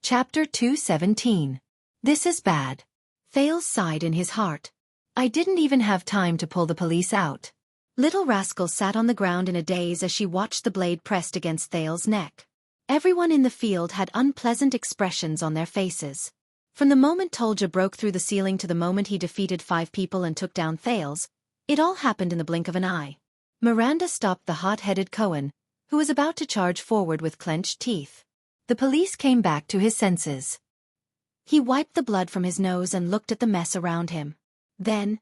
Chapter 217. This is bad. Thales sighed in his heart. I didn't even have time to pull the police out. Little Rascal sat on the ground in a daze as she watched the blade pressed against Thales' neck. Everyone in the field had unpleasant expressions on their faces. From the moment Tolja broke through the ceiling to the moment he defeated 5 people and took down Thales, it all happened in the blink of an eye. Miranda stopped the hot-headed Cohen, who was about to charge forward with clenched teeth. The police came back to his senses. He wiped the blood from his nose and looked at the mess around him. Then,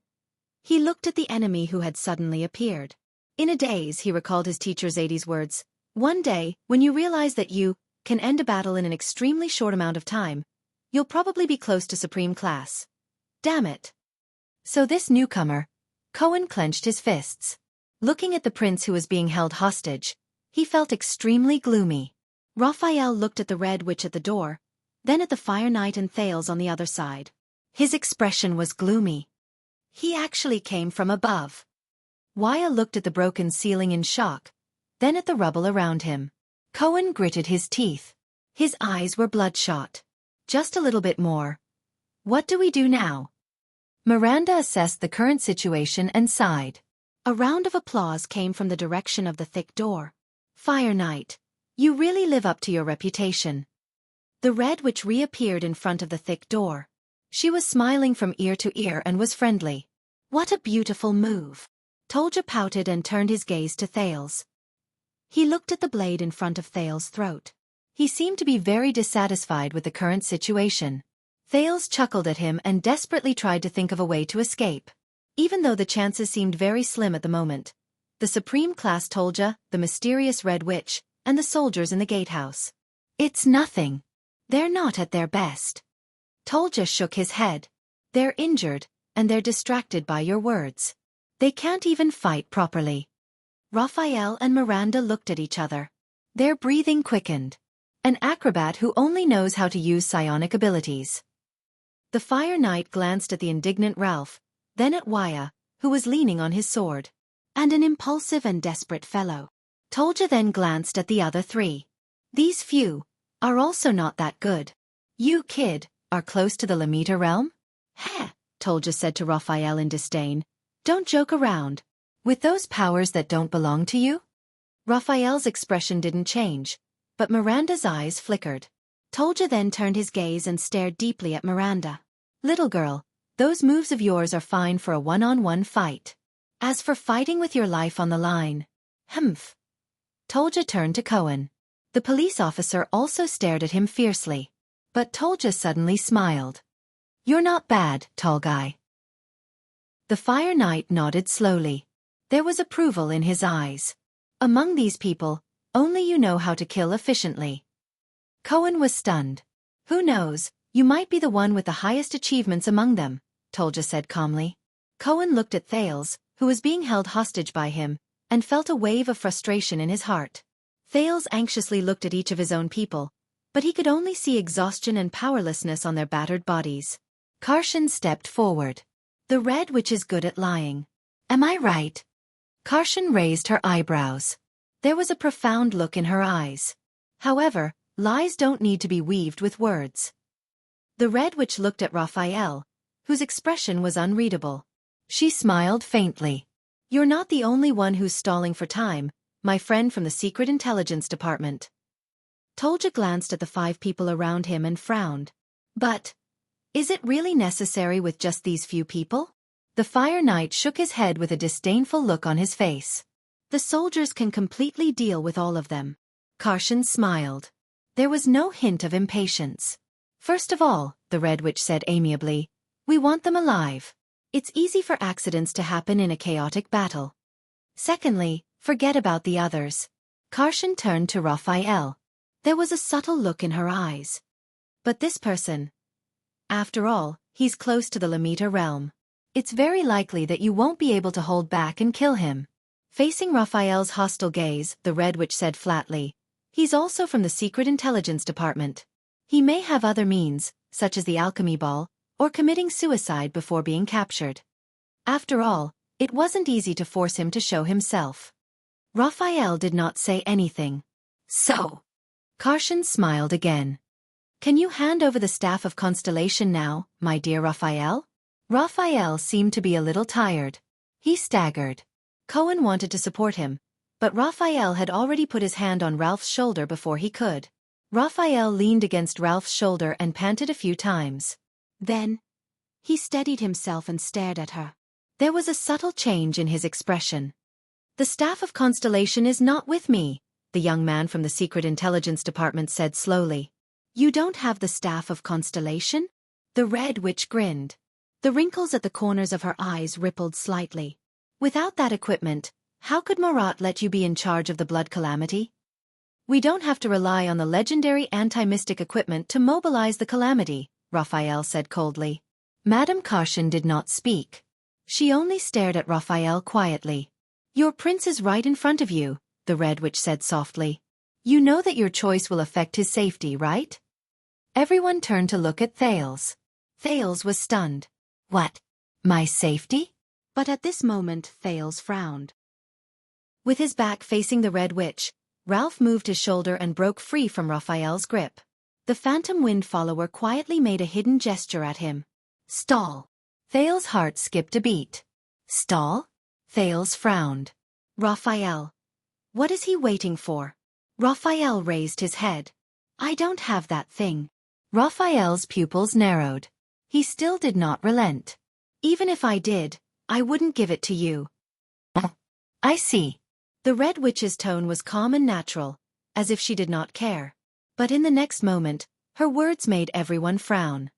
he looked at the enemy who had suddenly appeared. In a daze, he recalled his teacher Zadie's words. One day, when you realize that you can end a battle in an extremely short amount of time, you'll probably be close to supreme class. Damn it. So this newcomer, Cohen clenched his fists. Looking at the prince who was being held hostage, he felt extremely gloomy. Raphael looked at the Red Witch at the door, then at the Fire Knight and Thales on the other side. His expression was gloomy. He actually came from above. Waya looked at the broken ceiling in shock, then at the rubble around him. Cohen gritted his teeth. His eyes were bloodshot. Just a little bit more. What do we do now? Miranda assessed the current situation and sighed. A round of applause came from the direction of the thick door. Fire Knight, you really live up to your reputation. The Red Witch reappeared in front of the thick door. She was smiling from ear to ear and was friendly. What a beautiful move. Tolja pouted and turned his gaze to Thales. He looked at the blade in front of Thales' throat. He seemed to be very dissatisfied with the current situation. Thales chuckled at him and desperately tried to think of a way to escape. Even though the chances seemed very slim at the moment, the Supreme Class Tolja, the mysterious Red Witch, and the soldiers in the gatehouse. It's nothing. They're not at their best. Tolja shook his head. They're injured, and they're distracted by your words. They can't even fight properly. Raphael and Miranda looked at each other. Their breathing quickened. An acrobat who only knows how to use psionic abilities. The Fire Knight glanced at the indignant Ralph, then at Waya, who was leaning on his sword. And an impulsive and desperate fellow. Tolja then glanced at the other 3. These few are also not that good. You, kid, are close to the Lamita realm? Heh, Tolja said to Raphael in disdain. Don't joke around. With those powers that don't belong to you? Raphael's expression didn't change, but Miranda's eyes flickered. Tolja then turned his gaze and stared deeply at Miranda. Little girl, those moves of yours are fine for a one-on-one fight. As for fighting with your life on the line, humph. Tolja turned to Cohen. The police officer also stared at him fiercely. But Tolja suddenly smiled. You're not bad, tall guy. The Fire Knight nodded slowly. There was approval in his eyes. Among these people, only you know how to kill efficiently. Cohen was stunned. Who knows, you might be the one with the highest achievements among them, Tolja said calmly. Cohen looked at Thales, who was being held hostage by him, and felt a wave of frustration in his heart. Thales anxiously looked at each of his own people, but he could only see exhaustion and powerlessness on their battered bodies. Karshan stepped forward. The Red Witch is good at lying. Am I right? Karshan raised her eyebrows. There was a profound look in her eyes. However, lies don't need to be weaved with words. The Red Witch looked at Raphael, whose expression was unreadable. She smiled faintly. You're not the only one who's stalling for time, my friend from the Secret Intelligence Department. Tolja glanced at the 5 people around him and frowned. But, is it really necessary with just these few people? The Fire Knight shook his head with a disdainful look on his face. The soldiers can completely deal with all of them. Karshan smiled. There was no hint of impatience. First of all, the Red Witch said amiably, we want them alive. It's easy for accidents to happen in a chaotic battle. Secondly, forget about the others. Karshan turned to Raphael. There was a subtle look in her eyes. But this person. After all, he's close to the Lamita realm. It's very likely that you won't be able to hold back and kill him. Facing Raphael's hostile gaze, the Red Witch said flatly, he's also from the Secret Intelligence Department. He may have other means, such as the alchemy ball, or committing suicide before being captured. After all, it wasn't easy to force him to show himself. Raphael did not say anything. So. Karshan smiled again. Can you hand over the staff of constellation now, my dear Raphael? Raphael seemed to be a little tired. He staggered. Cohen wanted to support him, but Raphael had already put his hand on Ralph's shoulder before he could. Raphael leaned against Ralph's shoulder and panted a few times. Then, he steadied himself and stared at her. There was a subtle change in his expression. The staff of constellation is not with me, the young man from the Secret Intelligence Department said slowly. You don't have the staff of constellation? The Red Witch grinned. The wrinkles at the corners of her eyes rippled slightly. Without that equipment, how could Marat let you be in charge of the blood calamity? We don't have to rely on the legendary anti-mystic equipment to mobilize the calamity, Raphael said coldly. Madame Caution did not speak. She only stared at Raphael quietly. Your prince is right in front of you, the Red Witch said softly. You know that your choice will affect his safety, right? Everyone turned to look at Thales. Thales was stunned. What? My safety? But at this moment Thales frowned. With his back facing the Red Witch, Ralph moved his shoulder and broke free from Raphael's grip. The Phantom Wind follower quietly made a hidden gesture at him. Stall. Thales' heart skipped a beat. Stall? Thales frowned. Raphael. What is he waiting for? Raphael raised his head. I don't have that thing. Raphael's pupils narrowed. He still did not relent. Even if I did, I wouldn't give it to you. I see. The Red Witch's tone was calm and natural, as if she did not care. But in the next moment, her words made everyone frown.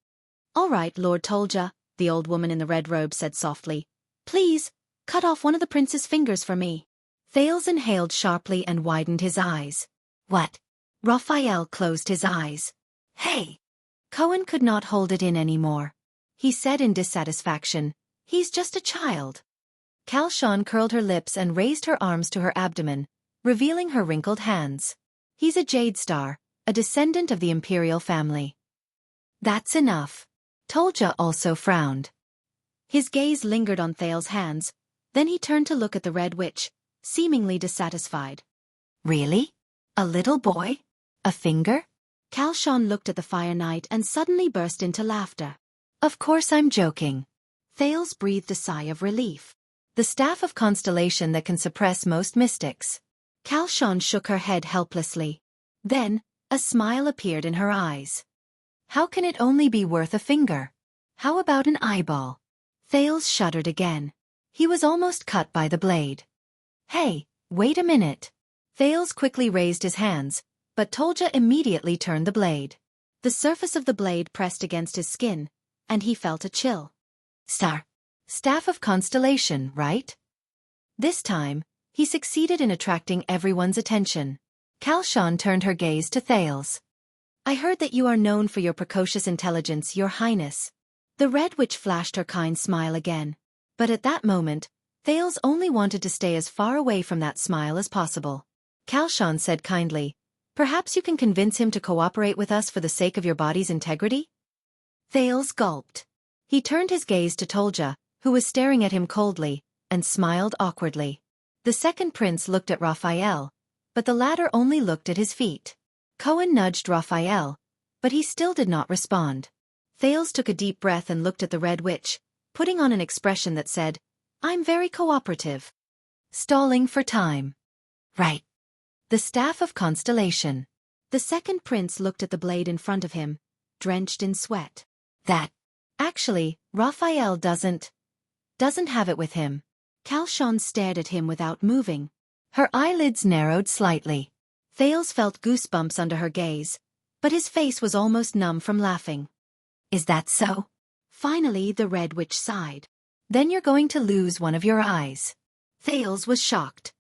All right, Lord Tolja, the old woman in the red robe said softly. Please, cut off one of the prince's fingers for me. Thales inhaled sharply and widened his eyes. What? Raphael closed his eyes. Hey! Cohen could not hold it in anymore. He said in dissatisfaction, he's just a child. Calshon curled her lips and raised her arms to her abdomen, revealing her wrinkled hands. He's a Jade Star, a descendant of the imperial family. That's enough. Tolja also frowned. His gaze lingered on Thales' hands, then he turned to look at the Red Witch, seemingly dissatisfied. Really? A little boy? A finger? Calshon looked at the Fire Knight and suddenly burst into laughter. Of course I'm joking. Thales breathed a sigh of relief. The staff of constellation that can suppress most mystics. Calshon shook her head helplessly. Then, a smile appeared in her eyes. How can it only be worth a finger? How about an eyeball? Thales shuddered again. He was almost cut by the blade. Hey, wait a minute. Thales quickly raised his hands, but Tolja immediately turned the blade. The surface of the blade pressed against his skin, and he felt a chill. Staff of constellation, right? This time, he succeeded in attracting everyone's attention. Calshon turned her gaze to Thales. I heard that you are known for your precocious intelligence, Your Highness. The Red Witch flashed her kind smile again. But at that moment, Thales only wanted to stay as far away from that smile as possible. Calshon said kindly, perhaps you can convince him to cooperate with us for the sake of your body's integrity? Thales gulped. He turned his gaze to Tolja, who was staring at him coldly, and smiled awkwardly. The second prince looked at Raphael, but the latter only looked at his feet. Cohen nudged Raphael, but he still did not respond. Thales took a deep breath and looked at the Red Witch, putting on an expression that said, I'm very cooperative. Stalling for time. Right. The staff of constellation. The second prince looked at the blade in front of him, drenched in sweat. Actually, Raphael doesn't have it with him. Calshon stared at him without moving. Her eyelids narrowed slightly. Thales felt goosebumps under her gaze, but his face was almost numb from laughing. Is that so? Finally, the Red Witch sighed. Then you're going to lose one of your eyes. Thales was shocked.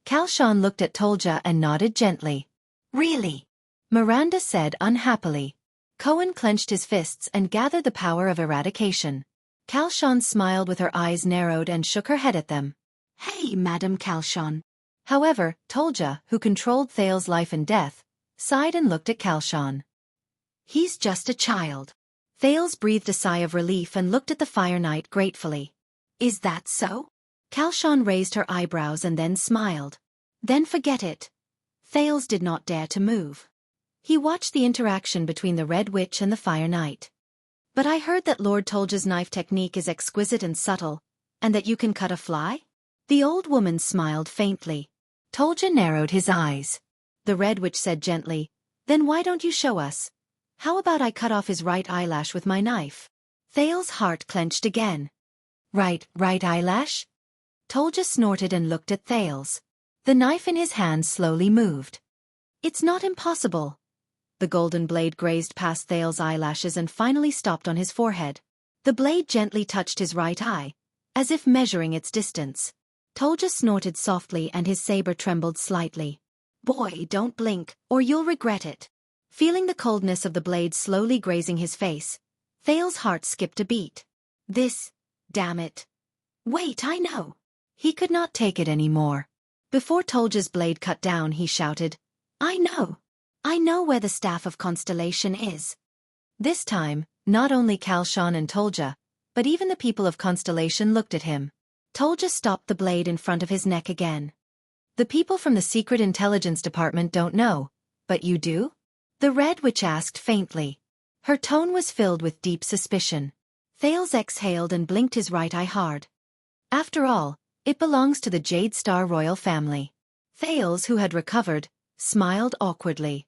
Calshon looked at Tolja and nodded gently. Really? Miranda said unhappily. Cohen clenched his fists and gathered the power of eradication. Calshon smiled with her eyes narrowed and shook her head at them. Hey, Madame Calshon. However, Tolja, who controlled Thales' life and death, sighed and looked at Calshon. He's just a child. Thales breathed a sigh of relief and looked at the Fire Knight gratefully. Is that so? Calshon raised her eyebrows and then smiled. Then forget it. Thales did not dare to move. He watched the interaction between the Red Witch and the Fire Knight. But I heard that Lord Tolja's knife technique is exquisite and subtle, and that you can cut a fly? The old woman smiled faintly. Tolja narrowed his eyes. The Red Witch said gently, "Then why don't you show us? How about I cut off his right eyelash with my knife?" Thales's heart clenched again. Right eyelash? Tolja snorted and looked at Thales. The knife in his hand slowly moved. "It's not impossible." The golden blade grazed past Thales's eyelashes and finally stopped on his forehead. The blade gently touched his right eye, as if measuring its distance. Tolja snorted softly and his saber trembled slightly. "Boy, don't blink, or you'll regret it." Feeling the coldness of the blade slowly grazing his face, Thales's heart skipped a beat. Damn it. Wait, I know. He could not take it anymore. Before Tolja's blade cut down, he shouted, I know where the Staff of Constellation is." This time, not only Kalshan and Tolja, but even the people of Constellation looked at him. Tolja stopped the blade in front of his neck again. "The people from the Secret Intelligence Department don't know, but you do?" The Red Witch asked faintly. Her tone was filled with deep suspicion. Thales exhaled and blinked his right eye hard. After all, it belongs to the Jade Star royal family. Thales, who had recovered, smiled awkwardly.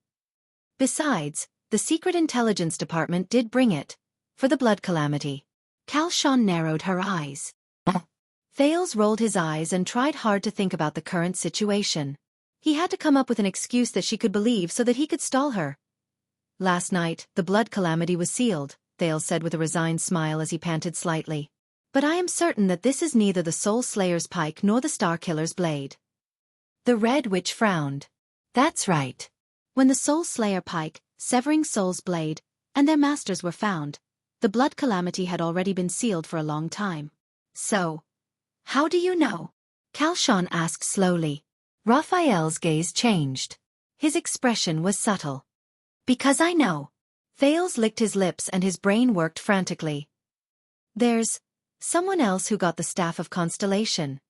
Besides, the Secret Intelligence Department did bring it, for the blood calamity. Kalshan narrowed her eyes. Thales rolled his eyes and tried hard to think about the current situation. He had to come up with an excuse that she could believe so that he could stall her. "Last night, the blood calamity was sealed," Thales said with a resigned smile as he panted slightly. "But I am certain that this is neither the Soul Slayer's pike nor the Star Killer's blade." The Red Witch frowned. "That's right. When the Soul Slayer pike, Severing Soul's blade, and their masters were found, the blood calamity had already been sealed for a long time." "So, how do you know?" Kalshan asked slowly. Raphael's gaze changed. His expression was subtle. "Because I know." Thales licked his lips and his brain worked frantically. "There's someone else who got the Staff of Constellation.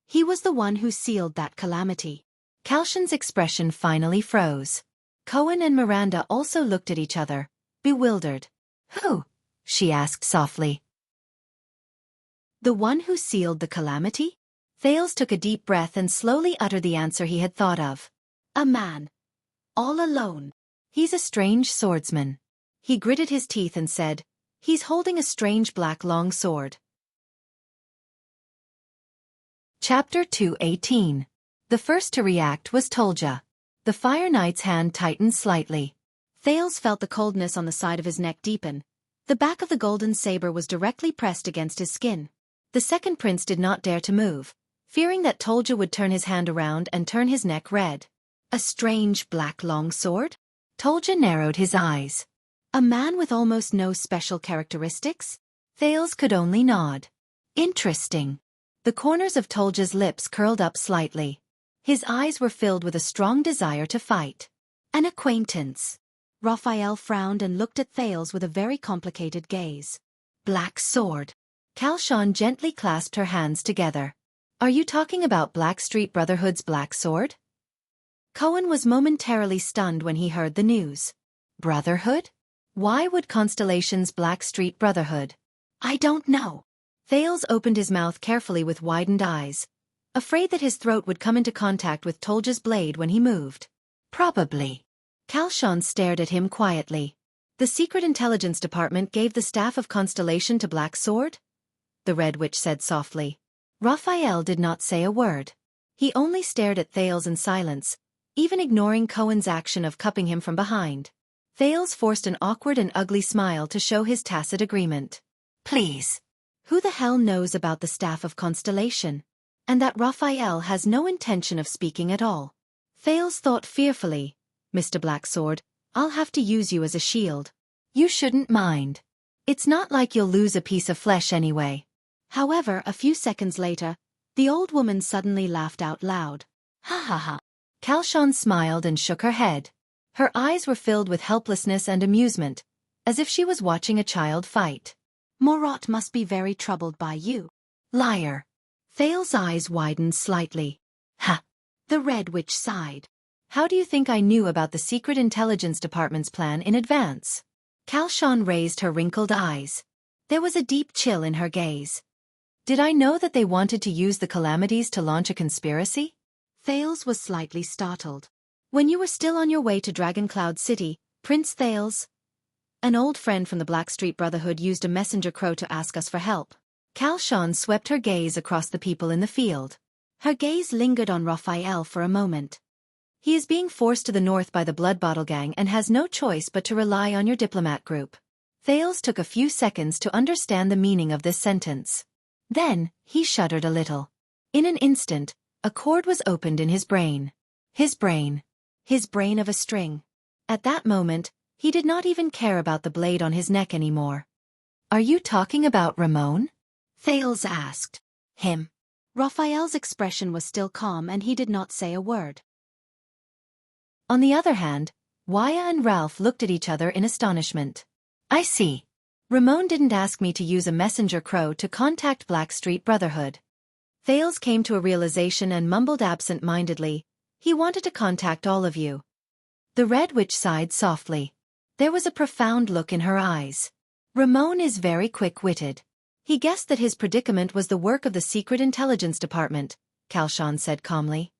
He was the one who sealed that calamity." Kalshan's expression finally froze. Cohen and Miranda also looked at each other, bewildered. "Who?" she asked softly. "The one who sealed the calamity?" Thales took a deep breath and slowly uttered the answer he had thought of. "A man. All alone. He's a strange swordsman." He gritted his teeth and said, "He's holding a strange black long sword." Chapter 218. The first to react was Tolja. The Fire Knight's hand tightened slightly. Thales felt the coldness on the side of his neck deepen. The back of the golden saber was directly pressed against his skin. The second prince did not dare to move, fearing that Tolja would turn his hand around and turn his neck red. "A strange black long sword?" Tolja narrowed his eyes. "A man with almost no special characteristics?" Thales could only nod. "Interesting." The corners of Tolja's lips curled up slightly. His eyes were filled with a strong desire to fight. "An acquaintance." Raphael frowned and looked at Thales with a very complicated gaze. "Black sword." Kalshan gently clasped her hands together. "Are you talking about Blackstreet Brotherhood's black sword?" Cohen was momentarily stunned when he heard the news. Brotherhood? Why would Constellation's Blackstreet Brotherhood? "I don't know." Thales opened his mouth carefully with widened eyes, afraid that his throat would come into contact with Tolja's blade when he moved. "Probably." Kalshan stared at him quietly. "The Secret Intelligence Department gave the Staff of Constellation to Black Sword?" the Red Witch said softly. Raphael did not say a word. He only stared at Thales in silence, even ignoring Cohen's action of cupping him from behind. Thales forced an awkward and ugly smile to show his tacit agreement. "Please. Who the hell knows about the Staff of Constellation? And that Raphael has no intention of speaking at all." Thales thought fearfully. "Mr. Blacksword, I'll have to use you as a shield. You shouldn't mind. It's not like you'll lose a piece of flesh anyway." However, a few seconds later, the old woman suddenly laughed out loud. "Ha ha ha." Kalshan smiled and shook her head. Her eyes were filled with helplessness and amusement, as if she was watching a child fight. "Morot must be very troubled by you." "Liar." Thales' eyes widened slightly. "Ha!" The Red Witch sighed. How do you think I knew about the Secret Intelligence Department's plan in advance? Calshan raised her wrinkled eyes. There was a deep chill in her gaze. Did I know that they wanted to use the calamities to launch a conspiracy? Thales was slightly startled. When you were still on your way to Dragon Cloud City, Prince Thales, an old friend from the Blackstreet Brotherhood, used a messenger crow to ask us for help. Calshan swept her gaze across the people in the field. Her gaze lingered on Raphael for a moment. He is being forced to the north by the Blood Bottle Gang and has no choice but to rely on your diplomat group. Thales took a few seconds to understand the meaning of this sentence. Then, he shuddered a little. In an instant, a chord was opened in his brain. His brain. His brain of a string. At that moment, he did not even care about the blade on his neck anymore. Are you talking about Ramon? Thales asked. Him. Raphael's expression was still calm and he did not say a word. On the other hand, Wuxia and Ralph looked at each other in astonishment. I see. Ramon didn't ask me to use a messenger crow to contact Blackstreet Brotherhood. Thales came to a realization and mumbled absent-mindedly. He wanted to contact all of you. The Red Witch sighed softly. There was a profound look in her eyes. Ramon is very quick-witted. He guessed that his predicament was the work of the Secret Intelligence Department, Calshan said calmly.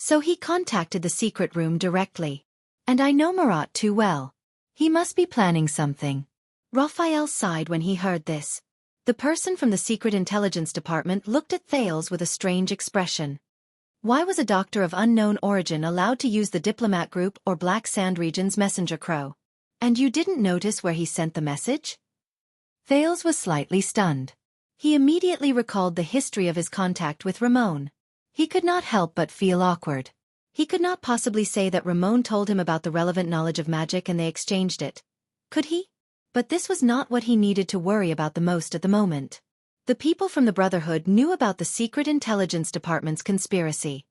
So he contacted the secret room directly. And I know Marat too well. He must be planning something. Raphael sighed when he heard this. The person from the Secret Intelligence Department looked at Thales with a strange expression. Why was a doctor of unknown origin allowed to use the diplomat group or Black Sand Region's messenger crow? And you didn't notice where he sent the message? Thales was slightly stunned. He immediately recalled the history of his contact with Ramon. He could not help but feel awkward. He could not possibly say that Ramon told him about the relevant knowledge of magic and they exchanged it. Could he? But this was not what he needed to worry about the most at the moment. The people from the Brotherhood knew about the Secret Intelligence Department's conspiracy.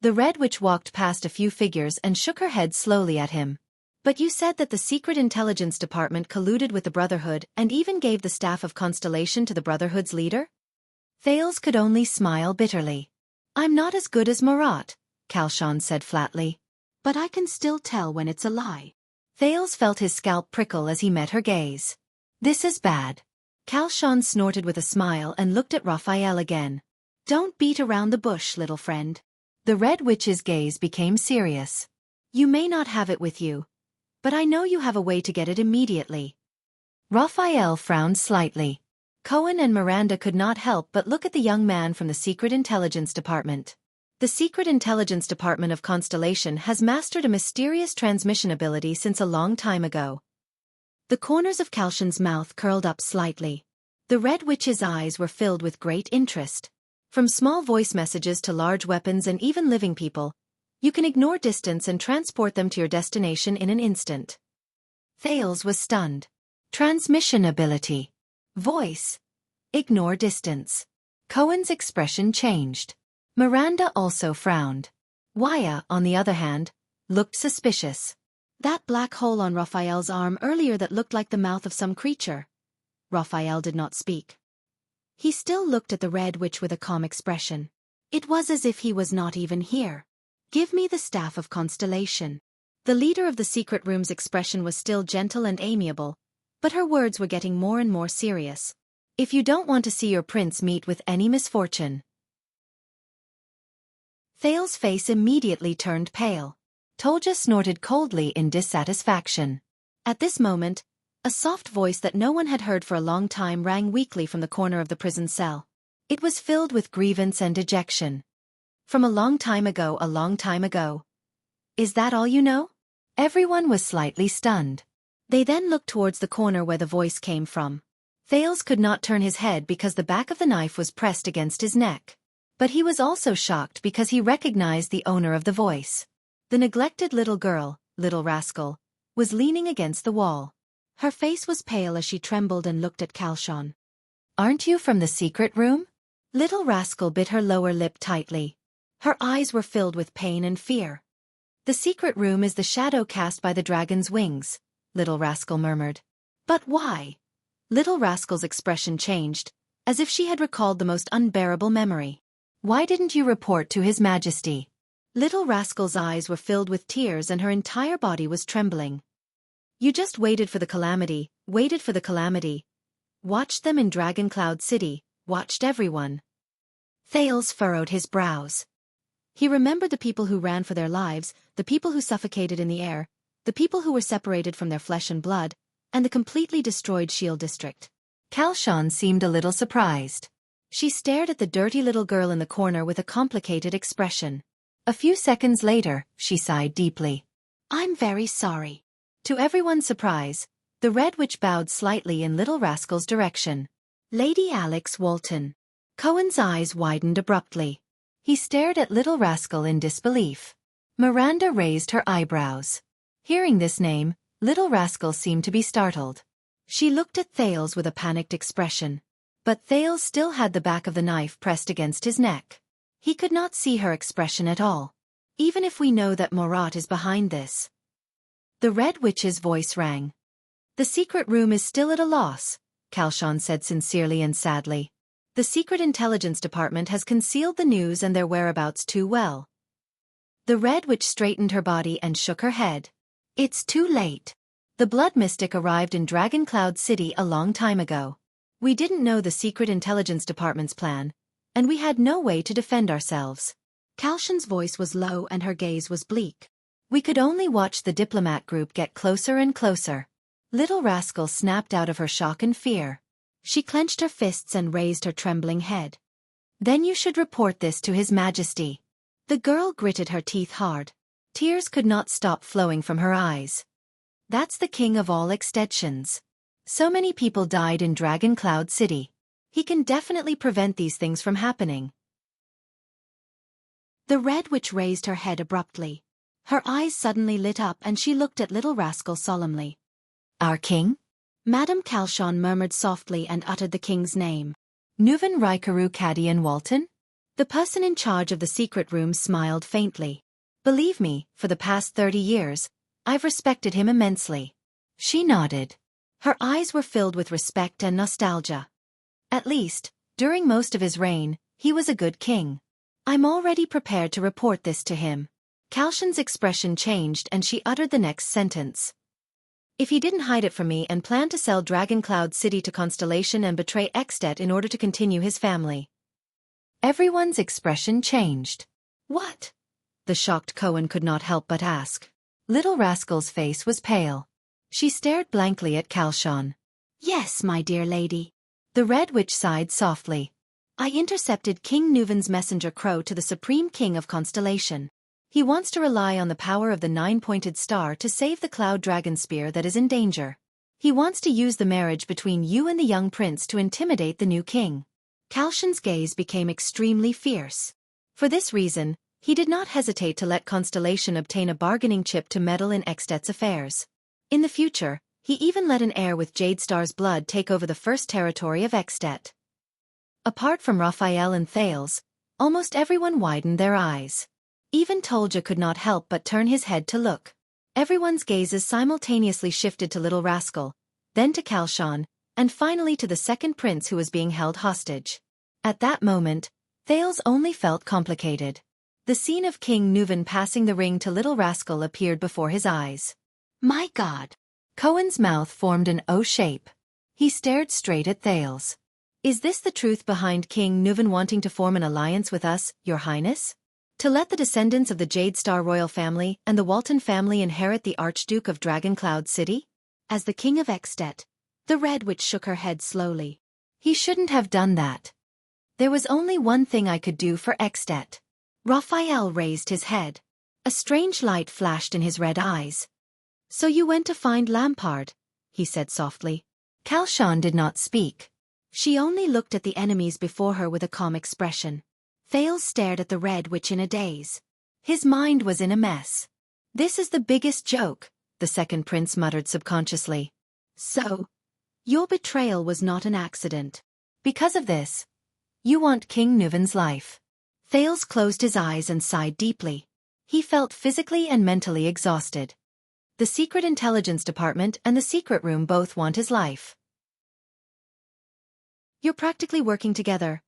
The Red Witch walked past a few figures and shook her head slowly at him. But you said that the Secret Intelligence Department colluded with the Brotherhood and even gave the staff of Constellation to the Brotherhood's leader? Thales could only smile bitterly. I'm not as good as Marat, Calshan said flatly. But I can still tell when it's a lie. Thales felt his scalp prickle as he met her gaze. This is bad. Calshan snorted with a smile and looked at Raphael again. Don't beat around the bush, little friend. The Red Witch's gaze became serious. You may not have it with you, but I know you have a way to get it immediately. Raphael frowned slightly. Cohen and Miranda could not help but look at the young man from the Secret Intelligence Department. The Secret Intelligence Department of Constellation has mastered a mysterious transmission ability since a long time ago. The corners of Calshan's mouth curled up slightly. The Red Witch's eyes were filled with great interest. From small voice messages to large weapons and even living people, you can ignore distance and transport them to your destination in an instant. Thales was stunned. Transmission ability. Voice. Ignore distance. Cohen's expression changed. Miranda also frowned. Wuxia, on the other hand, looked suspicious. That black hole on Raphael's arm earlier that looked like the mouth of some creature. Raphael did not speak. He still looked at the Red Witch with a calm expression. It was as if he was not even here. Give me the staff of Constellation. The leader of the secret room's expression was still gentle and amiable, but her words were getting more and more serious. If you don't want to see your prince meet with any misfortune. Thales' face immediately turned pale. Tolja snorted coldly in dissatisfaction. At this moment, a soft voice that no one had heard for a long time rang weakly from the corner of the prison cell. It was filled with grievance and dejection. From a long time ago, a long time ago. Is that all you know? Everyone was slightly stunned. They then looked towards the corner where the voice came from. Thales could not turn his head because the back of the knife was pressed against his neck. But he was also shocked because he recognized the owner of the voice. The neglected little girl, little rascal, was leaning against the wall. Her face was pale as she trembled and looked at Calshan. Aren't you from the secret room? Little rascal bit her lower lip tightly. Her eyes were filled with pain and fear. The secret room is the shadow cast by the dragon's wings, little rascal murmured. But why? Little rascal's expression changed, as if she had recalled the most unbearable memory. Why didn't you report to His Majesty? Little Rascal's eyes were filled with tears and her entire body was trembling. You just waited for the calamity, waited for the calamity. Watched them in Dragon Cloud City, watched everyone. Thales furrowed his brows. He remembered the people who ran for their lives, the people who suffocated in the air, the people who were separated from their flesh and blood, and the completely destroyed Shield District. Kalshan seemed a little surprised. She stared at the dirty little girl in the corner with a complicated expression. A few seconds later, she sighed deeply. I'm very sorry. To everyone's surprise, the Red Witch bowed slightly in Little Rascal's direction. Lady Alex Walton. Cohen's eyes widened abruptly. He stared at Little Rascal in disbelief. Miranda raised her eyebrows. Hearing this name, Little Rascal seemed to be startled. She looked at Thales with a panicked expression. But Thales still had the back of the knife pressed against his neck. He could not see her expression at all. Even if we know that Morat is behind this. The Red Witch's voice rang. The secret room is still at a loss, Kalshan said sincerely and sadly. The Secret Intelligence Department has concealed the news and their whereabouts too well. The Red Witch straightened her body and shook her head. It's too late. The Blood Mystic arrived in Dragon Cloud City a long time ago. We didn't know the Secret Intelligence Department's plan, and we had no way to defend ourselves. Kalshan's voice was low and her gaze was bleak. We could only watch the diplomat group get closer and closer. Little Rascal snapped out of her shock and fear. She clenched her fists and raised her trembling head. Then you should report this to His Majesty. The girl gritted her teeth hard. Tears could not stop flowing from her eyes. That's the king of all extensions. So many people died in Dragon Cloud City. He can definitely prevent these things from happening. The Red Witch raised her head abruptly. Her eyes suddenly lit up and she looked at Little Rascal solemnly. Our king? Madame Kalshan murmured softly and uttered the king's name. Nuvan Raikaru Kadian Walton? The person in charge of the secret room smiled faintly. Believe me, for the past 30 years, I've respected him immensely. She nodded. Her eyes were filled with respect and nostalgia. At least, during most of his reign, he was a good king. I'm already prepared to report this to him. Kalshan's expression changed and she uttered the next sentence. If he didn't hide it from me and planned to sell Dragon Cloud City to Constellation and betray Xianxia in order to continue his family. Everyone's expression changed. What? The shocked Cohen could not help but ask. Little Rascal's face was pale. She stared blankly at Kalshan. Yes, my dear lady. The Red Witch sighed softly. I intercepted King Nuvan's messenger crow to the Supreme King of Constellation. He wants to rely on the power of the 9-pointed star to save the Cloud Dragon Spear that is in danger. He wants to use the marriage between you and the young prince to intimidate the new king. Kalshan's gaze became extremely fierce. For this reason, he did not hesitate to let Constellation obtain a bargaining chip to meddle in Xianxia's affairs. In the future, he even let an heir with Jade Star's blood take over the first territory of Xianxia. Apart from Raphael and Thales, almost everyone widened their eyes. Even Tolja could not help but turn his head to look. Everyone's gazes simultaneously shifted to Little Rascal, then to Kalshan, and finally to the second prince who was being held hostage. At that moment, Thales only felt complicated. The scene of King Nuvan passing the ring to Little Rascal appeared before his eyes. My God! Cohen's mouth formed an O shape. He stared straight at Thales. Is this the truth behind King Nuvan wanting to form an alliance with us, Your Highness? To let the descendants of the Jade Star royal family and the Walton family inherit the Archduke of Dragon Cloud City? As the king of Xianxia, the Red Witch shook her head slowly. He shouldn't have done that. There was only one thing I could do for Xianxia. Raphael raised his head. A strange light flashed in his red eyes. So you went to find Lampard, he said softly. Kalshan did not speak. She only looked at the enemies before her with a calm expression. Thales stared at the Red Witch in a daze. His mind was in a mess. This is the biggest joke, the second prince muttered subconsciously. So, your betrayal was not an accident. Because of this, you want King Nuvan's life. Thales closed his eyes and sighed deeply. He felt physically and mentally exhausted. The Secret Intelligence Department and the Secret Room both want his life. You're practically working together.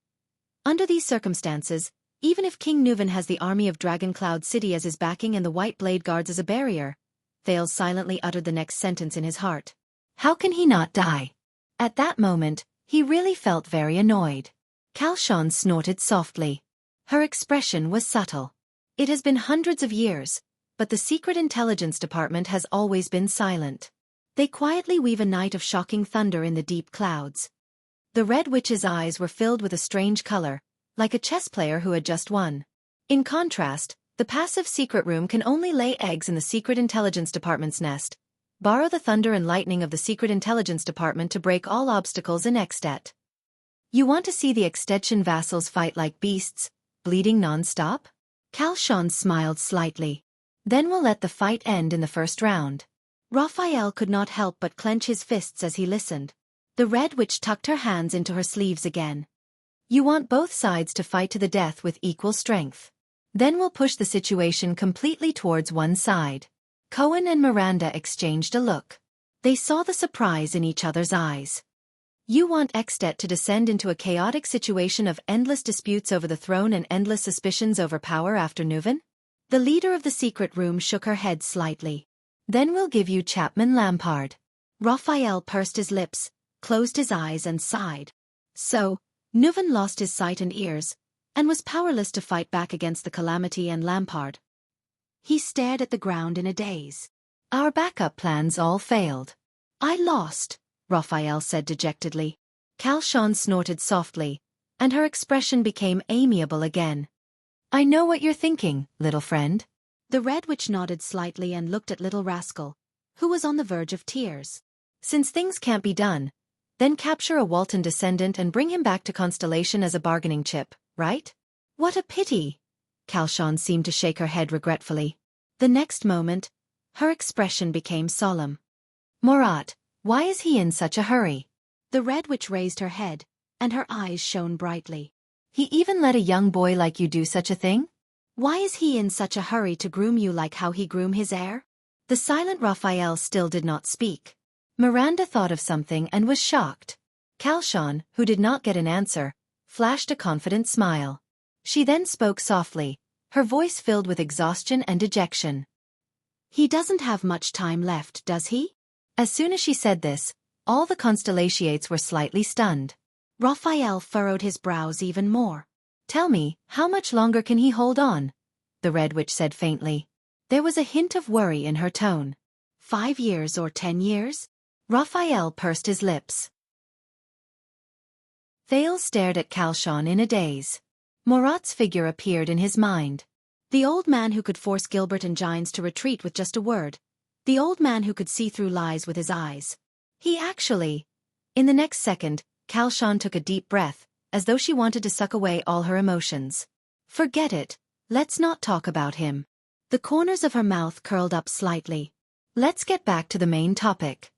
Under these circumstances, Even if King Nuvan has the army of Dragon Cloud City as his backing and the White Blade Guards as a barrier, Thales silently uttered the next sentence in his heart. How can he not die? At that moment, he really felt very annoyed. Kalshan snorted softly. Her expression was subtle. It has been hundreds of years, but the Secret Intelligence Department has always been silent. They quietly weave a night of shocking thunder in the deep clouds. The Red Witch's eyes were filled with a strange color, like a chess player who had just won. In contrast, the passive secret room can only lay eggs in the Secret Intelligence Department's nest, borrow the thunder and lightning of the Secret Intelligence Department to break all obstacles in At. You want to see the extension vassals fight like beasts, bleeding non-stop? Kalshan smiled slightly. Then we'll let the fight end in the first round. Raphael could not help but clench his fists as he listened. The Red Witch tucked her hands into her sleeves again. You want both sides to fight to the death with equal strength. Then we'll push the situation completely towards one side. Cohen and Miranda exchanged a look. They saw the surprise in each other's eyes. You want At to descend into a chaotic situation of endless disputes over the throne and endless suspicions over power after Nuvan? The leader of the secret room shook her head slightly. Then we'll give you Chapman Lampard. Raphael pursed his lips, closed his eyes and sighed. So, Nuvan lost his sight and ears, and was powerless to fight back against the calamity and Lampard. He stared at the ground in a daze. Our backup plans all failed. I lost, Raphael said dejectedly. Kalshan snorted softly, and her expression became amiable again. I know what you're thinking, little friend. The Red Witch nodded slightly and looked at Little Rascal, who was on the verge of tears. Since things can't be done, then capture a Walton descendant and bring him back to Constellation as a bargaining chip, right? What a pity! Kalshan seemed to shake her head regretfully. The next moment, her expression became solemn. Morat, why is he in such a hurry? The Red Witch raised her head, and her eyes shone brightly. He even let a young boy like you do such a thing? Why is he in such a hurry to groom you like how he groomed his heir? The silent Raphael still did not speak. Miranda thought of something and was shocked. Kalshan, who did not get an answer, flashed a confident smile. She then spoke softly, her voice filled with exhaustion and dejection. He doesn't have much time left, does he? As soon as she said this, all the Constellations were slightly stunned. Raphael furrowed his brows even more. Tell me, how much longer can he hold on? The Red Witch said faintly. There was a hint of worry in her tone. 5 years or 10 years? Raphael pursed his lips. Thales stared at Kalshan in a daze. Morat's figure appeared in his mind. The old man who could force Gilbert and Gines to retreat with just a word. The old man who could see through lies with his eyes. He actually... In the next second, Kalshan took a deep breath, as though she wanted to suck away all her emotions. Forget it. Let's not talk about him. The corners of her mouth curled up slightly. Let's get back to the main topic.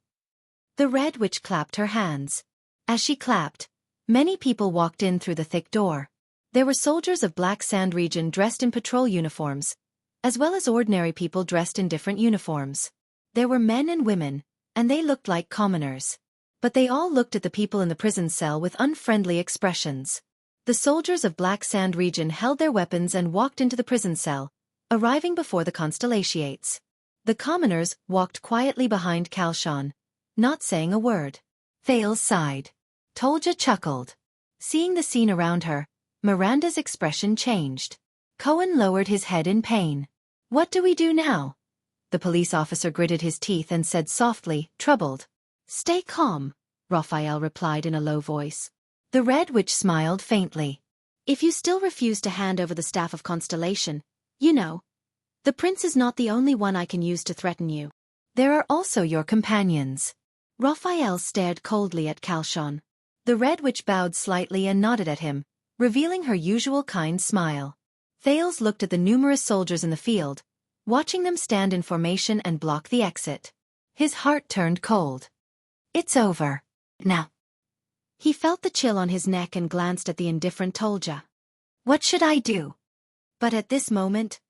The Red Witch clapped her hands. As she clapped, many people walked in through the thick door. There were soldiers of Black Sand region dressed in patrol uniforms, as well as ordinary people dressed in different uniforms. There were men and women, and they looked like commoners. But they all looked at the people in the prison cell with unfriendly expressions. The soldiers of Black Sand region held their weapons and walked into the prison cell, arriving before the Constellations. The commoners walked quietly behind Kalshan, not saying a word. Thales sighed. Tolja chuckled. Seeing the scene around her, Miranda's expression changed. Cohen lowered his head in pain. What do we do now? The police officer gritted his teeth and said softly, troubled. Stay calm, Raphael replied in a low voice. The Red Witch smiled faintly. If you still refuse to hand over the staff of Constellation, you know, the prince is not the only one I can use to threaten you. There are also your companions. Raphael stared coldly at Kalshan. The Red Witch bowed slightly and nodded at him, revealing her usual kind smile. Thales looked at the numerous soldiers in the field, watching them stand in formation and block the exit. His heart turned cold. It's over. Now. He felt the chill on his neck and glanced at the indifferent Tolja. What should I do? But at this moment...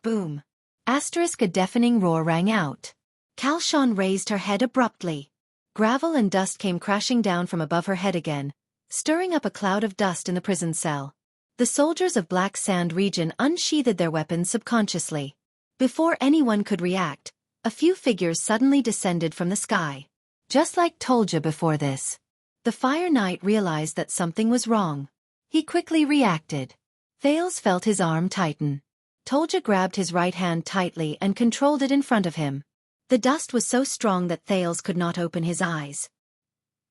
boom. A deafening roar rang out. Kalshan raised her head abruptly. Gravel and dust came crashing down from above her head again, stirring up a cloud of dust in the prison cell. The soldiers of Black Sand region unsheathed their weapons subconsciously. Before anyone could react, a few figures suddenly descended from the sky. Just like Tolja before this. The Fire Knight realized that something was wrong. He quickly reacted. Thales felt his arm tighten. Tolja grabbed his right hand tightly and controlled it in front of him. The dust was so strong that Thales could not open his eyes.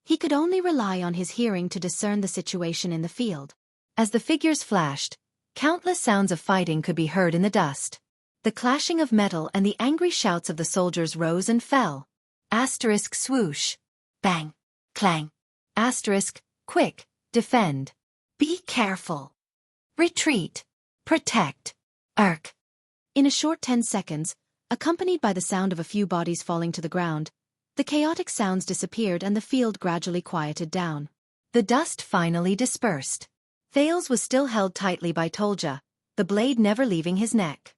He could only rely on his hearing to discern the situation in the field. As the figures flashed, countless sounds of fighting could be heard in the dust. The clashing of metal and the angry shouts of the soldiers rose and fell. Asterisk swoosh. Bang. Clang. Asterisk, quick, defend. Be careful. Retreat. Protect. Arc. In a short 10 seconds, accompanied by the sound of a few bodies falling to the ground, the chaotic sounds disappeared and the field gradually quieted down. The dust finally dispersed. Thales was still held tightly by Tolja, the blade never leaving his neck.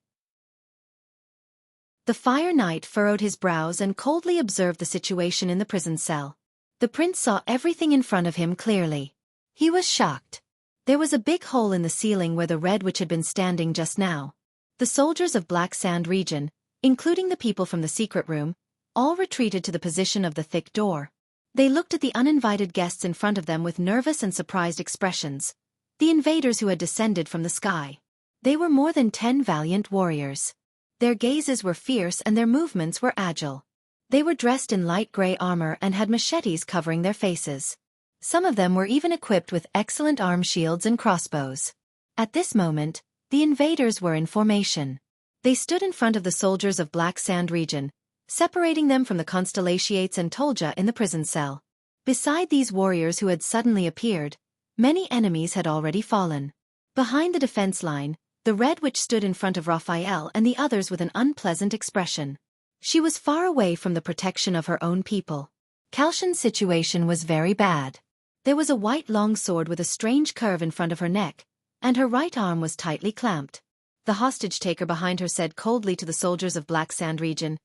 The Fire Knight furrowed his brows and coldly observed the situation in the prison cell. The prince saw everything in front of him clearly. He was shocked. There was a big hole in the ceiling where the Red Witch had been standing just now. The soldiers of Black Sand region, including the people from the secret room, all retreated to the position of the thick door. They looked at the uninvited guests in front of them with nervous and surprised expressions. The invaders who had descended from the sky. They were more than 10 valiant warriors. Their gazes were fierce and their movements were agile. They were dressed in light gray armor and had machetes covering their faces. Some of them were even equipped with excellent arm shields and crossbows. At this moment, the invaders were in formation. They stood in front of the soldiers of Black Sand region, separating them from the Constellations and Tolja in the prison cell. Beside these warriors who had suddenly appeared, many enemies had already fallen. Behind the defense line, the Red Witch stood in front of Raphael and the others with an unpleasant expression. She was far away from the protection of her own people. Kalshan's situation was very bad. There was a white long sword with a strange curve in front of her neck, and her right arm was tightly clamped. The hostage-taker behind her said coldly to the soldiers of Black Sand region,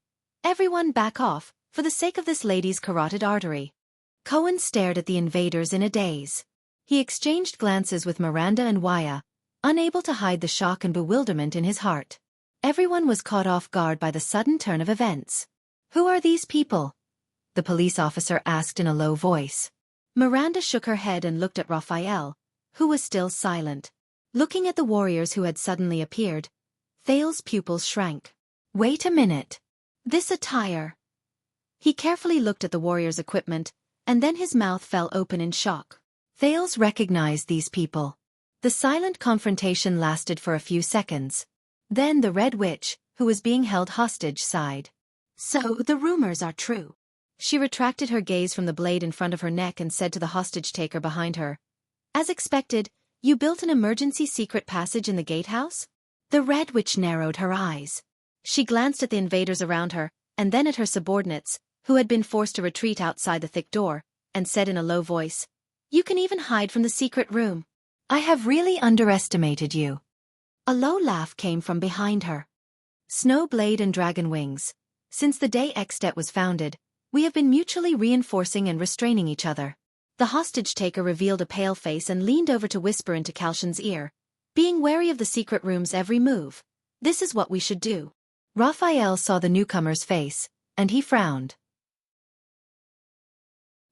"Everyone back off, for the sake of this lady's carotid artery." Cohen stared at the invaders in a daze. He exchanged glances with Miranda and Waya, unable to hide the shock and bewilderment in his heart. Everyone was caught off guard by the sudden turn of events. "Who are these people?" the police officer asked in a low voice. Miranda shook her head and looked at Raphael, who was still silent. Looking at the warriors who had suddenly appeared, Thales' pupils shrank. "Wait a minute. This attire." He carefully looked at the warriors' equipment, and then his mouth fell open in shock. Thales recognized these people. The silent confrontation lasted for a few seconds. Then the Red Witch, who was being held hostage, sighed. "So the rumors are true." She retracted her gaze from the blade in front of her neck and said to the hostage-taker behind her, "As expected, you built an emergency secret passage in the gatehouse?" The Red Witch narrowed her eyes. She glanced at the invaders around her, and then at her subordinates, who had been forced to retreat outside the thick door, and said in a low voice, "You can even hide from the secret room. I have really underestimated you." A low laugh came from behind her. "Snowblade and Dragon Wings. Since the day At was founded, we have been mutually reinforcing and restraining each other." The hostage-taker revealed a pale face and leaned over to whisper into Kalshan's ear, "Being wary of the secret room's every move. This is what we should do." Raphael saw the newcomer's face, and he frowned.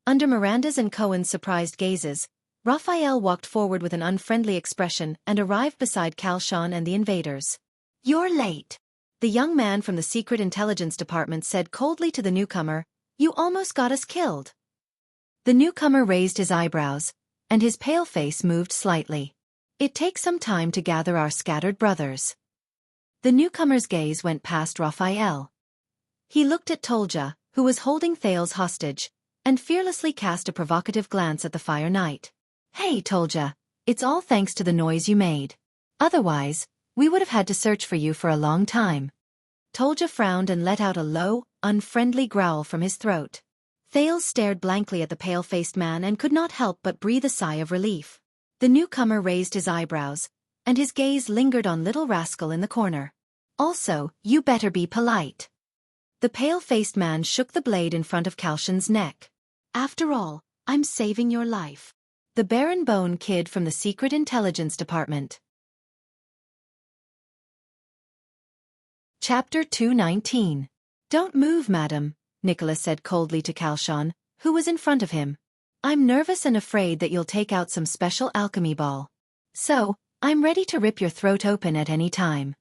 Under Miranda's and Cohen's surprised gazes, Raphael walked forward with an unfriendly expression and arrived beside Kalshan and the invaders. "You're late," the young man from the Secret Intelligence Department said coldly to the newcomer. "You almost got us killed." The newcomer raised his eyebrows, and his pale face moved slightly. "It takes some time to gather our scattered brothers." The newcomer's gaze went past Raphael. He looked at Tolja, who was holding Thales hostage, and fearlessly cast a provocative glance at the Fire Knight. "Hey, Tolja, it's all thanks to the noise you made. Otherwise, we would have had to search for you for a long time." Tolja frowned and let out a low, unfriendly growl from his throat. Thales stared blankly at the pale-faced man and could not help but breathe a sigh of relief. The newcomer raised his eyebrows, and his gaze lingered on little rascal in the corner. "Also, you better be polite." The pale-faced man shook the blade in front of Kalshan's neck. "After all, I'm saving your life." The Baron Bone Kid from the Secret Intelligence Department. Chapter 219. Don't move, madam, Nicholas said coldly to Calshon, who was in front of him. I'm nervous and afraid that you'll take out some special alchemy ball. So, I'm ready to rip your throat open at any time.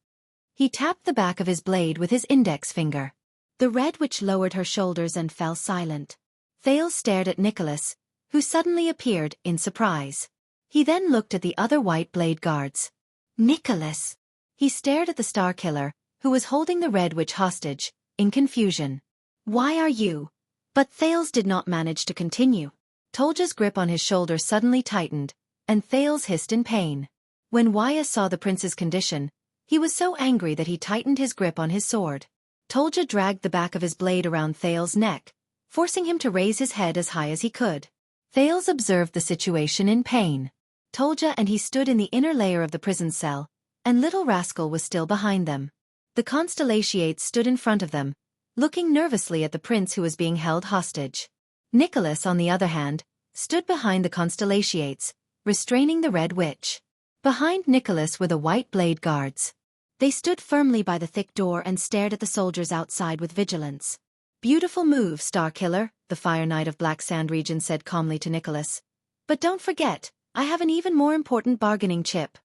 He tapped the back of his blade with his index finger. The Red Witch lowered her shoulders and fell silent. Thales stared at Nicholas, who suddenly appeared in surprise. He then looked at the other White Blade guards. Nicholas! He stared at the Star Killer, who was holding the Red Witch hostage, in confusion. Why are you? But Thales did not manage to continue. Tolja's grip on his shoulder suddenly tightened, and Thales hissed in pain. When Wuxia saw the prince's condition, he was so angry that he tightened his grip on his sword. Tolja dragged the back of his blade around Thales' neck, forcing him to raise his head as high as he could. Thales observed the situation in pain. Tolja and he stood in the inner layer of the prison cell, and Little Rascal was still behind them. The Constellations stood in front of them, looking nervously at the prince who was being held hostage. Nicholas, on the other hand, stood behind the Constellations, restraining the Red Witch. Behind Nicholas were the White Blade guards. They stood firmly by the thick door and stared at the soldiers outside with vigilance. Beautiful move, Star Killer, the Fire Knight of Black Sand region said calmly to Nicholas. But don't forget, I have an even more important bargaining chip.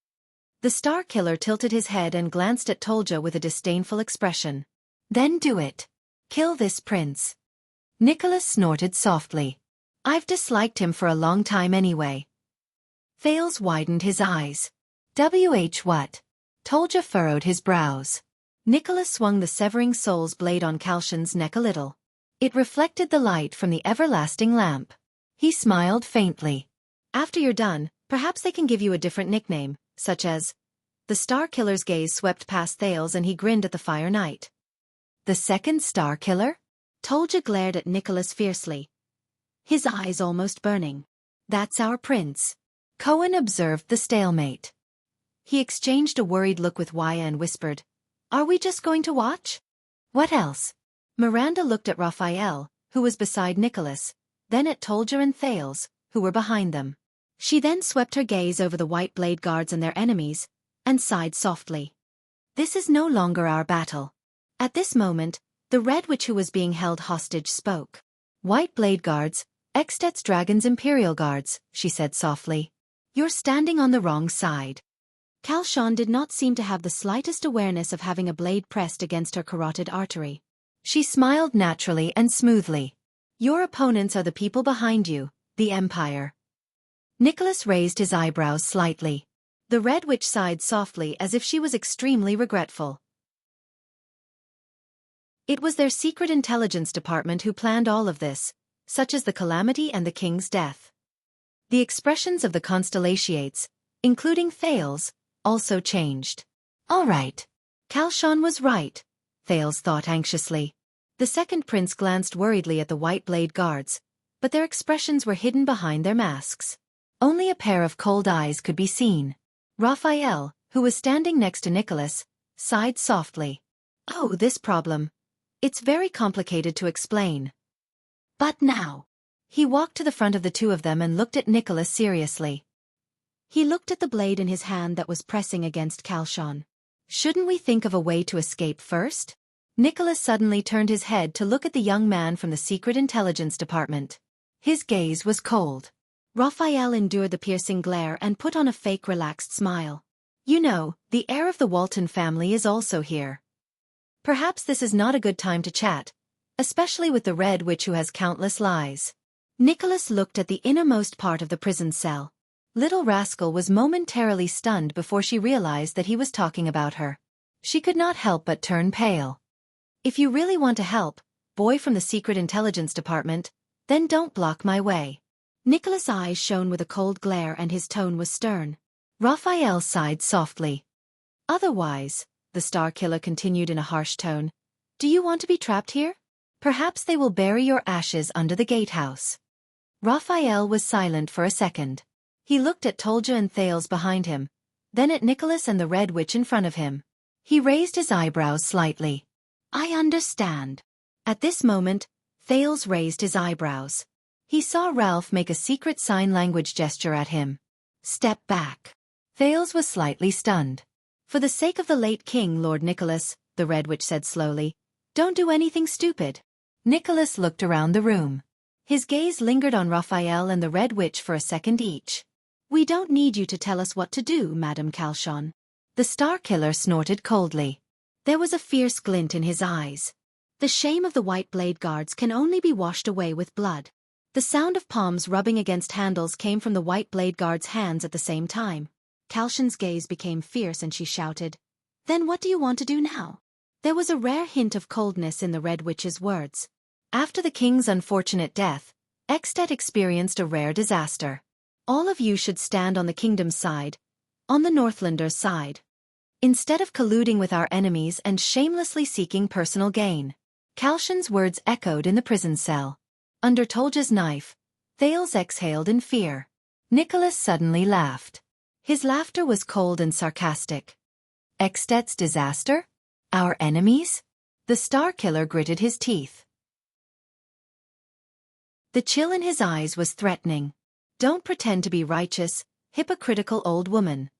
The Star Killer tilted his head and glanced at Tolja with a disdainful expression. Then do it. Kill this prince. Nicholas snorted softly. I've disliked him for a long time anyway. Thales widened his eyes. What? Tolja furrowed his brows. Nicholas swung the Severing Soul's blade on Calshon's neck a little. It reflected the light from the everlasting lamp. He smiled faintly. After you're done, perhaps they can give you a different nickname, such as... The Star Killer's gaze swept past Thales and he grinned at the Fire Knight. The second Star Killer? Tolja glared at Nicholas fiercely, his eyes almost burning. That's our prince. Cohen observed the stalemate. He exchanged a worried look with Wuxia and whispered, Are we just going to watch? What else? Miranda looked at Raphael, who was beside Nicholas, then at Tolja and Thales, who were behind them. She then swept her gaze over the White Blade guards and their enemies, and sighed softly. This is no longer our battle. At this moment, the Red Witch who was being held hostage spoke. White Blade guards, Extet's Dragon's Imperial Guards, she said softly. You're standing on the wrong side. Calshon did not seem to have the slightest awareness of having a blade pressed against her carotid artery. She smiled naturally and smoothly. Your opponents are the people behind you, the Empire. Nicholas raised his eyebrows slightly. The Red Witch sighed softly as if she was extremely regretful. It was their secret intelligence department who planned all of this, such as the calamity and the king's death. The expressions of the Constellations, including Thales, also changed. All right. Calshon was right, Thales thought anxiously. The second prince glanced worriedly at the White Blade guards, but their expressions were hidden behind their masks. Only a pair of cold eyes could be seen. Raphael, who was standing next to Nicholas, sighed softly. Oh, this problem. It's very complicated to explain. But now. He walked to the front of the two of them and looked at Nicholas seriously. He looked at the blade in his hand that was pressing against Calshon. Shouldn't we think of a way to escape first? Nicholas suddenly turned his head to look at the young man from the Secret Intelligence Department. His gaze was cold. Raphael endured the piercing glare and put on a fake relaxed smile. You know, the heir of the Walton family is also here. Perhaps this is not a good time to chat, especially with the Red Witch who has countless lies. Nicholas looked at the innermost part of the prison cell. Little Rascal was momentarily stunned before she realized that he was talking about her. She could not help but turn pale. If you really want to help, boy from the Secret Intelligence Department, then don't block my way. Nicholas' eyes shone with a cold glare and his tone was stern. Raphael sighed softly. Otherwise, the Star Killer continued in a harsh tone, do you want to be trapped here? Perhaps they will bury your ashes under the gatehouse. Raphael was silent for a second. He looked at Tolja and Thales behind him, then at Nicholas and the Red Witch in front of him. He raised his eyebrows slightly. I understand. At this moment, Thales raised his eyebrows. He saw Ralph make a secret sign language gesture at him. Step back. Thales was slightly stunned. For the sake of the late king, Lord Nicholas, the Red Witch said slowly, don't do anything stupid. Nicholas looked around the room. His gaze lingered on Raphael and the Red Witch for a second each. We don't need you to tell us what to do, Madame Calchon. The Star Killer snorted coldly. There was a fierce glint in his eyes. The shame of the White Blade Guards can only be washed away with blood. The sound of palms rubbing against handles came from the White Blade Guard's hands at the same time. Calchon's gaze became fierce and she shouted, Then what do you want to do now? There was a rare hint of coldness in the Red Witch's words. After the king's unfortunate death, Xianxia experienced a rare disaster. All of you should stand on the kingdom's side, on the Northlanders' side. Instead of colluding with our enemies and shamelessly seeking personal gain. Calchon's words echoed in the prison cell. Under Tolja's knife, Thales exhaled in fear. Nicholas suddenly laughed. His laughter was cold and sarcastic. Xianxia's disaster? Our enemies? The Star Killer gritted his teeth. The chill in his eyes was threatening. Don't pretend to be righteous, hypocritical old woman.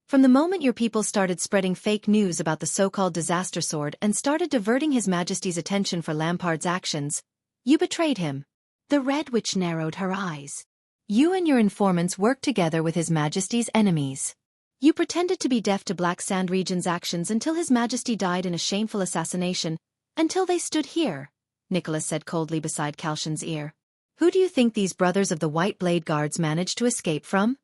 From the moment your people started spreading fake news about the so-called disaster sword and started diverting His Majesty's attention for Lampard's actions, you betrayed him. The Red Witch narrowed her eyes. You and your informants worked together with His Majesty's enemies. You pretended to be deaf to Black Sand Region's actions until His Majesty died in a shameful assassination, until they stood here, Nicholas said coldly beside Calchon's ear. Who do you think these brothers of the White Blade Guards managed to escape from?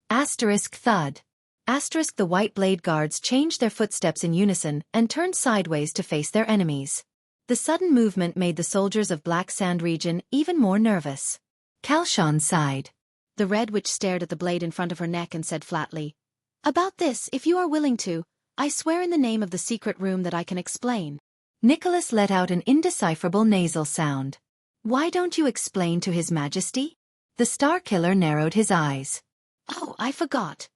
Thud. The White Blade Guards changed their footsteps in unison and turned sideways to face their enemies. The sudden movement made the soldiers of Black Sand Region even more nervous. Calchon sighed. The Red Witch stared at the blade in front of her neck and said flatly, About this, if you are willing to, I swear in the name of the secret room that I can explain. Nicholas let out an indecipherable nasal sound. Why don't you explain to His Majesty? The Star Killer narrowed his eyes. Oh, I forgot.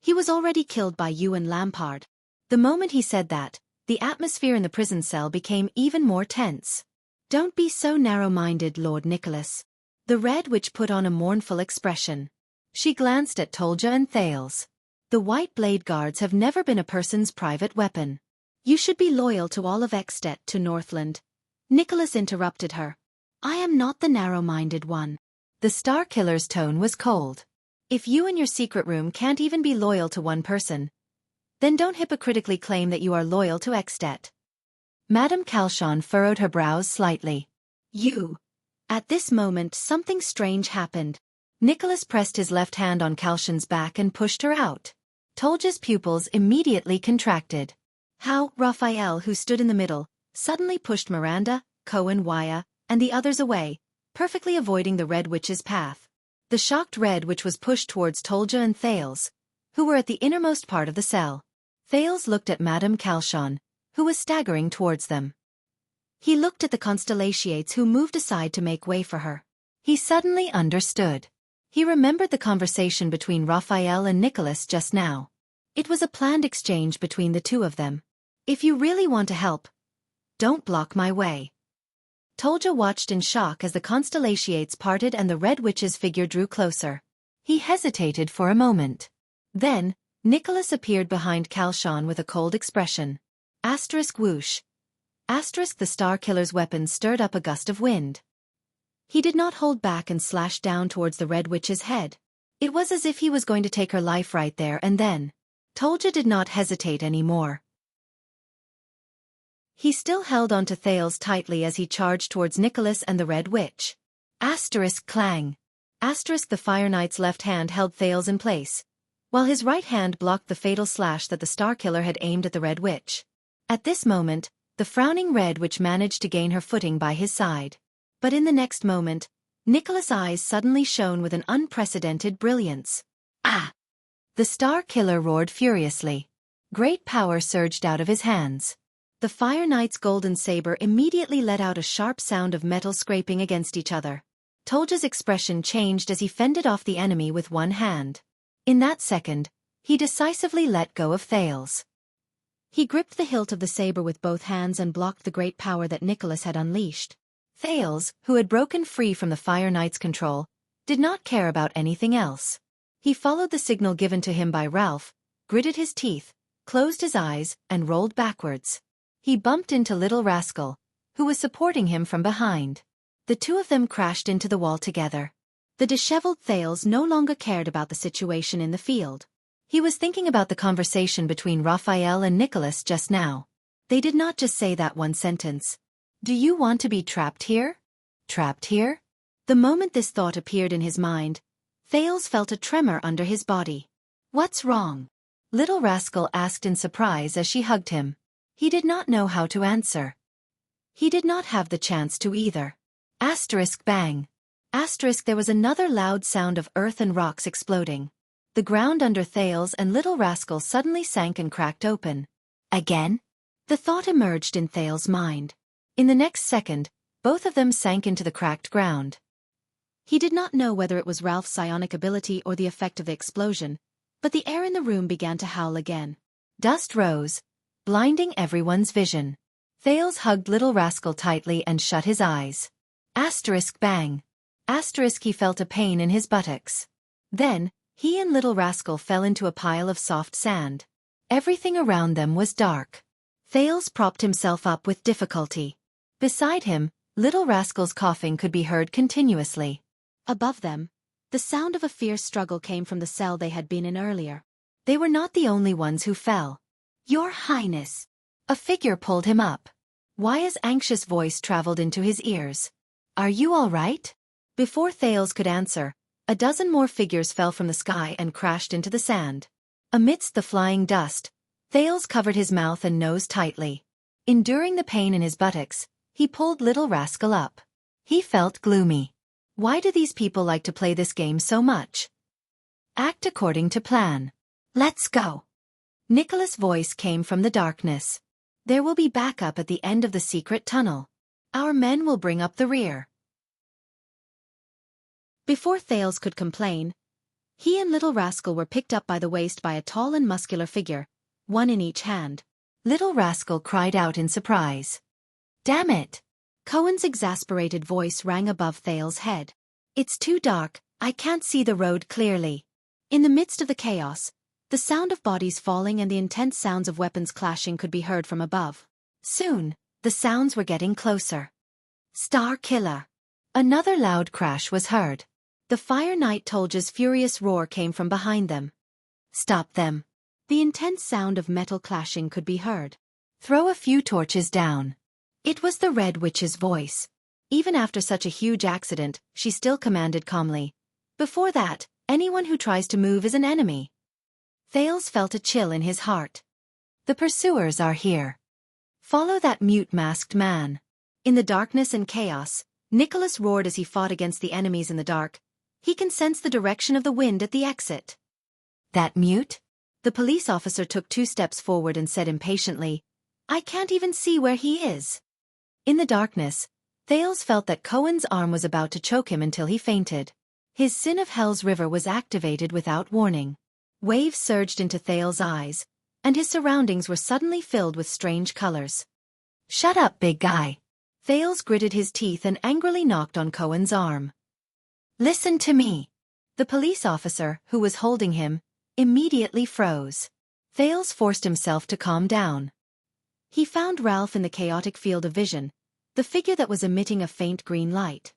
He was already killed by you and Lampard. The moment he said that, the atmosphere in the prison cell became even more tense. Don't be so narrow-minded, Lord Nicholas. The Red Witch put on a mournful expression. She glanced at Tolja and Thales. The White Blade Guards have never been a person's private weapon. You should be loyal to all of Xianxia to Northland. Nicholas interrupted her. I am not the narrow-minded one. The Star Killer's tone was cold. If you and your secret room can't even be loyal to one person, then don't hypocritically claim that you are loyal to Xianxia. Madame Calchon furrowed her brows slightly. You. At this moment something strange happened. Nicholas pressed his left hand on Calchon's back and pushed her out. Tolja's pupils immediately contracted. How, Raphael, who stood in the middle, suddenly pushed Miranda, Cohen, Waya, and the others away, perfectly avoiding the Red Witch's path. The shocked Red Witch was pushed towards Tolja and Thales, who were at the innermost part of the cell. Thales looked at Madame Calchon, who was staggering towards them. He looked at the Constellations who moved aside to make way for her. He suddenly understood. He remembered the conversation between Raphael and Nicholas just now. It was a planned exchange between the two of them. If you really want to help, don't block my way. Tolja watched in shock as the Constellations parted and the Red Witch's figure drew closer. He hesitated for a moment. Then, Nicholas appeared behind Calchon with a cold expression. Whoosh. The Star Killer's weapon stirred up a gust of wind. He did not hold back and slashed down towards the Red Witch's head. It was as if he was going to take her life right there and then. Tolja did not hesitate anymore. He still held on to Thales tightly as he charged towards Nicholas and the Red Witch. Clang. The Fire Knight's left hand held Thales in place, while his right hand blocked the fatal slash that the Star Killer had aimed at the Red Witch. At this moment, the frowning Red Witch managed to gain her footing by his side. But in the next moment, Nicholas' eyes suddenly shone with an unprecedented brilliance. Ah! The Star Killer roared furiously. Great power surged out of his hands. The Fire Knight's golden saber immediately let out a sharp sound of metal scraping against each other. Tolja's expression changed as he fended off the enemy with one hand. In that second, he decisively let go of Thales. He gripped the hilt of the saber with both hands and blocked the great power that Nicholas had unleashed. Thales, who had broken free from the Fire Knight's control, did not care about anything else. He followed the signal given to him by Ralph, gritted his teeth, closed his eyes, and rolled backwards. He bumped into Little Rascal, who was supporting him from behind. The two of them crashed into the wall together. The disheveled Thales no longer cared about the situation in the field. He was thinking about the conversation between Raphael and Nicholas just now. They did not just say that one sentence. "Do you want to be trapped here? Trapped here?" The moment this thought appeared in his mind, Thales felt a tremor under his body. "What's wrong?" Little Rascal asked in surprise as she hugged him. He did not know how to answer. He did not have the chance to either. Asterisk bang. Asterisk there was another loud sound of earth and rocks exploding. The ground under Thales and Little Rascal suddenly sank and cracked open. Again? The thought emerged in Thales' mind. In the next second, both of them sank into the cracked ground. He did not know whether it was Ralph's psionic ability or the effect of the explosion, but the air in the room began to howl again. Dust rose, blinding everyone's vision. Thales hugged Little Rascal tightly and shut his eyes. Asterisk bang. Asterisk he felt a pain in his buttocks. Then, he and Little Rascal fell into a pile of soft sand. Everything around them was dark. Thales propped himself up with difficulty. Beside him, Little Rascal's coughing could be heard continuously. Above them, the sound of a fierce struggle came from the cell they had been in earlier. They were not the only ones who fell. "Your Highness!" A figure pulled him up. Waya's anxious voice traveled into his ears. "Are you all right?" Before Thales could answer, a dozen more figures fell from the sky and crashed into the sand. Amidst the flying dust, Thales covered his mouth and nose tightly. Enduring the pain in his buttocks, he pulled Little Rascal up. He felt gloomy. Why do these people like to play this game so much? Act according to plan. Let's go. Nicholas' voice came from the darkness. There will be backup at the end of the secret tunnel. Our men will bring up the rear. Before Thales could complain, he and Little Rascal were picked up by the waist by a tall and muscular figure, one in each hand. Little Rascal cried out in surprise. "Damn it!" Cohen's exasperated voice rang above Thales' head. "It's too dark, I can't see the road clearly." In the midst of the chaos, the sound of bodies falling and the intense sounds of weapons clashing could be heard from above. Soon, the sounds were getting closer. "Star Killer!" Another loud crash was heard. The Fire Knight Tolja's furious roar came from behind them. "Stop them!" The intense sound of metal clashing could be heard. "Throw a few torches down." It was the Red Witch's voice. Even after such a huge accident, she still commanded calmly. "Before that, anyone who tries to move is an enemy." Thales felt a chill in his heart. "The pursuers are here. Follow that mute masked man." In the darkness and chaos, Nicholas roared as he fought against the enemies in the dark. He can sense the direction of the wind at the exit. "That mute?" The police officer took 2 steps forward and said impatiently, "I can't even see where he is." In the darkness, Thales felt that Cohen's arm was about to choke him until he fainted. His Sin of Hell's river was activated without warning. Waves surged into Thales' eyes, and his surroundings were suddenly filled with strange colors. "Shut up, big guy." Thales gritted his teeth and angrily knocked on Cohen's arm. "Listen to me." The police officer, who was holding him, immediately froze. Thales forced himself to calm down. He found Ralph in the chaotic field of vision, the figure that was emitting a faint green light.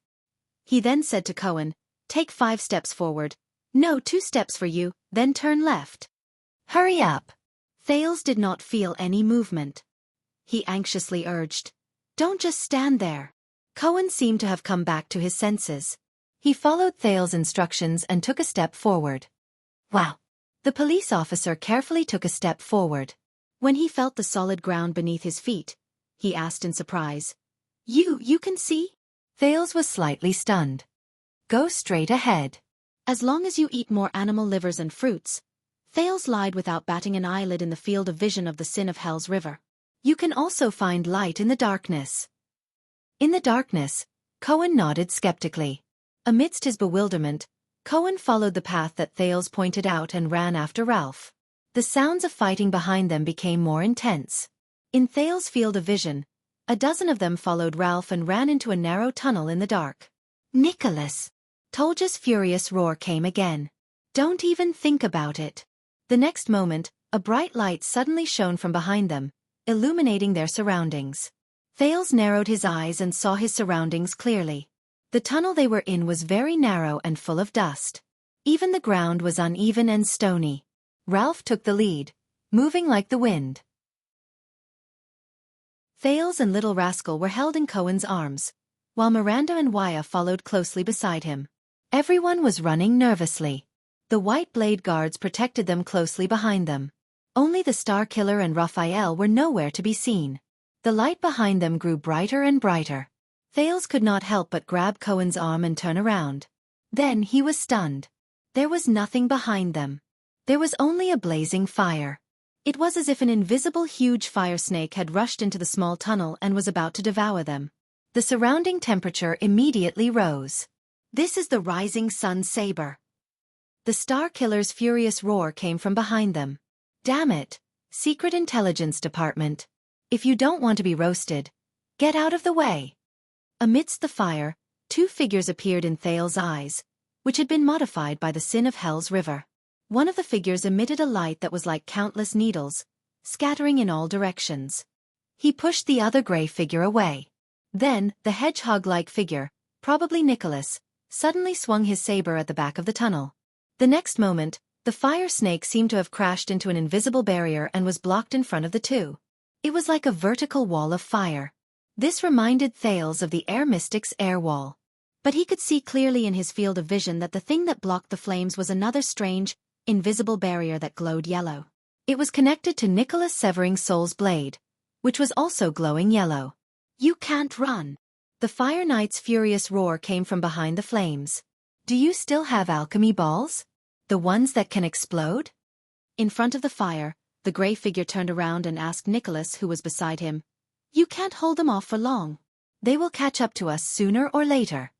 He then said to Cohen, "Take 5 steps forward. No, 2 steps for you, then turn left." "Hurry up." Thales did not feel any movement. He anxiously urged, "Don't just stand there." Cohen seemed to have come back to his senses. He followed Thales' instructions and took a step forward. "Wow." The police officer carefully took a step forward. When he felt the solid ground beneath his feet, he asked in surprise, You can see?" Thales was slightly stunned. "Go straight ahead. As long as you eat more animal livers and fruits." Thales lied without batting an eyelid in the field of vision of the Sin of Hell's river. "You can also find light in the darkness." In the darkness, Cohen nodded skeptically. Amidst his bewilderment, Cohen followed the path that Thales pointed out and ran after Ralph. The sounds of fighting behind them became more intense. In Thales' field of vision, A dozen of them followed Ralph and ran into a narrow tunnel in the dark. Nicholas! Tolja's furious roar came again. Don't even think about it. The next moment, a bright light suddenly shone from behind them, illuminating their surroundings. Thales narrowed his eyes and saw his surroundings clearly. The tunnel they were in was very narrow and full of dust. Even the ground was uneven and stony. Ralph took the lead, moving like the wind. Thales and Little Rascal were held in Cohen's arms, while Miranda and Wuxia followed closely beside him. Everyone was running nervously. The white blade guards protected them closely behind them. Only the Star Killer and Raphael were nowhere to be seen. The light behind them grew brighter and brighter. Thales could not help but grab Cohen's arm and turn around. Then he was stunned. There was nothing behind them. There was only a blazing fire. It was as if an invisible huge fire snake had rushed into the small tunnel and was about to devour them. The surrounding temperature immediately rose. This is the rising sun saber. The Star Killer's furious roar came from behind them. Damn it, Secret Intelligence Department. If you don't want to be roasted, get out of the way. Amidst the fire, two figures appeared in Thales' eyes, which had been modified by the sin of Hell's River. One of the figures emitted a light that was like countless needles, scattering in all directions. He pushed the other gray figure away. Then, the hedgehog-like figure, probably Nicholas, suddenly swung his saber at the back of the tunnel. The next moment, the fire snake seemed to have crashed into an invisible barrier and was blocked in front of the two. It was like a vertical wall of fire. This reminded Thales of the Air Mystic's air wall. But he could see clearly in his field of vision that the thing that blocked the flames was another strange, invisible barrier that glowed yellow. It was connected to Nicholas Severing Soul's blade, which was also glowing yellow. You can't run. The Fire Knight's furious roar came from behind the flames. Do you still have alchemy balls? The ones that can explode? In front of the fire, the gray figure turned around and asked Nicholas, who was beside him. You can't hold them off for long. They will catch up to us sooner or later.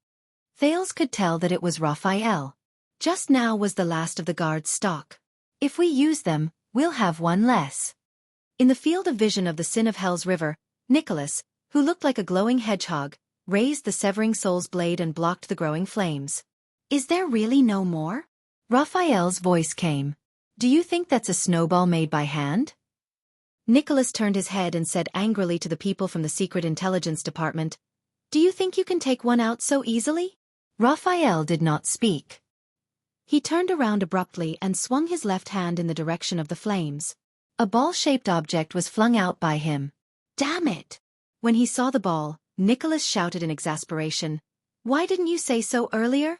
Thales could tell that it was Raphael. Just now was the last of the guard's stock. If we use them, we'll have one less. In the field of vision of the Sin of Hell's River, Nicholas, who looked like a glowing hedgehog, raised the Severing Soul's blade and blocked the growing flames. Is there really no more? Raphael's voice came. Do you think that's a snowball made by hand? Nicholas turned his head and said angrily to the people from the Secret Intelligence Department, Do you think you can take one out so easily? Raphael did not speak. He turned around abruptly and swung his left hand in the direction of the flames. A ball-shaped object was flung out by him. Damn it! When he saw the ball, Nicholas shouted in exasperation, Why didn't you say so earlier?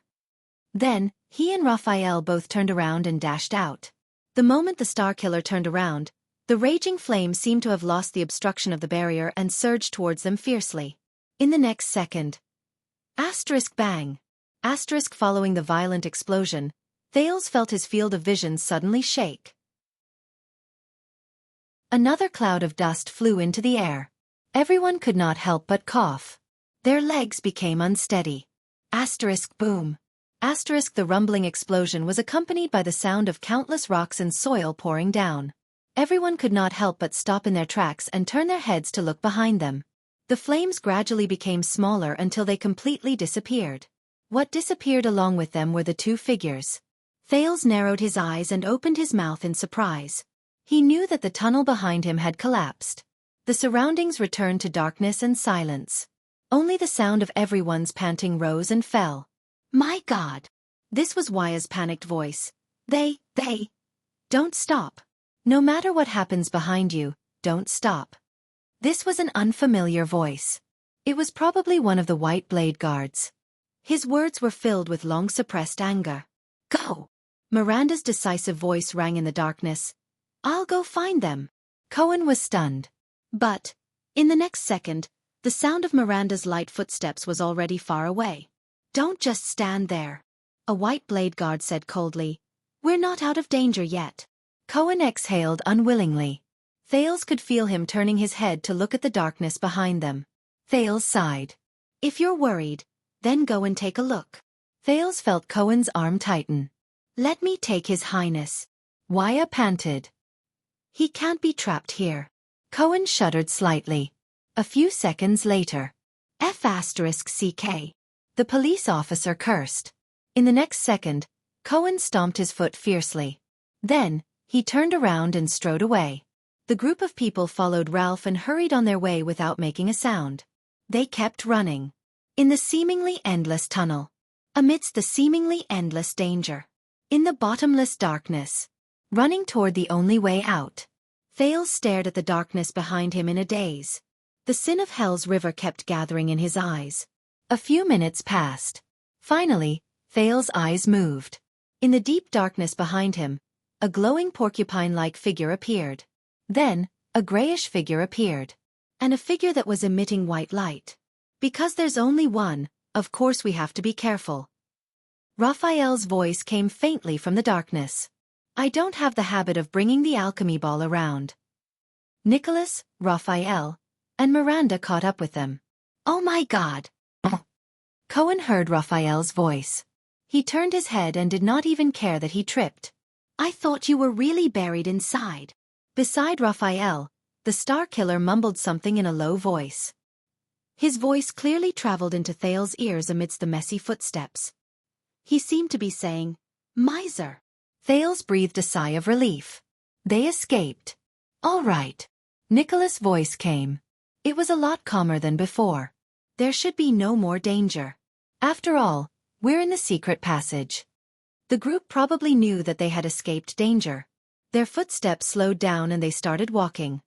Then, he and Raphael both turned around and dashed out. The moment the Star Killer turned around, the raging flame seemed to have lost the obstruction of the barrier and surged towards them fiercely. In the next second, bang! Following the violent explosion, Thales felt his field of vision suddenly shake. Another cloud of dust flew into the air. Everyone could not help but cough. Their legs became unsteady. Boom! The rumbling explosion was accompanied by the sound of countless rocks and soil pouring down. Everyone could not help but stop in their tracks and turn their heads to look behind them. The flames gradually became smaller until they completely disappeared. What disappeared along with them were the two figures. Thales narrowed his eyes and opened his mouth in surprise. He knew that the tunnel behind him had collapsed. The surroundings returned to darkness and silence. Only the sound of everyone's panting rose and fell. My God! This was Wuxia's panicked voice. They don't stop. No matter what happens behind you, don't stop. This was an unfamiliar voice. It was probably one of the White Blade Guards. His words were filled with long-suppressed anger. Go! Miranda's decisive voice rang in the darkness. I'll go find them. Cohen was stunned. But, in the next second, the sound of Miranda's light footsteps was already far away. Don't just stand there. A White Blade Guard said coldly. We're not out of danger yet. Cohen exhaled unwillingly. Thales could feel him turning his head to look at the darkness behind them. Thales sighed. If you're worried, then go and take a look. Thales felt Cohen's arm tighten. Let me take His Highness. Wuxia panted. He can't be trapped here. Cohen shuddered slightly. A few seconds later. F***CK. The police officer cursed. In the next second, Cohen stomped his foot fiercely. Then, he turned around and strode away. The group of people followed Ralph and hurried on their way without making a sound. They kept running. In the seemingly endless tunnel. Amidst the seemingly endless danger. In the bottomless darkness. Running toward the only way out. Thales stared at the darkness behind him in a daze. The sin of Hell's river kept gathering in his eyes. A few minutes passed. Finally, Thales' eyes moved. In the deep darkness behind him, a glowing porcupine-like figure appeared. Then, a grayish figure appeared. And a figure that was emitting white light. Because there's only one, of course we have to be careful. Raphael's voice came faintly from the darkness. I don't have the habit of bringing the alchemy ball around. Nicholas, Raphael, and Miranda caught up with them. Oh my God! Cohen heard Raphael's voice. He turned his head and did not even care that he tripped. I thought you were really buried inside. Beside Raphael, the Star Killer mumbled something in a low voice. His voice clearly traveled into Thales' ears amidst the messy footsteps. He seemed to be saying, Miser. Thales breathed a sigh of relief. They escaped. All right. Nicholas' voice came. It was a lot calmer than before. There should be no more danger. After all, we're in the secret passage. The group probably knew that they had escaped danger. Their footsteps slowed down and they started walking.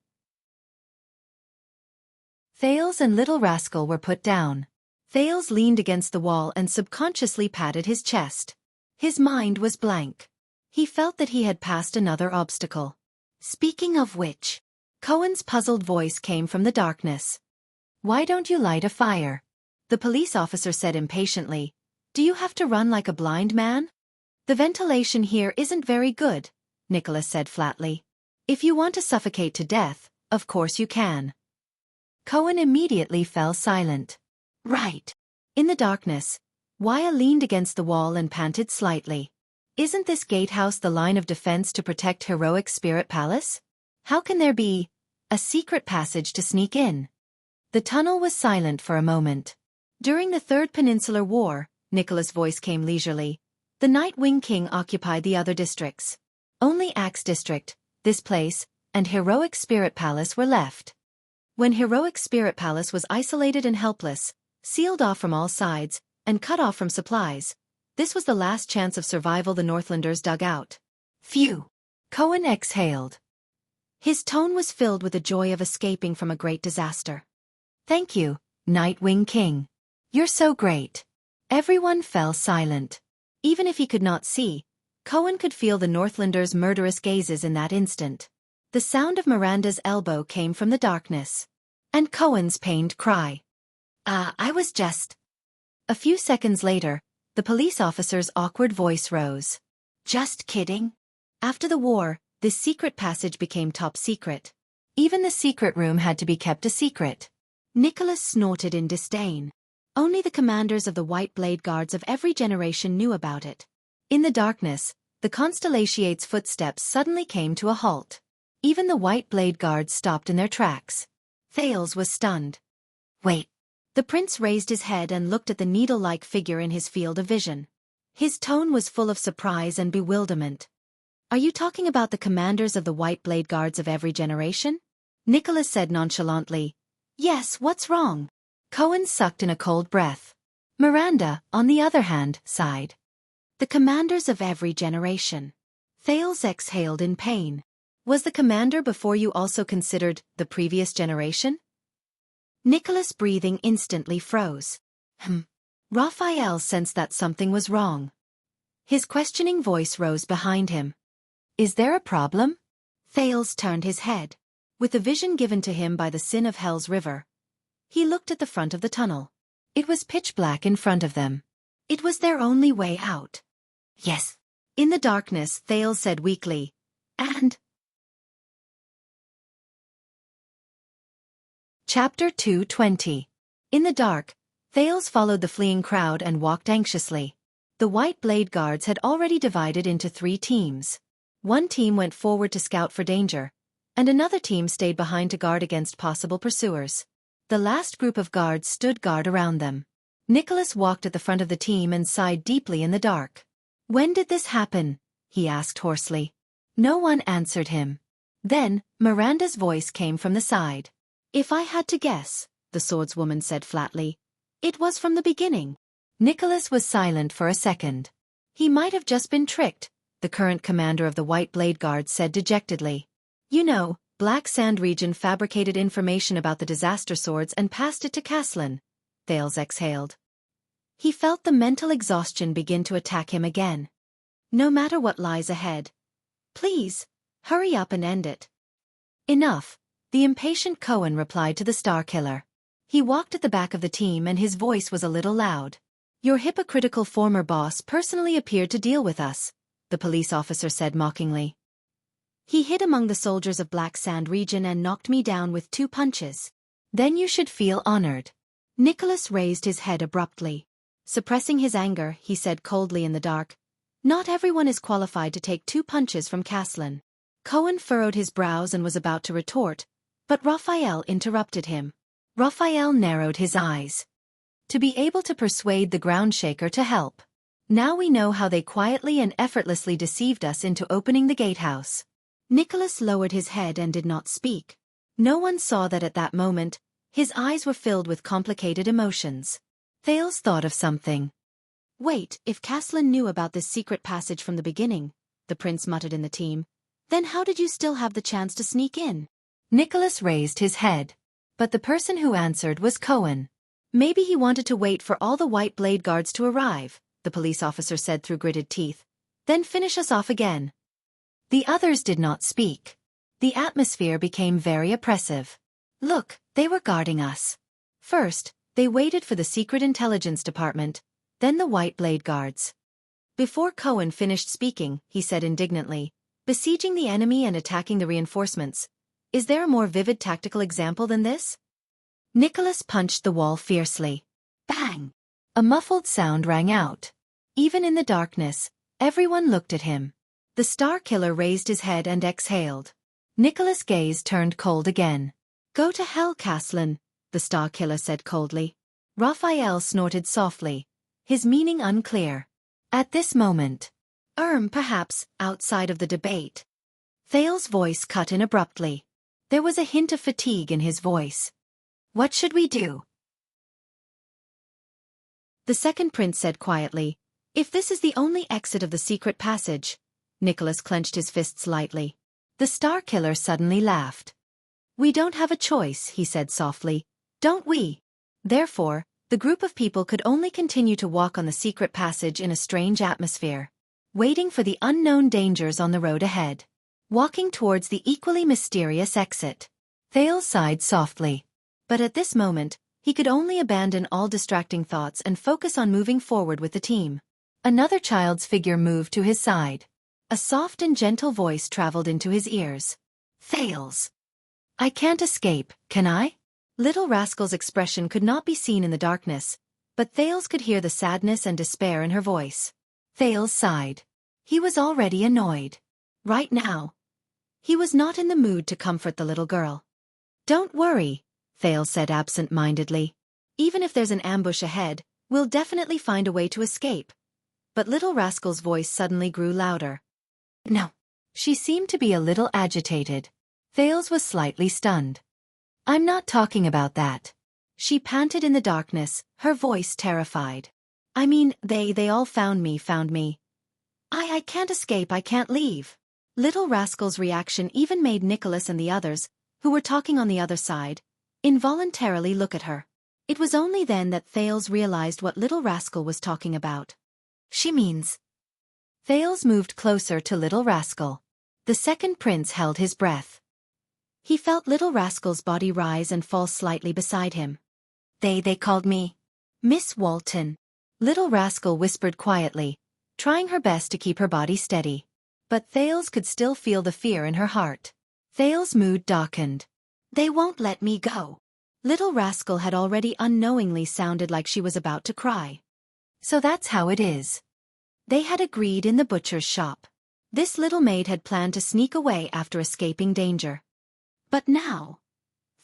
Thales and Little Rascal were put down. Thales leaned against the wall and subconsciously patted his chest. His mind was blank. He felt that he had passed another obstacle. Speaking of which, Cohen's puzzled voice came from the darkness. Why don't you light a fire? The police officer said impatiently. Do you have to run like a blind man? The ventilation here isn't very good, Nicholas said flatly. If you want to suffocate to death, of course you can. Cohen immediately fell silent. Right. In the darkness, Waya leaned against the wall and panted slightly. Isn't this gatehouse the line of defense to protect heroic Spirit Palace? How can there be a secret passage to sneak in? The tunnel was silent for a moment. During the Third Peninsular War, Nicholas' voice came leisurely, the Night Wing King occupied the other districts. Only Axe District, this place, and Heroic Spirit Palace were left. When Heroic Spirit Palace was isolated and helpless, sealed off from all sides, and cut off from supplies, this was the last chance of survival the Northlanders dug out. Phew! Cohen exhaled. His tone was filled with the joy of escaping from a great disaster. Thank you, Night Wing King. You're so great. Everyone fell silent. Even if he could not see, Cohen could feel the Northlanders' murderous gazes in that instant. The sound of Miranda's elbow came from the darkness. And Cohen's pained cry. I was just... A few seconds later, the police officer's awkward voice rose. Just kidding. After the war, this secret passage became top secret. Even the secret room had to be kept a secret. Nicholas snorted in disdain. Only the commanders of the White Blade Guards of every generation knew about it. In the darkness, the Constellation's footsteps suddenly came to a halt. Even the White Blade Guards stopped in their tracks. Thales was stunned. Wait. The prince raised his head and looked at the needle-like figure in his field of vision. His tone was full of surprise and bewilderment. Are you talking about the commanders of the White Blade Guards of every generation? Nicholas said nonchalantly. Yes, what's wrong? Cohen sucked in a cold breath. Miranda, on the other hand, sighed. The commanders of every generation. Thales exhaled in pain. Was the commander before you also considered the previous generation? Nicholas' breathing instantly froze. Raphael sensed that something was wrong. His questioning voice rose behind him. Is there a problem? Thales turned his head. With the vision given to him by the sin of Hell's river, he looked at the front of the tunnel. It was pitch black in front of them. It was their only way out. Yes. In the darkness, Thales said weakly. And... Chapter 220. In the dark, Thales followed the fleeing crowd and walked anxiously. The White Blade Guards had already divided into 3 teams. One team went forward to scout for danger, and another team stayed behind to guard against possible pursuers. The last group of guards stood guard around them. Nicholas walked at the front of the team and sighed deeply in the dark. "When did this happen?" he asked hoarsely. No one answered him. Then, Miranda's voice came from the side. "If I had to guess," the swordswoman said flatly, "it was from the beginning." Nicholas was silent for a second. "He might have just been tricked," the current commander of the White Blade Guard said dejectedly. "You know, Black Sand region fabricated information about the disaster swords and passed it to Caslin." Thales exhaled. He felt the mental exhaustion begin to attack him again. "No matter what lies ahead. Please, hurry up and end it." "Enough," the impatient Cohen replied to the Star Killer. He walked at the back of the team and his voice was a little loud. "Your hypocritical former boss personally appeared to deal with us," the police officer said mockingly. "He hid among the soldiers of Black Sand region and knocked me down with 2 punches. Then you should feel honored." Nicholas raised his head abruptly. Suppressing his anger, he said coldly in the dark, "Not everyone is qualified to take 2 punches from Caslin." Cohen furrowed his brows and was about to retort, but Raphael interrupted him. Raphael narrowed his eyes. "To be able to persuade the Groundshaker to help. Now we know how they quietly and effortlessly deceived us into opening the gatehouse." Nicholas lowered his head and did not speak. No one saw that at that moment, his eyes were filled with complicated emotions. Thales thought of something. "Wait, if Caslin knew about this secret passage from the beginning," the prince muttered in the team, "then how did you still have the chance to sneak in?" Nicholas raised his head. But the person who answered was Cohen. "Maybe he wanted to wait for all the White Blade Guards to arrive," the police officer said through gritted teeth. "Then finish us off again." The others did not speak. The atmosphere became very oppressive. Look, they were guarding us. First, they waited for the secret intelligence department, then the White Blade Guards. Before Cohen finished speaking, he said indignantly, "Besieging the enemy and attacking the reinforcements. Is there a more vivid tactical example than this?" Nicholas punched the wall fiercely. Bang! A muffled sound rang out. Even in the darkness, everyone looked at him. The Star Killer raised his head and exhaled. Nicholas' gaze turned cold again. "Go to hell, Caslin," the Star Killer said coldly. Raphael snorted softly, his meaning unclear. At this moment, perhaps, outside of the debate. Thales' voice cut in abruptly. There was a hint of fatigue in his voice. "What should we do?" The second prince said quietly, "If this is the only exit of the secret passage." Nicholas clenched his fists lightly. The Star Killer suddenly laughed. "We don't have a choice," he said softly, "don't we?" Therefore, the group of people could only continue to walk on the secret passage in a strange atmosphere, waiting for the unknown dangers on the road ahead, walking towards the equally mysterious exit. Thales sighed softly. But at this moment, he could only abandon all distracting thoughts and focus on moving forward with the team. Another child's figure moved to his side. A soft and gentle voice traveled into his ears. "Thales. I can't escape, can I?" Little Rascal's expression could not be seen in the darkness, but Thales could hear the sadness and despair in her voice. Thales sighed. He was already annoyed. Right now, he was not in the mood to comfort the little girl. "Don't worry," Thales said absent-mindedly. "Even if there's an ambush ahead, we'll definitely find a way to escape." But Little Rascal's voice suddenly grew louder. "No." She seemed to be a little agitated. Thales was slightly stunned. "I'm not talking about that." She panted in the darkness, her voice terrified. "I mean, they all found me. I can't escape, I can't leave." Little Rascal's reaction even made Nicholas and the others, who were talking on the other side, involuntarily look at her. It was only then that Thales realized what Little Rascal was talking about. "She means..." Thales moved closer to Little Rascal. The second prince held his breath. He felt Little Rascal's body rise and fall slightly beside him. They called me Miss Walton." Little Rascal whispered quietly, trying her best to keep her body steady. But Thales could still feel the fear in her heart. Thales' mood darkened. "They won't let me go." Little Rascal had already unknowingly sounded like she was about to cry. "So that's how it is." They had agreed in the butcher's shop. This little maid had planned to sneak away after escaping danger. But now,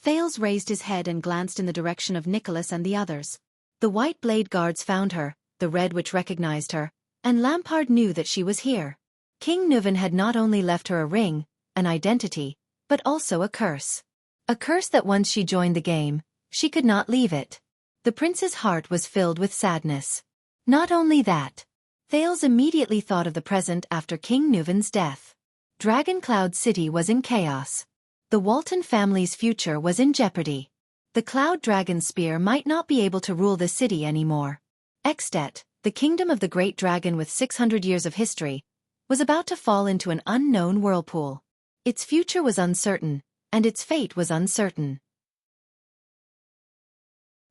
Thales raised his head and glanced in the direction of Nicholas and the others. The white blade guards found her, the red witch recognized her, and Lampard knew that she was here. King Nuvan had not only left her a ring, an identity, but also a curse. A curse that once she joined the game, she could not leave it. The prince's heart was filled with sadness. Not only that, Thales immediately thought of the present after King Nuvan's death. Dragon Cloud City was in chaos. The Walton family's future was in jeopardy. The Cloud Dragon Spear might not be able to rule the city anymore. Xianxia, the kingdom of the Great Dragon with 600 years of history, was about to fall into an unknown whirlpool. Its future was uncertain, and its fate was uncertain.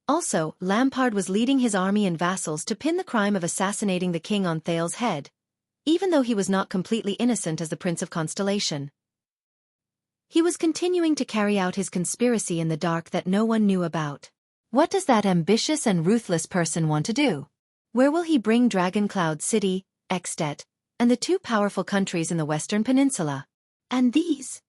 Also, Lampard was leading his army and vassals to pin the crime of assassinating the king on Thales' head, even though he was not completely innocent as the Prince of Constellation. He was continuing to carry out his conspiracy in the dark that no one knew about. What does that ambitious and ruthless person want to do? Where will he bring Dragon Cloud City, Xianxia, and the two powerful countries in the Western Peninsula? And these?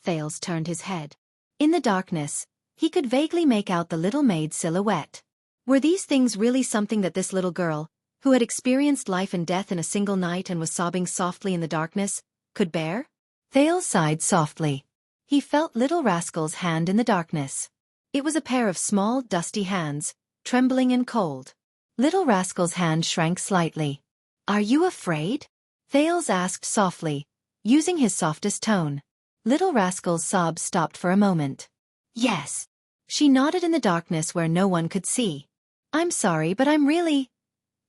Thales turned his head. In the darkness, he could vaguely make out the little maid's silhouette. Were these things really something that this little girl, who had experienced life and death in a single night and was sobbing softly in the darkness, could bear? Thales sighed softly. He felt Little Rascal's hand in the darkness. It was a pair of small, dusty hands, trembling and cold. Little Rascal's hand shrank slightly. "Are you afraid?" Thales asked softly, using his softest tone. Little Rascal's sobs stopped for a moment. "Yes." She nodded in the darkness where no one could see. "I'm sorry, but I'm really—"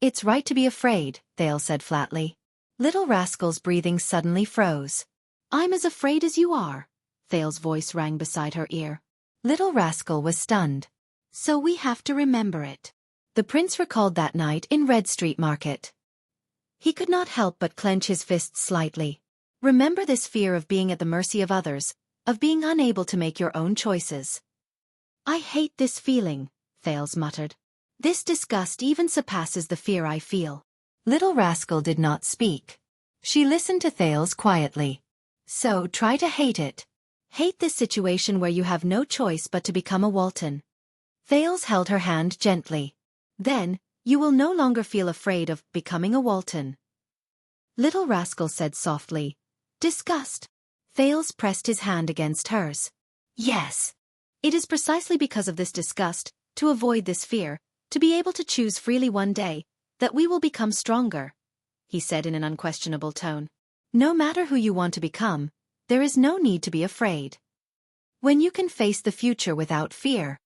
"It's right to be afraid," Thales said flatly. Little Rascal's breathing suddenly froze. "I'm as afraid as you are." Thales' voice rang beside her ear. Little Rascal was stunned. "So we have to remember it." The prince recalled that night in Red Street Market. He could not help but clench his fists slightly. Remember this fear of being at the mercy of others, of being unable to make your own choices. "I hate this feeling," Thales muttered. "This disgust even surpasses the fear I feel." Little Rascal did not speak. She listened to Thales quietly. "So try to hate it. Hate this situation where you have no choice but to become a Walton." Thales held her hand gently. "Then, you will no longer feel afraid of becoming a Walton." Little Rascal said softly, "Disgust." Thales pressed his hand against hers. "Yes. It is precisely because of this disgust, to avoid this fear, to be able to choose freely one day, that we will become stronger," he said in an unquestionable tone. "No matter who you want to become, there is no need to be afraid. When you can face the future without fear."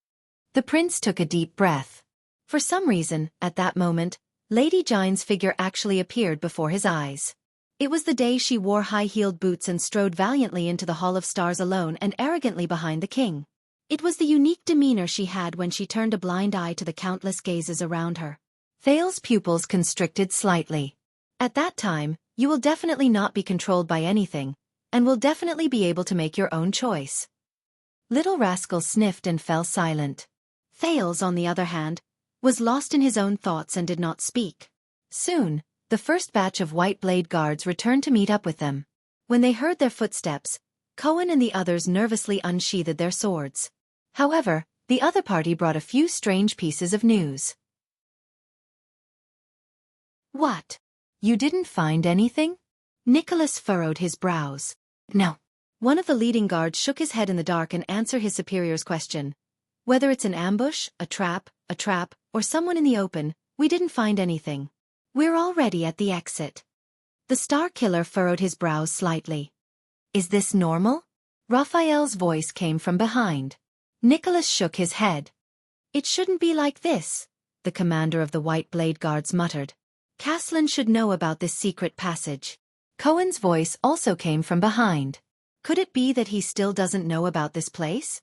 The prince took a deep breath. For some reason, at that moment, Lady Jine's figure actually appeared before his eyes. It was the day she wore high-heeled boots and strode valiantly into the Hall of Stars alone and arrogantly behind the king. It was the unique demeanor she had when she turned a blind eye to the countless gazes around her. Thales' pupils constricted slightly. At that time, you will definitely not be controlled by anything, and will definitely be able to make your own choice. Little Rascal sniffed and fell silent. Thales, on the other hand, was lost in his own thoughts and did not speak. Soon, the first batch of White Blade guards returned to meet up with them. When they heard their footsteps, Cohen and the others nervously unsheathed their swords. However, the other party brought a few strange pieces of news. "What? You didn't find anything?" Nicholas furrowed his brows. "No." One of the leading guards shook his head in the dark and answered his superior's question. "Whether it's an ambush, a trap, or someone in the open, we didn't find anything. We're already at the exit." The Star Killer furrowed his brows slightly. "Is this normal?" Raphael's voice came from behind. Nicholas shook his head. "It shouldn't be like this," the commander of the White Blade Guards muttered. "Caslin should know about this secret passage." Cohen's voice also came from behind. "Could it be that he still doesn't know about this place?"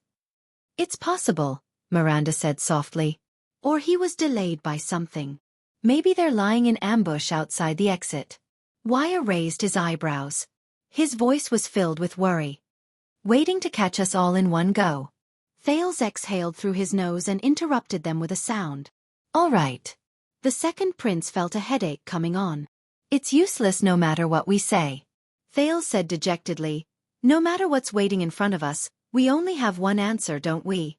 "It's possible," Miranda said softly. "Or he was delayed by something. Maybe they're lying in ambush outside the exit." Wire raised his eyebrows. His voice was filled with worry. "Waiting to catch us all in one go." Thales exhaled through his nose and interrupted them with a sound. "All right." The second prince felt a headache coming on. "It's useless no matter what we say," Thales said dejectedly. "No matter what's waiting in front of us, We only have one answer, don't we?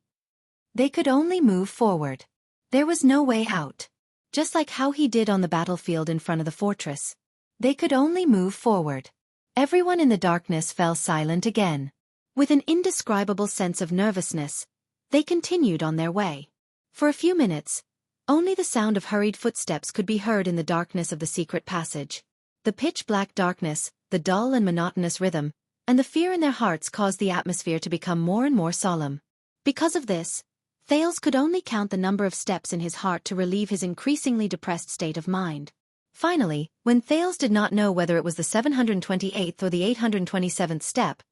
They could only move forward. There was no way out. Just like how he did on the battlefield in front of the fortress. They could only move forward. Everyone in the darkness fell silent again. With an indescribable sense of nervousness, they continued on their way. For a few minutes, only the sound of hurried footsteps could be heard in the darkness of the secret passage. The pitch-black darkness, the dull and monotonous rhythm, and the fear in their hearts caused the atmosphere to become more and more solemn. Because of this, Thales could only count the number of steps in his heart to relieve his increasingly depressed state of mind. Finally, when Thales did not know whether it was the 728th or the 827th step,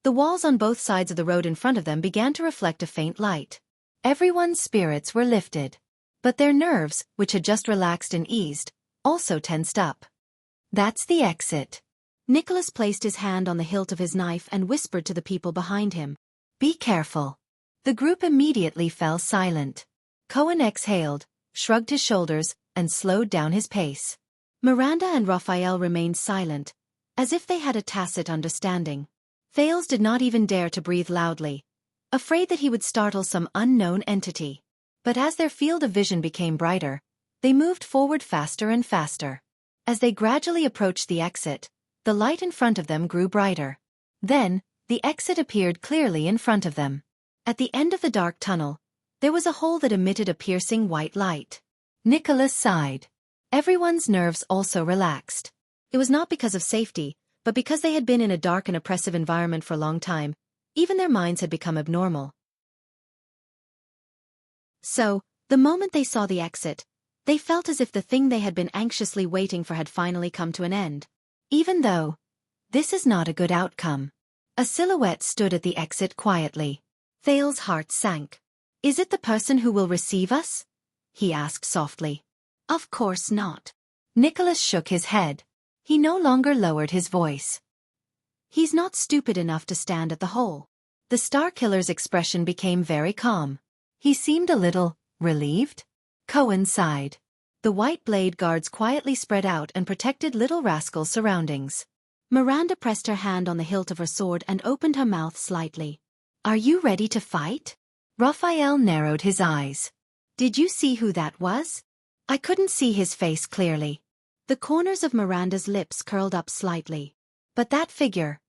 the walls on both sides of the road in front of them began to reflect a faint light. Everyone's spirits were lifted. But their nerves, which had just relaxed and eased, also tensed up. That's the exit. Nicholas placed his hand on the hilt of his knife and whispered to the people behind him. Be careful. The group immediately fell silent. Cohen exhaled, shrugged his shoulders, and slowed down his pace. Miranda and Raphael remained silent, as if they had a tacit understanding. Thales did not even dare to breathe loudly, afraid that he would startle some unknown entity. But as their field of vision became brighter, they moved forward faster and faster. As they gradually approached the exit, the light in front of them grew brighter. Then, the exit appeared clearly in front of them. At the end of the dark tunnel, there was a hole that emitted a piercing white light. Nicholas sighed. Everyone's nerves also relaxed. It was not because of safety, but because they had been in a dark and oppressive environment for a long time. Even their minds had become abnormal. So, the moment they saw the exit, they felt as if the thing they had been anxiously waiting for had finally come to an end. Even though, this is not a good outcome. A silhouette stood at the exit quietly. Thales' heart sank. Is it the person who will receive us? He asked softly. Of course not. Nicholas shook his head. He no longer lowered his voice. He's not stupid enough to stand at the hole. The Star Killer's expression became very calm. He seemed a little relieved. Cohen sighed. The white blade guards quietly spread out and protected Little Rascal's surroundings. Miranda pressed her hand on the hilt of her sword and opened her mouth slightly. Are you ready to fight? Raphael narrowed his eyes. Did you see who that was? I couldn't see his face clearly. The corners of Miranda's lips curled up slightly. But that figure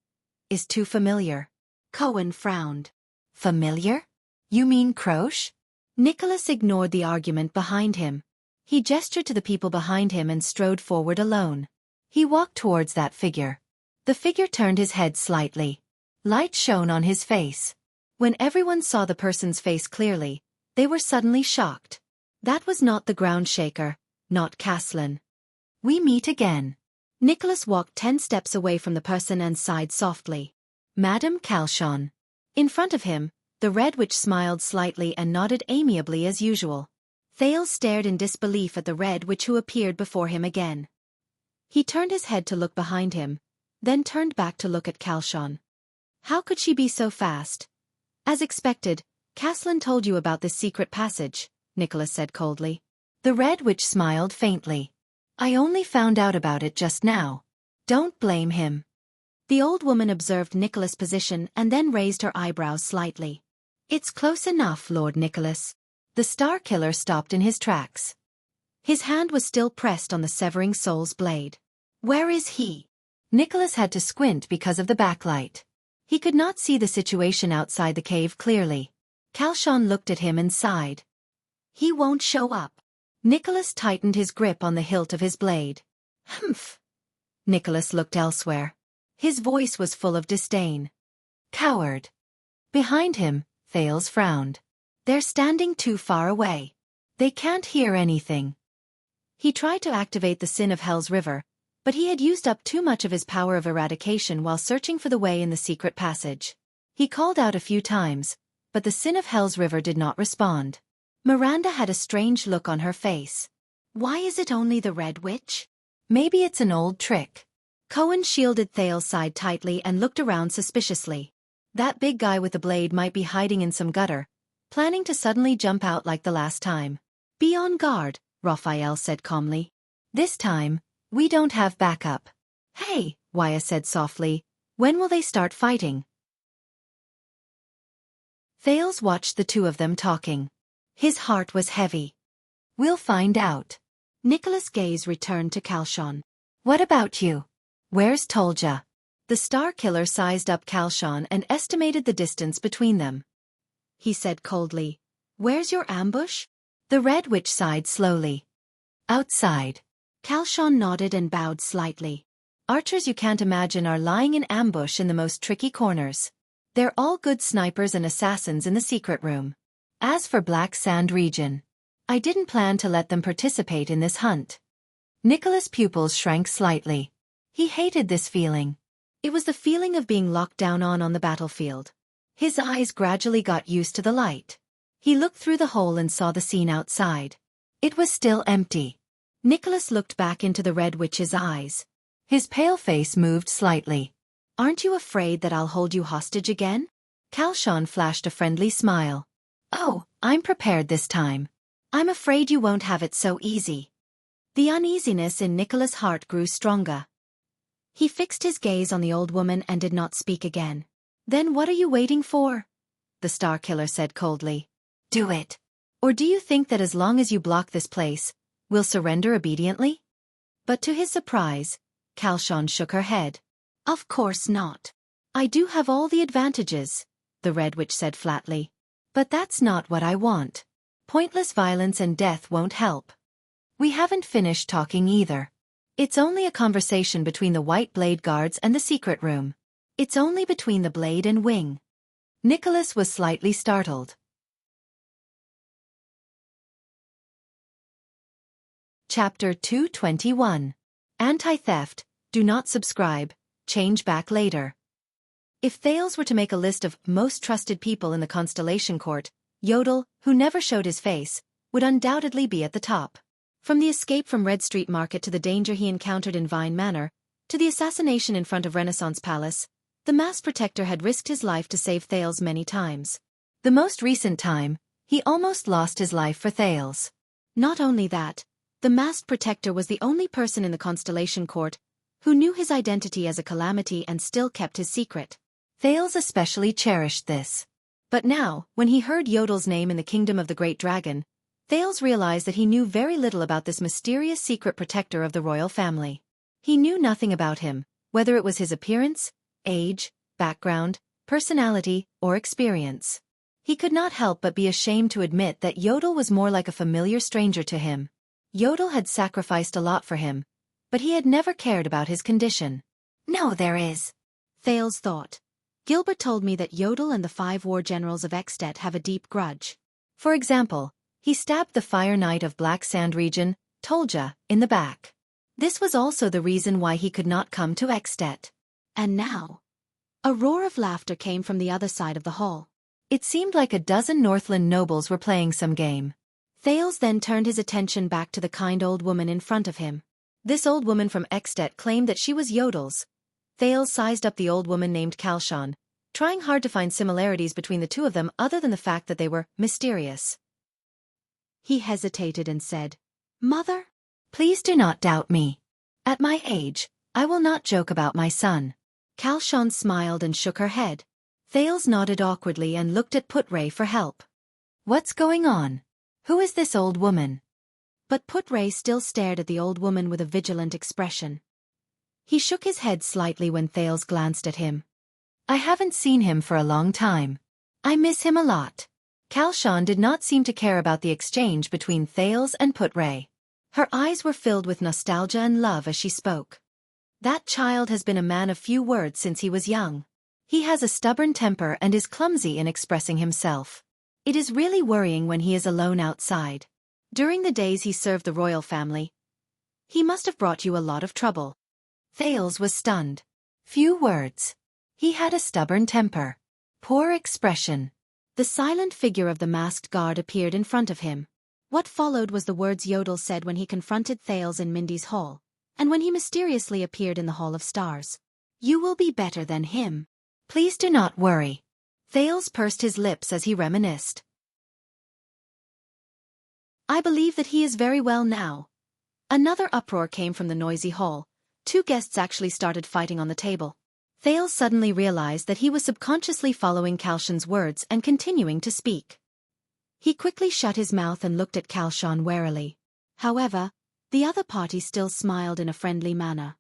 is too familiar. Cohen frowned. Familiar? You mean Croche? Nicholas ignored the argument behind him. He gestured to the people behind him and strode forward alone. He walked towards that figure. The figure turned his head slightly. Light shone on his face. When everyone saw the person's face clearly, they were suddenly shocked. That was not the ground shaker, not Caslin. We meet again. Nicholas walked 10 steps away from the person and sighed softly. Madame Calchon. In front of him, the Red Witch smiled slightly and nodded amiably as usual. Thales stared in disbelief at the Red Witch who appeared before him again. He turned his head to look behind him, then turned back to look at Calchon. How could she be so fast? As expected, Caslin told you about this secret passage, Nicholas said coldly. The Red Witch smiled faintly. I only found out about it just now. Don't blame him. The old woman observed Nicholas' position and then raised her eyebrows slightly. It's close enough, Lord Nicholas. The Star Killer stopped in his tracks. His hand was still pressed on the severing soul's blade. Where is he? Nicholas had to squint because of the backlight. He could not see the situation outside the cave clearly. Calchon looked at him and sighed. He won't show up. Nicholas tightened his grip on the hilt of his blade. Humph. Nicholas looked elsewhere. His voice was full of disdain. Coward. Behind him, Thales frowned. They're standing too far away. They can't hear anything. He tried to activate the Sin of Hell's River, but he had used up too much of his power of eradication while searching for the way in the secret passage. He called out a few times, but the Sin of Hell's River did not respond. Miranda had a strange look on her face. Why is it only the Red Witch? Maybe it's an old trick. Cohen shielded Thales' side tightly and looked around suspiciously. That big guy with the blade might be hiding in some gutter, planning to suddenly jump out like the last time. Be on guard, Raphael said calmly. This time, we don't have backup. Hey, Wuxia said softly, when will they start fighting? Thales watched the two of them talking. His heart was heavy. We'll find out. Nicholas' gaze returned to Kalshan. What about you? Where's Tolja? The Star Killer sized up Kalshan and estimated the distance between them. He said coldly, Where's your ambush? The Red Witch sighed slowly. Outside. Kalshan nodded and bowed slightly. Archers you can't imagine are lying in ambush in the most tricky corners. They're all good snipers and assassins in the secret room. As for Black Sand region, I didn't plan to let them participate in this hunt. Nicholas' pupils shrank slightly. He hated this feeling. It was the feeling of being locked down on the battlefield. His eyes gradually got used to the light. He looked through the hole and saw the scene outside. It was still empty. Nicholas looked back into the Red Witch's eyes. His pale face moved slightly. Aren't you afraid that I'll hold you hostage again? Kalshan flashed a friendly smile. Oh, I'm prepared this time. I'm afraid you won't have it so easy. The uneasiness in Nicholas' heart grew stronger. He fixed his gaze on the old woman and did not speak again. Then what are you waiting for? The Star Killer said coldly. Do it. Or do you think that as long as you block this place, we'll surrender obediently? But to his surprise, Kalshan shook her head. Of course not. I do have all the advantages, the Red Witch said flatly. But that's not what I want. Pointless violence and death won't help. We haven't finished talking either. It's only a conversation between the White Blade guards and the secret room. It's only between the blade and wing. Nicholas was slightly startled. Chapter 221. Anti-theft. Do not subscribe. Change back later. If Thales were to make a list of most trusted people in the Constellation Court, Yodel, who never showed his face, would undoubtedly be at the top. From the escape from Red Street Market to the danger he encountered in Vine Manor, to the assassination in front of Renaissance Palace, the masked protector had risked his life to save Thales many times. The most recent time, he almost lost his life for Thales. Not only that, the masked protector was the only person in the Constellation Court who knew his identity as a calamity and still kept his secret. Thales especially cherished this. But now, when he heard Yodel's name in the kingdom of the Great Dragon, Thales realized that he knew very little about this mysterious secret protector of the royal family. He knew nothing about him, whether it was his appearance, age, background, personality, or experience. He could not help but be ashamed to admit that Yodel was more like a familiar stranger to him. Yodel had sacrificed a lot for him, but he had never cared about his condition. No, there is. Thales thought. Gilbert told me that Yodel and the 5 war generals of At have a deep grudge. For example, he stabbed the Fire Knight of Black Sand region, Tolja, in the back. This was also the reason why he could not come to At. And now, a roar of laughter came from the other side of the hall. It seemed like a dozen Northland nobles were playing some game. Thales then turned his attention back to the kind old woman in front of him. This old woman from At claimed that she was Yodel's. Thales sized up the old woman named Kalshan, trying hard to find similarities between the two of them other than the fact that they were mysterious. He hesitated and said, Mother, please do not doubt me. At my age, I will not joke about my son. Kalshan smiled and shook her head. Thales nodded awkwardly and looked at Putray for help. What's going on? Who is this old woman? But Putray still stared at the old woman with a vigilant expression. He shook his head slightly when Thales glanced at him. I haven't seen him for a long time. I miss him a lot. Kalshan did not seem to care about the exchange between Thales and Putray. Her eyes were filled with nostalgia and love as she spoke. That child has been a man of few words since he was young. He has a stubborn temper and is clumsy in expressing himself. It is really worrying when he is alone outside. During the days he served the royal family, he must have brought you a lot of trouble. Thales was stunned. Few words. He had a stubborn temper. Poor expression. The silent figure of the masked guard appeared in front of him. What followed was the words Yodel said when he confronted Thales in Mindy's hall, and when he mysteriously appeared in the Hall of Stars. You will be better than him. Please do not worry. Thales pursed his lips as he reminisced. I believe that he is very well now. Another uproar came from the noisy hall. 2 guests actually started fighting on the table. Thales suddenly realized that he was subconsciously following Kalshan's words and continuing to speak. He quickly shut his mouth and looked at Kalshan warily. However, the other party still smiled in a friendly manner.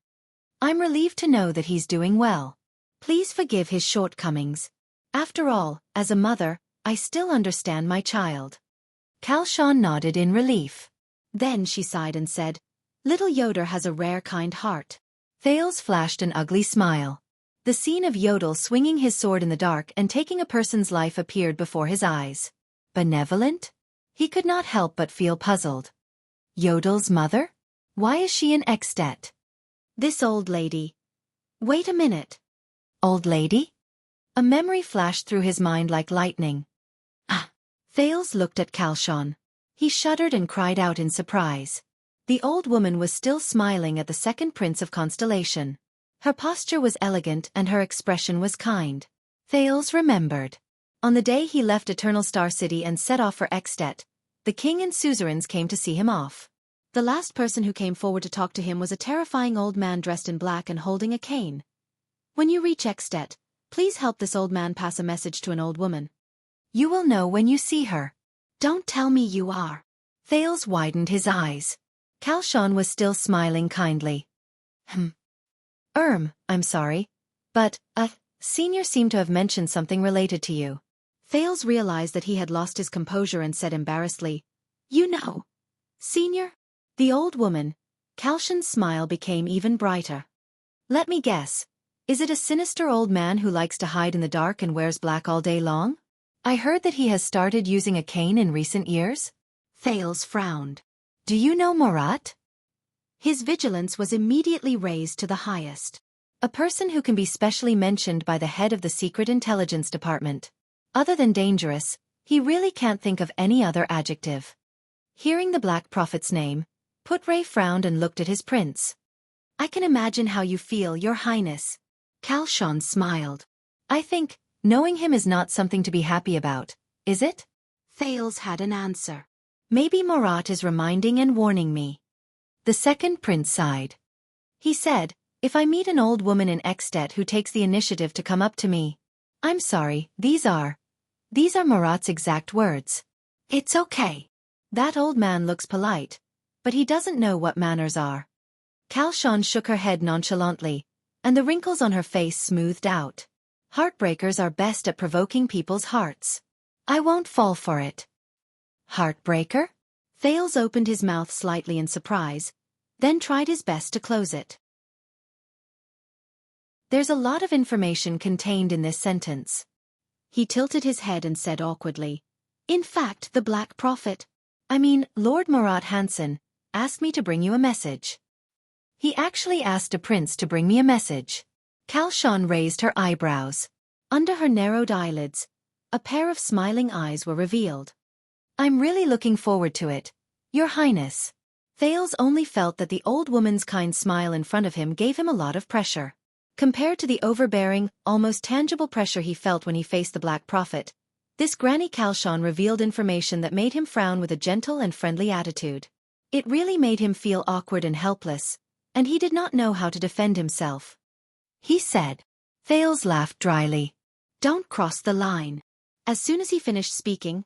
I'm relieved to know that he's doing well. Please forgive his shortcomings. After all, as a mother, I still understand my child. Kalshan nodded in relief. Then she sighed and said, Little Yoder has a rare kind heart. Thales flashed an ugly smile. The scene of Yodel swinging his sword in the dark and taking a person's life appeared before his eyes. Benevolent? He could not help but feel puzzled. Yodel's mother? Why is she in At? This old lady. Wait a minute. Old lady? A memory flashed through his mind like lightning. Ah! Thales looked at Kalshan. He shuddered and cried out in surprise. The old woman was still smiling at the second prince of Constellation. Her posture was elegant and her expression was kind. Thales remembered. On the day he left Eternal Star City and set off for At, the king and suzerains came to see him off. The last person who came forward to talk to him was a terrifying old man dressed in black and holding a cane. When you reach At, please help this old man pass a message to an old woman. You will know when you see her. Don't tell me you are. Thales widened his eyes. Kalshan was still smiling kindly. I'm sorry. But, Senior seemed to have mentioned something related to you. Thales realized that he had lost his composure and said embarrassedly, You know. Senior? The old woman. Kalshan's smile became even brighter. Let me guess. Is it a sinister old man who likes to hide in the dark and wears black all day long? I heard that he has started using a cane in recent years. Thales frowned. Do you know Murat? His vigilance was immediately raised to the highest. A person who can be specially mentioned by the head of the Secret Intelligence Department. Other than dangerous, he really can't think of any other adjective. Hearing the Black Prophet's name, Putre frowned and looked at his prince. I can imagine how you feel, Your Highness. Kalshan smiled. I think, knowing him is not something to be happy about, is it? Thales had an answer. Maybe Murat is reminding and warning me. The second prince sighed. He said, If I meet an old woman in At who takes the initiative to come up to me. I'm sorry, these are Murat's exact words. It's okay. That old man looks polite, but he doesn't know what manners are. Kalshan shook her head nonchalantly, and the wrinkles on her face smoothed out. Heartbreakers are best at provoking people's hearts. I won't fall for it. Heartbreaker? Thales opened his mouth slightly in surprise, then tried his best to close it. There's a lot of information contained in this sentence. He tilted his head and said awkwardly, In fact, the Black Prophet, Lord Murat Hansen, asked me to bring you a message. He actually asked a prince to bring me a message. Kalshan raised her eyebrows. Under her narrowed eyelids, a pair of smiling eyes were revealed. I'm really looking forward to it, Your Highness. Thales only felt that the old woman's kind smile in front of him gave him a lot of pressure. Compared to the overbearing, almost tangible pressure he felt when he faced the Black Prophet, this Granny Kalshan revealed information that made him frown with a gentle and friendly attitude. It really made him feel awkward and helpless, and he did not know how to defend himself. He said. Thales laughed dryly. Don't cross the line. As soon as he finished speaking,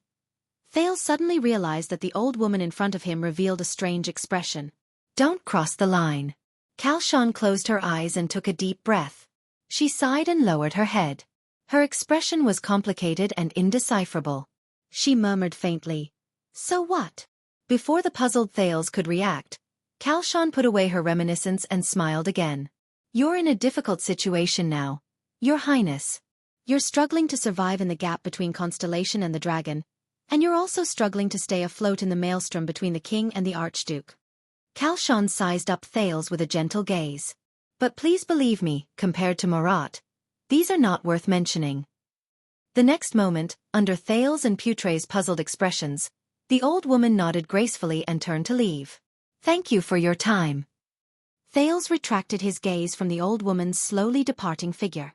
Thales suddenly realized that the old woman in front of him revealed a strange expression. Don't cross the line. Kalshan closed her eyes and took a deep breath. She sighed and lowered her head. Her expression was complicated and indecipherable. She murmured faintly, So what? Before the puzzled Thales could react, Kalshan put away her reminiscence and smiled again. You're in a difficult situation now, Your Highness. You're struggling to survive in the gap between Constellation and the dragon, and you're also struggling to stay afloat in the maelstrom between the king and the archduke. Kalshan sized up Thales with a gentle gaze. But please believe me, compared to Murat, these are not worth mentioning. The next moment, under Thales and Putre's puzzled expressions, the old woman nodded gracefully and turned to leave. Thank you for your time. Thales retracted his gaze from the old woman's slowly departing figure.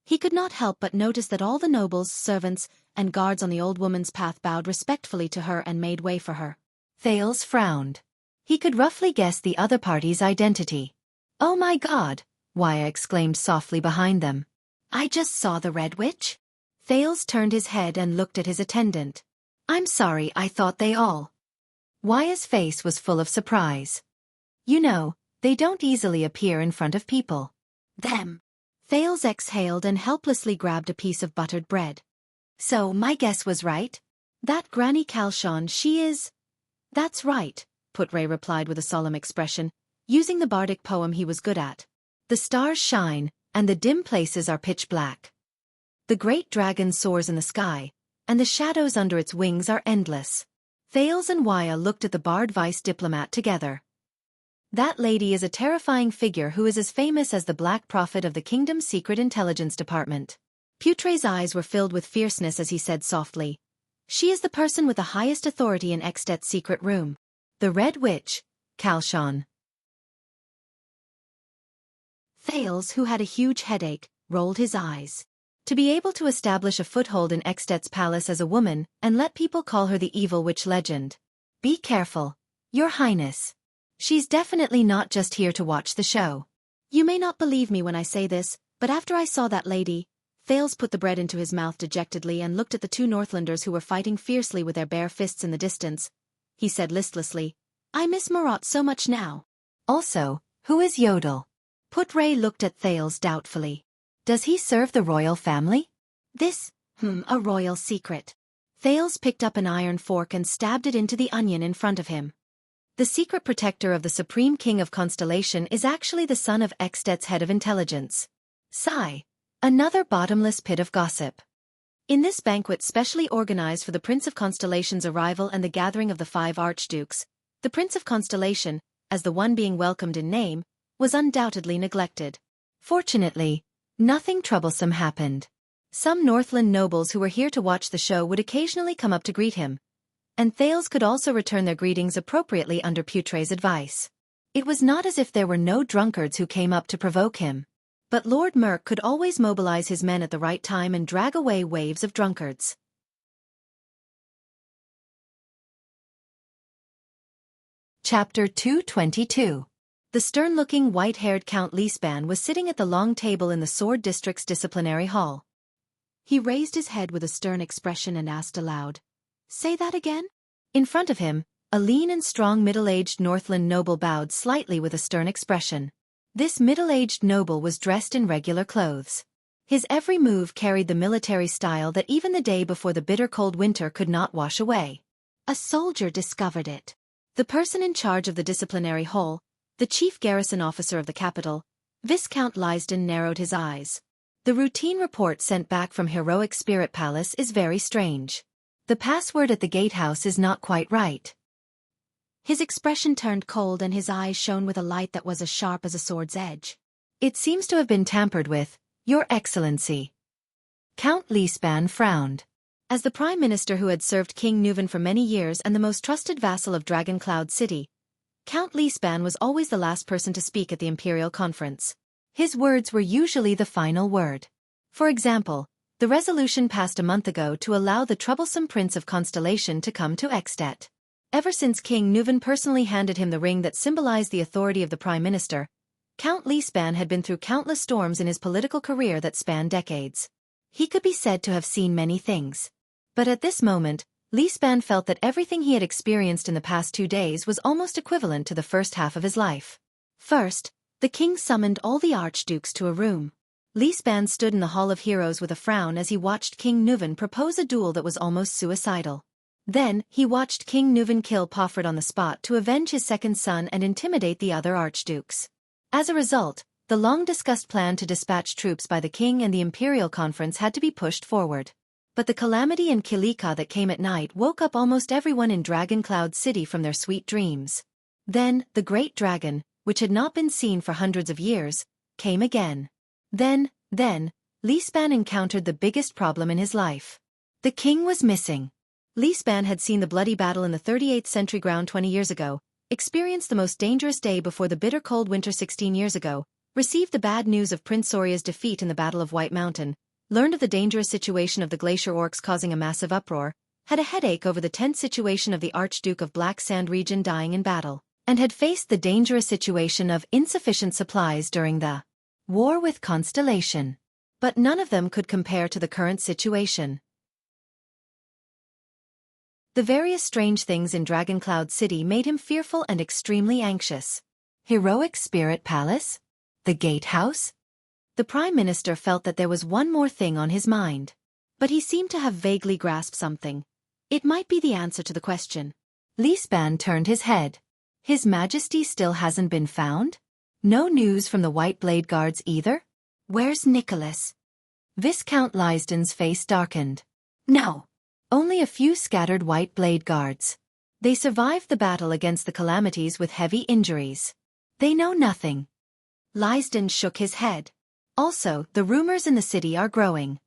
He could not help but notice that all the nobles, servants, and guards on the old woman's path bowed respectfully to her and made way for her. Thales frowned. He could roughly guess the other party's identity. Oh my God, Wuxia exclaimed softly behind them. I just saw the Red Witch? Thales turned his head and looked at his attendant. I'm sorry, I thought they all. Wuxia's face was full of surprise. You know, they don't easily appear in front of people. Them. Thales exhaled and helplessly grabbed a piece of buttered bread. So, my guess was right? That Granny Calshon, she is... That's right, Putre replied with a solemn expression, using the bardic poem he was good at. The stars shine, and the dim places are pitch black. The great dragon soars in the sky, and the shadows under its wings are endless. Thales and Wuxia looked at the barred vice diplomat together. That lady is a terrifying figure who is as famous as the Black Prophet of the Kingdom's Secret Intelligence Department. Putre's eyes were filled with fierceness as he said softly, She is the person with the highest authority in At secret room. The Red Witch, Calshon. Thales, who had a huge headache, rolled his eyes. To be able to establish a foothold in At's palace as a woman and let people call her the evil witch legend. Be careful, Your Highness. She's definitely not just here to watch the show. You may not believe me when I say this, but after I saw that lady, Thales put the bread into his mouth dejectedly and looked at the two Northlanders who were fighting fiercely with their bare fists in the distance. He said listlessly, I miss Marat so much now. Also, who is Yodel? Putre looked at Thales doubtfully. Does he serve the royal family? This, a royal secret. Thales picked up an iron fork and stabbed it into the onion in front of him. The secret protector of the Supreme King of Constellation is actually the son of At's head of intelligence. Sigh. Another bottomless pit of gossip. In this banquet specially organized for the Prince of Constellation's arrival and the gathering of the 5 archdukes, the Prince of Constellation, as the one being welcomed in name, was undoubtedly neglected. Fortunately, nothing troublesome happened. Some Northland nobles who were here to watch the show would occasionally come up to greet him, and Thales could also return their greetings appropriately under Putre's advice. It was not as if there were no drunkards who came up to provoke him. But Lord Merk could always mobilize his men at the right time and drag away waves of drunkards. Chapter 222. The stern-looking white-haired Count Lisban was sitting at the long table in the Sword District's disciplinary hall. He raised his head with a stern expression and asked aloud, Say that again? In front of him, a lean and strong middle-aged Northland noble bowed slightly with a stern expression. This middle-aged noble was dressed in regular clothes. His every move carried the military style that even the day before the bitter cold winter could not wash away. A soldier discovered it. The person in charge of the disciplinary hall, the chief garrison officer of the capital, Viscount Lisden, narrowed his eyes. The routine report sent back from Heroic Spirit Palace is very strange. The password at the gatehouse is not quite right. His expression turned cold and his eyes shone with a light that was as sharp as a sword's edge. It seems to have been tampered with, Your Excellency. Count Lisban frowned. As the Prime Minister who had served King Nuvan for many years and the most trusted vassal of Dragon Cloud City, Count Lisban was always the last person to speak at the Imperial Conference. His words were usually the final word. For example, the resolution passed a month ago to allow the troublesome Prince of Constellation to come to At. Ever since King Nuvan personally handed him the ring that symbolized the authority of the Prime Minister, Count Lisban had been through countless storms in his political career that spanned decades. He could be said to have seen many things. But at this moment, Lisban felt that everything he had experienced in the past 2 days was almost equivalent to the first half of his life. First, the king summoned all the archdukes to a room. Lisban stood in the Hall of Heroes with a frown as he watched King Nuvan propose a duel that was almost suicidal. Then, he watched King Nuvan kill Pofred on the spot to avenge his second son and intimidate the other archdukes. As a result, the long-discussed plan to dispatch troops by the king and the Imperial Conference had to be pushed forward. But the calamity in Kilika that came at night woke up almost everyone in Dragon Cloud City from their sweet dreams. Then, the great dragon, which had not been seen for hundreds of years, came again. Then, Lisban encountered the biggest problem in his life. The king was missing. Lisban had seen the bloody battle in the 38th century ground 20 years ago, experienced the most dangerous day before the bitter cold winter 16 years ago, received the bad news of Prince Soria's defeat in the Battle of White Mountain, learned of the dangerous situation of the glacier orcs causing a massive uproar, had a headache over the tense situation of the Archduke of Black Sand region dying in battle, and had faced the dangerous situation of insufficient supplies during the war with Constellation. But none of them could compare to the current situation. The various strange things in Dragoncloud City made him fearful and extremely anxious. Heroic Spirit Palace? The Gatehouse? The Prime Minister felt that there was one more thing on his mind. But he seemed to have vaguely grasped something. It might be the answer to the question. Li Span turned his head. His Majesty still hasn't been found? No news from the White Blade Guards either? Where's Nicholas? Viscount Lysden's face darkened. No. Only a few scattered White Blade Guards. They survived the battle against the Calamities with heavy injuries. They know nothing. Lysden shook his head. Also, the rumors in the city are growing.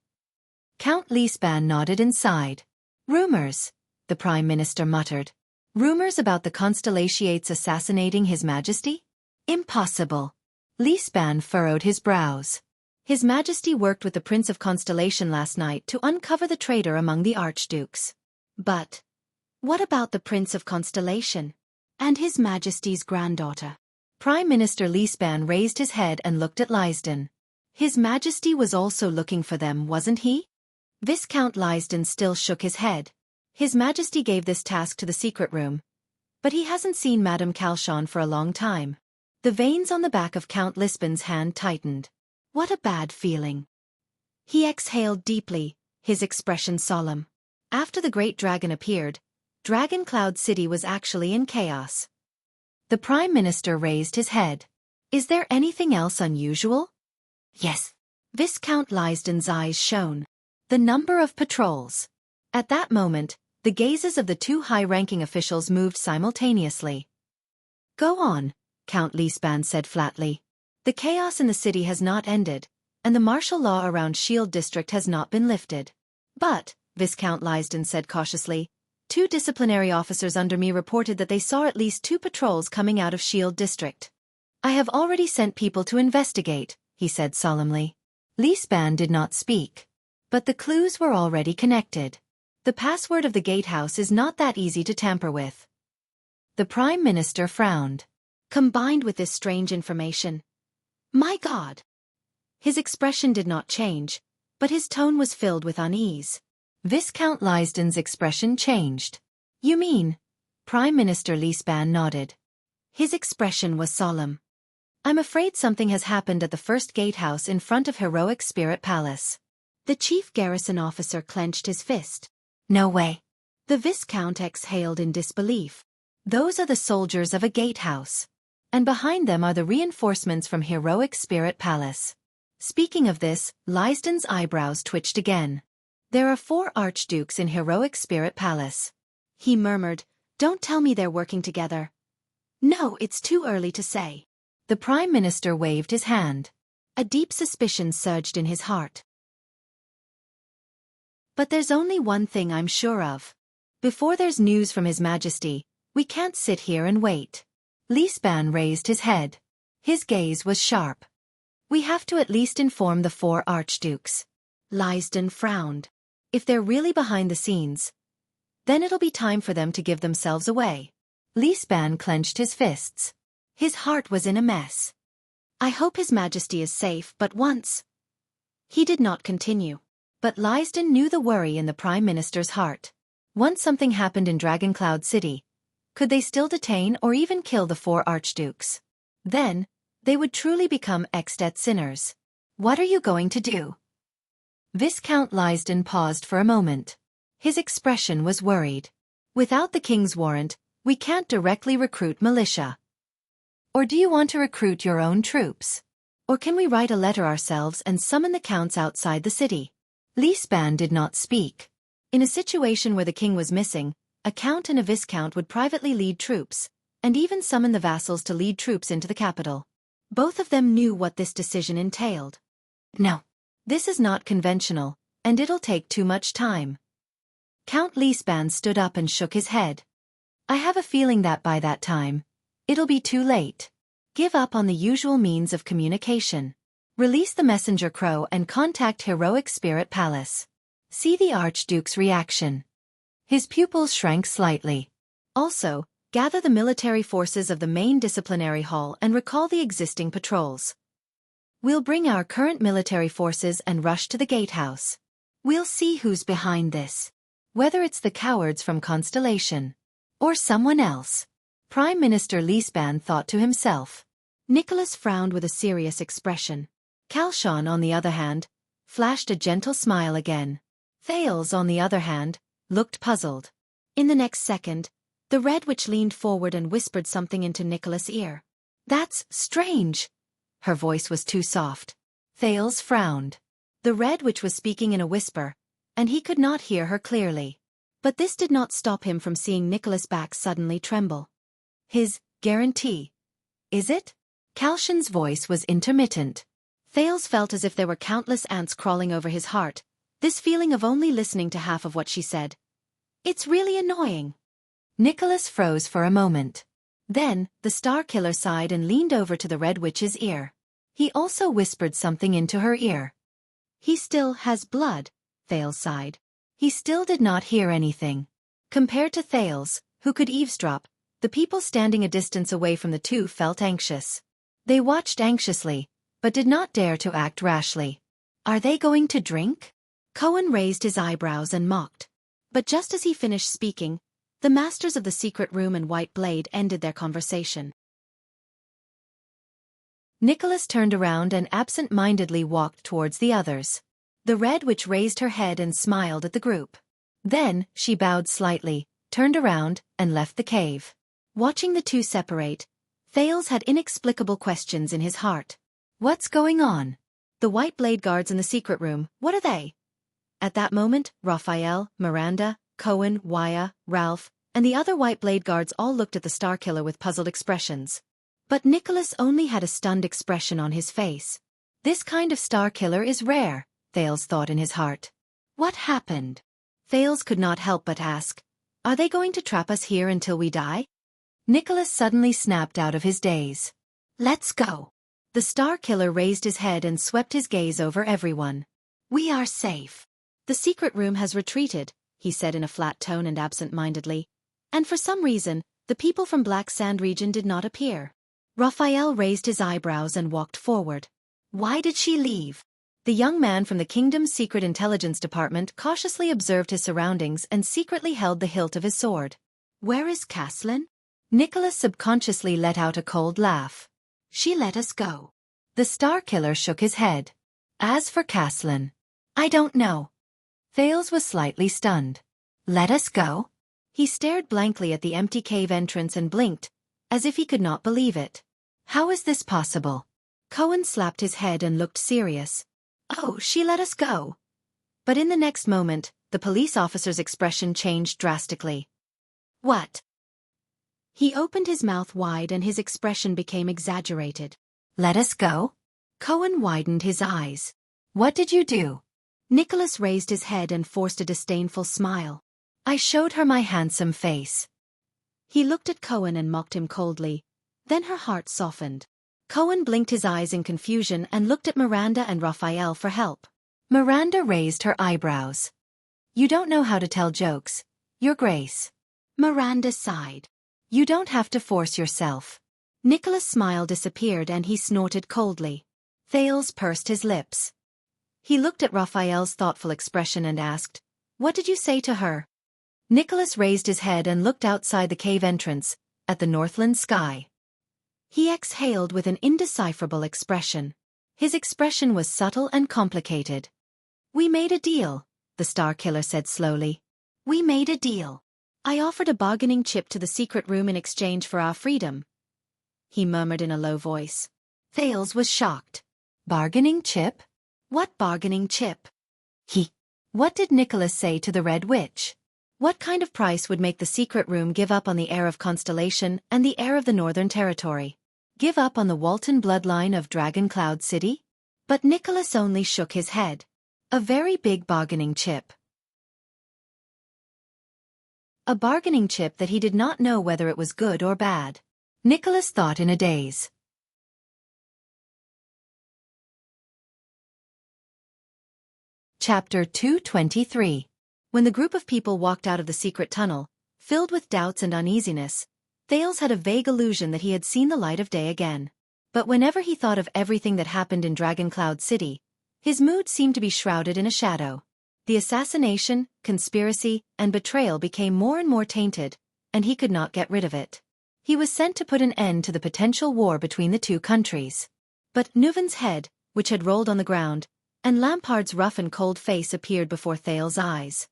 Count Li Span nodded and sighed. Rumors, the Prime Minister muttered. Rumors about the Constellations assassinating His Majesty? Impossible. Li Span furrowed his brows. His Majesty worked with the Prince of Constellation last night to uncover the traitor among the Archdukes. But what about the Prince of Constellation? And His Majesty's granddaughter? Prime Minister Li Span raised his head and looked at Lysden. His Majesty was also looking for them, wasn't he? Viscount Lysden still shook his head. His Majesty gave this task to the secret room. But he hasn't seen Madame Calchon for a long time. The veins on the back of Count Lispan's hand tightened. What a bad feeling. He exhaled deeply, his expression solemn. After the Great Dragon appeared, Dragoncloud City was actually in chaos. The Prime Minister raised his head. Is there anything else unusual? Yes. Viscount Lysden's eyes shone. The number of patrols. At that moment, the gazes of the two high-ranking officials moved simultaneously. Go on, Count Li Span said flatly. The chaos in the city has not ended, and the martial law around Shield District has not been lifted. But, Viscount Lysden said cautiously, 2 disciplinary officers under me reported that they saw at least 2 patrols coming out of Shield District. I have already sent people to investigate, he said solemnly. Li Span did not speak. But the clues were already connected. The password of the gatehouse is not that easy to tamper with. The Prime Minister frowned. Combined with this strange information. My God! His expression did not change, but his tone was filled with unease. Viscount Lysden's expression changed. You mean? Prime Minister Li Span nodded. His expression was solemn. I'm afraid something has happened at the first gatehouse in front of Heroic Spirit Palace. The chief garrison officer clenched his fist. No way. The Viscount exhaled in disbelief. Those are the soldiers of a gatehouse. And behind them are the reinforcements from Heroic Spirit Palace. Speaking of this, Lysden's eyebrows twitched again. There are 4 archdukes in Heroic Spirit Palace. He murmured, Don't tell me they're working together. No, it's too early to say. The Prime Minister waved his hand. A deep suspicion surged in his heart. But there's only one thing I'm sure of. Before there's news from His Majesty, we can't sit here and wait. Li Span raised his head. His gaze was sharp. We have to at least inform the 4 archdukes. Lysden frowned. If they're really behind the scenes, then it'll be time for them to give themselves away. Li Span clenched his fists. His heart was in a mess. I hope His Majesty is safe, but once. He did not continue. But Lysden knew the worry in the Prime Minister's heart. Once something happened in Dragoncloud City, could they still detain or even kill the 4 archdukes? Then, they would truly become extant sinners. What are you going to do? Viscount Lysden paused for a moment. His expression was worried. Without the king's warrant, we can't directly recruit militia. Or do you want to recruit your own troops? Or can we write a letter ourselves and summon the counts outside the city? Li Span did not speak. In a situation where the king was missing, a count and a viscount would privately lead troops, and even summon the vassals to lead troops into the capital. Both of them knew what this decision entailed. No. This is not conventional, and it'll take too much time. Count Li Span stood up and shook his head. I have a feeling that by that time, it'll be too late. Give up on the usual means of communication. Release the messenger crow and contact Heroic Spirit Palace. See the Archduke's reaction. His pupils shrank slightly. Also, gather the military forces of the main disciplinary hall and recall the existing patrols. We'll bring our current military forces and rush to the gatehouse. We'll see who's behind this. Whether it's the cowards from Constellation. Or someone else. Prime Minister Lisban thought to himself. Nicholas frowned with a serious expression. Kalshan, on the other hand, flashed a gentle smile again. Thales, on the other hand, looked puzzled. In the next second, the Red Witch leaned forward and whispered something into Nicholas' ear. That's strange. Her voice was too soft. Thales frowned. The Red Witch was speaking in a whisper, and he could not hear her clearly. But this did not stop him from seeing Nicholas' back suddenly tremble. His guarantee. Is it? Kalshan's voice was intermittent. Thales felt as if there were countless ants crawling over his heart, this feeling of only listening to half of what she said. It's really annoying. Nicholas froze for a moment. Then, the Star Killer sighed and leaned over to the Red Witch's ear. He also whispered something into her ear. He still has blood, Thales sighed. He still did not hear anything. Compared to Thales, who could eavesdrop, the people standing a distance away from the two felt anxious. They watched anxiously, but did not dare to act rashly. Are they going to drink? Cohen raised his eyebrows and mocked. But just as he finished speaking, the masters of the secret room and White Blade ended their conversation. Nicholas turned around and absent-mindedly walked towards the others. The Red Witch raised her head and smiled at the group. Then, she bowed slightly, turned around, and left the cave. Watching the two separate, Thales had inexplicable questions in his heart. What's going on? The White Blade guards in the secret room, what are they? At that moment, Raphael, Miranda, Cohen, Waya, Ralph, and the other White Blade guards all looked at the Star Killer with puzzled expressions. But Nicholas only had a stunned expression on his face. This kind of Star Killer is rare, Thales thought in his heart. What happened? Thales could not help but ask. Are they going to trap us here until we die? Nicholas suddenly snapped out of his daze. Let's go. The Star Killer raised his head and swept his gaze over everyone. We are safe. The secret room has retreated, he said in a flat tone and absent-mindedly. And for some reason, the people from Black Sand region did not appear. Raphael raised his eyebrows and walked forward. Why did she leave? The young man from the kingdom's secret intelligence department cautiously observed his surroundings and secretly held the hilt of his sword. Where is Caslin? Nicholas subconsciously let out a cold laugh. She let us go. The Star Killer shook his head. As for Caslin, I don't know. Thales was slightly stunned. Let us go? He stared blankly at the empty cave entrance and blinked, as if he could not believe it. How is this possible? Cohen slapped his head and looked serious. Oh, she let us go. But in the next moment, the police officer's expression changed drastically. What? He opened his mouth wide and his expression became exaggerated. Let us go? Cohen widened his eyes. What did you do? Nicholas raised his head and forced a disdainful smile. I showed her my handsome face. He looked at Cohen and mocked him coldly. Then her heart softened. Cohen blinked his eyes in confusion and looked at Miranda and Raphael for help. Miranda raised her eyebrows. You don't know how to tell jokes, Your Grace. Miranda sighed. You don't have to force yourself. Nicholas' smile disappeared and he snorted coldly. Thales pursed his lips. He looked at Raphael's thoughtful expression and asked, What did you say to her? Nicholas raised his head and looked outside the cave entrance, at the northland sky. He exhaled with an indecipherable expression. His expression was subtle and complicated. We made a deal, the Star Killer said slowly. We made a deal. I offered a bargaining chip to the secret room in exchange for our freedom. He murmured in a low voice. Thales was shocked. Bargaining chip? What bargaining chip? What did Nicholas say to the Red Witch? What kind of price would make the secret room give up on the heir of Constellation and the heir of the Northern Territory? Give up on the Walton bloodline of Dragon Cloud City? But Nicholas only shook his head. A very big bargaining chip. A bargaining chip that he did not know whether it was good or bad. Nicholas thought in a daze. Chapter 223. When the group of people walked out of the secret tunnel, filled with doubts and uneasiness, Thales had a vague illusion that he had seen the light of day again. But whenever he thought of everything that happened in Dragoncloud City, his mood seemed to be shrouded in a shadow. The assassination, conspiracy, and betrayal became more and more tainted, and he could not get rid of it. He was sent to put an end to the potential war between the two countries. But Nuven's head, which had rolled on the ground, and Lampard's rough and cold face appeared before Thales's eyes.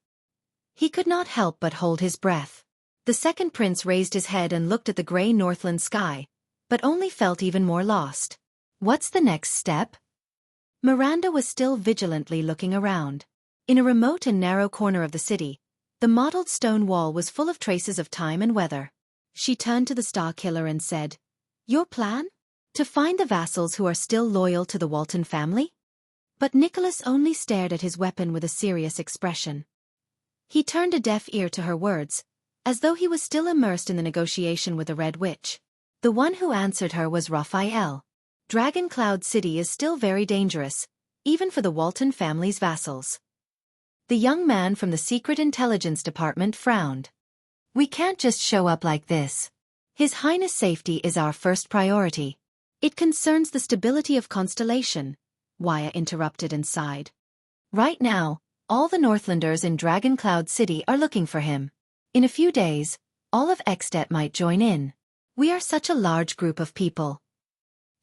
He could not help but hold his breath. The second prince raised his head and looked at the grey Northland sky, but only felt even more lost. What's the next step? Miranda was still vigilantly looking around. In a remote and narrow corner of the city, the mottled stone wall was full of traces of time and weather. She turned to the Star Killer and said, "Your plan? To find the vassals who are still loyal to the Walton family?" But Nicholas only stared at his weapon with a serious expression. He turned a deaf ear to her words, as though he was still immersed in the negotiation with the Red Witch. The one who answered her was Raphael. Dragoncloud City is still very dangerous, even for the Walton family's vassals. The young man from the Secret Intelligence Department frowned. "We can't just show up like this. His Highness' safety is our first priority. It concerns the stability of Constellation," Waya interrupted and sighed. "Right now, all the Northlanders in Dragoncloud City are looking for him. In a few days, all of Xdet might join in. We are such a large group of people."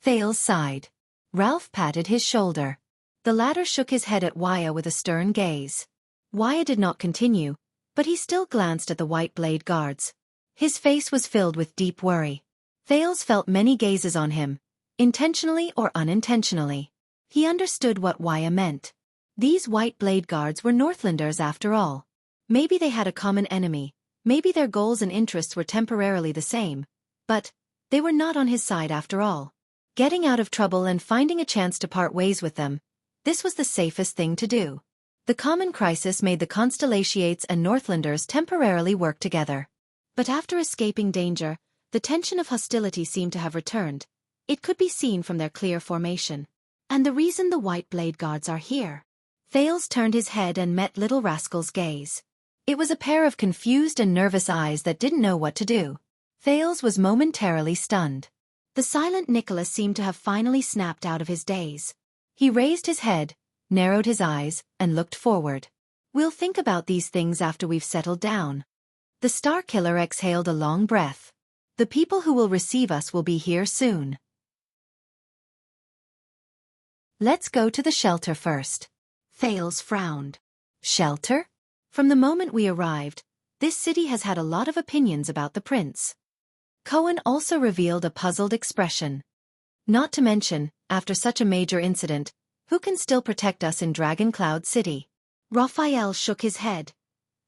Thales sighed. Ralph patted his shoulder. The latter shook his head at Waya with a stern gaze. Waya did not continue, but he still glanced at the white blade guards. His face was filled with deep worry. Thales felt many gazes on him, intentionally or unintentionally. He understood what Waya meant. These white blade guards were Northlanders after all. Maybe they had a common enemy, maybe their goals and interests were temporarily the same, but they were not on his side after all. Getting out of trouble and finding a chance to part ways with them, this was the safest thing to do. The common crisis made the Constellations and Northlanders temporarily work together. But after escaping danger, the tension of hostility seemed to have returned. It could be seen from their clear formation. And the reason the White Blade Guards are here. Thales turned his head and met Little Rascal's gaze. It was a pair of confused and nervous eyes that didn't know what to do. Thales was momentarily stunned. The silent Nicholas seemed to have finally snapped out of his daze. He raised his head, narrowed his eyes, and looked forward. "We'll think about these things after we've settled down." The Star Killer exhaled a long breath. "The people who will receive us will be here soon. Let's go to the shelter first." Thales frowned. "Shelter? From the moment we arrived, this city has had a lot of opinions about the prince." Cohen also revealed a puzzled expression. "Not to mention, after such a major incident, who can still protect us in Dragoncloud City?" Raphael shook his head.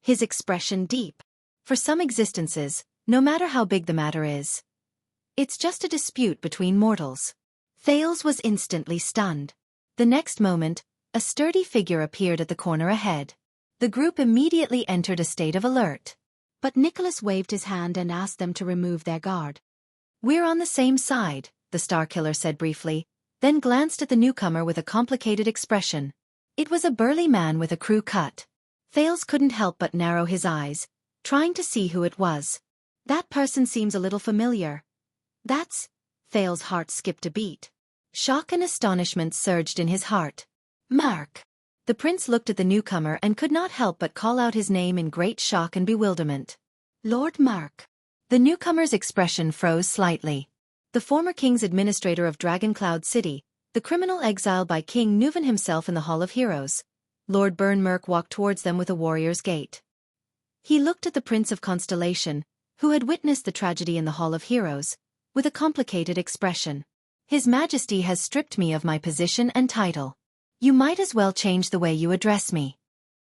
His expression deep. "For some existences, no matter how big the matter is, it's just a dispute between mortals." Thales was instantly stunned. The next moment, a sturdy figure appeared at the corner ahead. The group immediately entered a state of alert. But Nicholas waved his hand and asked them to remove their guard. "We're on the same side," the Star Killer said briefly, then glanced at the newcomer with a complicated expression. It was a burly man with a crew cut. Thales couldn't help but narrow his eyes, trying to see who it was. "That person seems a little familiar." "That's..." Thales' heart skipped a beat. Shock and astonishment surged in his heart. "Mark." The prince looked at the newcomer and could not help but call out his name in great shock and bewilderment. "Lord Mark." The newcomer's expression froze slightly. The former king's administrator of Dragoncloud City, the criminal exiled by King Nuven himself in the Hall of Heroes. Lord Burnmerk walked towards them with a warrior's gait. He looked at the Prince of Constellation, who had witnessed the tragedy in the Hall of Heroes, with a complicated expression. "His Majesty has stripped me of my position and title. You might as well change the way you address me."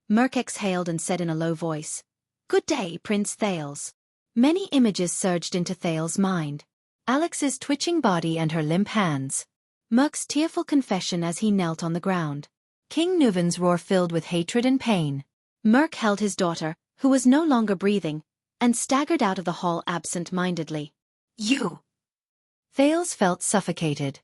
Merk exhaled and said in a low voice, "Good day, Prince Thales." Many images surged into Thales' mind. Alex's twitching body and her limp hands. Merk's tearful confession as he knelt on the ground. King Nuven's roar filled with hatred and pain. Merk held his daughter, who was no longer breathing, and staggered out of the hall absent-mindedly. "You!" Thales felt suffocated.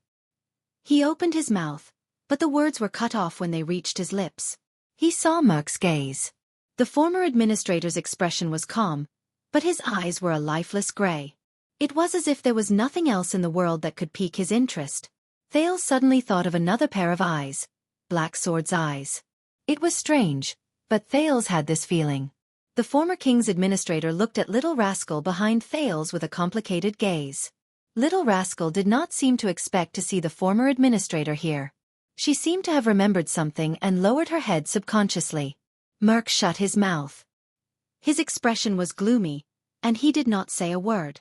He opened his mouth, but the words were cut off when they reached his lips. He saw Merk's gaze. The former administrator's expression was calm, but his eyes were a lifeless gray. It was as if there was nothing else in the world that could pique his interest. Thales suddenly thought of another pair of eyes. Black Sword's eyes. It was strange, but Thales had this feeling. The former king's administrator looked at Little Rascal behind Thales with a complicated gaze. Little Rascal did not seem to expect to see the former administrator here. She seemed to have remembered something and lowered her head subconsciously. Merc shut his mouth. His expression was gloomy, and he did not say a word.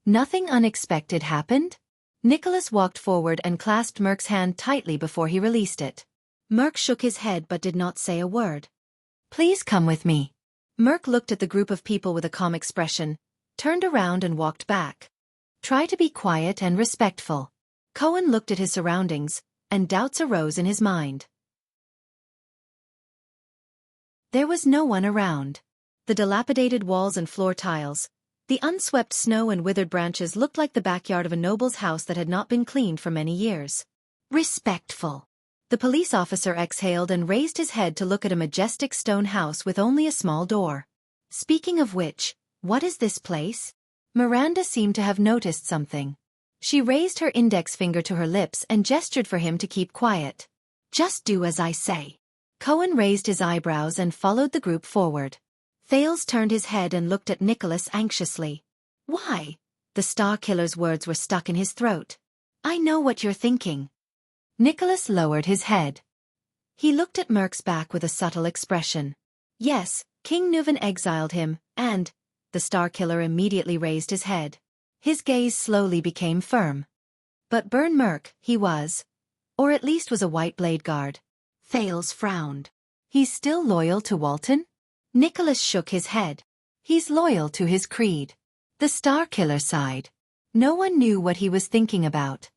Nothing unexpected happened? Nicholas walked forward and clasped Merc's hand tightly before he released it. Merc shook his head but did not say a word. Please come with me. Merc looked at the group of people with a calm expression, turned around and walked back. Try to be quiet and respectful. Cohen looked at his surroundings, and doubts arose in his mind. There was no one around. The dilapidated walls and floor tiles, the unswept snow and withered branches looked like the backyard of a noble's house that had not been cleaned for many years. Respectful. The police officer exhaled and raised his head to look at a majestic stone house with only a small door. Speaking of which, what is this place? Miranda seemed to have noticed something. She raised her index finger to her lips and gestured for him to keep quiet. Just do as I say. Cohen raised his eyebrows and followed the group forward. Thales turned his head and looked at Nicholas anxiously. Why? The Star Killer's words were stuck in his throat. I know what you're thinking. Nicholas lowered his head. He looked at Merc's back with a subtle expression. Yes, King Nuvan exiled him, and... The Star Killer immediately raised his head. His gaze slowly became firm. But Burn Merc, he was. Or at least was a White Blade Guard. Thales frowned. He's still loyal to Walton? Nicholas shook his head. He's loyal to his creed. The Star Killer sighed. No one knew what he was thinking about.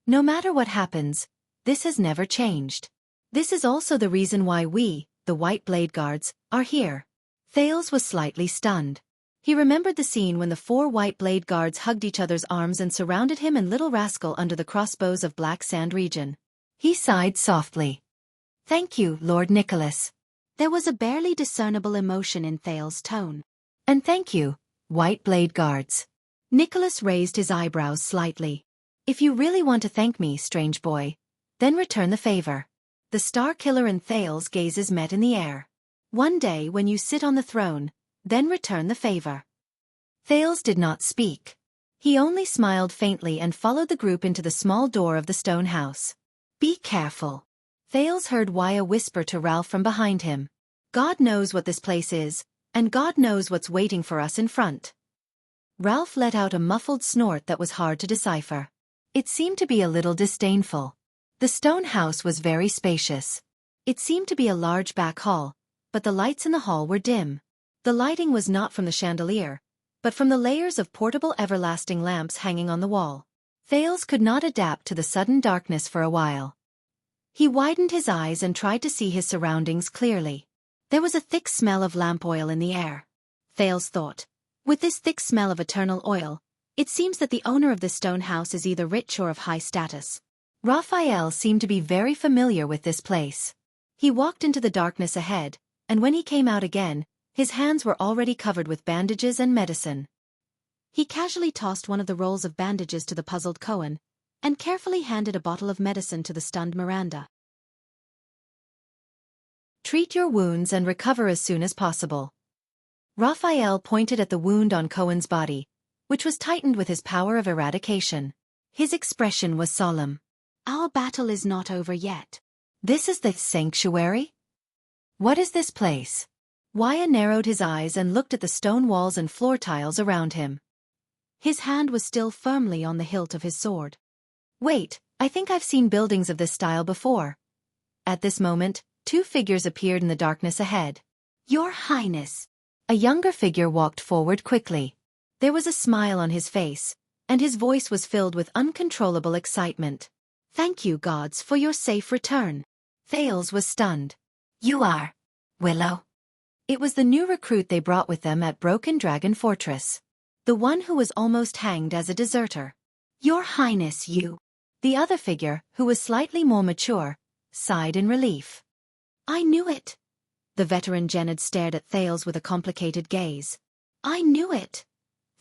No matter what happens, this has never changed. This is also the reason why we, the White Blade Guards, are here. Thales was slightly stunned. He remembered the scene when the 4 White Blade Guards hugged each other's arms and surrounded him and Little Rascal under the crossbows of Black Sand region. He sighed softly. Thank you, Lord Nicholas. There was a barely discernible emotion in Thales' tone. And thank you, White Blade Guards. Nicholas raised his eyebrows slightly. If you really want to thank me, strange boy, then return the favor. The Star Killer and Thales' gazes met in the air. One day when you sit on the throne, then return the favor. Thales did not speak. He only smiled faintly and followed the group into the small door of the stone house. Be careful. Thales heard Waya whisper to Ralph from behind him. God knows what this place is, and God knows what's waiting for us in front. Ralph let out a muffled snort that was hard to decipher. It seemed to be a little disdainful. The stone house was very spacious. It seemed to be a large back hall, but the lights in the hall were dim. The lighting was not from the chandelier, but from the layers of portable everlasting lamps hanging on the wall. Thales could not adapt to the sudden darkness for a while. He widened his eyes and tried to see his surroundings clearly. There was a thick smell of lamp oil in the air. Thales thought, with this thick smell of eternal oil, it seems that the owner of this stone house is either rich or of high status. Raphael seemed to be very familiar with this place. He walked into the darkness ahead, and when he came out again, his hands were already covered with bandages and medicine. He casually tossed one of the rolls of bandages to the puzzled Cohen, and carefully handed a bottle of medicine to the stunned Miranda. Treat your wounds and recover as soon as possible. Raphael pointed at the wound on Cohen's body, which was tightened with his power of eradication. His expression was solemn. Our battle is not over yet. This is the sanctuary? What is this place? Waya narrowed his eyes and looked at the stone walls and floor tiles around him. His hand was still firmly on the hilt of his sword. Wait, I think I've seen buildings of this style before. At this moment, 2 figures appeared in the darkness ahead. Your Highness! A younger figure walked forward quickly. There was a smile on his face, and his voice was filled with uncontrollable excitement. Thank you, gods, for your safe return. Thales was stunned. You are... Willow? It was the new recruit they brought with them at Broken Dragon Fortress. The one who was almost hanged as a deserter. Your Highness, you... The other figure, who was slightly more mature, sighed in relief. I knew it. The veteran Gened stared at Thales with a complicated gaze. I knew it.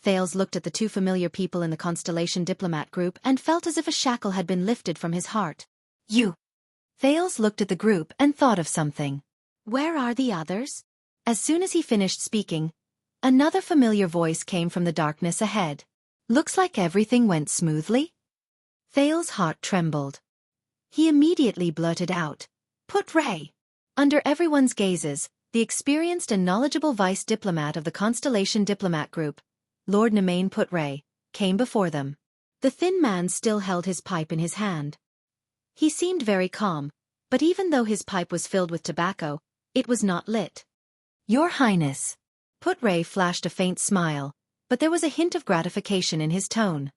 Thales looked at the two familiar people in the Constellation diplomat group and felt as if a shackle had been lifted from his heart. You. Thales looked at the group and thought of something. Where are the others? As soon as he finished speaking, another familiar voice came from the darkness ahead. Looks like everything went smoothly? Thales' heart trembled. He immediately blurted out, "Put Ray." Under everyone's gazes, the experienced and knowledgeable vice diplomat of the Constellation diplomat group, Lord Nemain Put Ray, came before them. The thin man still held his pipe in his hand. He seemed very calm, but even though his pipe was filled with tobacco, it was not lit. "Your Highness." Put Ray flashed a faint smile, but there was a hint of gratification in his tone.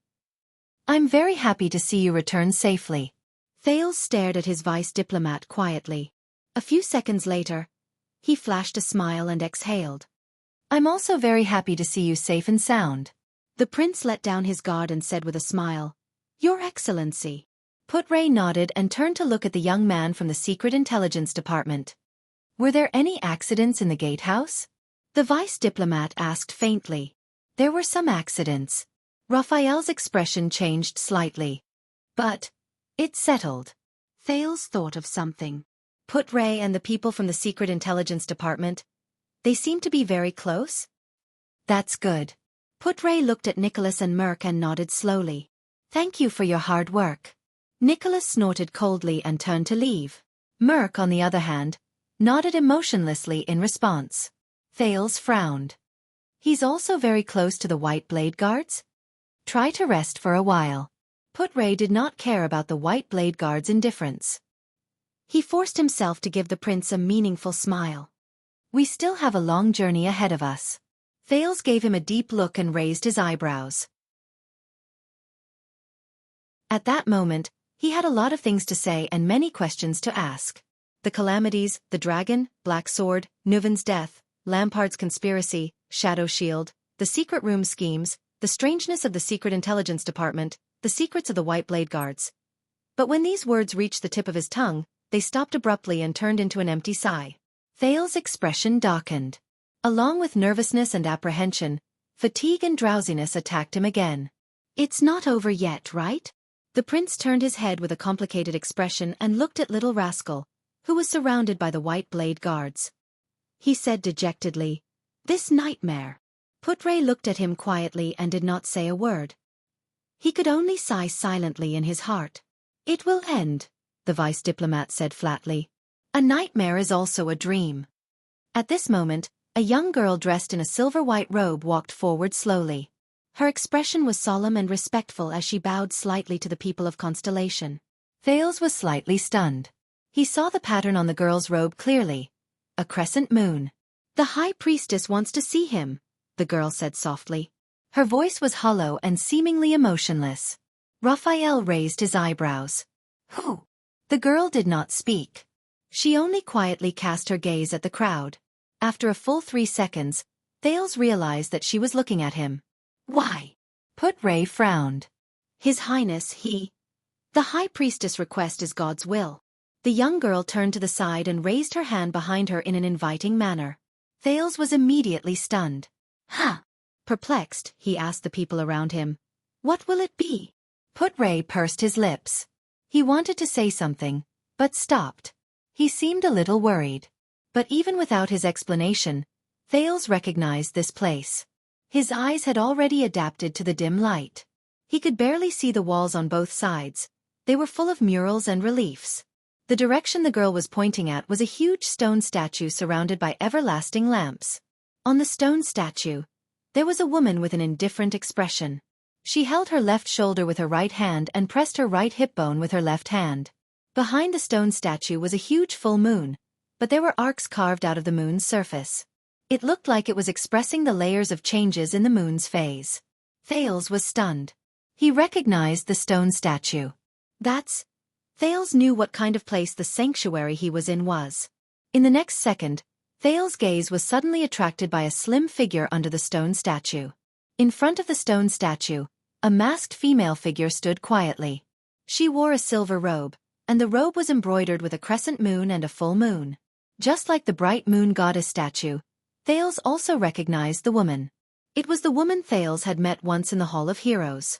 "I'm very happy to see you return safely." Thales stared at his vice diplomat quietly. A few seconds later, he flashed a smile and exhaled. "I'm also very happy to see you safe and sound." The prince let down his guard and said with a smile, "Your Excellency." Put Ray nodded and turned to look at the young man from the Secret Intelligence Department. "Were there any accidents in the gatehouse?" The vice diplomat asked faintly. "There were some accidents." Raphael's expression changed slightly. "But it's settled." Thales thought of something. Put Ray and the people from the Secret Intelligence Department, they seem to be very close? That's good. Put Ray looked at Nicholas and Merc and nodded slowly. "Thank you for your hard work." Nicholas snorted coldly and turned to leave. Merc, on the other hand, nodded emotionlessly in response. Thales frowned. "He's also very close to the White Blade Guards? Try to rest for a while." Put Ray did not care about the White Blade Guards' indifference. He forced himself to give the prince a meaningful smile. "We still have a long journey ahead of us." Thales gave him a deep look and raised his eyebrows. At that moment, he had a lot of things to say and many questions to ask. The calamities, the dragon, Black Sword, Nuven's death, Lampard's conspiracy, Shadow Shield, the secret room schemes, the strangeness of the Secret Intelligence Department, the secrets of the White Blade Guards. But when these words reached the tip of his tongue, they stopped abruptly and turned into an empty sigh. Thales' expression darkened. Along with nervousness and apprehension, fatigue and drowsiness attacked him again. "It's not over yet, right?" The prince turned his head with a complicated expression and looked at Little Rascal, who was surrounded by the White Blade Guards. He said dejectedly, "This nightmare." Put Ray looked at him quietly and did not say a word. He could only sigh silently in his heart. "It will end," the vice diplomat said flatly. "A nightmare is also a dream." At this moment, a young girl dressed in a silver-white robe walked forward slowly. Her expression was solemn and respectful as she bowed slightly to the people of Constellation. Thales was slightly stunned. He saw the pattern on the girl's robe clearly. A crescent moon. "The High Priestess wants to see him," the girl said softly. Her voice was hollow and seemingly emotionless. Raphael raised his eyebrows. "Who?" The girl did not speak. She only quietly cast her gaze at the crowd. After a full 3 seconds, Thales realized that she was looking at him. "Why?" Put Ray frowned. "His Highness, The High Priestess' request is God's will." The young girl turned to the side and raised her hand behind her in an inviting manner. Thales was immediately stunned. "Huh?" Perplexed, he asked the people around him, "What will it be?" Put Ray pursed his lips. He wanted to say something, but stopped. He seemed a little worried. But even without his explanation, Thales recognized this place. His eyes had already adapted to the dim light. He could barely see the walls on both sides. They were full of murals and reliefs. The direction the girl was pointing at was a huge stone statue surrounded by everlasting lamps. On the stone statue, there was a woman with an indifferent expression. She held her left shoulder with her right hand and pressed her right hip bone with her left hand. Behind the stone statue was a huge full moon, but there were arcs carved out of the moon's surface. It looked like it was expressing the layers of changes in the moon's phase. Thales was stunned. He recognized the stone statue. Thales knew what kind of place the sanctuary he was in was. In the next second, Thales' gaze was suddenly attracted by a slim figure under the stone statue. In front of the stone statue, a masked female figure stood quietly. She wore a silver robe, and the robe was embroidered with a crescent moon and a full moon. Just like the bright moon goddess statue, Thales also recognized the woman. It was the woman Thales had met once in the Hall of Heroes.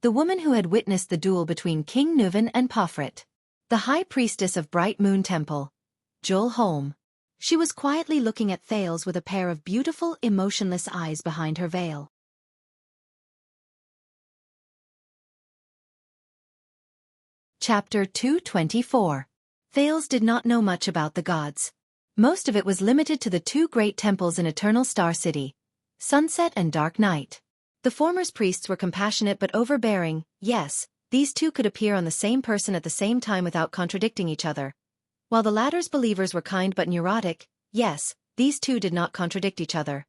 The woman who had witnessed the duel between King Nuvan and Pofrit. The High Priestess of Bright Moon Temple. Jewel Holm. She was quietly looking at Thales with a pair of beautiful, emotionless eyes behind her veil. Chapter 224. Thales did not know much about the gods. Most of it was limited to the two great temples in Eternal Star City, Sunset and Dark Night. The former's priests were compassionate but overbearing. Yes, these two could appear on the same person at the same time without contradicting each other. While the latter's believers were kind but neurotic, yes, these two did not contradict each other.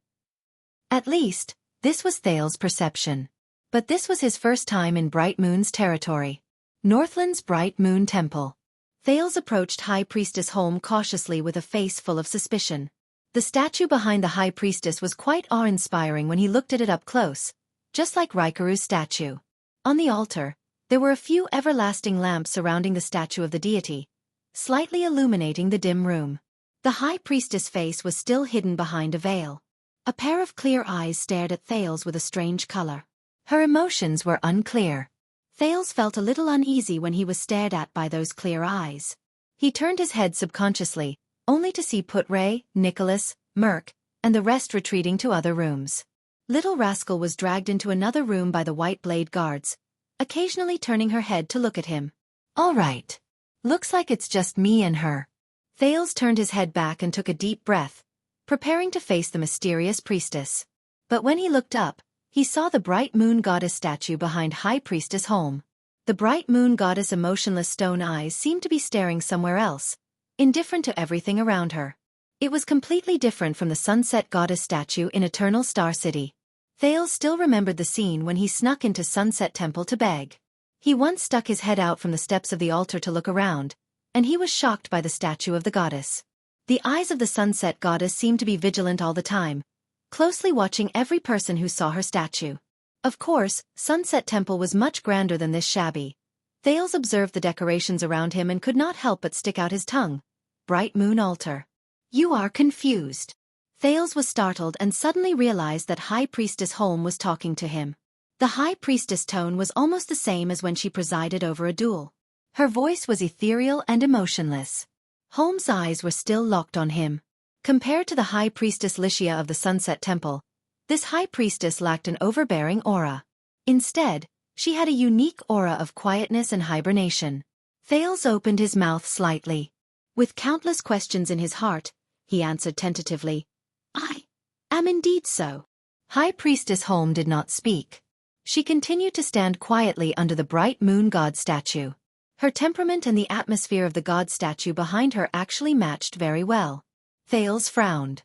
At least, this was Thales' perception. But this was his first time in Bright Moon's territory. Northland's Bright Moon Temple. Thales approached High Priestess Holm cautiously with a face full of suspicion. The statue behind the High Priestess was quite awe-inspiring when he looked at it up close, just like Raikaru's statue. On the altar, there were a few everlasting lamps surrounding the statue of the deity, slightly illuminating the dim room. The High Priestess' face was still hidden behind a veil. A pair of clear eyes stared at Thales with a strange color. Her emotions were unclear. Thales felt a little uneasy when he was stared at by those clear eyes. He turned his head subconsciously, only to see Putray, Nicholas, Merc, and the rest retreating to other rooms. Little Rascal was dragged into another room by the White Blade guards, occasionally turning her head to look at him. "All right. Looks like it's just me and her." Thales turned his head back and took a deep breath, preparing to face the mysterious priestess. But when he looked up, he saw the Bright Moon Goddess statue behind High Priestess Holm. The Bright Moon Goddess' emotionless stone eyes seemed to be staring somewhere else, indifferent to everything around her. It was completely different from the Sunset Goddess statue in Eternal Star City. Thales still remembered the scene when he snuck into Sunset Temple to beg. He once stuck his head out from the steps of the altar to look around, and he was shocked by the statue of the goddess. The eyes of the Sunset Goddess seemed to be vigilant all the time, closely watching every person who saw her statue. Of course, Sunset Temple was much grander than this shabby. Thales observed the decorations around him and could not help but stick out his tongue. Bright Moon Altar. "You are confused." Thales was startled and suddenly realized that High Priestess Holm was talking to him. The High Priestess' tone was almost the same as when she presided over a duel. Her voice was ethereal and emotionless. Holm's eyes were still locked on him. Compared to the High Priestess Xianxia of the Sunset Temple, this High Priestess lacked an overbearing aura. Instead, she had a unique aura of quietness and hibernation. Thales opened his mouth slightly. With countless questions in his heart, he answered tentatively, "I am indeed so." High Priestess Holm did not speak. She continued to stand quietly under the Bright Moon God statue. Her temperament and the atmosphere of the god statue behind her actually matched very well. Thales frowned.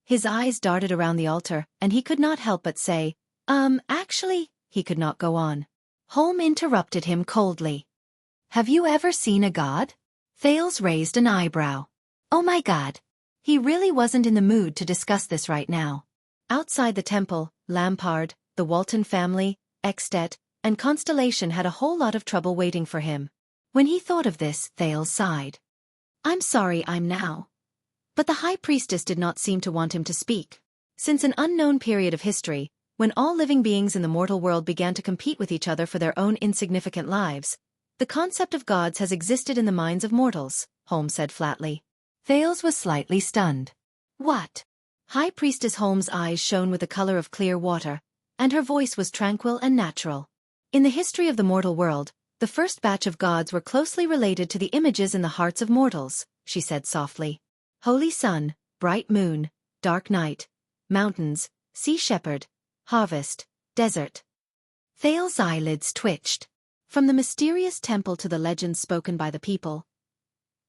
His eyes darted around the altar, and he could not help but say, actually," he could not go on. Holm interrupted him coldly. "Have you ever seen a god?" Thales raised an eyebrow. Oh my god. He really wasn't in the mood to discuss this right now. Outside the temple, Lampard, the Walton family, Extet, and Constellation had a whole lot of trouble waiting for him. When he thought of this, Thales sighed. "I'm sorry I'm now." But the High Priestess did not seem to want him to speak. Since an unknown period of history, when all living beings in the mortal world began to compete with each other for their own insignificant lives, the concept of gods has existed in the minds of mortals, Holmes said flatly. Thales was slightly stunned. "What?" High Priestess Holmes' eyes shone with the color of clear water, and her voice was tranquil and natural. In the history of the mortal world, the first batch of gods were closely related to the images in the hearts of mortals, she said softly. Holy Sun, Bright Moon, Dark Night, Mountains, Sea Shepherd, Harvest, Desert. Thales' eyelids twitched. From the mysterious temple to the legends spoken by the people,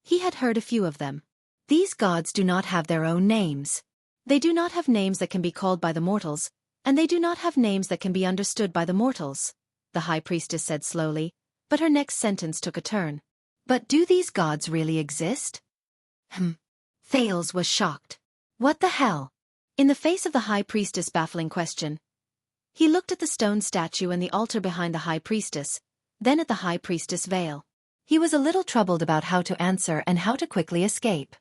he had heard a few of them. These gods do not have their own names. They do not have names that can be called by the mortals, and they do not have names that can be understood by the mortals, the High Priestess said slowly, but her next sentence took a turn. But do these gods really exist? Thales was shocked. What the hell? In the face of the High Priestess' baffling question, he looked at the stone statue and the altar behind the High Priestess, then at the High Priestess' veil. He was a little troubled about how to answer and how to quickly escape.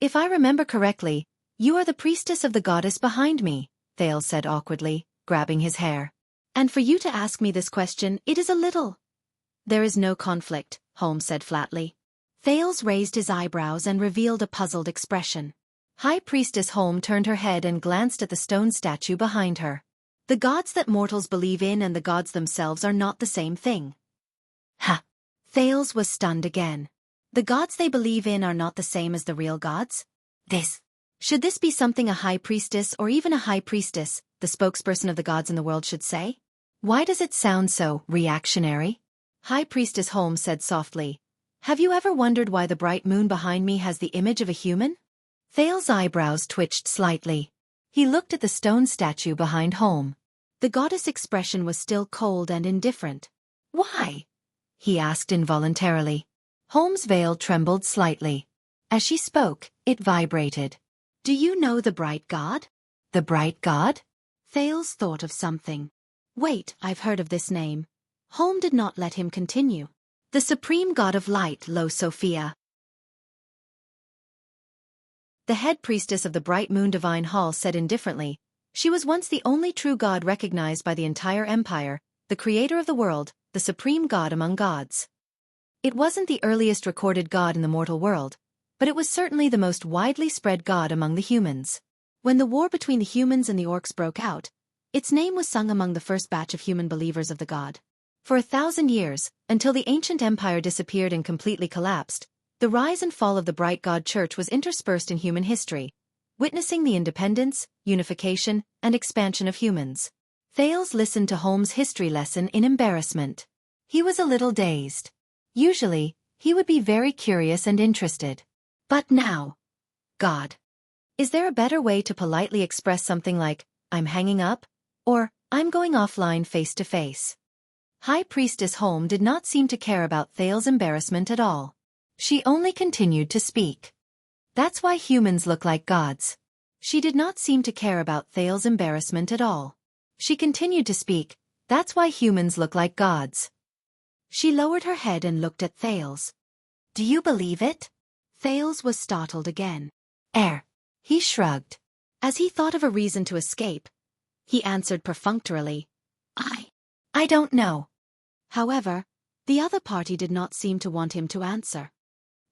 If I remember correctly, you are the priestess of the goddess behind me, Thales said awkwardly, grabbing his hair. And for you to ask me this question, it is a little. There is no conflict, Holmes said flatly. Thales raised his eyebrows and revealed a puzzled expression. High Priestess Holm turned her head and glanced at the stone statue behind her. The gods that mortals believe in and the gods themselves are not the same thing. Ha! Thales was stunned again. The gods they believe in are not the same as the real gods? Should this be something a high priestess or even a high priestess, the spokesperson of the gods in the world, should say? Why does it sound so reactionary? High Priestess Holmes said softly. Have you ever wondered why the bright moon behind me has the image of a human? Thales' eyebrows twitched slightly. He looked at the stone statue behind Holm. The goddess' expression was still cold and indifferent. Why? He asked involuntarily. Holmes' veil trembled slightly. As she spoke, it vibrated. Do you know the bright god? The bright god? Thales thought of something. Wait, I've heard of this name. Holm did not let him continue. The supreme god of light, Lo Sophia. The head priestess of the Bright Moon Divine Hall said indifferently, she was once the only true god recognized by the entire empire, the creator of the world, the supreme god among gods. It wasn't the earliest recorded god in the mortal world, but it was certainly the most widely spread god among the humans. When the war between the humans and the orcs broke out, its name was sung among the first batch of human believers of the god. For 1,000 years, until the ancient empire disappeared and completely collapsed, the rise and fall of the Bright God Church was interspersed in human history, witnessing the independence, unification, and expansion of humans. Thales listened to Holmes' history lesson in embarrassment. He was a little dazed. Usually, he would be very curious and interested. But now, God. Is there a better way to politely express something like, I'm hanging up? Or, I'm going offline face to face? High Priestess Holm did not seem to care about Thales' embarrassment at all. She only continued to speak. That's why humans look like gods. She did not seem to care about Thales' embarrassment at all. She continued to speak. That's why humans look like gods. She lowered her head and looked at Thales. Do you believe it? Thales was startled again. He shrugged. As he thought of a reason to escape, he answered perfunctorily. I don't know. However, the other party did not seem to want him to answer.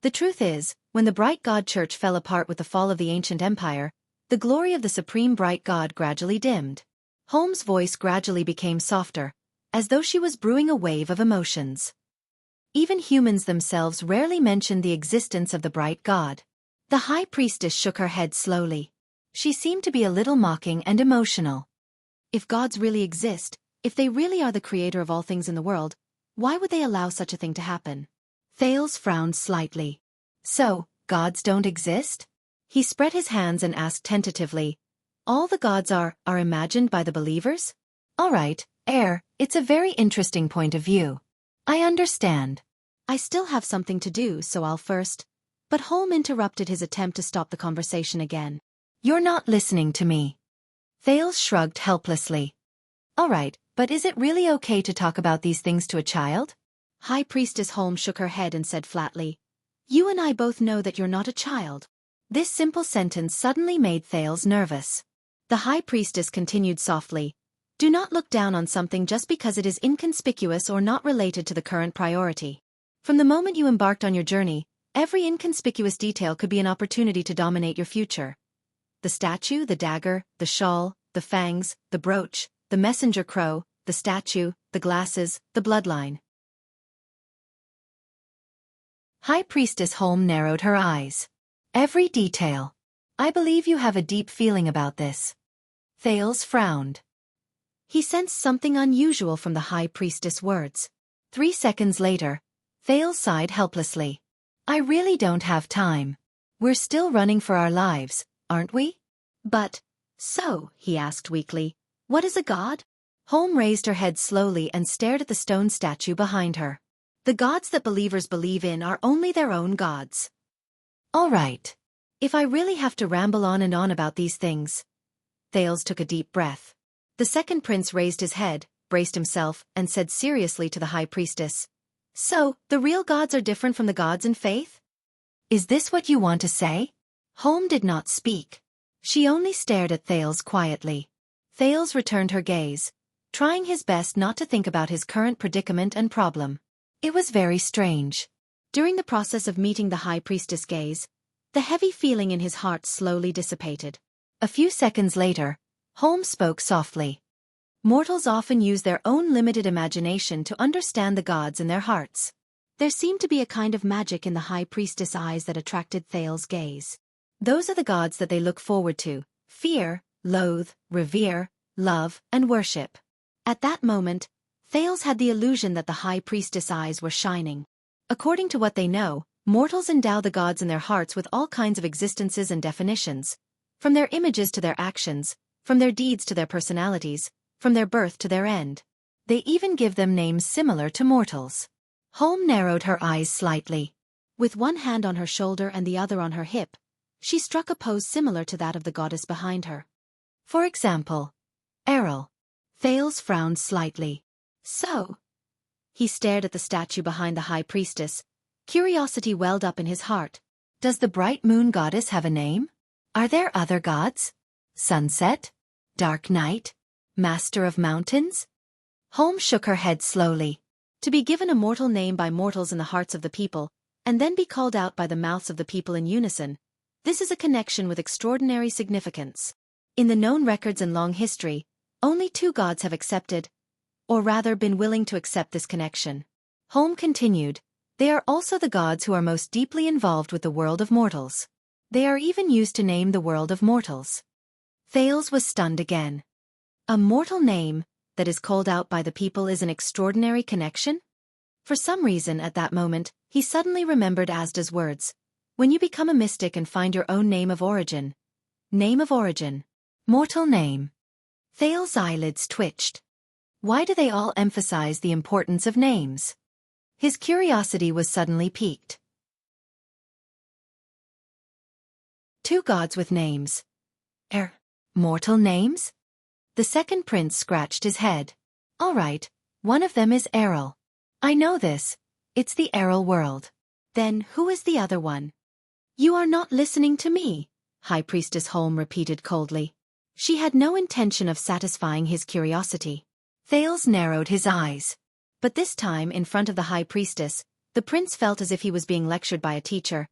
The truth is, when the Bright God Church fell apart with the fall of the ancient empire, the glory of the supreme bright God gradually dimmed. Holmes' voice gradually became softer, as though she was brewing a wave of emotions. Even humans themselves rarely mentioned the existence of the bright God. The high priestess shook her head slowly. She seemed to be a little mocking and emotional. If gods really exist, if they really are the creator of all things in the world, why would they allow such a thing to happen? Thales frowned slightly. So, gods don't exist? He spread his hands and asked tentatively. All the gods are imagined by the believers? All right, it's a very interesting point of view. I understand. I still have something to do, so I'll first. But Holm interrupted his attempt to stop the conversation again. You're not listening to me. Thales shrugged helplessly. All right, but is it really okay to talk about these things to a child? High Priestess Holm shook her head and said flatly, You and I both know that you're not a child. This simple sentence suddenly made Thales nervous. The High Priestess continued softly, Do not look down on something just because it is inconspicuous or not related to the current priority. From the moment you embarked on your journey, every inconspicuous detail could be an opportunity to dominate your future. The statue, the dagger, the shawl, the fangs, the brooch, the messenger crow, the statue, the glasses, the bloodline. High Priestess Holm narrowed her eyes. Every detail. I believe you have a deep feeling about this. Thales frowned. He sensed something unusual from the High Priestess' words. 3 seconds later, Thales sighed helplessly. I really don't have time. We're still running for our lives, aren't we? But, he asked weakly, what is a god? Holm raised her head slowly and stared at the stone statue behind her. The gods that believers believe in are only their own gods. All right. If I really have to ramble on and on about these things. Thales took a deep breath. The second prince raised his head, braced himself, and said seriously to the High Priestess. So, the real gods are different from the gods in faith? Is this what you want to say? Holm did not speak. She only stared at Thales quietly. Thales returned her gaze, trying his best not to think about his current predicament and problem. It was very strange. During the process of meeting the High Priestess' gaze, the heavy feeling in his heart slowly dissipated. A few seconds later, Holmes spoke softly. Mortals often use their own limited imagination to understand the gods in their hearts. There seemed to be a kind of magic in the High Priestess' eyes that attracted Thales' gaze. Those are the gods that they look forward to: fear, loathe, revere, love, and worship. At that moment, Thales had the illusion that the High Priestess' eyes were shining. According to what they know, mortals endow the gods in their hearts with all kinds of existences and definitions, from their images to their actions, from their deeds to their personalities, from their birth to their end. They even give them names similar to mortals. Holm narrowed her eyes slightly. With one hand on her shoulder and the other on her hip, she struck a pose similar to that of the goddess behind her. For example, Errol. Thales frowned slightly. So? He stared at the statue behind the High Priestess. Curiosity welled up in his heart. Does the bright moon goddess have a name? Are there other gods? Sunset? Dark night? Master of mountains? Holmes shook her head slowly. To be given a mortal name by mortals in the hearts of the people, and then be called out by the mouths of the people in unison, this is a connection with extraordinary significance. In the known records and long history, only two gods have accepted, or rather been willing to accept this connection. Holm continued, they are also the gods who are most deeply involved with the world of mortals. They are even used to name the world of mortals. Thales was stunned again. A mortal name that is called out by the people is an extraordinary connection? For some reason at that moment, he suddenly remembered Asda's words. When you become a mystic and find your own name of origin. Name of origin. Mortal name. Thales' eyelids twitched. Why do they all emphasize the importance of names? His curiosity was suddenly piqued. Two gods with names. Mortal names? The second prince scratched his head. All right, one of them is Errol. I know this. It's the Errol world. Then who is the other one? You are not listening to me, High Priestess Holm repeated coldly. She had no intention of satisfying his curiosity. Thales narrowed his eyes. But this time, in front of the High Priestess, the prince felt as if he was being lectured by a teacher.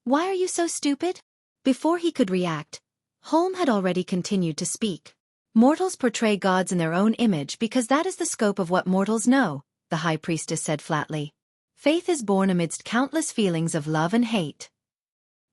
Why are you so stupid? Before he could react, Holm had already continued to speak. Mortals portray gods in their own image because that is the scope of what mortals know, the High Priestess said flatly. Faith is born amidst countless feelings of love and hate.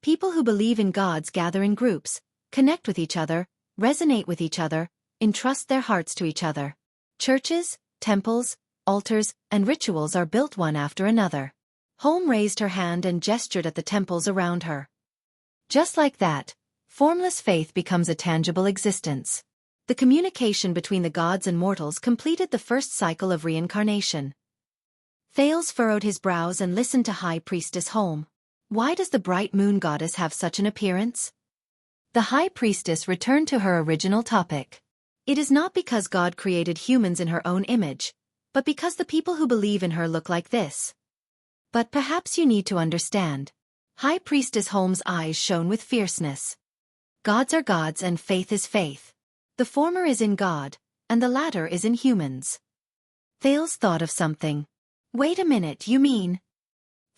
People who believe in gods gather in groups, connect with each other, resonate with each other, entrust their hearts to each other. Churches, temples, altars, and rituals are built one after another. Holm raised her hand and gestured at the temples around her. Just like that, formless faith becomes a tangible existence. The communication between the gods and mortals completed the first cycle of reincarnation. Thales furrowed his brows and listened to High Priestess Holm. Why does the bright moon goddess have such an appearance? The High Priestess returned to her original topic. It is not because God created humans in her own image, but because the people who believe in her look like this. But perhaps you need to understand. High Priestess Holm's eyes shone with fierceness. Gods are gods and faith is faith. The former is in God, and the latter is in humans. Thales thought of something. Wait a minute, you mean?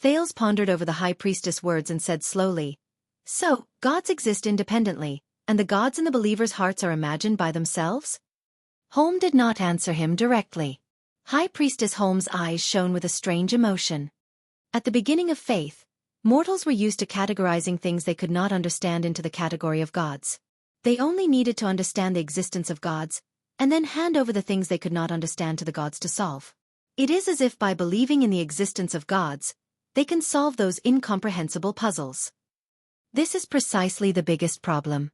Thales pondered over the High Priestess' words and said slowly, so, gods exist independently, and the gods in the believers' hearts are imagined by themselves? Holm did not answer him directly. High Priestess Holm's eyes shone with a strange emotion. At the beginning of faith, mortals were used to categorizing things they could not understand into the category of gods. They only needed to understand the existence of gods, and then hand over the things they could not understand to the gods to solve. It is as if by believing in the existence of gods, they can solve those incomprehensible puzzles. This is precisely the biggest problem.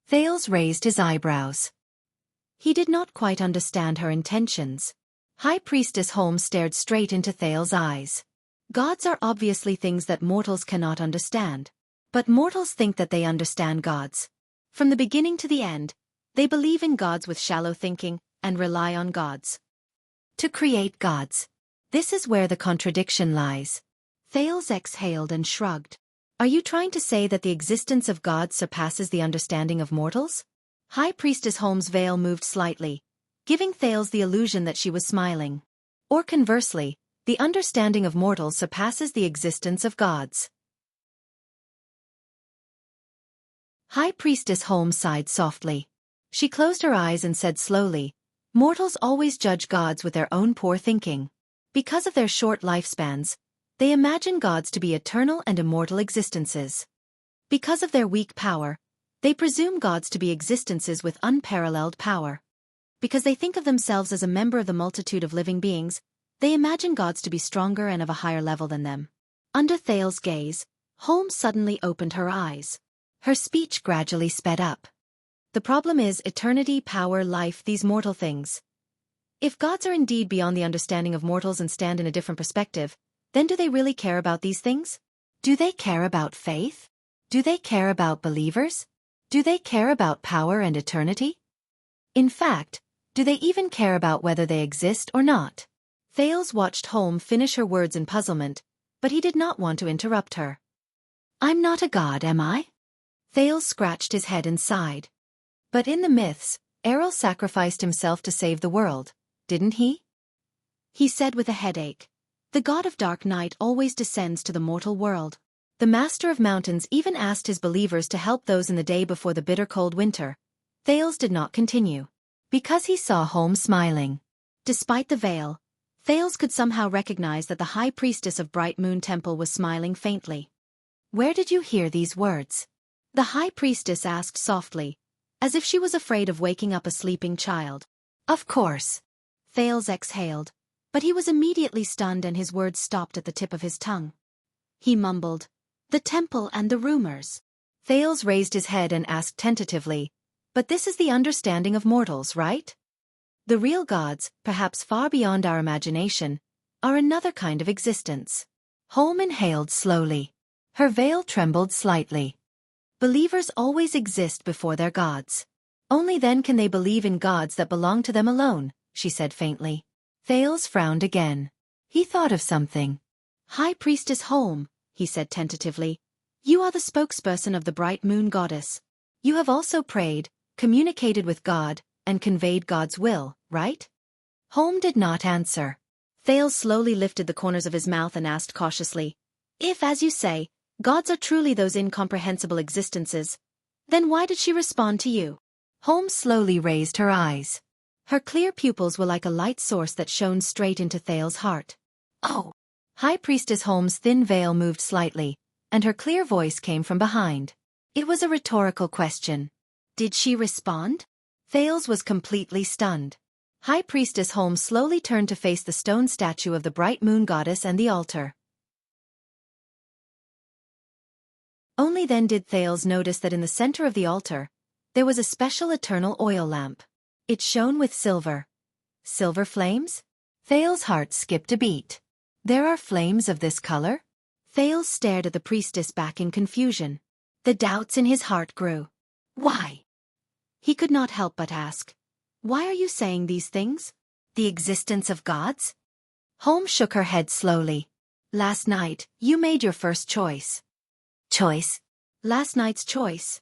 Thales raised his eyebrows. He did not quite understand her intentions. High Priestess Holm stared straight into Thales' eyes. Gods are obviously things that mortals cannot understand. But mortals think that they understand gods. From the beginning to the end, they believe in gods with shallow thinking, and rely on gods to create gods. This is where the contradiction lies. Thales exhaled and shrugged. Are you trying to say that the existence of gods surpasses the understanding of mortals? High Priestess Holmes' veil moved slightly, giving Thales the illusion that she was smiling. Or conversely, the understanding of mortals surpasses the existence of gods. High Priestess Holmes sighed softly. She closed her eyes and said slowly, "Mortals always judge gods with their own poor thinking. Because of their short lifespans, they imagine gods to be eternal and immortal existences. Because of their weak power, they presume gods to be existences with unparalleled power. Because they think of themselves as a member of the multitude of living beings, they imagine gods to be stronger and of a higher level than them." Under Thales' gaze, Holmes suddenly opened her eyes. Her speech gradually sped up. "The problem is eternity, power, life, these mortal things. If gods are indeed beyond the understanding of mortals and stand in a different perspective, then do they really care about these things? Do they care about faith? Do they care about believers? Do they care about power and eternity? In fact, do they even care about whether they exist or not?" Thales watched Holmes finish her words in puzzlement, but he did not want to interrupt her. "I'm not a god, am I?" Thales scratched his head and sighed. "But in the myths, Errol sacrificed himself to save the world, didn't he?" He said with a headache. "The god of dark night always descends to the mortal world. The master of mountains even asked his believers to help those in the day before the bitter cold winter." Thales did not continue, because he saw Holmes smiling. Despite the veil, Thales could somehow recognize that the high priestess of Bright Moon Temple was smiling faintly. "Where did you hear these words?" the high priestess asked softly, as if she was afraid of waking up a sleeping child. "Of course." Thales exhaled, but he was immediately stunned and his words stopped at the tip of his tongue. He mumbled, "The temple and the rumors." Thales raised his head and asked tentatively, "But this is the understanding of mortals, right? The real gods, perhaps far beyond our imagination, are another kind of existence." Holmes inhaled slowly. Her veil trembled slightly. "Believers always exist before their gods. Only then can they believe in gods that belong to them alone," she said faintly. Thales frowned again. He thought of something. "High Priestess Holmes," he said tentatively, "you are the spokesperson of the Bright Moon Goddess. You have also prayed, communicated with God, and conveyed God's will, right?" Holmes did not answer. Thales slowly lifted the corners of his mouth and asked cautiously, "If, as you say, gods are truly those incomprehensible existences, then why did she respond to you?" Holmes slowly raised her eyes. Her clear pupils were like a light source that shone straight into Thales' heart. "Oh!" High Priestess Holmes' thin veil moved slightly, and her clear voice came from behind. It was a rhetorical question. "Did she respond?" Thales was completely stunned. High Priestess Holmes slowly turned to face the stone statue of the Bright Moon Goddess and the altar. Only then did Thales notice that in the center of the altar, there was a special eternal oil lamp. It shone with silver. Silver flames? Thales' heart skipped a beat. "There are flames of this color?" Thales stared at the priestess back in confusion. The doubts in his heart grew. "Why?" He could not help but ask. "Why are you saying these things? The existence of gods?" Holmes shook her head slowly. "Last night, you made your first choice." "Choice?" "Last night's choice.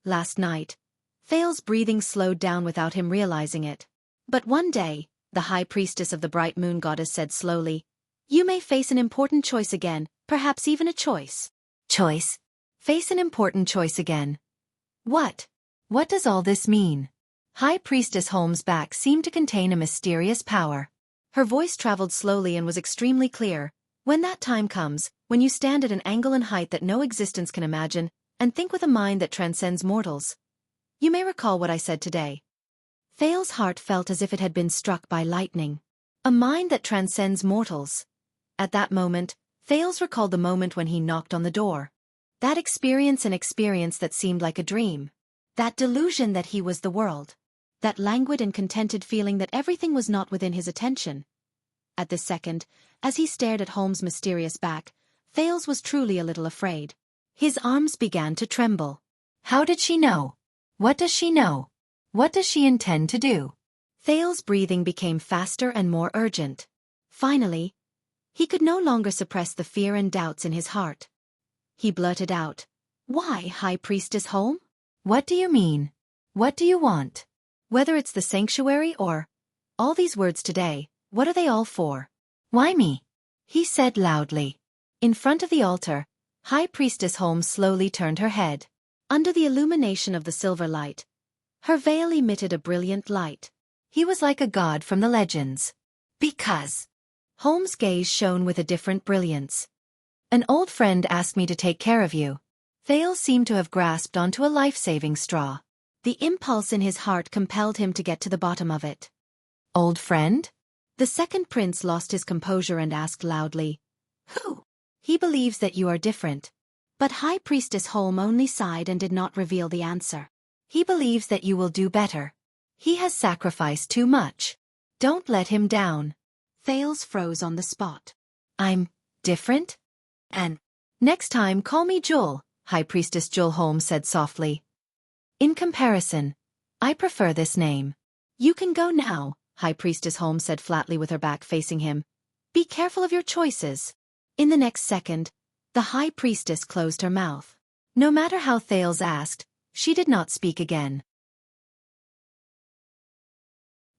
Last night." Thales' breathing slowed down without him realizing it. "But one day," the high priestess of the Bright Moon Goddess said slowly, "you may face an important choice again, perhaps even a choice." "Choice?" "Face an important choice again." "What? What does all this mean?" High Priestess Holmes' back seemed to contain a mysterious power. Her voice traveled slowly and was extremely clear. "When that time comes, when you stand at an angle and height that no existence can imagine, and think with a mind that transcends mortals, you may recall what I said today." Thales' heart felt as if it had been struck by lightning. A mind that transcends mortals. At that moment, Thales recalled the moment when he knocked on the door. That experience, an experience that seemed like a dream. That delusion that he was the world. That languid and contented feeling that everything was not within his attention. At this second, as he stared at Holmes' mysterious back, Thales was truly a little afraid. His arms began to tremble. How did she know? What does she know? What does she intend to do? Thales' breathing became faster and more urgent. Finally, he could no longer suppress the fear and doubts in his heart. he blurted out. Why, High Priestess home? What do you mean? What do you want? Whether it's the sanctuary or all these words today, what are they all for? Why me? He said loudly. In front of the altar, High Priestess Holmes slowly turned her head. Under the illumination of the silver light, her veil emitted a brilliant light. He was like a god from the legends. Because Holmes' gaze shone with a different brilliance. An old friend asked me to take care of you. Thales seemed to have grasped onto a life-saving straw. The impulse in his heart compelled him to get to the bottom of it. Old friend? The second prince lost his composure and asked loudly. Who? He believes that you are different. But High Priestess Holm only sighed and did not reveal the answer. He believes that you will do better. He has sacrificed too much. Don't let him down. Thales froze on the spot. I'm different? And next time call me Jewel, High Priestess Jewel Holmes said softly. In comparison, I prefer this name. You can go now, High Priestess Holmes said flatly with her back facing him. Be careful of your choices. In the next second, the High Priestess closed her mouth. No matter how Thales asked, she did not speak again.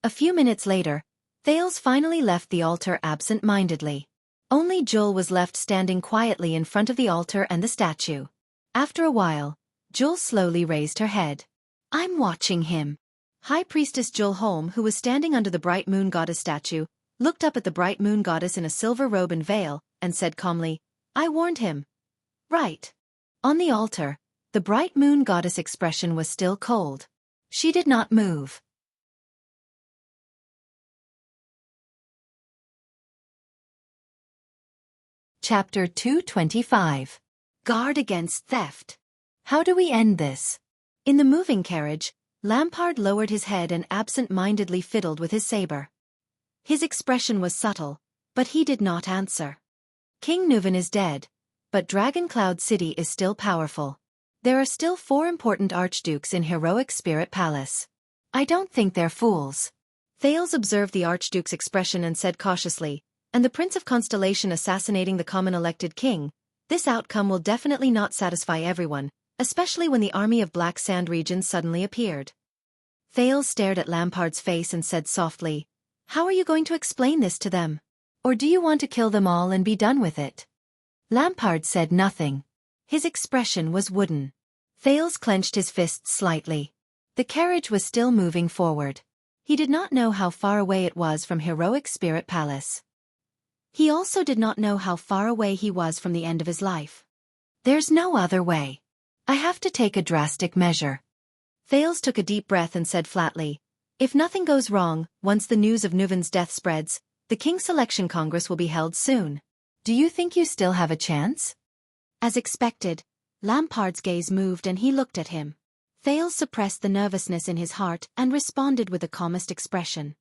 A few minutes later, Thales finally left the altar absent-mindedly. Only Jewel was left standing quietly in front of the altar and the statue. After a while, Jewel slowly raised her head. I'm watching him. High Priestess Jewel Holm, who was standing under the bright moon goddess statue, looked up at the bright moon goddess in a silver robe and veil, and said calmly, I warned him. Right. On the altar, the bright moon goddess' expression was still cold. She did not move. Chapter 225. Guard Against Theft. How do we end this? In the moving carriage, Lampard lowered his head and absent-mindedly fiddled with his saber. His expression was subtle, but he did not answer. King Nuven is dead, but Dragoncloud City is still powerful. There are still 4 important archdukes in Heroic Spirit Palace. I don't think they're fools. Thales observed the archduke's expression and said cautiously, and the Prince of Constellation assassinating the common elected king, this outcome will definitely not satisfy everyone, especially when the army of Black Sand region suddenly appeared. Thales stared at Lampard's face and said softly, How are you going to explain this to them? Or do you want to kill them all and be done with it? Lampard said nothing. His expression was wooden. Thales clenched his fists slightly. The carriage was still moving forward. He did not know how far away it was from Heroic Spirit Palace. He also did not know how far away he was from the end of his life. There's no other way. I have to take a drastic measure. Thales took a deep breath and said flatly, If nothing goes wrong, once the news of Nuven's death spreads, the King's Selection Congress will be held soon. Do you think you still have a chance? As expected, Lampard's gaze moved and he looked at him. Thales suppressed the nervousness in his heart and responded with the calmest expression.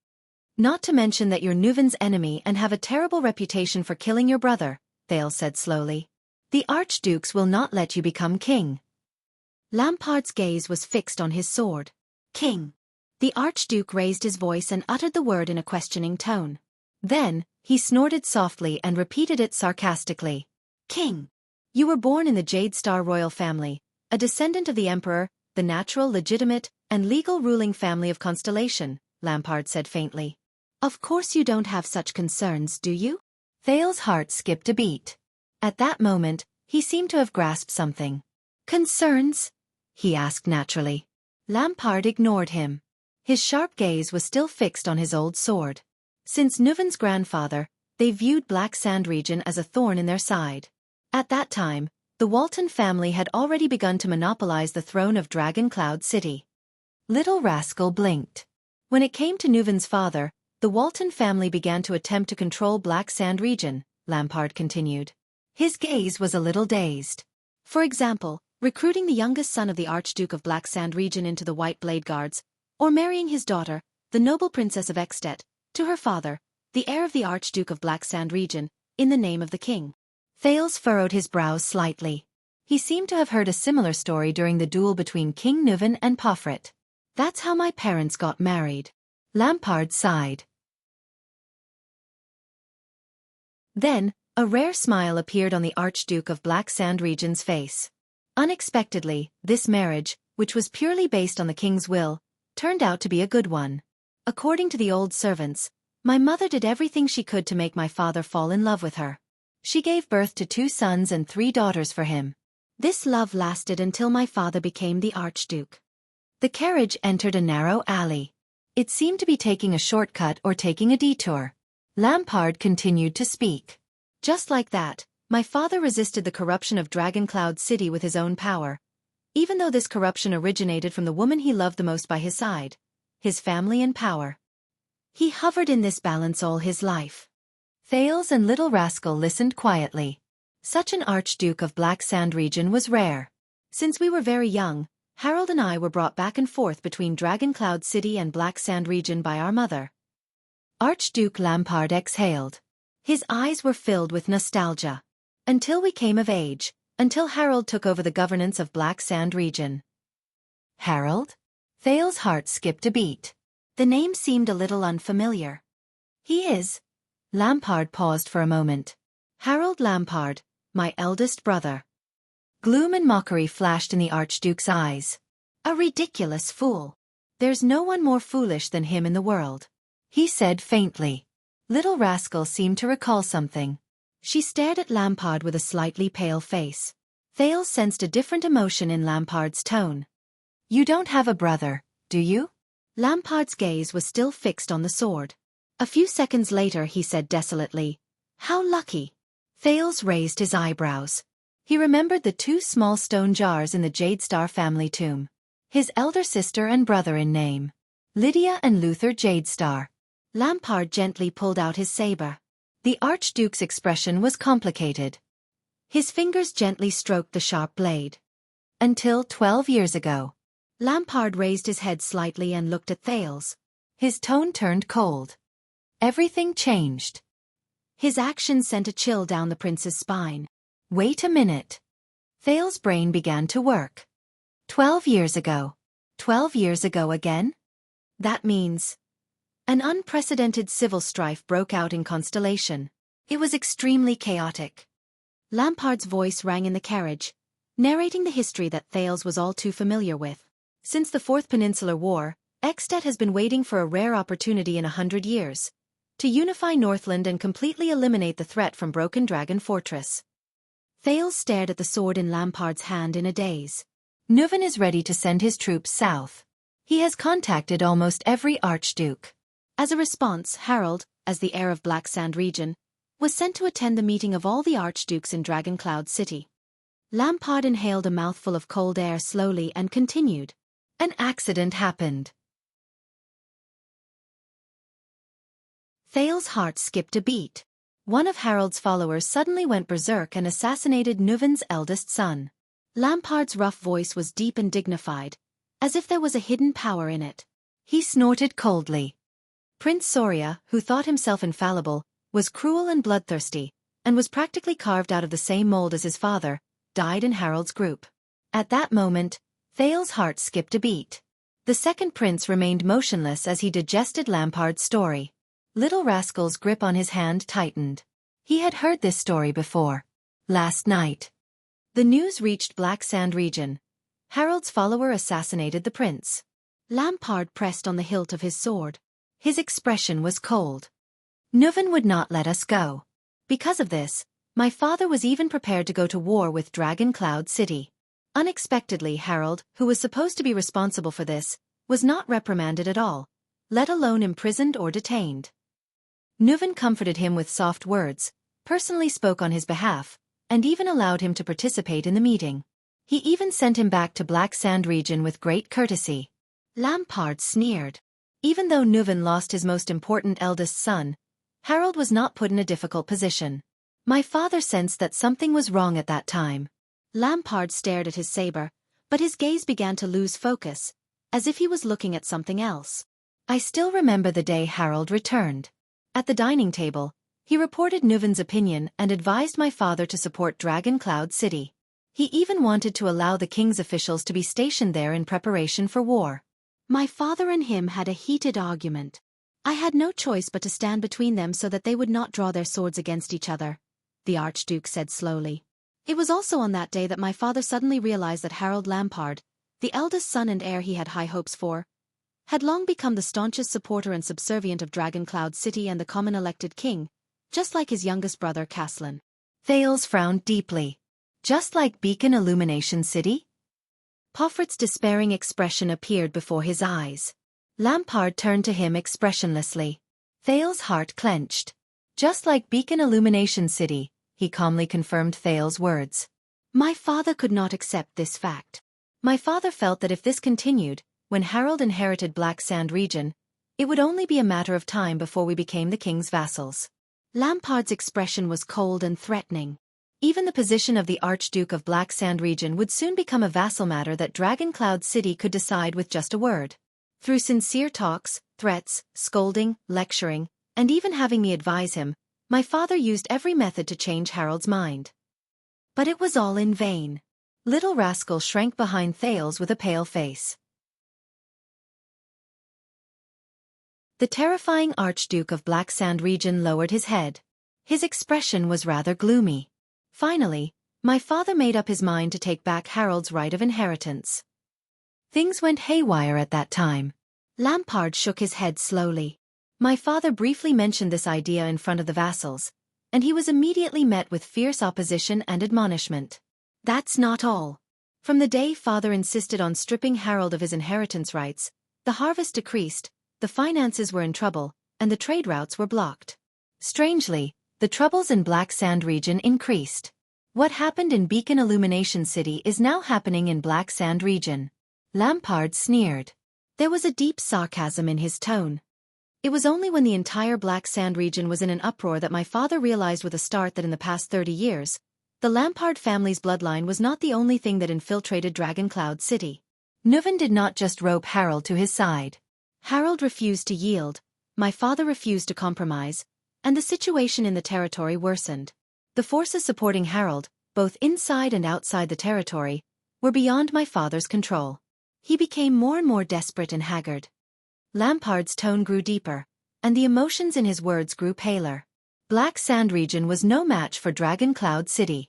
Not to mention that you're Nuven's enemy and have a terrible reputation for killing your brother, Thales said slowly. The archdukes will not let you become king. Lampard's gaze was fixed on his sword. King. The archduke raised his voice and uttered the word in a questioning tone. Then, he snorted softly and repeated it sarcastically. King. You were born in the Jade Star royal family, a descendant of the emperor, the natural, legitimate, and legal ruling family of Constellation, Lampard said faintly. Of course you don't have such concerns, do you? Thales' heart skipped a beat. At that moment, he seemed to have grasped something. Concerns? He asked naturally. Lampard ignored him. His sharp gaze was still fixed on his old sword. Since Nuven's grandfather, they viewed Black Sand region as a thorn in their side. At that time, the Walton family had already begun to monopolize the throne of Dragoncloud City. Little Rascal blinked. When it came to Nuven's father, the Walton family began to attempt to control Black Sand region, Lampard continued. His gaze was a little dazed. For example, recruiting the youngest son of the Archduke of Black Sand region into the White Blade Guards, or marrying his daughter, the noble princess of Extet, to her father, the heir of the Archduke of Black Sand region, in the name of the king. Thales furrowed his brows slightly. He seemed to have heard a similar story during the duel between King Nuven and Pofret. That's how my parents got married. Lampard sighed. Then, A rare smile appeared on the Archduke of Black Sand Region's face. Unexpectedly, this marriage, which was purely based on the king's will, turned out to be a good one. According to the old servants, my mother did everything she could to make my father fall in love with her. She gave birth to 2 sons and 3 daughters for him. This love lasted until my father became the Archduke. The carriage entered a narrow alley. It seemed to be taking a shortcut or taking a detour. Lampard continued to speak. Just like that, my father resisted the corruption of Dragoncloud City with his own power, even though this corruption originated from the woman he loved the most by his side, his family and power. He hovered in this balance all his life. Thales and Little Rascal listened quietly. Such an Archduke of Black Sand Region was rare. Since we were very young, Harold and I were brought back and forth between Dragoncloud City and Black Sand Region by our mother. Archduke Lampard exhaled. His eyes were filled with nostalgia. Until we came of age, until Harold took over the governance of Black Sand Region. Harold? Thales' heart skipped a beat. The name seemed a little unfamiliar. He is. Lampard paused for a moment. Harold Lampard, my eldest brother. Gloom and mockery flashed in the Archduke's eyes. A ridiculous fool. There's no one more foolish than him in the world, he said faintly. Little Rascal seemed to recall something. She stared at Lampard with a slightly pale face. Thales sensed a different emotion in Lampard's tone. You don't have a brother, do you? Lampard's gaze was still fixed on the sword. A few seconds later he said desolately, How lucky. Thales raised his eyebrows. He remembered the 2 small stone jars in the Jadestar family tomb. His elder sister and brother in name. Lydia and Luther Jadestar. Lampard gently pulled out his saber. The Archduke's expression was complicated. His fingers gently stroked the sharp blade. Until 12 years ago. Lampard raised his head slightly and looked at Thales. His tone turned cold. Everything changed. His action sent a chill down the prince's spine. Wait a minute. Thales' brain began to work. 12 years ago. 12 years ago again? That means... An unprecedented civil strife broke out in Constellation. It was extremely chaotic. Lampard's voice rang in the carriage, narrating the history that Thales was all too familiar with. Since the Fourth Peninsular War, Xianxia has been waiting for a rare opportunity in 100 years. To unify Northland and completely eliminate the threat from Broken Dragon Fortress. Thales stared at the sword in Lampard's hand in a daze. Nuven is ready to send his troops south. He has contacted almost every Archduke. As a response, Harold, as the heir of Black Sand Region, was sent to attend the meeting of all the Archdukes in Dragoncloud City. Lampard inhaled a mouthful of cold air slowly and continued. An accident happened. Thales' heart skipped a beat. One of Harold's followers suddenly went berserk and assassinated Nuven's eldest son. Lampard's rough voice was deep and dignified, as if there was a hidden power in it. He snorted coldly. Prince Soria, who thought himself infallible, was cruel and bloodthirsty, and was practically carved out of the same mold as his father, died in Harold's group. At that moment, Thales' heart skipped a beat. The second prince remained motionless as he digested Lampard's story. Little Rascal's grip on his hand tightened. He had heard this story before. Last night. The news reached Black Sand Region. Harold's follower assassinated the prince. Lampard pressed on the hilt of his sword. His expression was cold. Nuven would not let us go. Because of this, my father was even prepared to go to war with Dragoncloud City. Unexpectedly, Harold, who was supposed to be responsible for this, was not reprimanded at all, let alone imprisoned or detained. Nuven comforted him with soft words, personally spoke on his behalf, and even allowed him to participate in the meeting. He even sent him back to Black Sand Region with great courtesy. Lampard sneered. Even though Nuven lost his most important eldest son, Harold was not put in a difficult position. My father sensed that something was wrong at that time. Lampard stared at his saber, but his gaze began to lose focus, as if he was looking at something else. I still remember the day Harold returned. At the dining table, he reported Nuven's opinion and advised my father to support Dragoncloud City. He even wanted to allow the king's officials to be stationed there in preparation for war. My father and him had a heated argument. I had no choice but to stand between them so that they would not draw their swords against each other. the Archduke said slowly. It was also on that day that my father suddenly realized that Harold Lampard, the eldest son and heir he had high hopes for, had long become the staunchest supporter and subservient of Dragoncloud City and the common elected king, just like his youngest brother Caslin. Thales frowned deeply. Just like Beacon Illumination City? Poffert's despairing expression appeared before his eyes. Lampard turned to him expressionlessly. Thales' heart clenched. Just like Beacon Illumination City, he calmly confirmed Thales' words. My father could not accept this fact. My father felt that if this continued, when Harold inherited Black Sand region, it would only be a matter of time before we became the king's vassals. Lampard's expression was cold and threatening. Even the position of the Archduke of Black Sand region would soon become a vassal matter that Dragoncloud City could decide with just a word. Through sincere talks, threats, scolding, lecturing, and even having me advise him, my father used every method to change Harold's mind. But it was all in vain. Little Rascal shrank behind Thales with a pale face. The terrifying Archduke of Black Sand region lowered his head. His expression was rather gloomy. Finally, my father made up his mind to take back Harold's right of inheritance. Things went haywire at that time. Lampard shook his head slowly. My father briefly mentioned this idea in front of the vassals, and he was immediately met with fierce opposition and admonishment. That's not all. From the day father insisted on stripping Harold of his inheritance rights, the harvest decreased, the finances were in trouble, and the trade routes were blocked. Strangely, the troubles in Black Sand region increased. What happened in Beacon Illumination City is now happening in Black Sand region. Lampard sneered. There was a deep sarcasm in his tone. It was only when the entire Black Sand region was in an uproar that my father realized with a start that in the past 30 years, the Lampard family's bloodline was not the only thing that infiltrated Dragoncloud City. Nuven did not just rope Harold to his side. Harold refused to yield, my father refused to compromise, and the situation in the territory worsened. The forces supporting Harold, both inside and outside the territory, were beyond my father's control. He became more and more desperate and haggard. Lampard's tone grew deeper, and the emotions in his words grew paler. Black Sand region was no match for Dragoncloud City.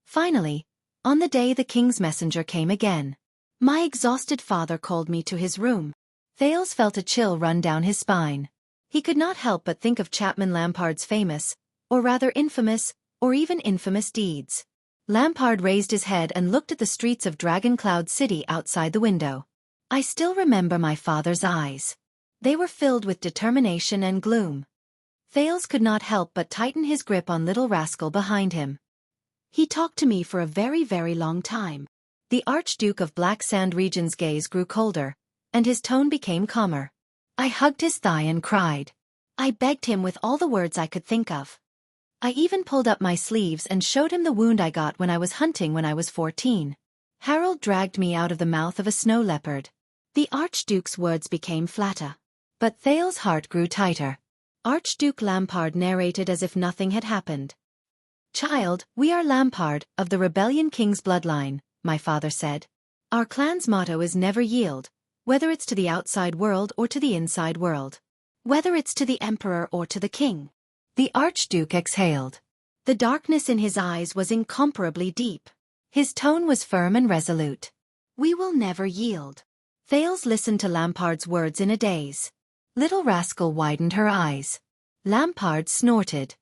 Finally, on the day the king's messenger came again, my exhausted father called me to his room. Thales felt a chill run down his spine. He could not help but think of Chapman Lampard's famous, or rather infamous, or even infamous deeds. Lampard raised his head and looked at the streets of Dragoncloud City outside the window. I still remember my father's eyes. They were filled with determination and gloom. Thales could not help but tighten his grip on Little Rascal behind him. He talked to me for a very, very long time. The Archduke of Black Sand region's gaze grew colder, and his tone became calmer. I hugged his thigh and cried. I begged him with all the words I could think of. I even pulled up my sleeves and showed him the wound I got when I was hunting when I was 14. Harold dragged me out of the mouth of a snow leopard. The Archduke's words became flatter. But Thales' heart grew tighter. Archduke Lampard narrated as if nothing had happened. Child, we are Lampard, of the Rebellion King's bloodline, my father said. Our clan's motto is never yield, whether it's to the outside world or to the inside world. Whether it's to the Emperor or to the King. The Archduke exhaled. The darkness in his eyes was incomparably deep. His tone was firm and resolute. We will never yield. Thales listened to Lampard's words in a daze. Little Rascal widened her eyes. Lampard snorted.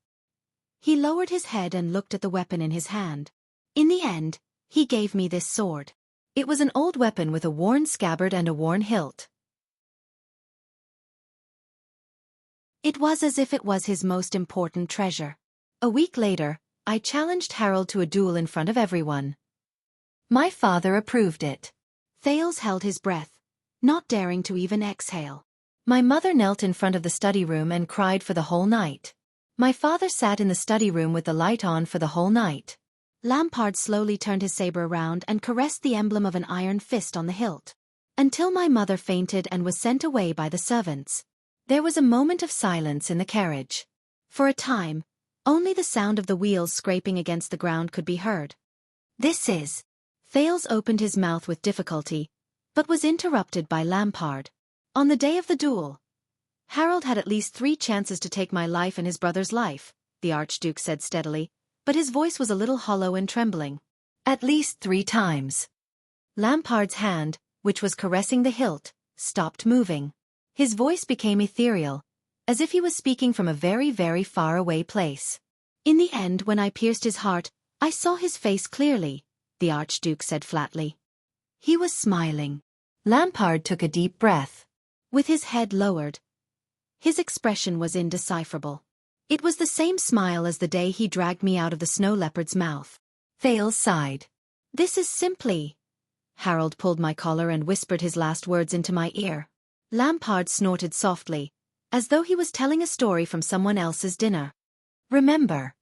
He lowered his head and looked at the weapon in his hand. In the end, he gave me this sword. It was an old weapon with a worn scabbard and a worn hilt. It was as if it was his most important treasure. A week later, I challenged Harold to a duel in front of everyone. My father approved it. Thales held his breath, not daring to even exhale. My mother knelt in front of the study room and cried for the whole night. My father sat in the study room with the light on for the whole night. Lampard slowly turned his saber around and caressed the emblem of an iron fist on the hilt. Until my mother fainted and was sent away by the servants. There was a moment of silence in the carriage. For a time, only the sound of the wheels scraping against the ground could be heard. This is... Thales opened his mouth with difficulty, but was interrupted by Lampard. On the day of the duel, Harold had at least 3 chances to take my life and his brother's life, the Archduke said steadily, but his voice was a little hollow and trembling. At least 3 times. Lampard's hand, which was caressing the hilt, stopped moving. His voice became ethereal, as if he was speaking from a very, very far away place. In the end, when I pierced his heart, I saw his face clearly, the Archduke said flatly. He was smiling. Lampard took a deep breath. With his head lowered, his expression was indecipherable. It was the same smile as the day he dragged me out of the snow leopard's mouth. Thales sighed. This is simply... Harold pulled my collar and whispered his last words into my ear. Lampard snorted softly, as though he was telling a story from someone else's dinner. Remember,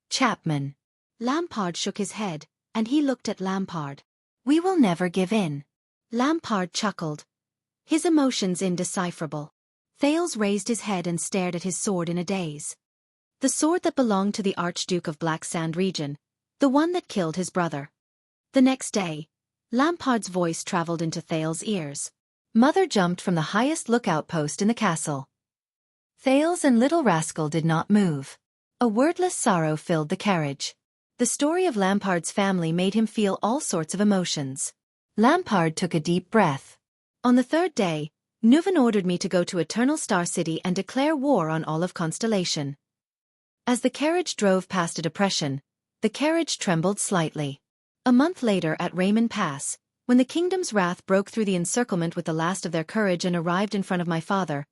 Chapman. Lampard shook his head, and he looked at Lampard. We will never give in. Lampard chuckled, his emotions indecipherable. Thales raised his head and stared at his sword in a daze. The sword that belonged to the Archduke of Black Sand region, the one that killed his brother. The next day, Lampard's voice traveled into Thales' ears. Mother jumped from the highest lookout post in the castle. Thales and Little Rascal did not move. A wordless sorrow filled the carriage. The story of Lampard's family made him feel all sorts of emotions. Lampard took a deep breath. On the 3rd day, Nuven ordered me to go to Eternal Star City and declare war on all of Constellation. As the carriage drove past a depression, the carriage trembled slightly. A month later at Raymond Pass, when the kingdom's wrath broke through the encirclement with the last of their courage and arrived in front of my father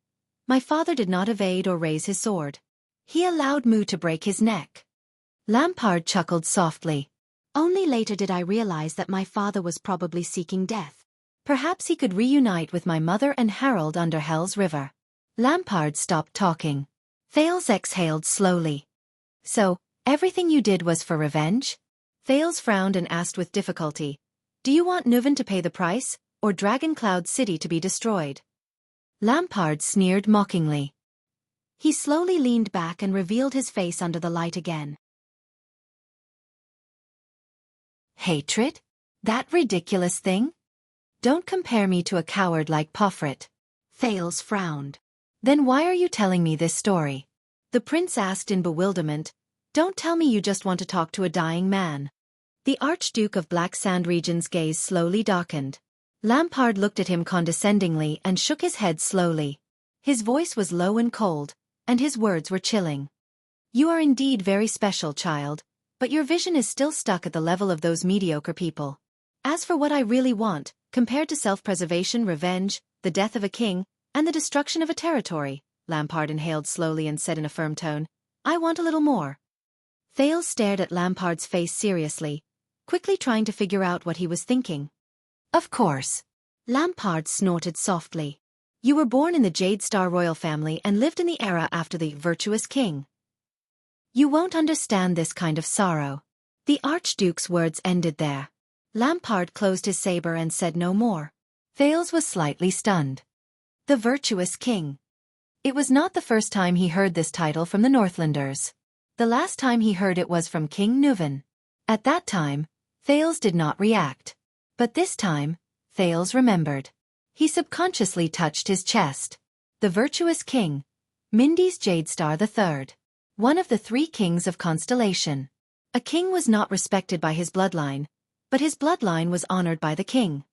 did not evade or raise his sword. He allowed Mu to break his neck. Lampard chuckled softly. Only later did I realize that my father was probably seeking death. Perhaps he could reunite with my mother and Harold under Hell's River. Lampard stopped talking. Thales exhaled slowly. So, everything you did was for revenge? Thales frowned and asked with difficulty. Do you want Nuven to pay the price, or Dragon Cloud City to be destroyed? Lampard sneered mockingly. He slowly leaned back and revealed his face under the light again. Hatred? That ridiculous thing? Don't compare me to a coward like Pofrit. Thales frowned. Then why are you telling me this story? The prince asked in bewilderment. Don't tell me you just want to talk to a dying man. The Archduke of Black Sand Region's gaze slowly darkened. Lampard looked at him condescendingly and shook his head slowly. His voice was low and cold, and his words were chilling. You are indeed very special, child, but your vision is still stuck at the level of those mediocre people. As for what I really want, compared to self-preservation, revenge, the death of a king, and the destruction of a territory, Lampard inhaled slowly and said in a firm tone, I want a little more. Thales stared at Lampard's face seriously, quickly trying to figure out what he was thinking. Of course. Lampard snorted softly. You were born in the Jade Star royal family and lived in the era after the virtuous king. You won't understand this kind of sorrow. The Archduke's words ended there. Lampard closed his saber and said no more. Thales was slightly stunned. The virtuous king. It was not the first time he heard this title from the Northlanders. The last time he heard it was from King Nuven. At that time, Thales did not react. But this time, Thales remembered. He subconsciously touched his chest. The virtuous king, Mindy's Jadestar III. One of the 3 kings of Constellation. A king was not respected by his bloodline, but his bloodline was honored by the king.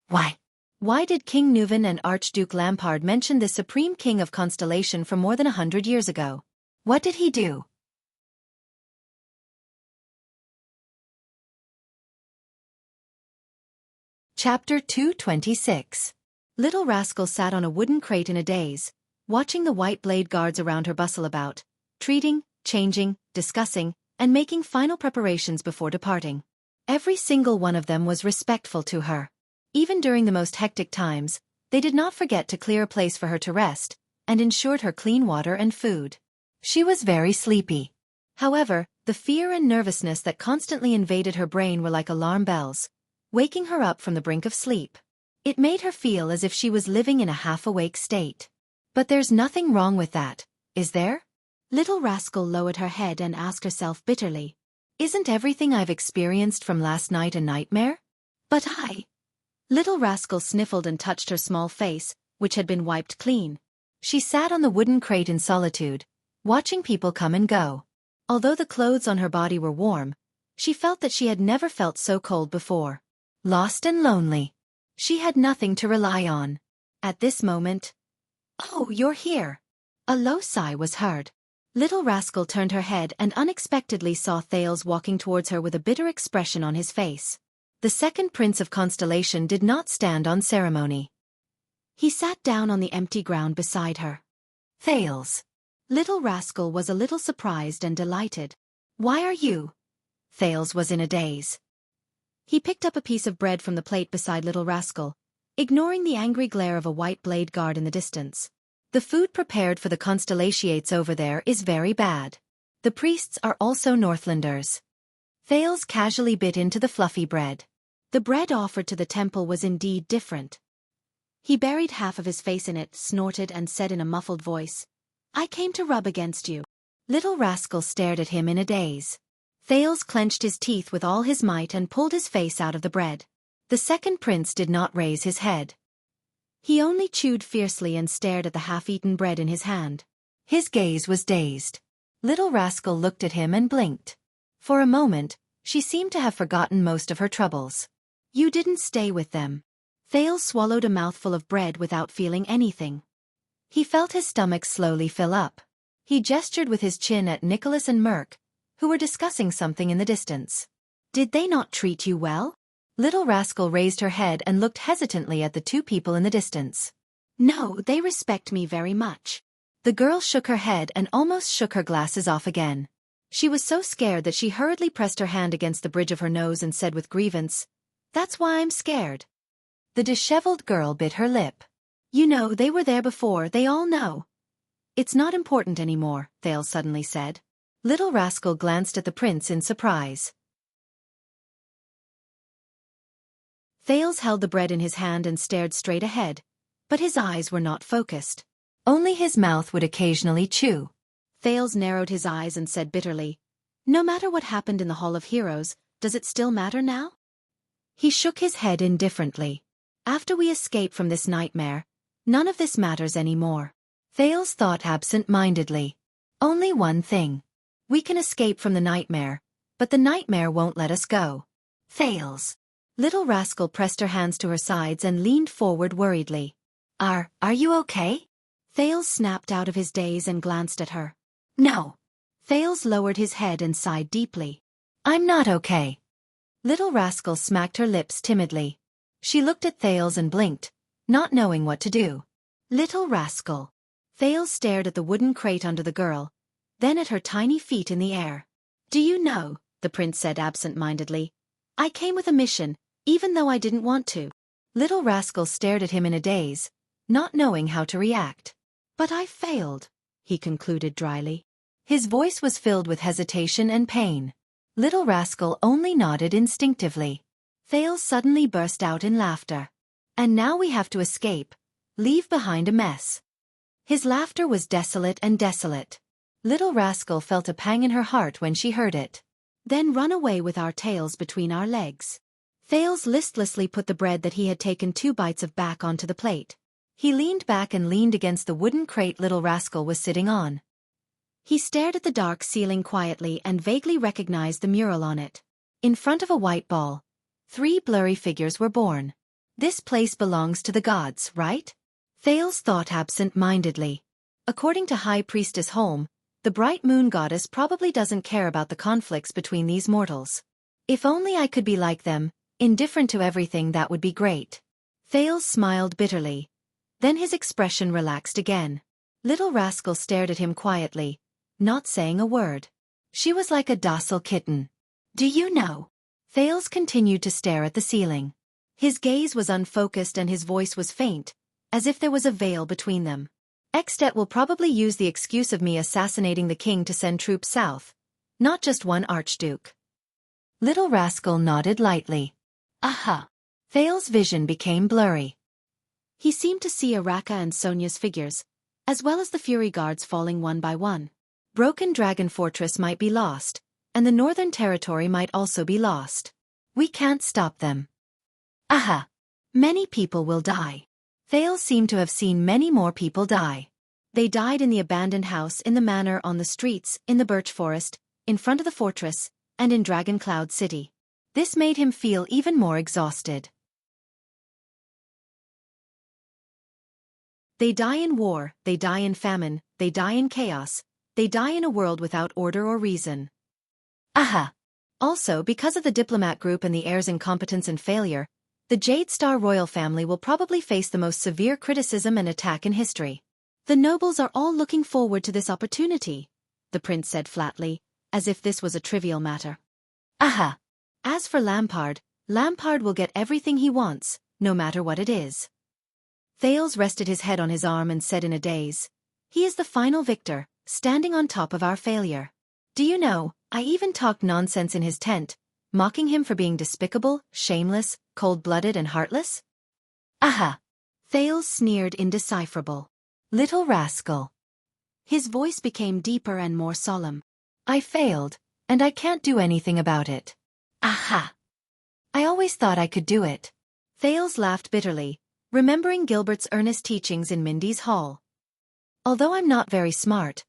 Why did King Nuven and Archduke Lampard mention this supreme king of Constellation from more than 100 years ago? What did he do? Chapter 226. Little Rascal sat on a wooden crate in a daze, watching the white blade guards around her bustle about, treating, changing, discussing, and making final preparations before departing. Every single one of them was respectful to her. Even during the most hectic times, they did not forget to clear a place for her to rest, and ensured her clean water and food. She was very sleepy. However, the fear and nervousness that constantly invaded her brain were like alarm bells, waking her up from the brink of sleep. It made her feel as if she was living in a half-awake state. But there's nothing wrong with that, is there? Little Rascal lowered her head and asked herself bitterly. Isn't everything I've experienced from last night a nightmare? But Little Rascal sniffled and touched her small face, which had been wiped clean. She sat on the wooden crate in solitude, watching people come and go. Although the clothes on her body were warm, she felt that she had never felt so cold before. Lost and lonely. She had nothing to rely on. At this moment, "Oh, you're here." A low sigh was heard. Little Rascal turned her head and unexpectedly saw Thales walking towards her with a bitter expression on his face. The second prince of Constellation did not stand on ceremony. He sat down on the empty ground beside her. "Thales." Little Rascal was a little surprised and delighted. "Why are you?" Thales was in a daze. He picked up a piece of bread from the plate beside Little Rascal, ignoring the angry glare of a white blade guard in the distance. "The food prepared for the Constellations over there is very bad. The priests are also Northlanders." Thales casually bit into the fluffy bread. The bread offered to the temple was indeed different. He buried half of his face in it, snorted and said in a muffled voice, "I came to rub against you." Little Rascal stared at him in a daze. Thales clenched his teeth with all his might and pulled his face out of the bread. The second prince did not raise his head. He only chewed fiercely and stared at the half-eaten bread in his hand. His gaze was dazed. Little Rascal looked at him and blinked. For a moment, she seemed to have forgotten most of her troubles. "You didn't stay with them." Thales swallowed a mouthful of bread without feeling anything. He felt his stomach slowly fill up. He gestured with his chin at Nicholas and Merc, who were discussing something in the distance. "Did they not treat you well?" Little Rascal raised her head and looked hesitantly at the two people in the distance. "No, they respect me very much." The girl shook her head and almost shook her glasses off again. She was so scared that she hurriedly pressed her hand against the bridge of her nose and said with grievance, "That's why I'm scared." The disheveled girl bit her lip. "You know, they were there before, they all know." "It's not important anymore," Thales suddenly said. Little Rascal glanced at the prince in surprise. Thales held the bread in his hand and stared straight ahead, but his eyes were not focused. Only his mouth would occasionally chew. Thales narrowed his eyes and said bitterly, "No matter what happened in the Hall of Heroes, does it still matter now?" He shook his head indifferently. "After we escape from this nightmare, none of this matters anymore." Thales thought absent-mindedly. "Only one thing. We can escape from the nightmare, but the nightmare won't let us go." "Thales." Little Rascal pressed her hands to her sides and leaned forward worriedly. Are you okay?" Thales snapped out of his daze and glanced at her. "No." Thales lowered his head and sighed deeply. "I'm not okay." Little Rascal smacked her lips timidly. She looked at Thales and blinked, not knowing what to do. "Little Rascal." Thales stared at the wooden crate under the girl, then at her tiny feet in the air. "Do you know," the prince said absent-mindedly, "I came with a mission, even though I didn't want to." Little Rascal stared at him in a daze, not knowing how to react. "But I failed," he concluded dryly. His voice was filled with hesitation and pain. Little Rascal only nodded instinctively. Thales suddenly burst out in laughter. "And now we have to escape, leave behind a mess." His laughter was desolate and desolate. Little Rascal felt a pang in her heart when she heard it. "Then run away with our tails between our legs." Thales listlessly put the bread that he had taken 2 bites of back onto the plate. He leaned back and leaned against the wooden crate Little Rascal was sitting on. He stared at the dark ceiling quietly and vaguely recognized the mural on it. In front of a white ball, 3 blurry figures were born. "This place belongs to the gods, right?" Thales thought absent-mindedly. According to High Priestess Holm, the bright moon goddess probably doesn't care about the conflicts between these mortals. "If only I could be like them, indifferent to everything, that would be great." Thales smiled bitterly. Then his expression relaxed again. Little Rascal stared at him quietly, not saying a word. She was like a docile kitten. "Do you know?" Thales continued to stare at the ceiling. His gaze was unfocused and his voice was faint, as if there was a veil between them. "At will probably use the excuse of me assassinating the king to send troops south, not just one archduke." Little Rascal nodded lightly. "Aha." Thales' vision became blurry. He seemed to see Araka and Sonia's figures, as well as the Fury Guards falling one by one. Broken Dragon Fortress might be lost, and the Northern Territory might also be lost. "We can't stop them." "Aha. Many people will die." Thales seemed to have seen many more people die. They died in the abandoned house, in the manor, on the streets, in the birch forest, in front of the fortress, and in Dragon Cloud City. This made him feel even more exhausted. They die in war, they die in famine, they die in chaos, they die in a world without order or reason. Aha! Also, because of the diplomat group and the heir's incompetence and failure, the Jade Star royal family will probably face the most severe criticism and attack in history. The nobles are all looking forward to this opportunity, the prince said flatly, as if this was a trivial matter. Aha! As for Lampard will get everything he wants, no matter what it is. Thales rested his head on his arm and said in a daze, "He is the final victor, standing on top of our failure. Do you know, I even talked nonsense in his tent, mocking him for being despicable, shameless, cold-blooded and heartless?" Aha! Thales sneered indecipherable. Little rascal. His voice became deeper and more solemn. I failed, and I can't do anything about it. Aha! I always thought I could do it. Thales laughed bitterly, remembering Gilbert's earnest teachings in Mindy's hall. Although I'm not very smart,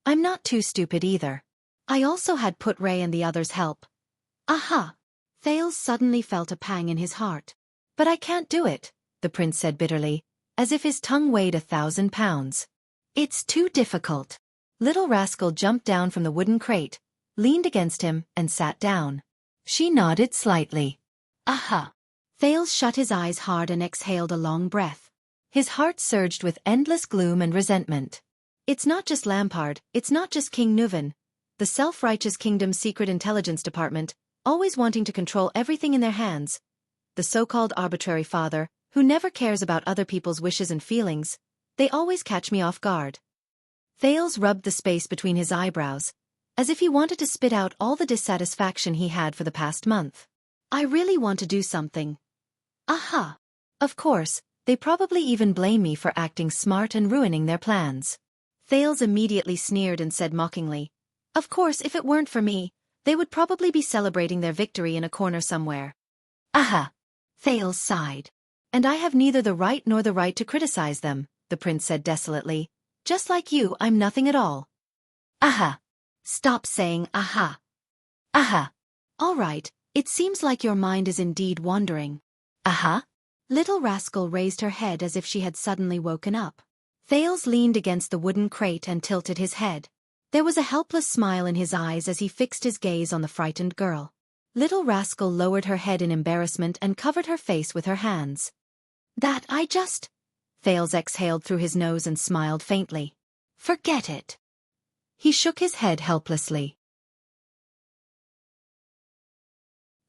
I'm not too stupid either. I also had Put Ray and the others help. Aha! Thales suddenly felt a pang in his heart. But I can't do it, the prince said bitterly, as if his tongue weighed 1,000 pounds. It's too difficult. Little Rascal jumped down from the wooden crate, leaned against him, and sat down. She nodded slightly. Aha! Thales shut his eyes hard and exhaled a long breath. His heart surged with endless gloom and resentment. It's not just Lampard, it's not just King Nuven, the self-righteous kingdom's secret intelligence department, always wanting to control everything in their hands. The so-called arbitrary father, who never cares about other people's wishes and feelings, they always catch me off guard. Thales rubbed the space between his eyebrows, as if he wanted to spit out all the dissatisfaction he had for the past month. I really want to do something. Aha! Of course, they probably even blame me for acting smart and ruining their plans. Thales immediately sneered and said mockingly, "Of course, if it weren't for me, they would probably be celebrating their victory in a corner somewhere." Aha! Thales sighed. "And I have neither the right nor the right to criticize them," the prince said desolately. "Just like you, I'm nothing at all." Aha! Stop saying aha. Aha! All right, it seems like your mind is indeed wandering. Aha! Little Rascal raised her head as if she had suddenly woken up. Thales leaned against the wooden crate and tilted his head. There was a helpless smile in his eyes as he fixed his gaze on the frightened girl. Little Rascal lowered her head in embarrassment and covered her face with her hands. "That I just..." Thales exhaled through his nose and smiled faintly. "Forget it." He shook his head helplessly.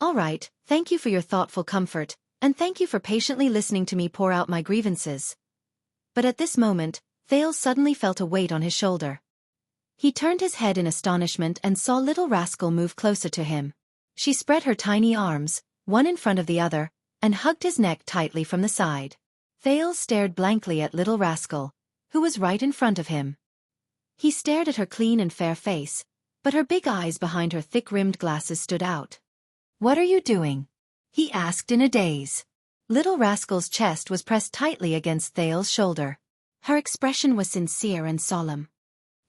"All right, thank you for your thoughtful comfort, and thank you for patiently listening to me pour out my grievances." But at this moment, Thales suddenly felt a weight on his shoulder. He turned his head in astonishment and saw Little Rascal move closer to him. She spread her tiny arms, one in front of the other, and hugged his neck tightly from the side. Thales stared blankly at Little Rascal, who was right in front of him. He stared at her clean and fair face, but her big eyes behind her thick-rimmed glasses stood out. "What are you doing?" he asked in a daze. Little Rascal's chest was pressed tightly against Thales' shoulder. Her expression was sincere and solemn.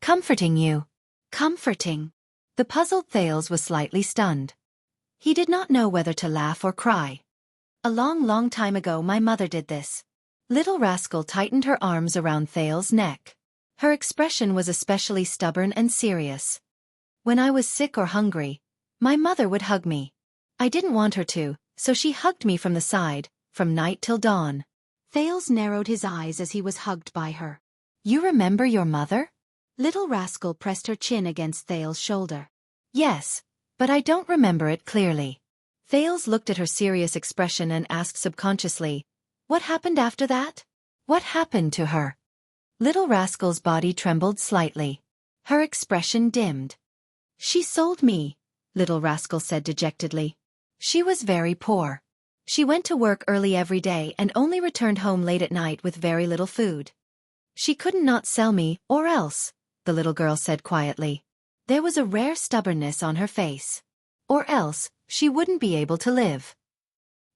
"Comforting you." Comforting. The puzzled Thales was slightly stunned. He did not know whether to laugh or cry. "A long, long time ago my mother did this." Little Rascal tightened her arms around Thales' neck. Her expression was especially stubborn and serious. "When I was sick or hungry, my mother would hug me. I didn't want her to, so she hugged me from the side, from night till dawn." Thales narrowed his eyes as he was hugged by her. "You remember your mother?" Little Rascal pressed her chin against Thales' shoulder. "Yes, but I don't remember it clearly." Thales looked at her serious expression and asked subconsciously, "What happened after that? What happened to her?" Little Rascal's body trembled slightly. Her expression dimmed. "She sold me," Little Rascal said dejectedly. "She was very poor. She went to work early every day and only returned home late at night with very little food. She couldn't not sell me, or else," the little girl said quietly. There was a rare stubbornness on her face. "Or else, she wouldn't be able to live."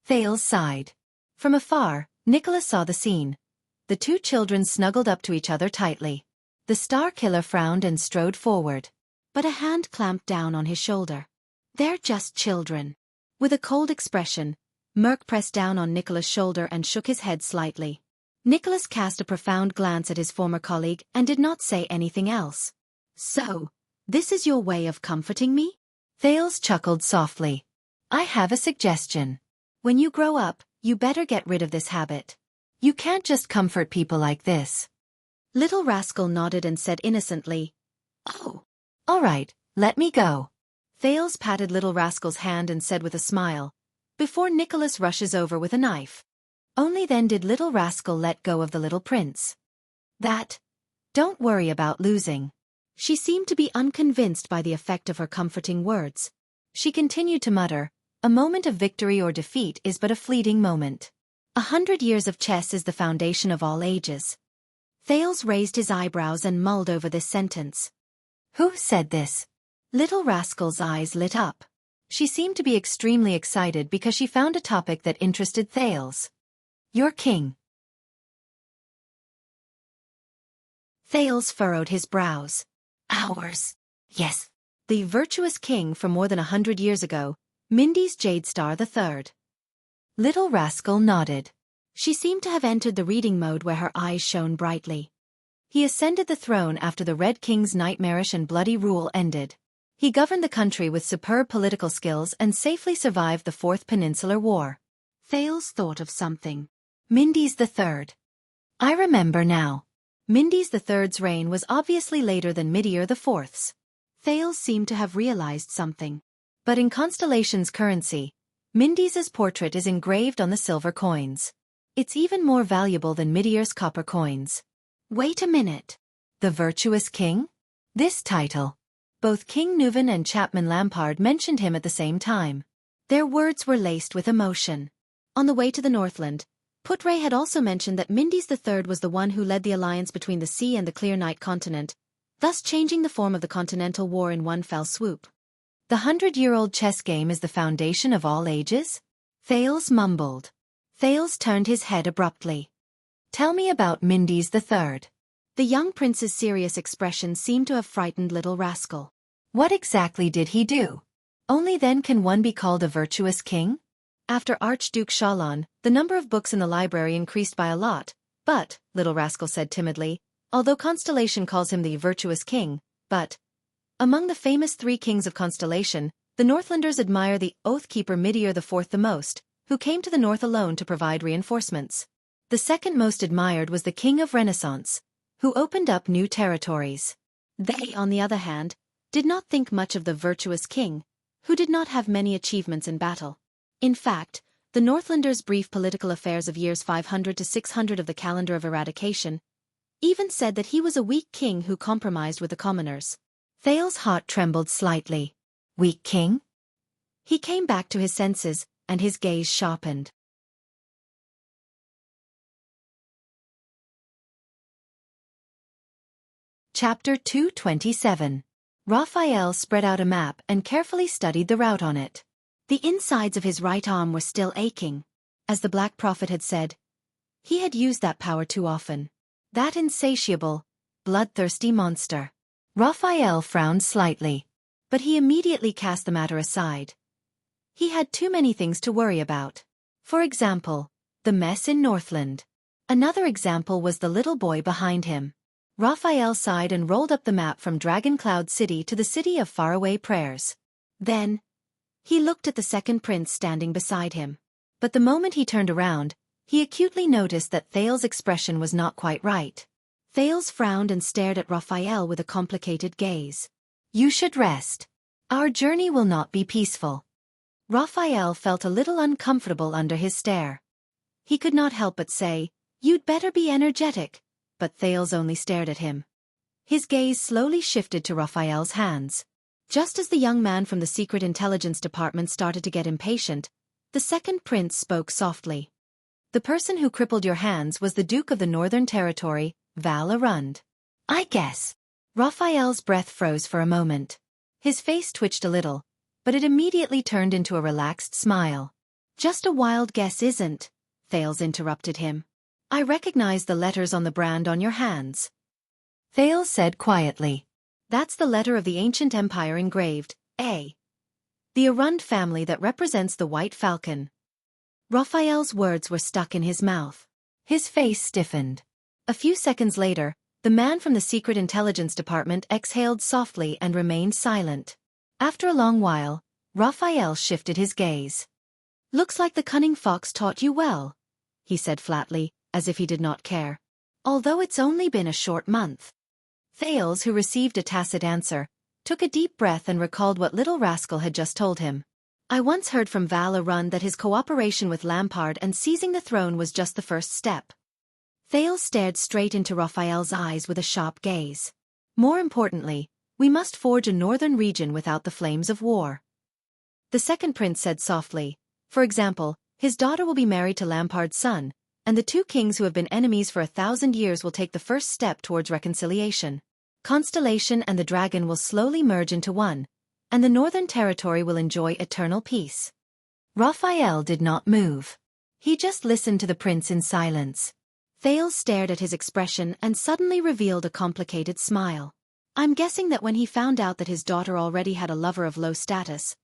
Thales sighed. From afar, Nicholas saw the scene. The two children snuggled up to each other tightly. The Star Killer frowned and strode forward. but a hand clamped down on his shoulder. "They're just children." With a cold expression, Merc pressed down on Nicholas' shoulder and shook his head slightly. Nicholas cast a profound glance at his former colleague and did not say anything else. "So, this is your way of comforting me?" Thales chuckled softly. "I have a suggestion. When you grow up, you better get rid of this habit. You can't just comfort people like this." Little Rascal nodded and said innocently, "Oh, all right, let me go." Thales patted Little Rascal's hand and said with a smile, "Before Nicholas rushes over with a knife." Only then did Little Rascal let go of the little prince. "Don't worry about losing." She seemed to be unconvinced by the effect of her comforting words. She continued to mutter, "A moment of victory or defeat is but a fleeting moment. 100 years of chess is the foundation of all ages." Thales raised his eyebrows and mulled over this sentence. "Who said this?" Little Rascal's eyes lit up. She seemed to be extremely excited because she found a topic that interested Thales. "Your king." Thales furrowed his brows. "Ours. Yes. The virtuous king from more than 100 years ago, Mindy's Jadestar III. Little Rascal nodded. She seemed to have entered the reading mode where her eyes shone brightly. He ascended the throne after the Red King's nightmarish and bloody rule ended. He governed the country with superb political skills and safely survived the Fourth Peninsular War. Thales thought of something. Mindy's the Third. I remember now. Mindy's the Third's reign was obviously later than Midir the Fourth's. Thales seemed to have realized something. But in Constellation's currency, Mindy's portrait is engraved on the silver coins. It's even more valuable than Midir's copper coins. Wait a minute. The Virtuous King? This title. Both King Nuvan and Chapman Lampard mentioned him at the same time. Their words were laced with emotion. On the way to the Northland, Putre had also mentioned that Mindy's the Third was the one who led the alliance between the sea and the Clear Night continent, thus changing the form of the Continental War in one fell swoop. The 100-year-old chess game is the foundation of all ages? Thales mumbled. Thales turned his head abruptly. Tell me about Mindy's the Third. The young prince's serious expression seemed to have frightened Little Rascal. What exactly did he do? Only then can one be called a virtuous king? After Archduke Shalon, the number of books in the library increased by a lot, but, Little Rascal said timidly, although Constellation calls him the virtuous king, but, among the famous 3 kings of Constellation, the Northlanders admire the Oathkeeper Midir IV the most, who came to the north alone to provide reinforcements. The second most admired was the King of Renaissance, who opened up new territories. They, on the other hand, did not think much of the virtuous king, who did not have many achievements in battle. In fact, the Northlanders' brief political affairs of years 500 to 600 of the calendar of eradication even said that he was a weak king who compromised with the commoners. Thales' heart trembled slightly. Weak king? He came back to his senses, and his gaze sharpened. Chapter 227. Raphael spread out a map and carefully studied the route on it. The insides of his right arm were still aching. As the Black Prophet had said, he had used that power too often. That insatiable, bloodthirsty monster. Raphael frowned slightly. But he immediately cast the matter aside. He had too many things to worry about. For example, the mess in Northland. Another example was the little boy behind him. Raphael sighed and rolled up the map from Dragon Cloud City to the city of faraway prayers. Then, he looked at the second prince standing beside him. But the moment he turned around, he acutely noticed that Thales' expression was not quite right. Thales frowned and stared at Raphael with a complicated gaze. You should rest. Our journey will not be peaceful. Raphael felt a little uncomfortable under his stare. He could not help but say, You'd better be energetic. But Thales only stared at him. His gaze slowly shifted to Raphael's hands. Just as the young man from the Secret Intelligence Department started to get impatient, the second prince spoke softly. The person who crippled your hands was the Duke of the Northern Territory, Val Arund. I guess. Raphael's breath froze for a moment. His face twitched a little, but it immediately turned into a relaxed smile. Just a wild guess isn't, Thales interrupted him. I recognize the letters on the brand on your hands. Thales said quietly. That's the letter of the ancient empire engraved, A. The Arund family that represents the white falcon. Raphael's words were stuck in his mouth. His face stiffened. A few seconds later, the man from the Secret Intelligence Department exhaled softly and remained silent. After a long while, Raphael shifted his gaze. "Looks like the cunning fox taught you well," he said flatly, as if he did not care. "Although it's only been a short month." Thales, who received a tacit answer, took a deep breath and recalled what little rascal had just told him. "I once heard from Val Arund that his cooperation with Lampard and seizing the throne was just the first step." Thales stared straight into Raphael's eyes with a sharp gaze. "More importantly, we must forge a northern region without the flames of war." The second prince said softly, "For example, his daughter will be married to Lampard's son, and the two kings who have been enemies for 1,000 years will take the first step towards reconciliation. Constellation and the dragon will slowly merge into one, and the northern territory will enjoy eternal peace." Raphael did not move. He just listened to the prince in silence. Thales stared at his expression and suddenly revealed a complicated smile. "I'm guessing that when he found out that his daughter already had a lover of low status,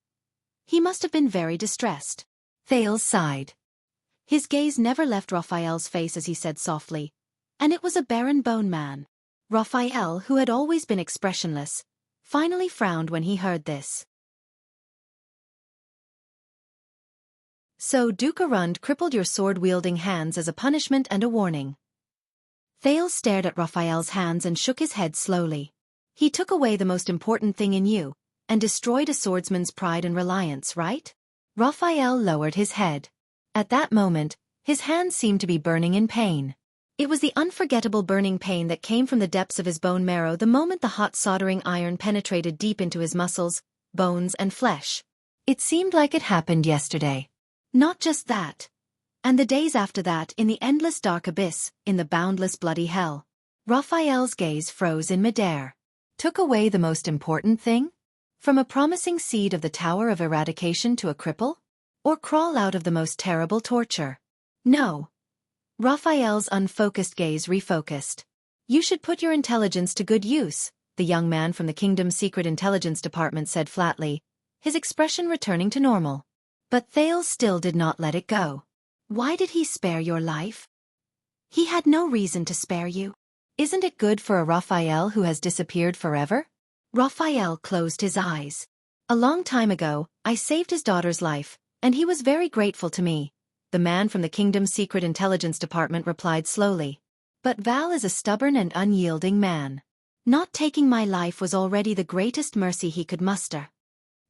he must have been very distressed." Thales sighed. His gaze never left Raphael's face as he said softly, "And it was a barren bone man." Raphael, who had always been expressionless, finally frowned when he heard this. "So Duke Arund crippled your sword-wielding hands as a punishment and a warning." Thales stared at Raphael's hands and shook his head slowly. "He took away the most important thing in you, and destroyed a swordsman's pride and reliance, right?" Raphael lowered his head. At that moment, his hands seemed to be burning in pain. It was the unforgettable burning pain that came from the depths of his bone marrow the moment the hot soldering iron penetrated deep into his muscles, bones and flesh. It seemed like it happened yesterday. Not just that. And the days after that in the endless dark abyss, in the boundless bloody hell. Raphael's gaze froze in midair. Took away the most important thing? From a promising seed of the Tower of Eradication to a cripple? Or crawl out of the most terrible torture? No. Raphael's unfocused gaze refocused. "You should put your intelligence to good use," the young man from the kingdom's secret intelligence department said flatly, his expression returning to normal. But Thales still did not let it go. "Why did he spare your life?" "He had no reason to spare you." "Isn't it good for a Raphael who has disappeared forever?" Raphael closed his eyes. "A long time ago, I saved his daughter's life, and he was very grateful to me," the man from the kingdom's secret intelligence department replied slowly. "But Val is a stubborn and unyielding man. Not taking my life was already the greatest mercy he could muster."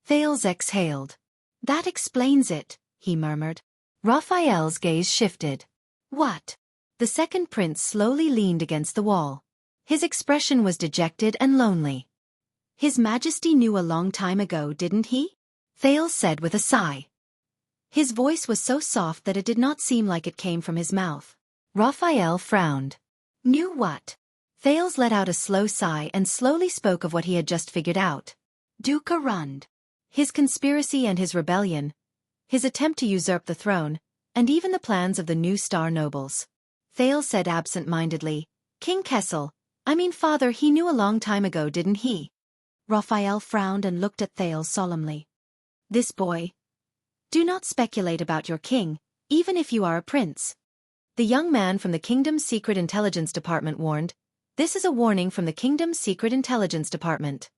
Thales exhaled. "That explains it," he murmured. Raphael's gaze shifted. "What?" The second prince slowly leaned against the wall. His expression was dejected and lonely. "His Majesty knew a long time ago, didn't he?" Thales said with a sigh. His voice was so soft that it did not seem like it came from his mouth. Raphael frowned. "Knew what?" Thales let out a slow sigh and slowly spoke of what he had just figured out. "Duke Arund. His conspiracy and his rebellion. His attempt to usurp the throne, and even the plans of the new star nobles." Thales said absent-mindedly, "King Kessel, father, he knew a long time ago, didn't he?" Raphael frowned and looked at Thales solemnly. "This boy. Do not speculate about your king, even if you are a prince." The young man from the kingdom's secret intelligence department warned, "This is a warning from the kingdom's secret intelligence department."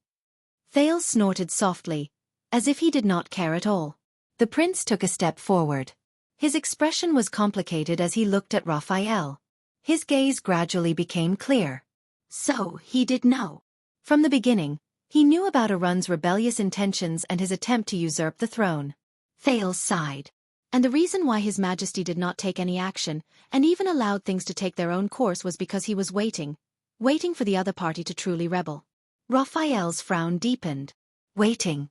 Thales snorted softly, as if he did not care at all. The prince took a step forward. His expression was complicated as he looked at Raphael. His gaze gradually became clear. "So, he did know. From the beginning, he knew about Arund's rebellious intentions and his attempt to usurp the throne." Thales sighed. "And the reason why His Majesty did not take any action, and even allowed things to take their own course was because he was waiting for the other party to truly rebel." Raphael's frown deepened. "Waiting."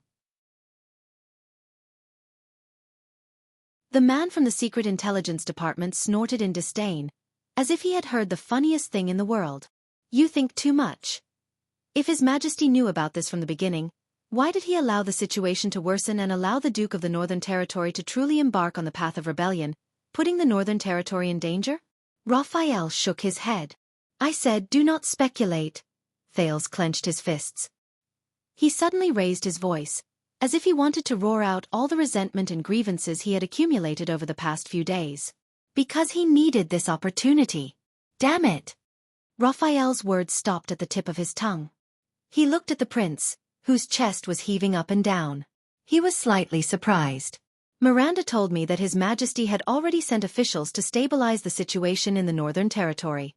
The man from the secret intelligence department snorted in disdain, as if he had heard the funniest thing in the world. "You think too much. If His Majesty knew about this from the beginning, why did he allow the situation to worsen and allow the Duke of the Northern Territory to truly embark on the path of rebellion, putting the Northern Territory in danger?" Raphael shook his head. "I said do not speculate." Thales clenched his fists. He suddenly raised his voice, as if he wanted to roar out all the resentment and grievances he had accumulated over the past few days. Because he needed this opportunity. Damn it! Raphael's words stopped at the tip of his tongue. He looked at the prince, whose chest was heaving up and down. He was slightly surprised. Miranda told me that His Majesty had already sent officials to stabilize the situation in the Northern Territory.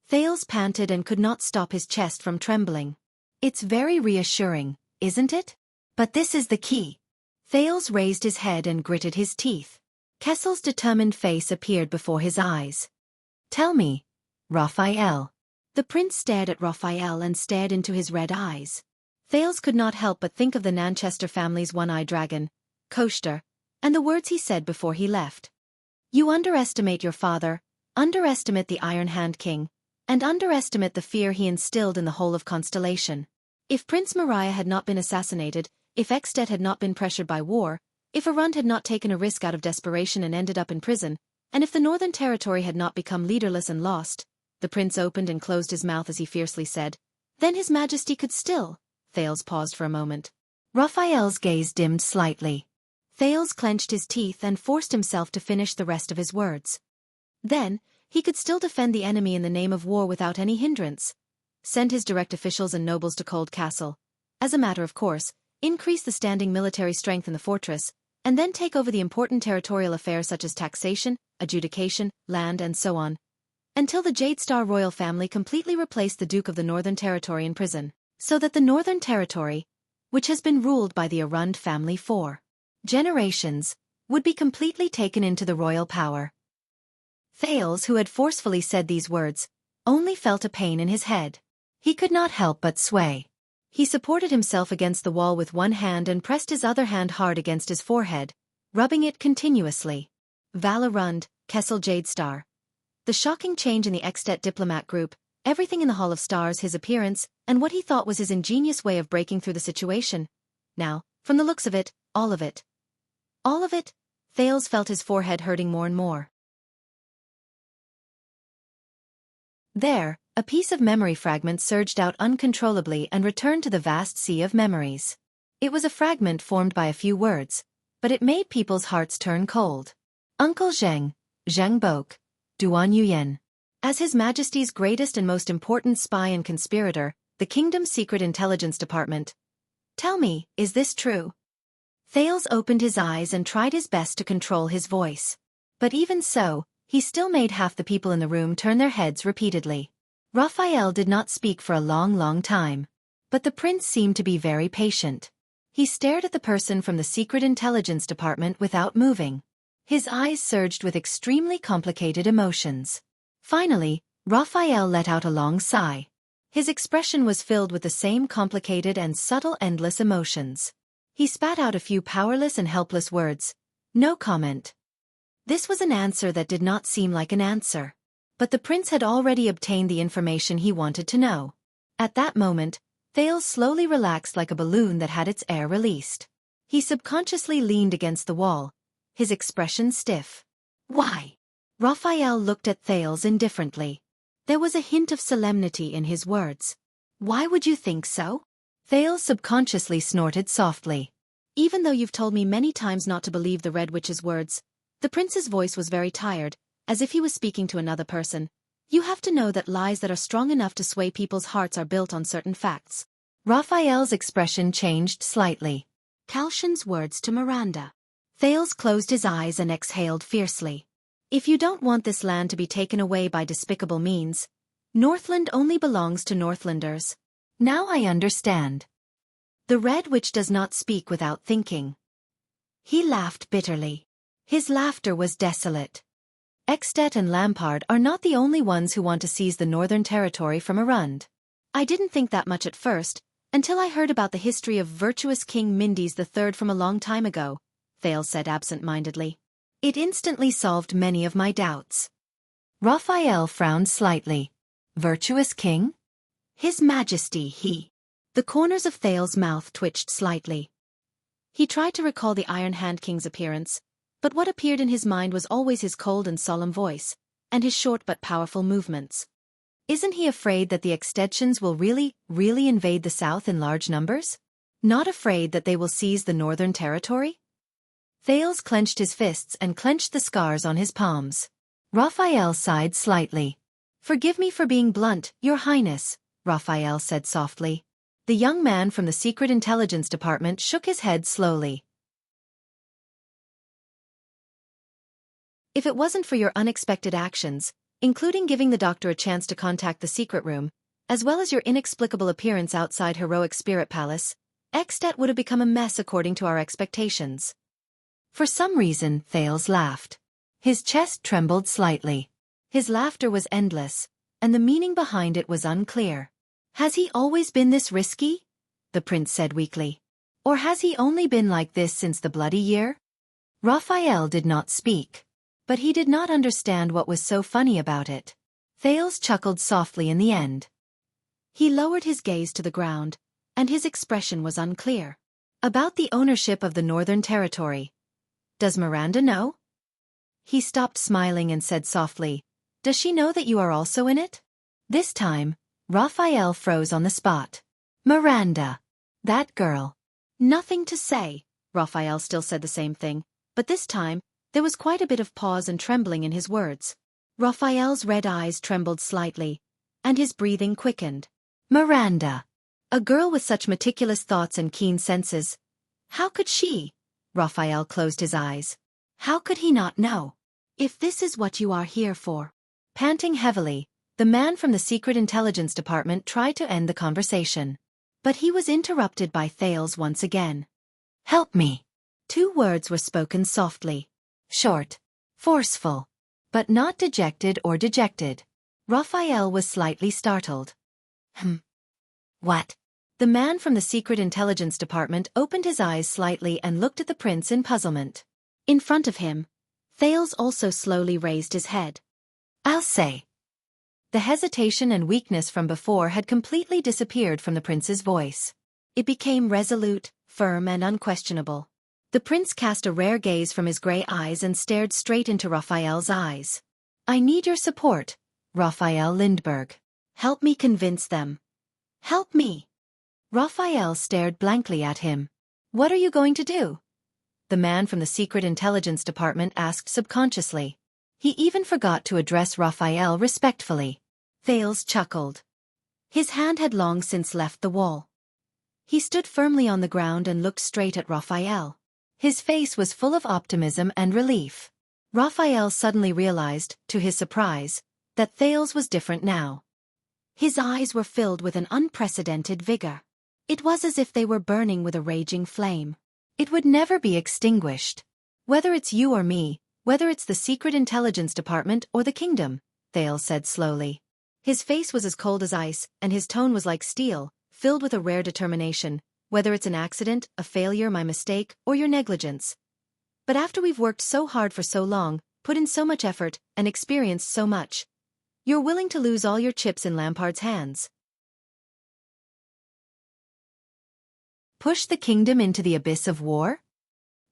Thales panted and could not stop his chest from trembling. It's very reassuring, isn't it? But this is the key. Thales raised his head and gritted his teeth. Kessel's determined face appeared before his eyes. Tell me, Raphael. The prince stared at Raphael and stared into his red eyes. Thales could not help but think of the Nanchester family's one-eyed dragon, Koshter, and the words he said before he left. You underestimate your father, underestimate the Iron Hand King, and underestimate the fear he instilled in the whole of Constellation. If Prince Mariah had not been assassinated, if Xianxia had not been pressured by war, if Arund had not taken a risk out of desperation and ended up in prison, and if the Northern Territory had not become leaderless and lost, the prince opened and closed his mouth as he fiercely said, then His Majesty could still. Thales paused for a moment. Raphael's gaze dimmed slightly. Thales clenched his teeth and forced himself to finish the rest of his words. Then, he could still defend the enemy in the name of war without any hindrance. Send his direct officials and nobles to Cold Castle. As a matter of course, increase the standing military strength in the fortress, and then take over the important territorial affairs such as taxation, adjudication, land and so on, until the Jade Star royal family completely replaced the Duke of the Northern Territory in prison, so that the Northern Territory, which has been ruled by the Arund family for generations, would be completely taken into the royal power. Thales, who had forcefully said these words, only felt a pain in his head. He could not help but sway. He supported himself against the wall with one hand and pressed his other hand hard against his forehead, rubbing it continuously. Val Arund, Kessel Jade Star. The shocking change in the Xianxia diplomat group, everything in the Hall of Stars, his appearance, and what he thought was his ingenious way of breaking through the situation. Now, from the looks of it, all of it. All of it? Thales felt his forehead hurting more and more. There, a piece of memory fragment surged out uncontrollably and returned to the vast sea of memories. It was a fragment formed by a few words, but it made people's hearts turn cold. Uncle Zheng, Zheng Bok, Duan Yuyen. As His Majesty's greatest and most important spy and conspirator, the kingdom's secret intelligence department. Tell me, is this true? Thales opened his eyes and tried his best to control his voice. But even so, he still made half the people in the room turn their heads repeatedly. Raphael did not speak for a long time. But the prince seemed to be very patient. He stared at the person from the secret intelligence department without moving. His eyes surged with extremely complicated emotions. Finally, Raphael let out a long sigh. His expression was filled with the same complicated and subtle endless emotions. He spat out a few powerless and helpless words. No comment. This was an answer that did not seem like an answer. But the prince had already obtained the information he wanted to know. At that moment, Thales slowly relaxed like a balloon that had its air released. He subconsciously leaned against the wall, his expression stiff. Why? Raphael looked at Thales indifferently. There was a hint of solemnity in his words. Why would you think so? Thales subconsciously snorted softly. Even though you've told me many times not to believe the Red Witch's words, the prince's voice was very tired, as if he was speaking to another person. You have to know that lies that are strong enough to sway people's hearts are built on certain facts. Raphael's expression changed slightly. Calshan's words to Miranda. Thales closed his eyes and exhaled fiercely. If you don't want this land to be taken away by despicable means, Northland only belongs to Northlanders. Now I understand. The Red Witch does not speak without thinking. He laughed bitterly. His laughter was desolate. Xianxia and Lampard are not the only ones who want to seize the Northern Territory from Arund. I didn't think that much at first, until I heard about the history of virtuous King Mindys III from a long time ago, Thales said absent-mindedly. It instantly solved many of my doubts. Raphael frowned slightly. Virtuous king? His Majesty, he. The corners of Thales' mouth twitched slightly. He tried to recall the Iron Hand King's appearance, but what appeared in his mind was always his cold and solemn voice, and his short but powerful movements. Isn't he afraid that the extensions will really invade the south in large numbers? Not afraid that they will seize the northern territory? Thales clenched his fists and clenched the scars on his palms. Raphael sighed slightly. "Forgive me for being blunt, Your Highness," Raphael said softly. The young man from the Secret Intelligence Department shook his head slowly. "If it wasn't for your unexpected actions, including giving the doctor a chance to contact the secret room, as well as your inexplicable appearance outside Heroic Spirit Palace, At would have become a mess according to our expectations." For some reason, Thales laughed. His chest trembled slightly. His laughter was endless, and the meaning behind it was unclear. "Has he always been this risky?" the prince said weakly. "Or has he only been like this since the bloody year?" Raphael did not speak. But he did not understand what was so funny about it. Thales chuckled softly in the end. He lowered his gaze to the ground, and his expression was unclear. "About the ownership of the Northern Territory. Does Miranda know?" He stopped smiling and said softly, "Does she know that you are also in it?" This time, Raphael froze on the spot. Miranda. That girl. "Nothing to say," Raphael still said the same thing, but this time, there was quite a bit of pause and trembling in his words. Raphael's red eyes trembled slightly, and his breathing quickened. Miranda. A girl with such meticulous thoughts and keen senses. How could she? Raphael closed his eyes. How could he not know? "If this is what you are here for." Panting heavily, the man from the Secret Intelligence Department tried to end the conversation. But he was interrupted by Thales once again. "Help me." 2 words were spoken softly. Short. Forceful. But not dejected or dejected. Raphael was slightly startled. What? The man from the Secret Intelligence Department opened his eyes slightly and looked at the prince in puzzlement. In front of him, Thales also slowly raised his head. "I'll say." The hesitation and weakness from before had completely disappeared from the prince's voice. It became resolute, firm and unquestionable. The prince cast a rare gaze from his gray eyes and stared straight into Raphael's eyes. "I need your support, Raphael Lindbergh. Help me convince them. Help me." Raphael stared blankly at him. "What are you going to do?" the man from the Secret Intelligence Department asked subconsciously. He even forgot to address Raphael respectfully. Thales chuckled. His hand had long since left the wall. He stood firmly on the ground and looked straight at Raphael. His face was full of optimism and relief. Raphael suddenly realized, to his surprise, that Thales was different now. His eyes were filled with an unprecedented vigor. It was as if they were burning with a raging flame. It would never be extinguished. "Whether it's you or me, whether it's the Secret Intelligence Department or the kingdom," Thales said slowly. His face was as cold as ice, and his tone was like steel, filled with a rare determination. "Whether it's an accident, a failure, my mistake, or your negligence. But after we've worked so hard for so long, put in so much effort, and experienced so much, you're willing to lose all your chips in Lampard's hands. Push the kingdom into the abyss of war?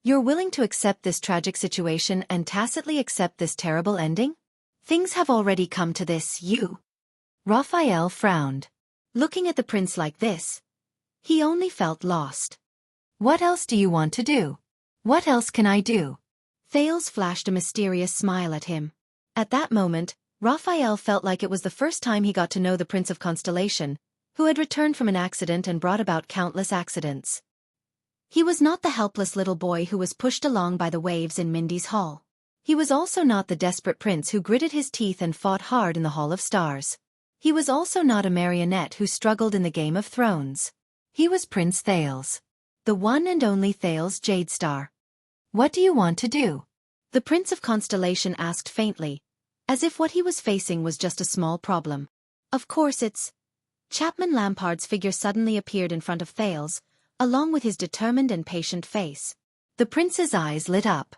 You're willing to accept this tragic situation and tacitly accept this terrible ending? Things have already come to this, you." Raphael frowned. Looking at the prince like this, he only felt lost. "What else do you want to do? What else can I do?" Thales flashed a mysterious smile at him. At that moment, Raphael felt like it was the first time he got to know the Prince of Constellation, who had returned from an accident and brought about countless accidents. He was not the helpless little boy who was pushed along by the waves in Mindy's hall. He was also not the desperate prince who gritted his teeth and fought hard in the Hall of Stars. He was also not a marionette who struggled in the Game of Thrones. He was Prince Thales. The one and only Thales Jadestar. "What do you want to do?" the Prince of Constellation asked faintly, as if what he was facing was just a small problem. "Of course it's..." Chapman Lampard's figure suddenly appeared in front of Thales, along with his determined and patient face. The prince's eyes lit up.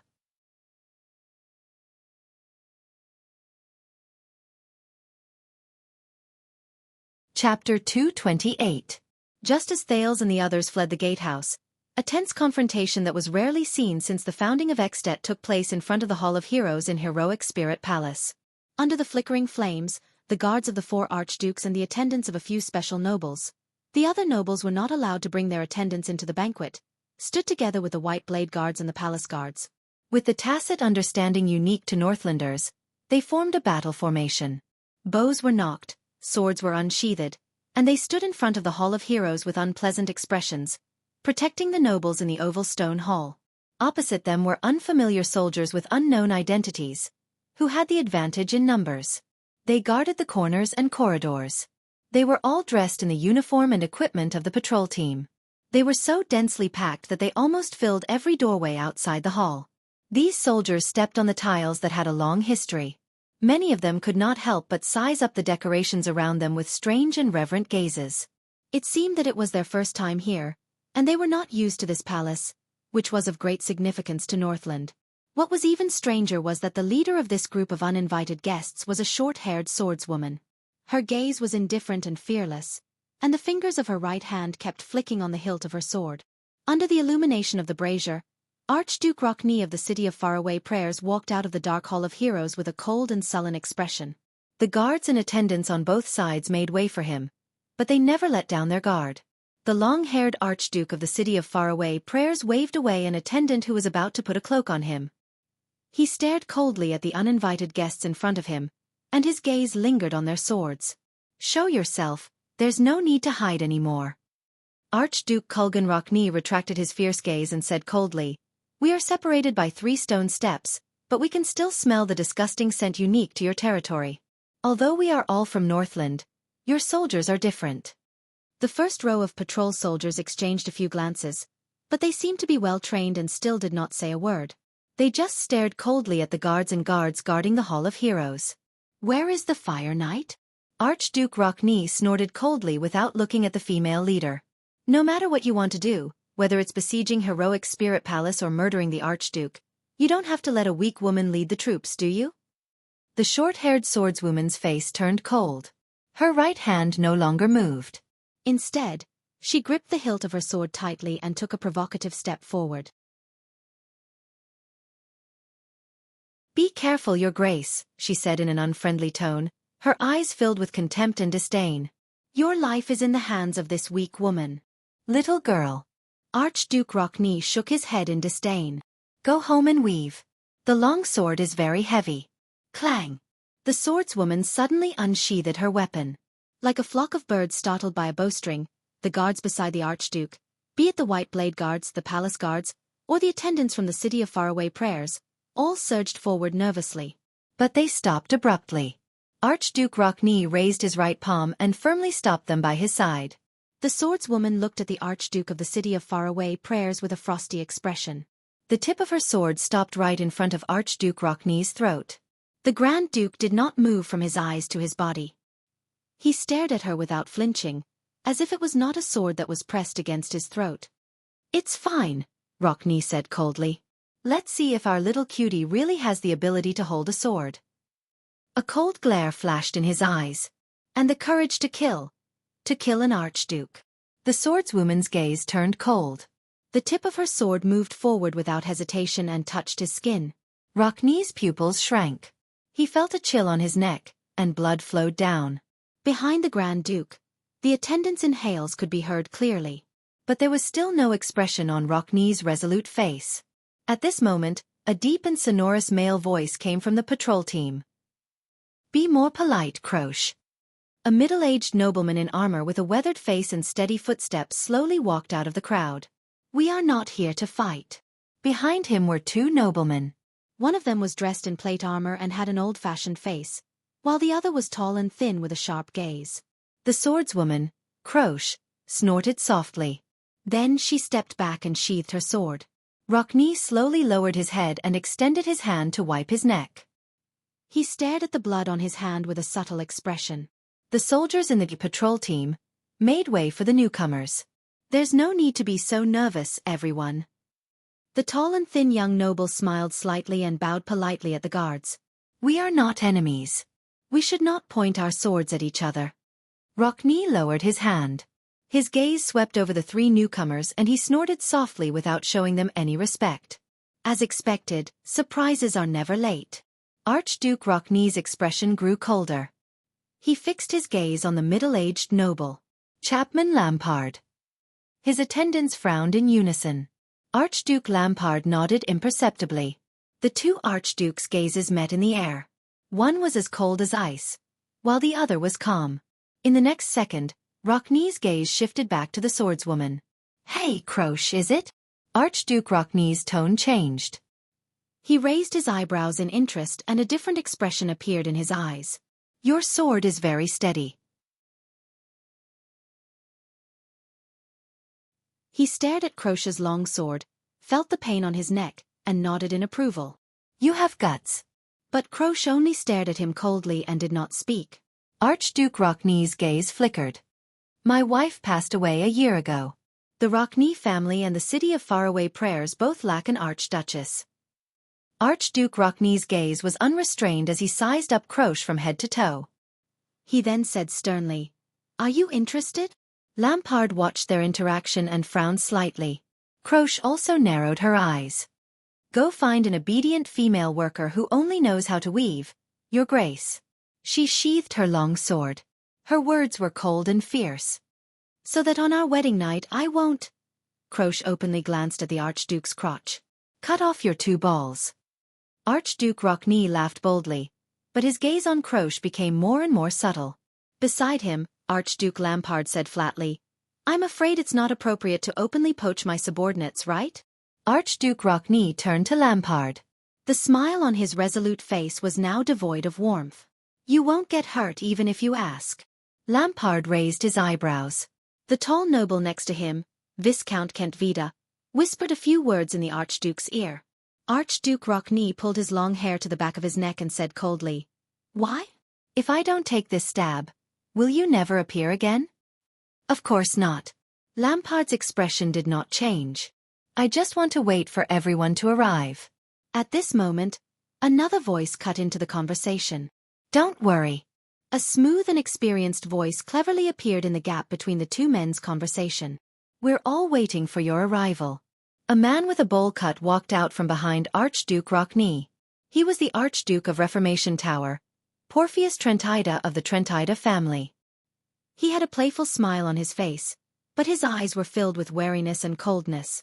Chapter 228. Just as Thales and the others fled the gatehouse, a tense confrontation that was rarely seen since the founding of At took place in front of the Hall of Heroes in Heroic Spirit Palace. Under the flickering flames, the guards of the 4 archdukes and the attendants of a few special nobles. The other nobles were not allowed to bring their attendants into the banquet, stood together with the white blade guards and the palace guards. With the tacit understanding unique to Northlanders, they formed a battle formation. Bows were nocked, swords were unsheathed, and they stood in front of the Hall of Heroes with unpleasant expressions, protecting the nobles in the oval stone hall. Opposite them were unfamiliar soldiers with unknown identities, who had the advantage in numbers. They guarded the corners and corridors. They were all dressed in the uniform and equipment of the patrol team. They were so densely packed that they almost filled every doorway outside the hall. These soldiers stepped on the tiles that had a long history. Many of them could not help but size up the decorations around them with strange and reverent gazes. It seemed that it was their first time here, and they were not used to this palace, which was of great significance to Northland. What was even stranger was that the leader of this group of uninvited guests was a short-haired swordswoman. Her gaze was indifferent and fearless, and the fingers of her right hand kept flicking on the hilt of her sword. Under the illumination of the brazier, Archduke Rockne of the City of Faraway Prayers walked out of the Dark Hall of Heroes with a cold and sullen expression. The guards and attendants on both sides made way for him, but they never let down their guard. The long-haired Archduke of the City of Faraway Prayers waved away an attendant who was about to put a cloak on him. He stared coldly at the uninvited guests in front of him, and his gaze lingered on their swords. "Show yourself, there's no need to hide anymore." Archduke Kulgan Rockne retracted his fierce gaze and said coldly, "We are separated by 3 stone steps, but we can still smell the disgusting scent unique to your territory. Although we are all from Northland, your soldiers are different." The first row of patrol soldiers exchanged a few glances, but they seemed to be well trained and still did not say a word. They just stared coldly at the guards and guards guarding the Hall of Heroes. "Where is the Fire Knight?" Archduke Rockne snorted coldly without looking at the female leader. "No matter what you want to do, whether it's besieging Heroic Spirit Palace or murdering the Archduke, you don't have to let a weak woman lead the troops, do you?" The short-haired swordswoman's face turned cold. Her right hand no longer moved. Instead, she gripped the hilt of her sword tightly and took a provocative step forward. "Be careful, Your Grace," she said in an unfriendly tone, her eyes filled with contempt and disdain. "Your life is in the hands of this weak woman." "Little girl." Archduke Rockne shook his head in disdain. "Go home and weave. The long sword is very heavy." Clang! The swordswoman suddenly unsheathed her weapon. Like a flock of birds startled by a bowstring, the guards beside the Archduke, be it the White Blade Guards, the Palace Guards, or the attendants from the City of Faraway Prayers, all surged forward nervously. But they stopped abruptly. Archduke Rockne raised his right palm and firmly stopped them by his side. The swordswoman looked at the Archduke of the City of Faraway Prayers with a frosty expression. The tip of her sword stopped right in front of Archduke Rockne's throat. The Grand Duke did not move from his eyes to his body. He stared at her without flinching, as if it was not a sword that was pressed against his throat. "It's fine," Rockne said coldly. "Let's see if our little cutie really has the ability to hold a sword." A cold glare flashed in his eyes. And the courage to kill an archduke. The swordswoman's gaze turned cold. The tip of her sword moved forward without hesitation and touched his skin. Rockne's pupils shrank. He felt a chill on his neck, and blood flowed down. Behind the Grand Duke, the attendants' inhales could be heard clearly. But there was still no expression on Rockne's resolute face. At this moment, a deep and sonorous male voice came from the patrol team. "Be more polite, Croche." A middle-aged nobleman in armor with a weathered face and steady footsteps slowly walked out of the crowd. "We are not here to fight." Behind him were 2 noblemen. One of them was dressed in plate armor and had an old-fashioned face, while the other was tall and thin with a sharp gaze. The swordswoman, Croche, snorted softly. Then she stepped back and sheathed her sword. Rockne slowly lowered his head and extended his hand to wipe his neck. He stared at the blood on his hand with a subtle expression. The soldiers in the patrol team made way for the newcomers. "There's no need to be so nervous, everyone." The tall and thin young noble smiled slightly and bowed politely at the guards. "We are not enemies. We should not point our swords at each other." Rockne lowered his hand. His gaze swept over the 3 newcomers and he snorted softly without showing them any respect. As expected, surprises are never late. Archduke Rockne's expression grew colder. He fixed his gaze on the middle-aged noble, Chapman Lampard. His attendants frowned in unison. Archduke Lampard nodded imperceptibly. The two archdukes' gazes met in the air. One was as cold as ice, while the other was calm. In the next second, Rocknee's gaze shifted back to the swordswoman. "Hey, Croche, is it?" Archduke Rocknee's tone changed. He raised his eyebrows in interest and a different expression appeared in his eyes. "Your sword is very steady." He stared at Croche's long sword, felt the pain on his neck, and nodded in approval. "You have guts." But Croche only stared at him coldly and did not speak. Archduke Rocknee's gaze flickered. "My wife passed away a year ago. The Rocknee family and the city of faraway prayers both lack an archduchess." Archduke Rocknee's gaze was unrestrained as he sized up Croche from head to toe. He then said sternly, "Are you interested?" Lampard watched their interaction and frowned slightly. Croche also narrowed her eyes. "Go find an obedient female worker who only knows how to weave, Your Grace." She sheathed her long sword. Her words were cold and fierce. "So that on our wedding night I won't—" Croche openly glanced at the Archduke's crotch. "Cut off your two balls." Archduke Rocknee laughed boldly, but his gaze on Croche became more and more subtle. Beside him, Archduke Lampard said flatly, "I'm afraid it's not appropriate to openly poach my subordinates, right?" Archduke Rocknee turned to Lampard. The smile on his resolute face was now devoid of warmth. "You won't get hurt even if you ask." Lampard raised his eyebrows. The tall noble next to him, Viscount Kentvita, whispered a few words in the Archduke's ear. Archduke Rocknee pulled his long hair to the back of his neck and said coldly, "Why? If I don't take this stab, will you never appear again?" "Of course not." Lampard's expression did not change. "I just want to wait for everyone to arrive." At this moment, another voice cut into the conversation. "Don't worry." A smooth and experienced voice cleverly appeared in the gap between the two men's conversation. "We're all waiting for your arrival." A man with a bowl cut walked out from behind Archduke Rocknee. He was the Archduke of Reformation Tower, Porphyus Trentida of the Trentida family. He had a playful smile on his face, but his eyes were filled with wariness and coldness.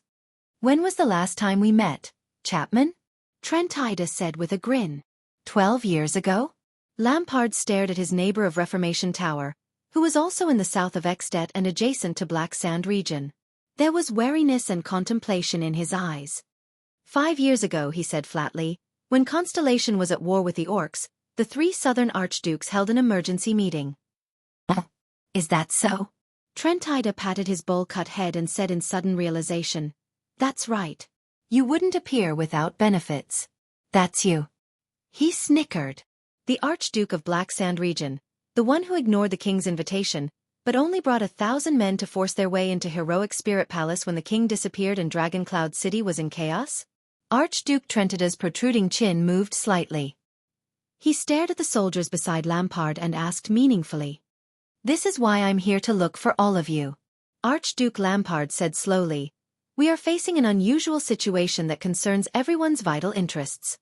"When was the last time we met, Chapman?" Trentida said with a grin. 12 years ago?" Lampard stared at his neighbor of Reformation Tower, who was also in the south of At and adjacent to Black Sand region. There was wariness and contemplation in his eyes. 5 years ago, he said flatly, when Constellation was at war with the Orcs, the 3 southern archdukes held an emergency meeting. "Is that so?" Trentida patted his bowl-cut head and said in sudden realization, "That's right. You wouldn't appear without benefits. That's you." He snickered. The Archduke of Black Sand region, the one who ignored the king's invitation, but only brought 1,000 men to force their way into Heroic Spirit Palace when the king disappeared and Dragon Cloud City was in chaos? Archduke Trentida's protruding chin moved slightly. He stared at the soldiers beside Lampard and asked meaningfully, "This is why I'm here to look for all of you." Archduke Lampard said slowly, "We are facing an unusual situation that concerns everyone's vital interests."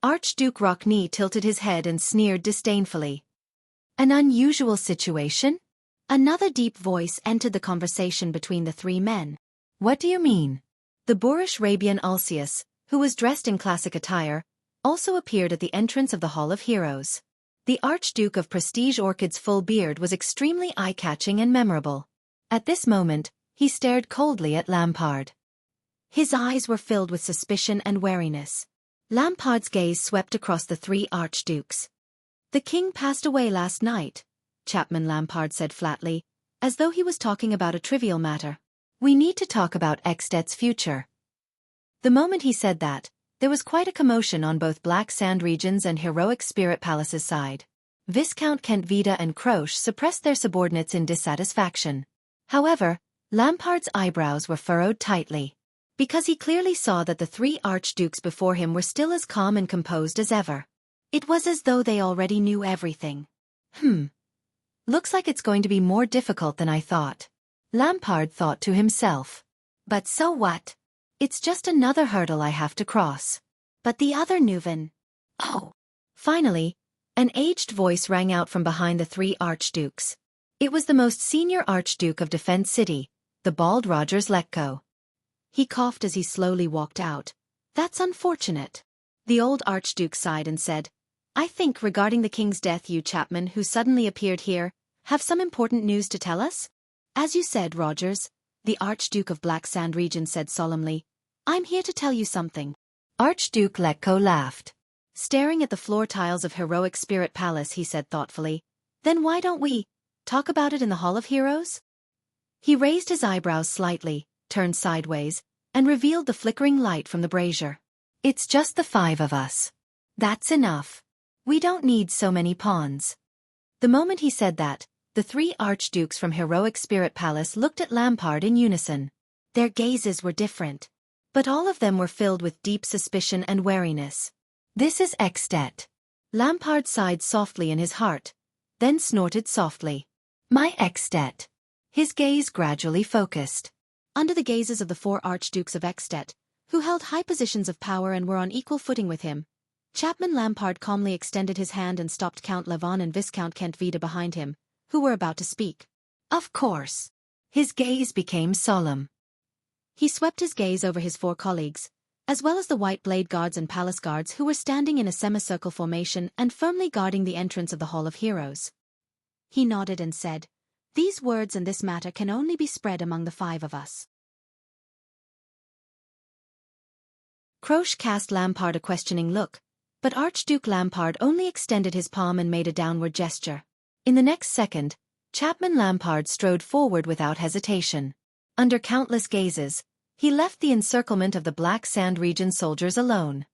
Archduke Rocknee tilted his head and sneered disdainfully. "An unusual situation?" Another deep voice entered the conversation between the 3 men. "What do you mean?" The boorish Rabian Alcius, who was dressed in classic attire, also appeared at the entrance of the Hall of Heroes. The Archduke of Prestige Orchid's full beard was extremely eye-catching and memorable. At this moment, he stared coldly at Lampard. His eyes were filled with suspicion and wariness. Lampard's gaze swept across the 3 archdukes. "The king passed away last night," Chapman Lampard said flatly, as though he was talking about a trivial matter. "We need to talk about Xtet's future." The moment he said that, there was quite a commotion on both Black Sand regions and Heroic Spirit Palace's side. Viscount Kentvita and Croche suppressed their subordinates in dissatisfaction. However, Lampard's eyebrows were furrowed tightly, because he clearly saw that the 3 archdukes before him were still as calm and composed as ever. It was as though they already knew everything. Looks like it's going to be more difficult than I thought," Lampard thought to himself. "But so what? It's just another hurdle I have to cross." "But the other Nuven—" "Oh, Finally, an aged voice rang out from behind the three archdukes. It was the most senior archduke of Defense City, the bald Rogers Letko. He coughed as he slowly walked out. "That's unfortunate." The old archduke sighed and said, "I think regarding the king's death you Chapman who suddenly appeared here, have some important news to tell us?" "As you said, Rogers," the Archduke of Black Sand Region said solemnly, "I'm here to tell you something." Archduke Letko laughed. Staring at the floor tiles of Heroic Spirit Palace, he said thoughtfully, "Then why don't we talk about it in the Hall of Heroes?" He raised his eyebrows slightly, turned sideways, and revealed the flickering light from the brazier. "It's just the five of us. That's enough. We don't need so many pawns." The moment he said that, the three archdukes from Heroic Spirit Palace looked at Lampard in unison. Their gazes were different, but all of them were filled with deep suspicion and wariness. "This is At. Lampard sighed softly in his heart, then snorted softly. "My At." His gaze gradually focused. Under the gazes of the four archdukes of At, who held high positions of power and were on equal footing with him, Chapman Lampard calmly extended his hand and stopped Count Levon and Viscount Kent Vida behind him, who were about to speak. "Of course." His gaze became solemn. He swept his gaze over his four colleagues, as well as the white blade guards and palace guards who were standing in a semicircle formation and firmly guarding the entrance of the Hall of Heroes. He nodded and said, "These words and this matter can only be spread among the five of us." Croce cast Lampard a questioning look, but Archduke Lampard only extended his palm and made a downward gesture. In the next second, Chapman Lampard strode forward without hesitation. Under countless gazes, he left the encirclement of the Black Sand Region soldiers alone.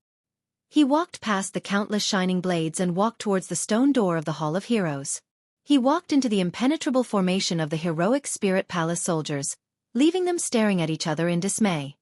He walked past the countless shining blades and walked towards the stone door of the Hall of Heroes. He walked into the impenetrable formation of the Heroic Spirit Palace soldiers, leaving them staring at each other in dismay.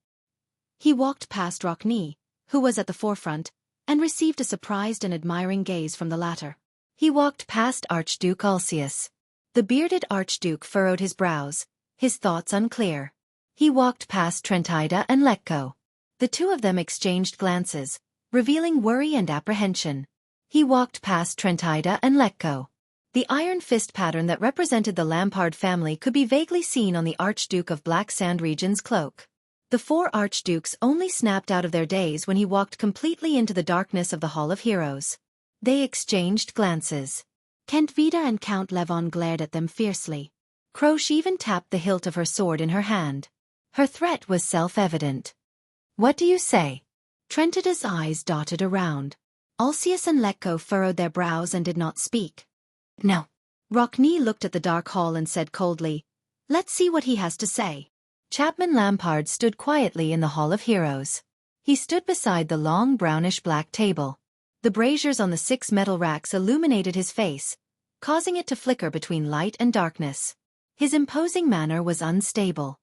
He walked past Rockne, who was at the forefront, and received a surprised and admiring gaze from the latter. He walked past Archduke Ulcius. The bearded Archduke furrowed his brows, his thoughts unclear. He walked past Trentida and Letko. The two of them exchanged glances, revealing worry and apprehension. He walked past Trentida and Letko. The iron fist pattern that represented the Lampard family could be vaguely seen on the Archduke of Black Sand Region's cloak. The four archdukes only snapped out of their daze when he walked completely into the darkness of the Hall of Heroes. They exchanged glances. Kent Vida and Count Levon glared at them fiercely. Croce even tapped the hilt of her sword in her hand. Her threat was self-evident. "What do you say?" Trentida's eyes dotted around. Ulcius and Letko furrowed their brows and did not speak. "No." Rockne looked at the dark hall and said coldly, "Let's see what he has to say." Chapman Lampard stood quietly in the Hall of Heroes. He stood beside the long brownish-black table. The braziers on the 6 metal racks illuminated his face, causing it to flicker between light and darkness. His imposing manner was unstable.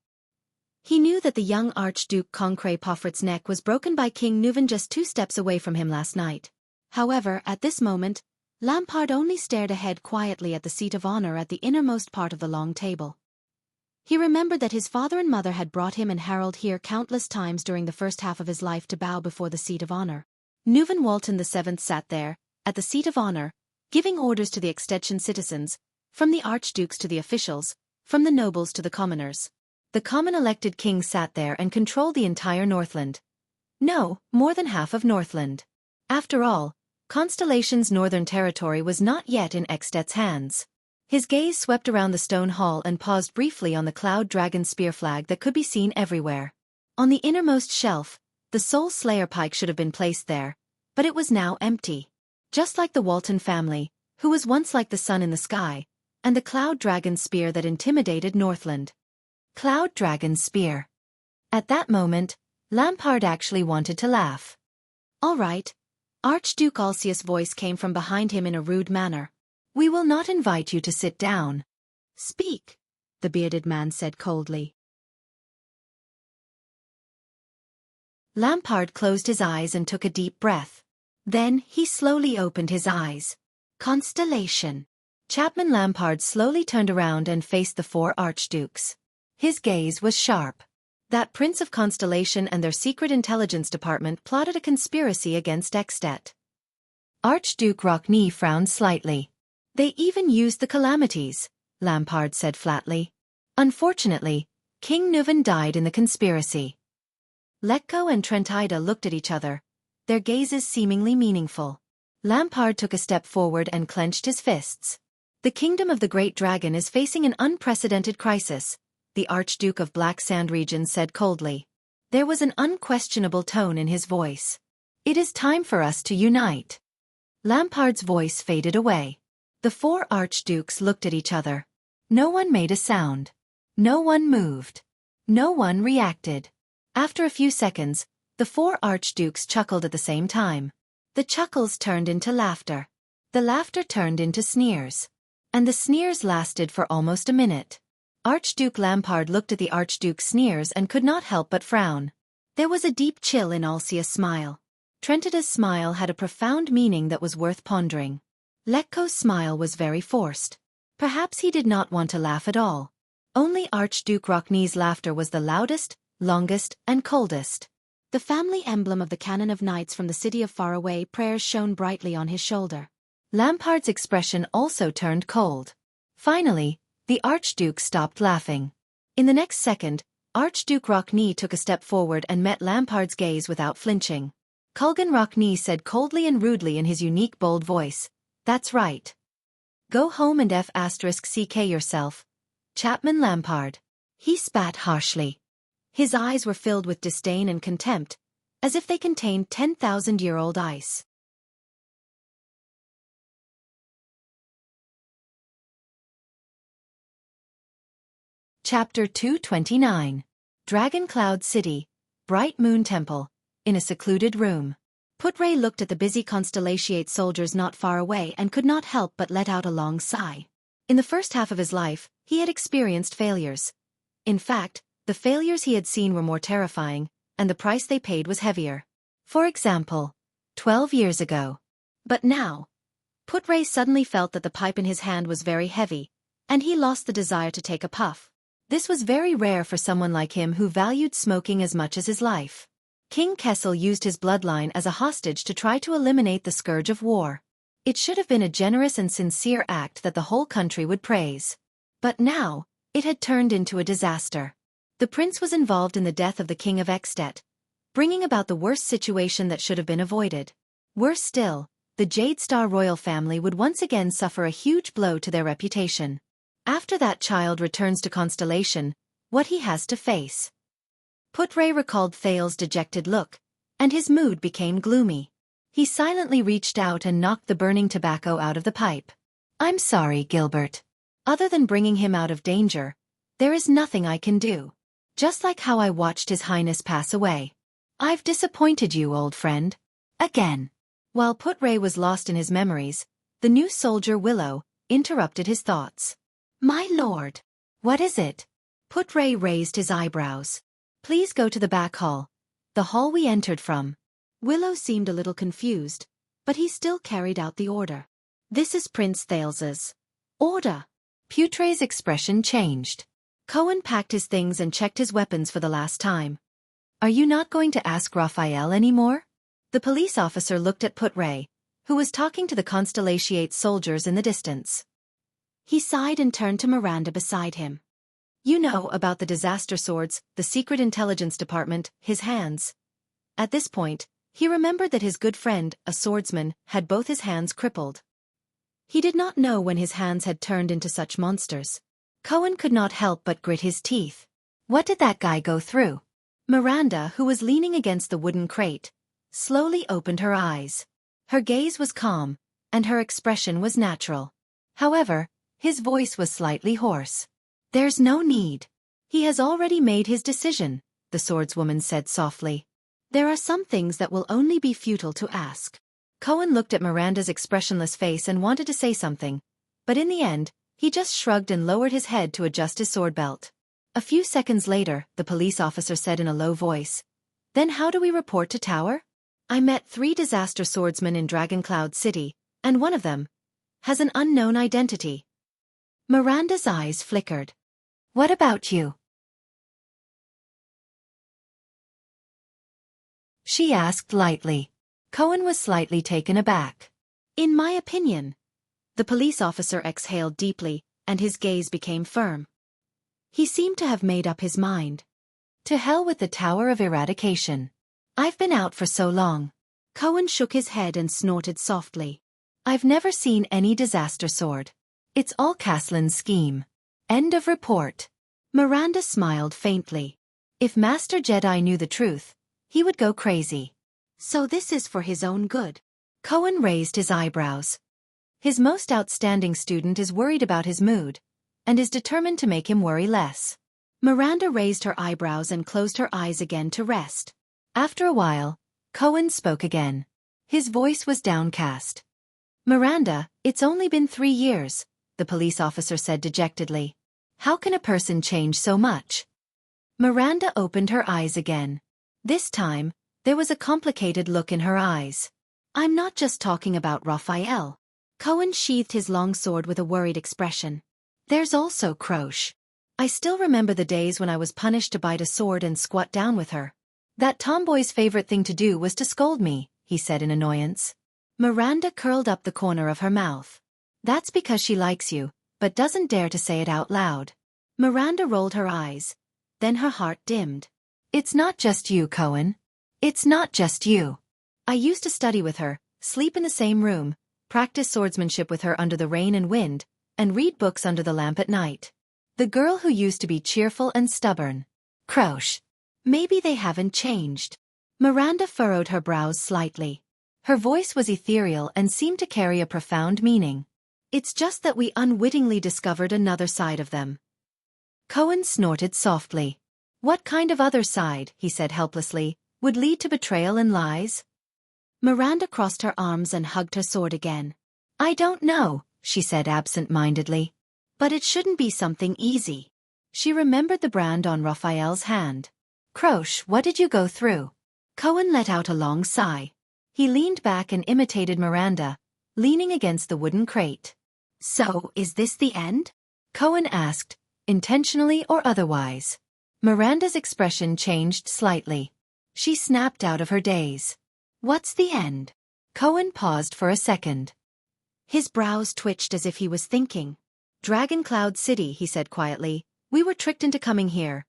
He knew that the young Archduke Concret Poffert's neck was broken by King Neuven just 2 steps away from him last night. However, at this moment, Lampard only stared ahead quietly at the seat of honor at the innermost part of the long table. He remembered that his father and mother had brought him and Harold here countless times during the first half of his life to bow before the seat of honor. Neuven Walton VII sat there, at the seat of honor, giving orders to the extension citizens, from the archdukes to the officials, from the nobles to the commoners. The common elected king sat there and controlled the entire Northland. No, more than half of Northland. After all, Constellation's northern territory was not yet in At's hands. His gaze swept around the stone hall and paused briefly on the cloud dragon spear flag that could be seen everywhere. On the innermost shelf, the Soul Slayer pike should have been placed there, but it was now empty. Just like the Walton family, who was once like the sun in the sky, and the cloud dragon spear that intimidated Northland. Cloud dragon spear. At that moment, Lampard actually wanted to laugh. "All right." Archduke Ulcius' voice came from behind him in a rude manner. "We will not invite you to sit down." "Speak," the bearded man said coldly. Lampard closed his eyes and took a deep breath. Then he slowly opened his eyes. Constellation. Chapman Lampard slowly turned around and faced the 4 archdukes. His gaze was sharp. That Prince of Constellation and their secret intelligence department plotted a conspiracy against At. Archduke Rockne frowned slightly. They even used the calamities, Lampard said flatly. Unfortunately, King Nuvan died in the conspiracy. Letko and Trentida looked at each other, their gazes seemingly meaningful. Lampard took a step forward and clenched his fists. The kingdom of the Great Dragon is facing an unprecedented crisis, the Archduke of Black Sand region said coldly. There was an unquestionable tone in his voice. It is time for us to unite. Lampard's voice faded away. The four archdukes looked at each other. No one made a sound. No one moved. No one reacted. After a few seconds, the four archdukes chuckled at the same time. The chuckles turned into laughter. The laughter turned into sneers. And the sneers lasted for almost a minute. Archduke Lampard looked at the Archduke's sneers and could not help but frown. There was a deep chill in Xianxia's smile. Trentida's smile had a profound meaning that was worth pondering. Letko's smile was very forced. Perhaps he did not want to laugh at all. Only Archduke Rockne's laughter was the loudest, longest, and coldest. The family emblem of the canon of knights from the city of faraway prayers shone brightly on his shoulder. Lampard's expression also turned cold. Finally, the Archduke stopped laughing. In the next second, Archduke Rockne took a step forward and met Lampard's gaze without flinching. Kulgan Rockne said coldly and rudely in his unique bold voice, "That's right. Go home and f***ck yourself, Chapman Lampard." He spat harshly. His eyes were filled with disdain and contempt, as if they contained 10,000-year-old ice. Chapter 229. Dragon Cloud City, Bright Moon Temple, in a secluded room. Putre looked at the busy Constellation soldiers not far away and could not help but let out a long sigh. In the first half of his life, he had experienced failures. In fact, the failures he had seen were more terrifying, and the price they paid was heavier. For example, 12 years ago. But now, Putre suddenly felt that the pipe in his hand was very heavy, and he lost the desire to take a puff. This was very rare for someone like him who valued smoking as much as his life. King Kessel used his bloodline as a hostage to try to eliminate the scourge of war. It should have been a generous and sincere act that the whole country would praise. But now, it had turned into a disaster. The prince was involved in the death of the king of At, bringing about the worst situation that should have been avoided. Worse still, the Jade Star royal family would once again suffer a huge blow to their reputation. After that child returns to Constellation, what he has to face. Putre recalled Thales's dejected look, and his mood became gloomy. He silently reached out and knocked the burning tobacco out of the pipe. "I'm sorry, Gilbert. Other than bringing him out of danger, there is nothing I can do. Just like how I watched His Highness pass away. I've disappointed you, old friend. Again." While Putre was lost in his memories, the new soldier Willow interrupted his thoughts. "My lord, what is it?" Putre raised his eyebrows. "Please go to the back hall, the hall we entered from." Willow seemed a little confused, but he still carried out the order. "This is Prince Thales's order." Putre's expression changed. Cohen packed his things and checked his weapons for the last time. "Are you not going to ask Raphael anymore?" The police officer looked at Putre, who was talking to the Constellation soldiers in the distance. He sighed and turned to Miranda beside him. "You know about the disaster swords, the secret intelligence department, his hands." At this point, he remembered that his good friend, a swordsman, had both his hands crippled. He did not know when his hands had turned into such monsters. Cohen could not help but grit his teeth. What did that guy go through? Miranda, who was leaning against the wooden crate, slowly opened her eyes. Her gaze was calm, and her expression was natural. However, his voice was slightly hoarse. "There's no need. He has already made his decision," the swordswoman said softly. "There are some things that will only be futile to ask." Cohen looked at Miranda's expressionless face and wanted to say something, but in the end, he just shrugged and lowered his head to adjust his sword belt. A few seconds later, the police officer said in a low voice, "Then how do we report to Tower? I met 3 disaster swordsmen in Dragon Cloud City, and one of them has an unknown identity." Miranda's eyes flickered. "What about you?" she asked lightly. Cohen was slightly taken aback. In my opinion. The police officer exhaled deeply, and his gaze became firm. He seemed to have made up his mind. To hell with the Tower of Eradication. I've been out for so long. Cohen shook his head and snorted softly. I've never seen any disaster sword. It's all Caslin's scheme. End of report. Miranda smiled faintly. If Master Jedi knew the truth, he would go crazy. So this is for his own good. Cohen raised his eyebrows. His most outstanding student is worried about his mood, and is determined to make him worry less. Miranda raised her eyebrows and closed her eyes again to rest. After a while, Cohen spoke again. His voice was downcast. Miranda, it's only been 3 years, the police officer said dejectedly. How can a person change so much? Miranda opened her eyes again. This time, there was a complicated look in her eyes. I'm not just talking about Raphael. Cohen sheathed his long sword with a worried expression. There's also Croche. I still remember the days when I was punished to bite a sword and squat down with her. That tomboy's favorite thing to do was to scold me, he said in annoyance. Miranda curled up the corner of her mouth. That's because she likes you, but doesn't dare to say it out loud. Miranda rolled her eyes. Then her heart dimmed. It's not just you, Cohen. It's not just you. I used to study with her, sleep in the same room, practice swordsmanship with her under the rain and wind, and read books under the lamp at night. The girl who used to be cheerful and stubborn. Croche. Maybe they haven't changed. Miranda furrowed her brows slightly. Her voice was ethereal and seemed to carry a profound meaning. It's just that we unwittingly discovered another side of them. Cohen snorted softly. What kind of other side, he said helplessly, would lead to betrayal and lies? Miranda crossed her arms and hugged her sword again. I don't know, she said absent-mindedly. But it shouldn't be something easy. She remembered the brand on Raphael's hand. Croche, what did you go through? Cohen let out a long sigh. He leaned back and imitated Miranda, leaning against the wooden crate. So, is this the end? Cohen asked, intentionally or otherwise. Miranda's expression changed slightly. She snapped out of her daze. What's the end? Cohen paused for a second. His brows twitched as if he was thinking. Dragon Cloud City, he said quietly. We were tricked into coming here.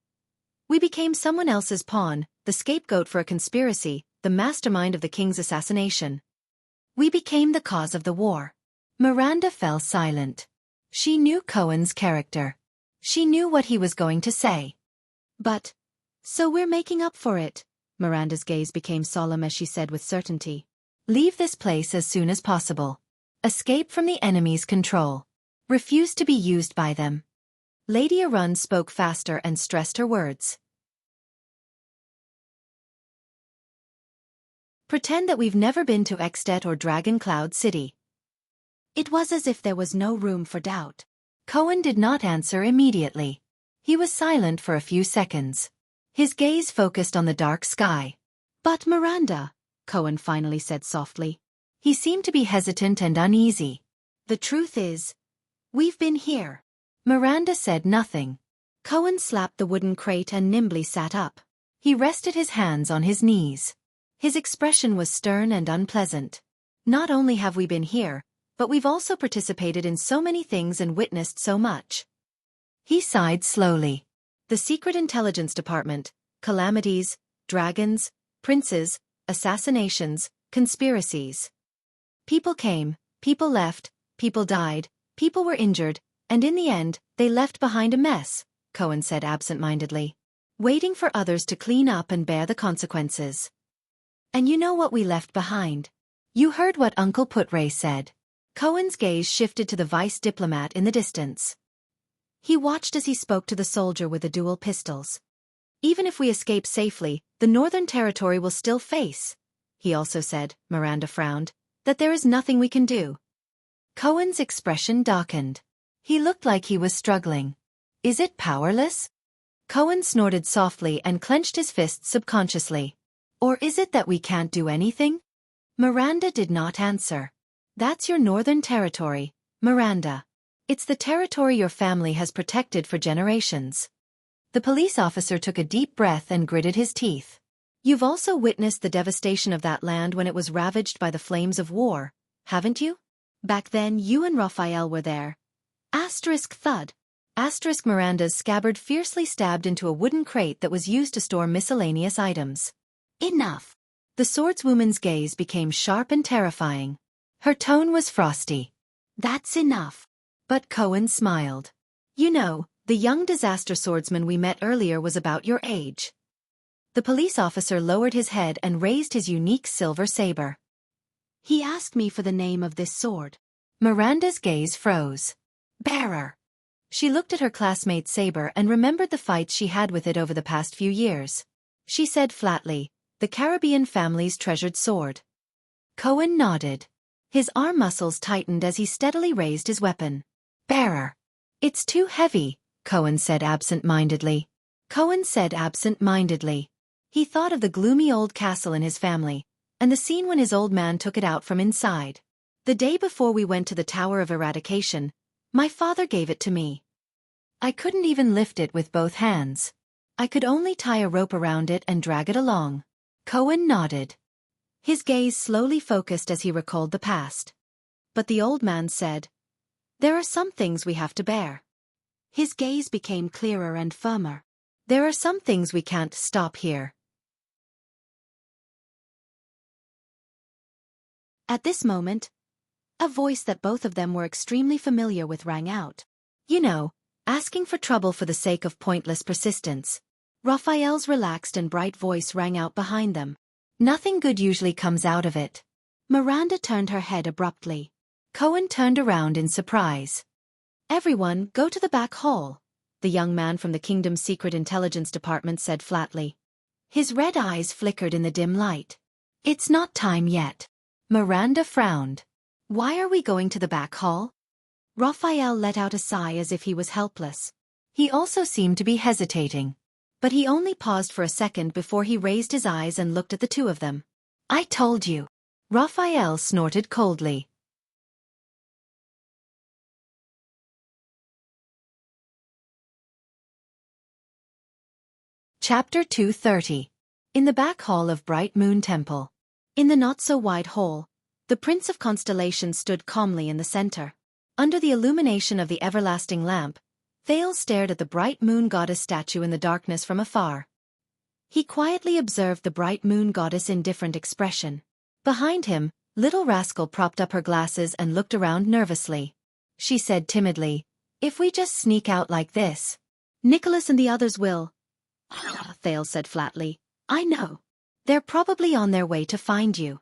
We became someone else's pawn, the scapegoat for a conspiracy, the mastermind of the king's assassination. We became the cause of the war. Miranda fell silent. She knew Cohen's character. She knew what he was going to say. But, so we're making up for it. Miranda's gaze became solemn as she said with certainty. Leave this place as soon as possible. Escape from the enemy's control. Refuse to be used by them. Lady Arun spoke faster and stressed her words. Pretend that we've never been to At or Dragon Cloud City. It was as if there was no room for doubt. Cohen did not answer immediately. He was silent for a few seconds. His gaze focused on the dark sky. But Miranda, Cohen finally said softly. He seemed to be hesitant and uneasy. The truth is, we've been here. Miranda said nothing. Cohen slapped the wooden crate and nimbly sat up. He rested his hands on his knees. His expression was stern and unpleasant. Not only have we been here, but we've also participated in so many things and witnessed so much. He sighed slowly. The Secret Intelligence Department, calamities, dragons, princes, assassinations, conspiracies. People came, people left, people died, people were injured, and in the end, they left behind a mess, Cohen said absent-mindedly. Waiting for others to clean up and bear the consequences. And you know what we left behind? You heard what Uncle Putre said. Cohen's gaze shifted to the vice diplomat in the distance. He watched as he spoke to the soldier with the dual pistols. Even if we escape safely, the Northern Territory will still face, he also said, Miranda frowned, that there is nothing we can do. Cohen's expression darkened. He looked like he was struggling. Is it powerless? Cohen snorted softly and clenched his fists subconsciously. Or is it that we can't do anything? Miranda did not answer. That's your Northern Territory, Miranda. It's the territory your family has protected for generations. The police officer took a deep breath and gritted his teeth. You've also witnessed the devastation of that land when it was ravaged by the flames of war, haven't you? Back then you and Raphael were there. Asterisk thud. Asterisk Miranda's scabbard fiercely stabbed into a wooden crate that was used to store miscellaneous items. Enough. The swordswoman's gaze became sharp and terrifying. Her tone was frosty. That's enough. But Cohen smiled. You know, the young disaster swordsman we met earlier was about your age. The police officer lowered his head and raised his unique silver saber. He asked me for the name of this sword. Miranda's gaze froze. Bearer. She looked at her classmate's saber and remembered the fights she had with it over the past few years. She said flatly, the Caribbean family's treasured sword. Cohen nodded. His arm muscles tightened as he steadily raised his weapon. Bearer. It's too heavy, Cohen said absent-mindedly. He thought of the gloomy old castle in his family, and the scene when his old man took it out from inside. The day before we went to the Tower of Eradication, my father gave it to me. I couldn't even lift it with both hands. I could only tie a rope around it and drag it along. Cohen nodded. His gaze slowly focused as he recalled the past. But the old man said, there are some things we have to bear. His gaze became clearer and firmer. There are some things we can't stop here. At this moment, a voice that both of them were extremely familiar with rang out. You know, asking for trouble for the sake of pointless persistence. Raphael's relaxed and bright voice rang out behind them. Nothing good usually comes out of it. Miranda turned her head abruptly. Cohen turned around in surprise. Everyone, go to the back hall, the young man from the kingdom's secret intelligence department said flatly. His red eyes flickered in the dim light. It's not time yet. Miranda frowned. Why are we going to the back hall? Raphael let out a sigh as if he was helpless. He also seemed to be hesitating. But he only paused for a second before he raised his eyes and looked at the two of them. I told you. Raphael snorted coldly. Chapter 230. In the back hall of Bright Moon Temple. In the not-so-wide hall, the Prince of Constellation stood calmly in the center. Under the illumination of the everlasting lamp, Thales stared at the bright moon goddess statue in the darkness from afar. He quietly observed the bright moon goddess' indifferent expression. Behind him, Little Rascal propped up her glasses and looked around nervously. She said timidly, if we just sneak out like this, Nicholas and the others will. Thales said flatly, I know. They're probably on their way to find you.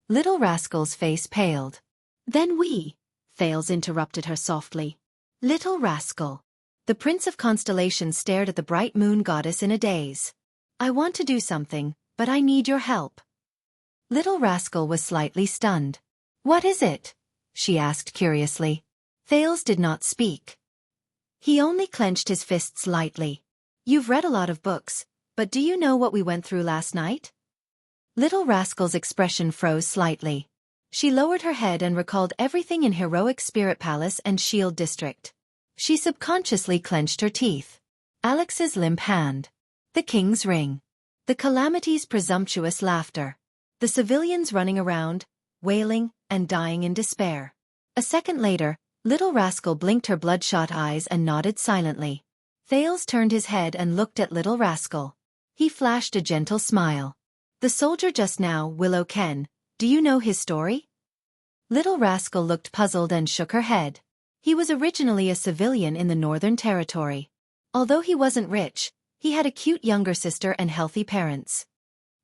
Little Rascal's face paled. Then we, Thales interrupted her softly. Little Rascal. The Prince of Constellation stared at the bright moon goddess in a daze. I want to do something, but I need your help. Little Rascal was slightly stunned. What is it? She asked curiously. Thales did not speak. He only clenched his fists lightly. You've read a lot of books, but do you know what we went through last night? Little Rascal's expression froze slightly. She lowered her head and recalled everything in Heroic Spirit Palace and Shield District. She subconsciously clenched her teeth. Alex's limp hand. The king's ring. The calamity's presumptuous laughter. The civilians running around, wailing, and dying in despair. A second later, Little Rascal blinked her bloodshot eyes and nodded silently. Thales turned his head and looked at Little Rascal. He flashed a gentle smile. The soldier just now, Willow Ken, do you know his story? Little Rascal looked puzzled and shook her head. He was originally a civilian in the Northern Territory. Although he wasn't rich, he had a cute younger sister and healthy parents.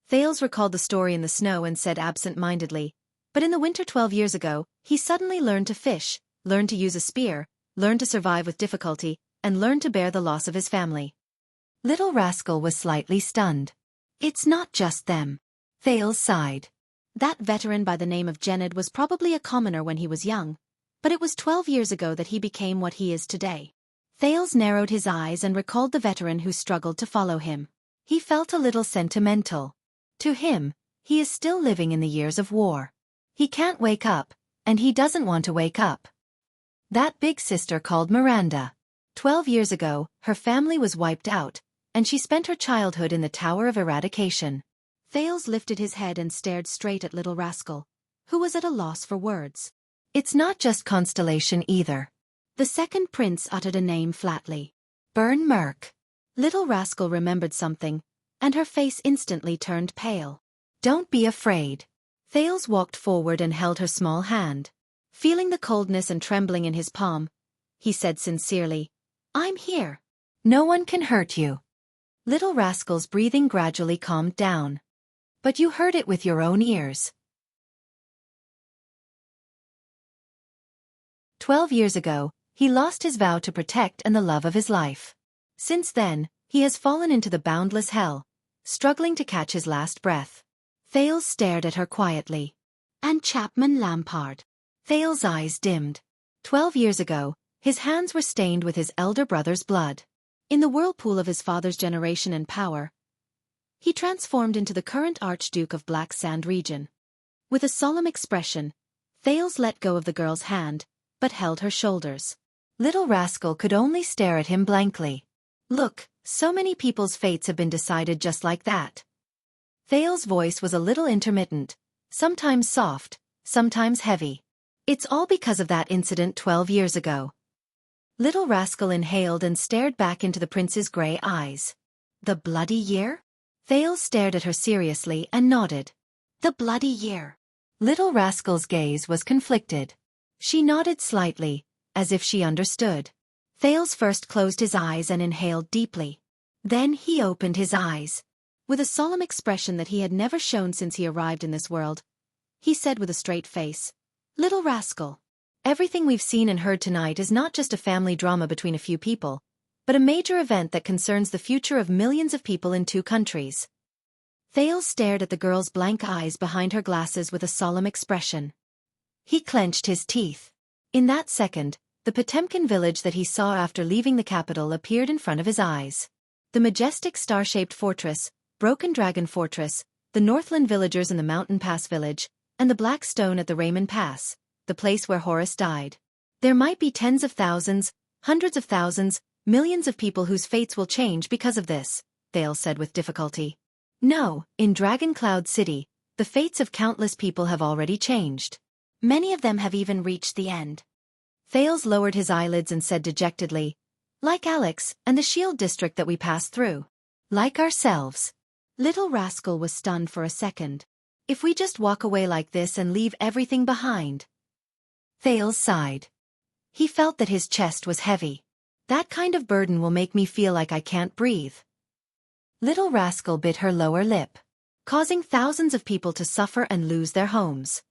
Thales recalled the story in the snow and said absent-mindedly, but in the winter 12 years ago, he suddenly learned to fish, learned to use a spear, learned to survive with difficulty, and learned to bear the loss of his family. Little Rascal was slightly stunned. It's not just them. Thales sighed. That veteran by the name of Gened was probably a commoner when he was young, but it was 12 years ago that he became what he is today. Thales narrowed his eyes and recalled the veteran who struggled to follow him. He felt a little sentimental. To him, he is still living in the years of war. He can't wake up, and he doesn't want to wake up. That big sister called Miranda. 12 years ago, her family was wiped out, and she spent her childhood in the Tower of Eradication. Thales lifted his head and stared straight at Little Rascal, who was at a loss for words. It's not just constellation either. The second prince uttered a name flatly. Burn Merc. Little Rascal remembered something, and her face instantly turned pale. Don't be afraid. Thales walked forward and held her small hand. Feeling the coldness and trembling in his palm, he said sincerely, I'm here. No one can hurt you. Little Rascal's breathing gradually calmed down. But you heard it with your own ears. 12 years ago, he lost his vow to protect and the love of his life. Since then, he has fallen into the boundless hell, struggling to catch his last breath. Thales stared at her quietly. And Chapman Lampard. Thales' eyes dimmed. 12 years ago, his hands were stained with his elder brother's blood. In the whirlpool of his father's generation and power, he transformed into the current Archduke of Black Sand region. With a solemn expression, Thales let go of the girl's hand, but held her shoulders. Little Rascal could only stare at him blankly. Look, so many people's fates have been decided just like that. Thales' voice was a little intermittent, sometimes soft, sometimes heavy. It's all because of that incident 12 years ago. Little Rascal inhaled and stared back into the prince's gray eyes. The bloody year? Thales stared at her seriously and nodded. The bloody year. Little Rascal's gaze was conflicted. She nodded slightly, as if she understood. Thales first closed his eyes and inhaled deeply. Then he opened his eyes. With a solemn expression that he had never shown since he arrived in this world, he said with a straight face, Little Rascal, everything we've seen and heard tonight is not just a family drama between a few people, but a major event that concerns the future of millions of people in 2 countries. Thales stared at the girl's blank eyes behind her glasses with a solemn expression. He clenched his teeth. In that second, the Potemkin village that he saw after leaving the capital appeared in front of his eyes. The majestic star-shaped fortress, Broken Dragon Fortress, the Northland villagers in the Mountain Pass village, and the Black Stone at the Raymond Pass, the place where Horus died. There might be tens of thousands, hundreds of thousands, millions of people whose fates will change because of this, Thales said with difficulty. No, in Dragon Cloud City, the fates of countless people have already changed. Many of them have even reached the end. Thales lowered his eyelids and said dejectedly, Like Alex and the Shield district that we passed through. Like ourselves. Little Rascal was stunned for a second. If we just walk away like this and leave everything behind. Thales sighed. He felt that his chest was heavy. That kind of burden will make me feel like I can't breathe. Little Rascal bit her lower lip, causing thousands of people to suffer and lose their homes.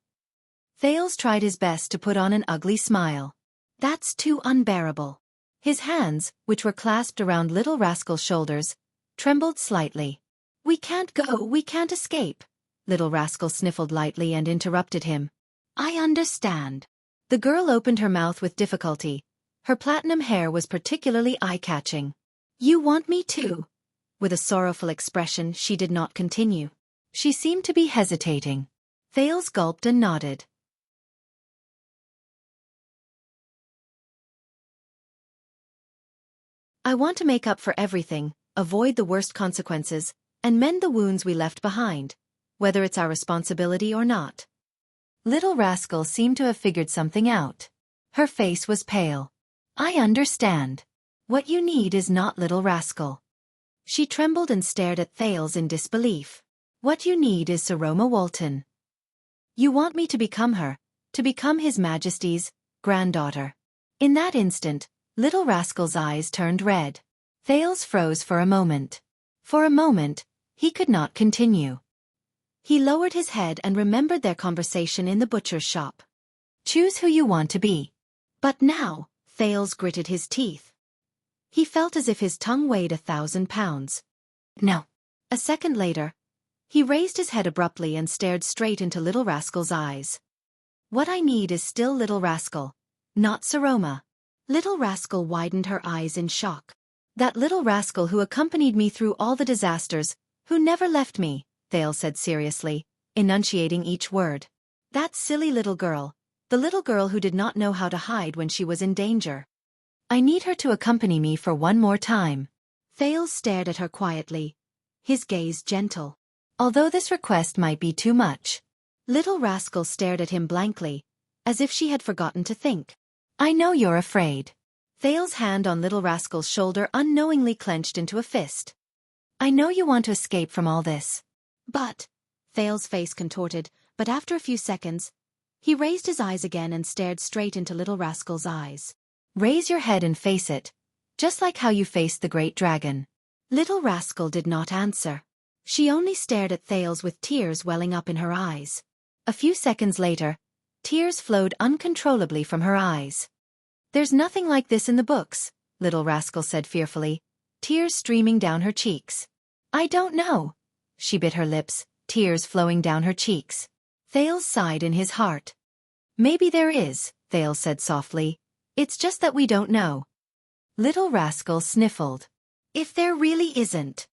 Thales tried his best to put on an ugly smile. That's too unbearable. His hands, which were clasped around Little Rascal's shoulders, trembled slightly. We can't go, we can't escape. Little Rascal sniffled lightly and interrupted him. I understand. The girl opened her mouth with difficulty. Her platinum hair was particularly eye-catching. You want me to? With a sorrowful expression, she did not continue. She seemed to be hesitating. Thales gulped and nodded. I want to make up for everything, avoid the worst consequences, and mend the wounds we left behind, whether it's our responsibility or not. Little Rascal seemed to have figured something out. Her face was pale. I understand. What you need is not Little Rascal. She trembled and stared at Thales in disbelief. What you need is Saroma Walton. You want me to become her, to become His Majesty's granddaughter. In that instant, Little Rascal's eyes turned red. Thales froze for a moment. For a moment, he could not continue. He lowered his head and remembered their conversation in the butcher's shop. Choose who you want to be. But now, Thales gritted his teeth. He felt as if his tongue weighed 1,000 pounds. No. A second later, he raised his head abruptly and stared straight into Little Rascal's eyes. What I need is still Little Rascal, not Saroma. Little Rascal widened her eyes in shock. That Little Rascal who accompanied me through all the disasters, who never left me, Thales said seriously, enunciating each word. That silly little girl, the little girl who did not know how to hide when she was in danger. I need her to accompany me for one more time. Thales stared at her quietly, his gaze gentle. Although this request might be too much. Little Rascal stared at him blankly, as if she had forgotten to think. I know you're afraid. Thale's hand on Little Rascal's shoulder unknowingly clenched into a fist. I know you want to escape from all this. But, Thale's face contorted, but after a few seconds, he raised his eyes again and stared straight into Little Rascal's eyes. Raise your head and face it, just like how you faced the great dragon. Little Rascal did not answer. She only stared at Thales with tears welling up in her eyes. A few seconds later, tears flowed uncontrollably from her eyes. There's nothing like this in the books, Little Rascal said fearfully, tears streaming down her cheeks. I don't know. She bit her lips, tears flowing down her cheeks. Thales sighed in his heart. Maybe there is, Thales said softly. It's just that we don't know. Little Rascal sniffled. If there really isn't.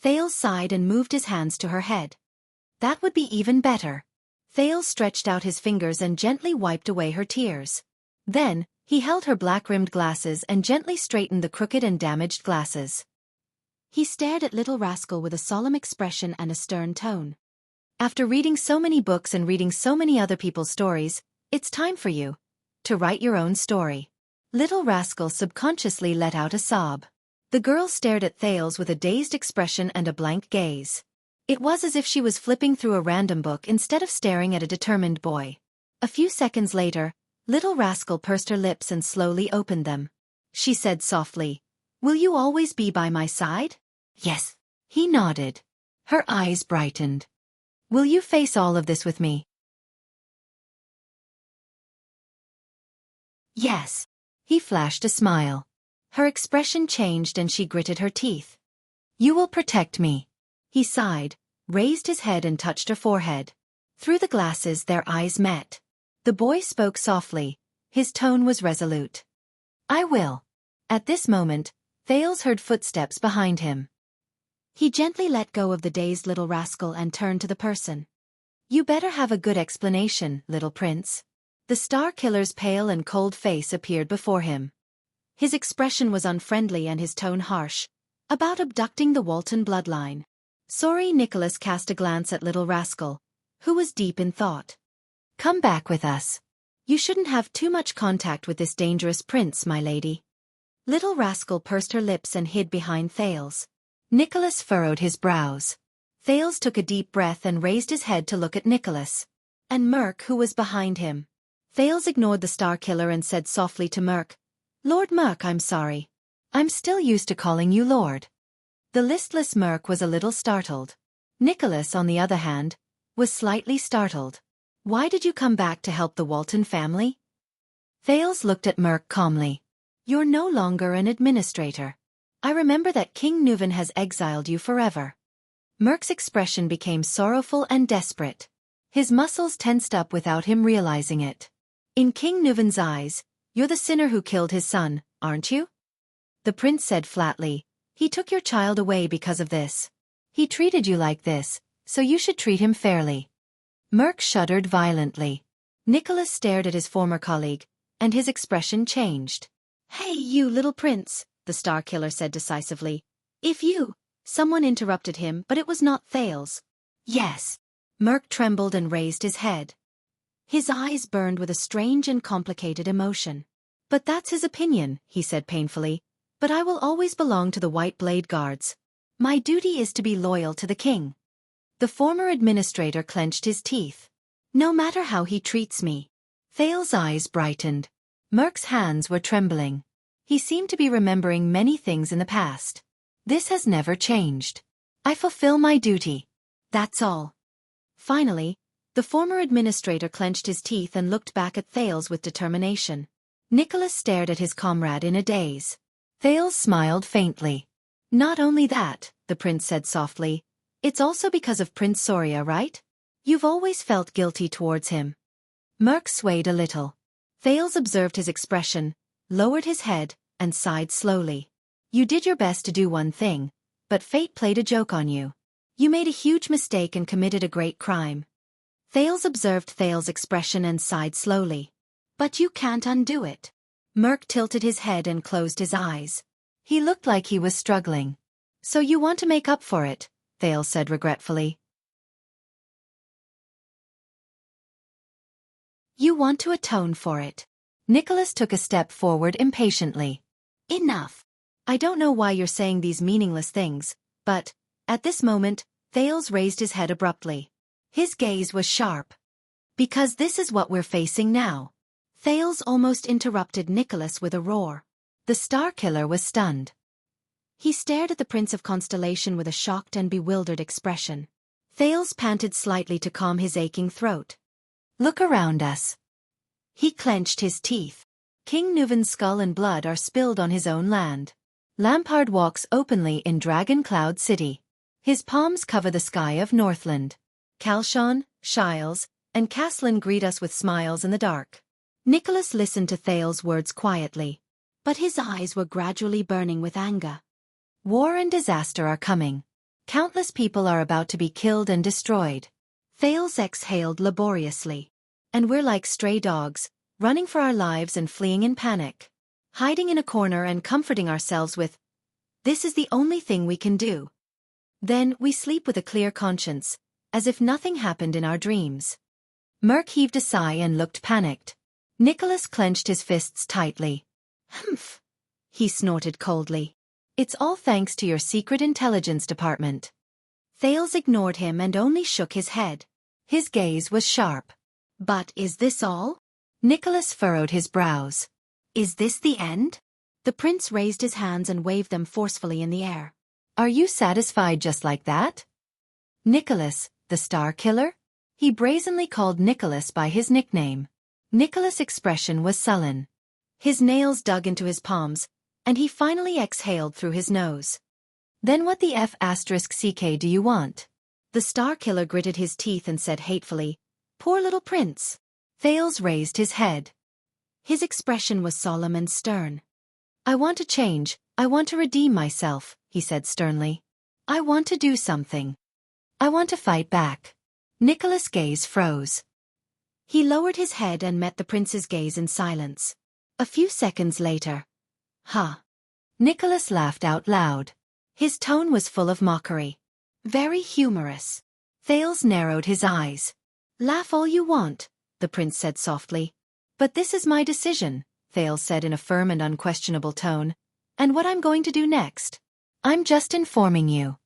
Thales sighed and moved his hands to her head. That would be even better. Thales stretched out his fingers and gently wiped away her tears. Then, he held her black-rimmed glasses and gently straightened the crooked and damaged glasses. He stared at Little Rascal with a solemn expression and a stern tone. After reading so many books and reading so many other people's stories, it's time for you to write your own story. Little Rascal subconsciously let out a sob. The girl stared at Thales with a dazed expression and a blank gaze. It was as if she was flipping through a random book instead of staring at a determined boy. A few seconds later, Little Rascal pursed her lips and slowly opened them. She said softly, Will you always be by my side? Yes. He nodded. Her eyes brightened. Will you face all of this with me? Yes. He flashed a smile. Her expression changed and she gritted her teeth. You will protect me. He sighed, raised his head and touched her forehead. Through the glasses their eyes met. The boy spoke softly. His tone was resolute. I will. At this moment, Thales heard footsteps behind him. He gently let go of the dazed Little Rascal and turned to the person. You better have a good explanation, little prince. The Star Killer's pale and cold face appeared before him. His expression was unfriendly and his tone harsh. About abducting the Walton bloodline. Sorry. Nicholas cast a glance at Little Rascal, who was deep in thought. Come back with us. You shouldn't have too much contact with this dangerous prince, my lady. Little Rascal pursed her lips and hid behind Thales. Nicholas furrowed his brows. Thales took a deep breath and raised his head to look at Nicholas. And Merc, who was behind him. Thales ignored the Star Killer and said softly to Merc, Lord Merc, I'm sorry. I'm still used to calling you Lord. The listless Merc was a little startled. Nicholas, on the other hand, was slightly startled. Why did you come back to help the Walton family? Thales looked at Merc calmly. You're no longer an administrator. I remember that King Nuvan has exiled you forever. Merc's expression became sorrowful and desperate. His muscles tensed up without him realizing it. In King Nuvan's eyes, you're the sinner who killed his son, aren't you? The prince said flatly, he took your child away because of this. He treated you like this, so you should treat him fairly. Merc shuddered violently. Nicholas stared at his former colleague, and his expression changed. Hey you little prince, the Star Killer said decisively. If you... Someone interrupted him, but it was not Thales. Yes. Merc trembled and raised his head. His eyes burned with a strange and complicated emotion. But that's his opinion, he said painfully. But I will always belong to the White Blade Guards. My duty is to be loyal to the king. The former administrator clenched his teeth. No matter how he treats me. Thales' eyes brightened. Merc's hands were trembling. He seemed to be remembering many things in the past. This has never changed. I fulfill my duty. That's all. Finally, the former administrator clenched his teeth and looked back at Thales with determination. Nicholas stared at his comrade in a daze. Thales smiled faintly. Not only that, the prince said softly, it's also because of Prince Soria, right? You've always felt guilty towards him. Merc swayed a little. Thales observed his expression, lowered his head, and sighed slowly. You did your best to do one thing, but fate played a joke on you. You made a huge mistake and committed a great crime. Thales observed Thales' expression and sighed slowly. But you can't undo it. Merc tilted his head and closed his eyes. He looked like he was struggling. So you want to make up for it, Thales said regretfully. You want to atone for it. Nicholas took a step forward impatiently. Enough. I don't know why you're saying these meaningless things, but, at this moment, Thales raised his head abruptly. His gaze was sharp. Because this is what we're facing now. Thales almost interrupted Nicholas with a roar. The Star Killer was stunned. He stared at the Prince of Constellation with a shocked and bewildered expression. Thales panted slightly to calm his aching throat. Look around us. He clenched his teeth. King Nuvan's skull and blood are spilled on his own land. Lampard walks openly in Dragon Cloud City. His palms cover the sky of Northland. Kalshan, Shiles, and Caslin greet us with smiles in the dark. Nicholas listened to Thales' words quietly, but his eyes were gradually burning with anger. War and disaster are coming. Countless people are about to be killed and destroyed. Thales exhaled laboriously. And we're like stray dogs, running for our lives and fleeing in panic. Hiding in a corner and comforting ourselves with, this is the only thing we can do. Then we sleep with a clear conscience, as if nothing happened in our dreams. Merc heaved a sigh and looked panicked. Nicholas clenched his fists tightly. Humph! He snorted coldly. It's all thanks to your secret intelligence department. Thales ignored him and only shook his head. His gaze was sharp. But is this all? Nicholas furrowed his brows. Is this the end? The prince raised his hands and waved them forcefully in the air. Are you satisfied just like that? Nicholas, the Star Killer? He brazenly called Nicholas by his nickname. Nicholas' expression was sullen. His nails dug into his palms, and he finally exhaled through his nose. Then what the F***ck do you want? The Star Killer gritted his teeth and said hatefully, Poor little prince. Thales raised his head. His expression was solemn and stern. I want to change, I want to redeem myself, he said sternly. I want to do something. I want to fight back. Nicholas' gaze froze. He lowered his head and met the prince's gaze in silence. A few seconds later. Ha! Nicholas laughed out loud. His tone was full of mockery. Very humorous. Thales narrowed his eyes. Laugh all you want, the prince said softly. But this is my decision, Thales said in a firm and unquestionable tone. And what I'm going to do next? I'm just informing you.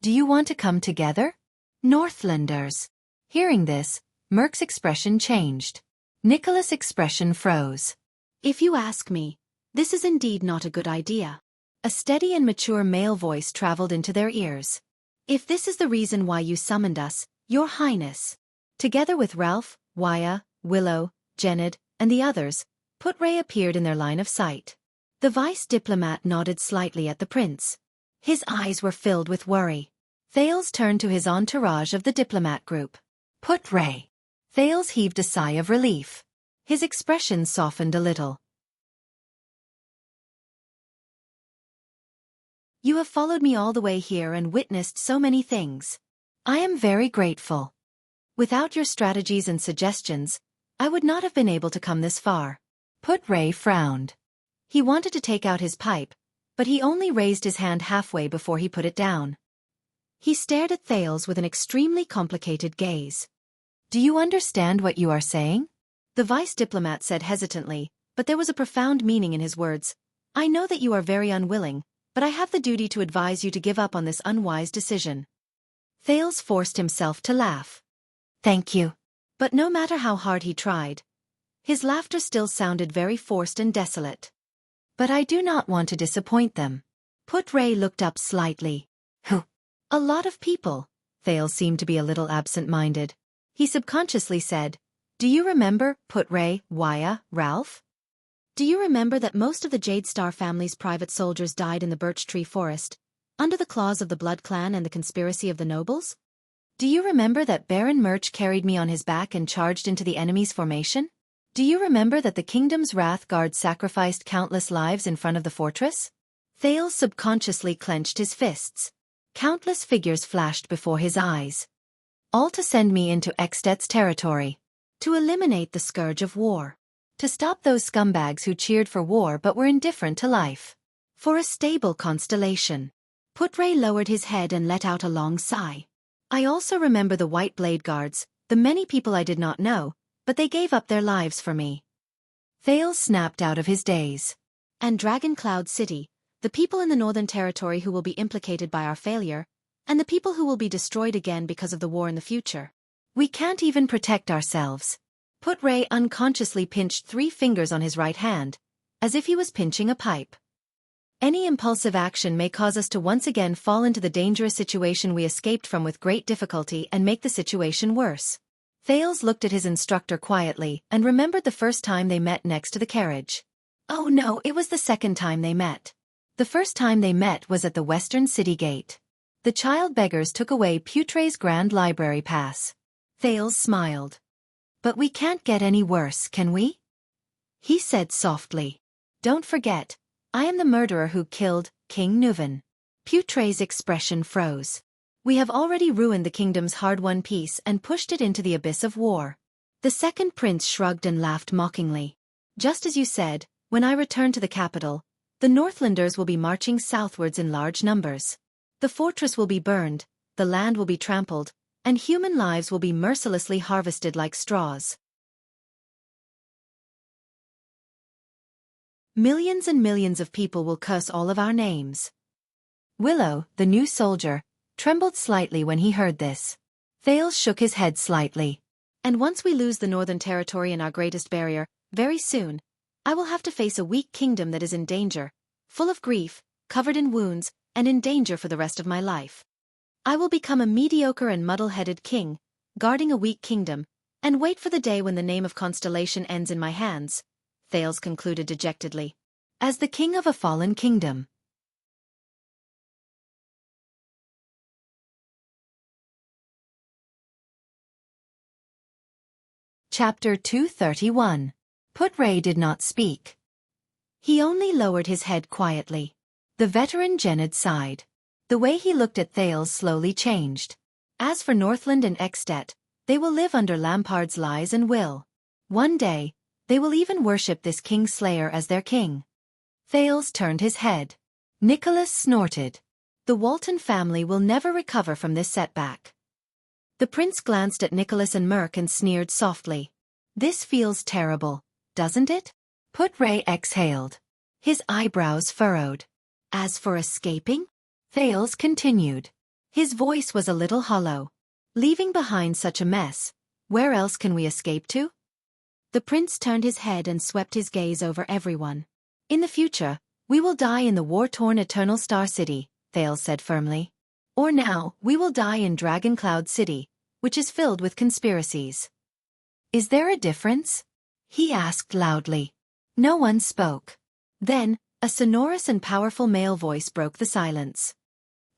Do you want to come together? Northlanders. Hearing this, Merc's expression changed. Nicholas' expression froze. If you ask me, this is indeed not a good idea. A steady and mature male voice traveled into their ears. If this is the reason why you summoned us, Your Highness. Together with Ralph, Wuxia, Willow, Jenid, and the others, Putray appeared in their line of sight. The vice diplomat nodded slightly at the prince. His eyes were filled with worry. Thales turned to his entourage of the diplomat group. Putray. Thales heaved a sigh of relief. His expression softened a little. You have followed me all the way here and witnessed so many things. I am very grateful. Without your strategies and suggestions, I would not have been able to come this far. Putray frowned. He wanted to take out his pipe, but he only raised his hand halfway before he put it down. He stared at Thales with an extremely complicated gaze. Do you understand what you are saying? The vice diplomat said hesitantly, but there was a profound meaning in his words. I know that you are very unwilling, but I have the duty to advise you to give up on this unwise decision. Thales forced himself to laugh. Thank you. But no matter how hard he tried, his laughter still sounded very forced and desolate. But I do not want to disappoint them. Putray looked up slightly. Who? A lot of people. Thales seemed to be a little absent-minded. He subconsciously said, Do you remember, Putray, Wuxia, Ralph? Do you remember that most of the Jade Star family's private soldiers died in the Birch Tree Forest, under the claws of the Blood Clan and the conspiracy of the nobles? Do you remember that Baron Murch carried me on his back and charged into the enemy's formation? Do you remember that the kingdom's Wrath Guard sacrificed countless lives in front of the fortress? Thales subconsciously clenched his fists. Countless figures flashed before his eyes. All to send me into Xtet's territory. To eliminate the scourge of war. To stop those scumbags who cheered for war but were indifferent to life. For a stable constellation. Putray lowered his head and let out a long sigh. I also remember the White Blade Guards, the many people I did not know, but they gave up their lives for me. Thales snapped out of his daze. And Dragon Cloud City, the people in the Northern Territory who will be implicated by our failure, and the people who will be destroyed again because of the war in the future. We can't even protect ourselves. Put-Ray unconsciously pinched 3 fingers on his right hand, as if he was pinching a pipe. Any impulsive action may cause us to once again fall into the dangerous situation we escaped from with great difficulty and make the situation worse. Thales looked at his instructor quietly and remembered the first time they met next to the carriage. Oh no, it was the second time they met. The first time they met was at the Western City Gate. The child beggars took away Put-Ray's Grand Library Pass. Thales smiled. But we can't get any worse, can we? He said softly. Don't forget, I am the murderer who killed King Nuvan. Put-Ray's expression froze. We have already ruined the kingdom's hard-won peace and pushed it into the abyss of war. The second prince shrugged and laughed mockingly. Just as you said, when I return to the capital, the Northlanders will be marching southwards in large numbers. The fortress will be burned, the land will be trampled, and human lives will be mercilessly harvested like straws. Millions and millions of people will curse all of our names. Willow, the new soldier, trembled slightly when he heard this. Thales shook his head slightly. And once we lose the Northern Territory and our greatest barrier, very soon, I will have to face a weak kingdom that is in danger, full of grief, covered in wounds, and in danger for the rest of my life. I will become a mediocre and muddle-headed king, guarding a weak kingdom, and wait for the day when the name of Constellation ends in my hands, Thales concluded dejectedly. As the king of a fallen kingdom. Chapter 231. Put-Ray did not speak. He only lowered his head quietly. The veteran Genid sighed. The way he looked at Thales slowly changed. As for Northland and At, they will live under Lampard's lies and will. One day, they will even worship this king-slayer as their king. Thales turned his head. Nicholas snorted. The Walton family will never recover from this setback. The prince glanced at Nicholas and Merk and sneered softly. This feels terrible, doesn't it? Put-Ray exhaled. His eyebrows furrowed. As for escaping? Thales continued. His voice was a little hollow. Leaving behind such a mess, where else can we escape to? The prince turned his head and swept his gaze over everyone. In the future, we will die in the war-torn Eternal Star City, Thales said firmly. Or now, we will die in Dragon Cloud City, which is filled with conspiracies. Is there a difference? He asked loudly. No one spoke. Then, a sonorous and powerful male voice broke the silence.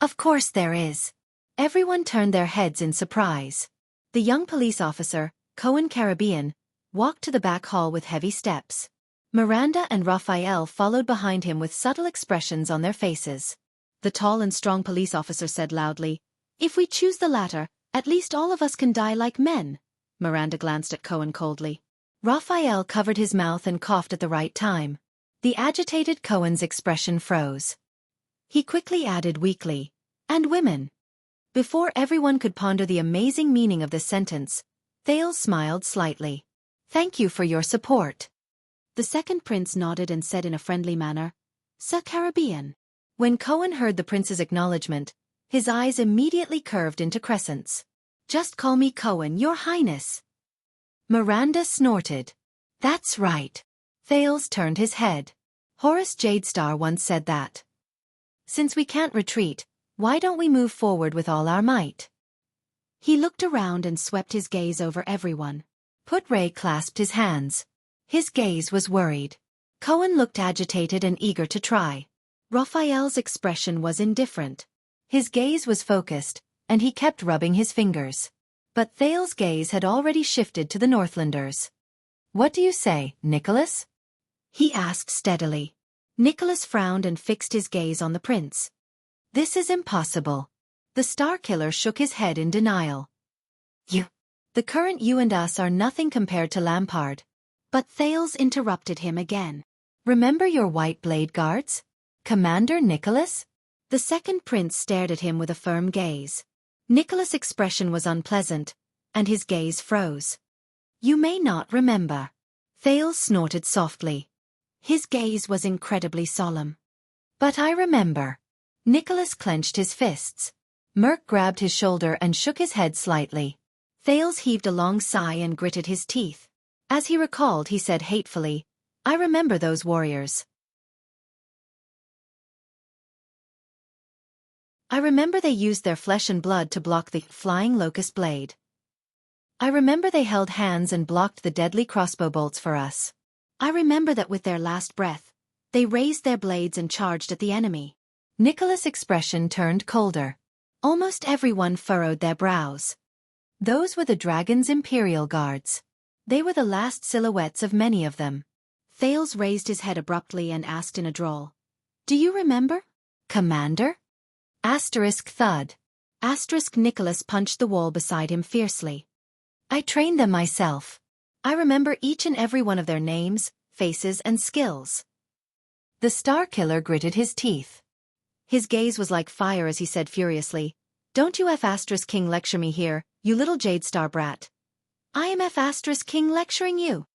Of course there is. Everyone turned their heads in surprise. The young police officer, Cohen Caribbean, walked to the back hall with heavy steps. Miranda and Raphael followed behind him with subtle expressions on their faces. The tall and strong police officer said loudly, If we choose the latter, at least all of us can die like men. Miranda glanced at Cohen coldly. Raphael covered his mouth and coughed at the right time. The agitated Cohen's expression froze. He quickly added weakly, And women. Before everyone could ponder the amazing meaning of this sentence, Thales smiled slightly. Thank you for your support. The second prince nodded and said in a friendly manner, Sir Caribbean. When Cohen heard the prince's acknowledgement, his eyes immediately curved into crescents. Just call me Cohen, Your Highness. Miranda snorted. That's right. Thales turned his head. Horace Jadestar once said that. Since we can't retreat, why don't we move forward with all our might? He looked around and swept his gaze over everyone. Put-Ray clasped his hands. His gaze was worried. Cohen looked agitated and eager to try. Raphael's expression was indifferent. His gaze was focused, and he kept rubbing his fingers. But Thales' gaze had already shifted to the Northlanders. What do you say, Nicholas? He asked steadily. Nicholas frowned and fixed his gaze on the prince. This is impossible. The Starkiller shook his head in denial. The current you and us are nothing compared to Lampard. But Thales interrupted him again. Remember your White Blade Guards? Commander Nicholas? The second prince stared at him with a firm gaze. Nicholas' expression was unpleasant, and his gaze froze. You may not remember. Thales snorted softly. His gaze was incredibly solemn. But I remember. Nicholas clenched his fists. Merc grabbed his shoulder and shook his head slightly. Thales heaved a long sigh and gritted his teeth. As he recalled, he said hatefully, I remember those warriors. I remember they used their flesh and blood to block the flying locust blade. I remember they held hands and blocked the deadly crossbow bolts for us. I remember that with their last breath, they raised their blades and charged at the enemy. Nicholas' expression turned colder. Almost everyone furrowed their brows. Those were the dragon's imperial guards. They were the last silhouettes of many of them. Thales raised his head abruptly and asked in a drawl, Do you remember? Commander? Asterisk thud. Asterisk Nicholas punched the wall beside him fiercely. I trained them myself. I remember each and every one of their names, faces, and skills. The Star Killer gritted his teeth. His gaze was like fire as he said furiously, Don't you F** King lecture me here, you little Jade Star brat. I am F** King lecturing you.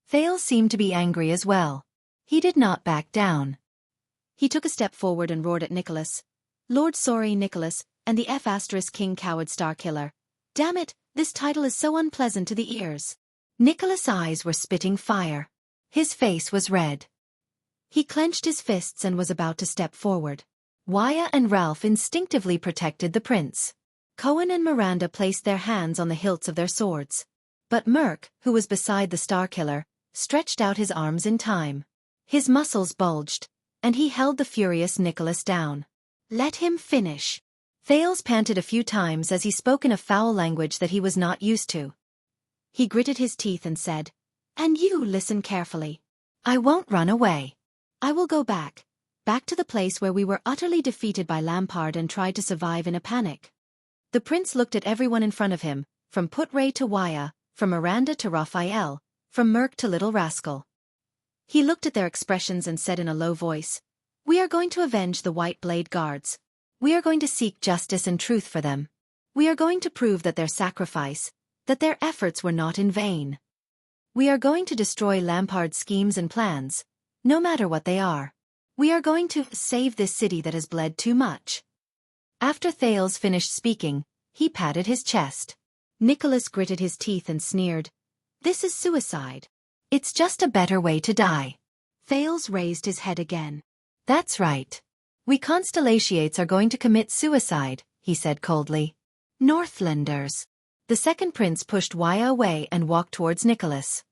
Thales seemed to be angry as well. He did not back down. He took a step forward and roared at Nicholas. Lord sorry Nicholas, and the F** King coward Star Killer. Damn it, this title is so unpleasant to the ears. Nicholas' eyes were spitting fire. His face was red. He clenched his fists and was about to step forward. Wuxia and Ralph instinctively protected the prince. Cohen and Miranda placed their hands on the hilts of their swords. But Merc, who was beside the Star Killer, stretched out his arms in time. His muscles bulged, and he held the furious Nicholas down. Let him finish. Thales panted a few times as he spoke in a foul language that he was not used to. He gritted his teeth and said, And you listen carefully. I won't run away. I will go back to the place where we were utterly defeated by Lampard and tried to survive in a panic. The prince looked at everyone in front of him, from Putray to Wuxia, from Miranda to Raphael, from Merc to Little Rascal. He looked at their expressions and said in a low voice, We are going to avenge the White Blade Guards. We are going to seek justice and truth for them. We are going to prove that their sacrifice, that their efforts were not in vain. We are going to destroy Lampard's schemes and plans, no matter what they are. We are going to save this city that has bled too much. After Thales finished speaking, he patted his chest. Nicholas gritted his teeth and sneered, This is suicide. It's just a better way to die. Thales raised his head again. That's right. We Constellatiates are going to commit suicide, he said coldly. Northlanders. The second prince pushed Wuxia away and walked towards Nicholas.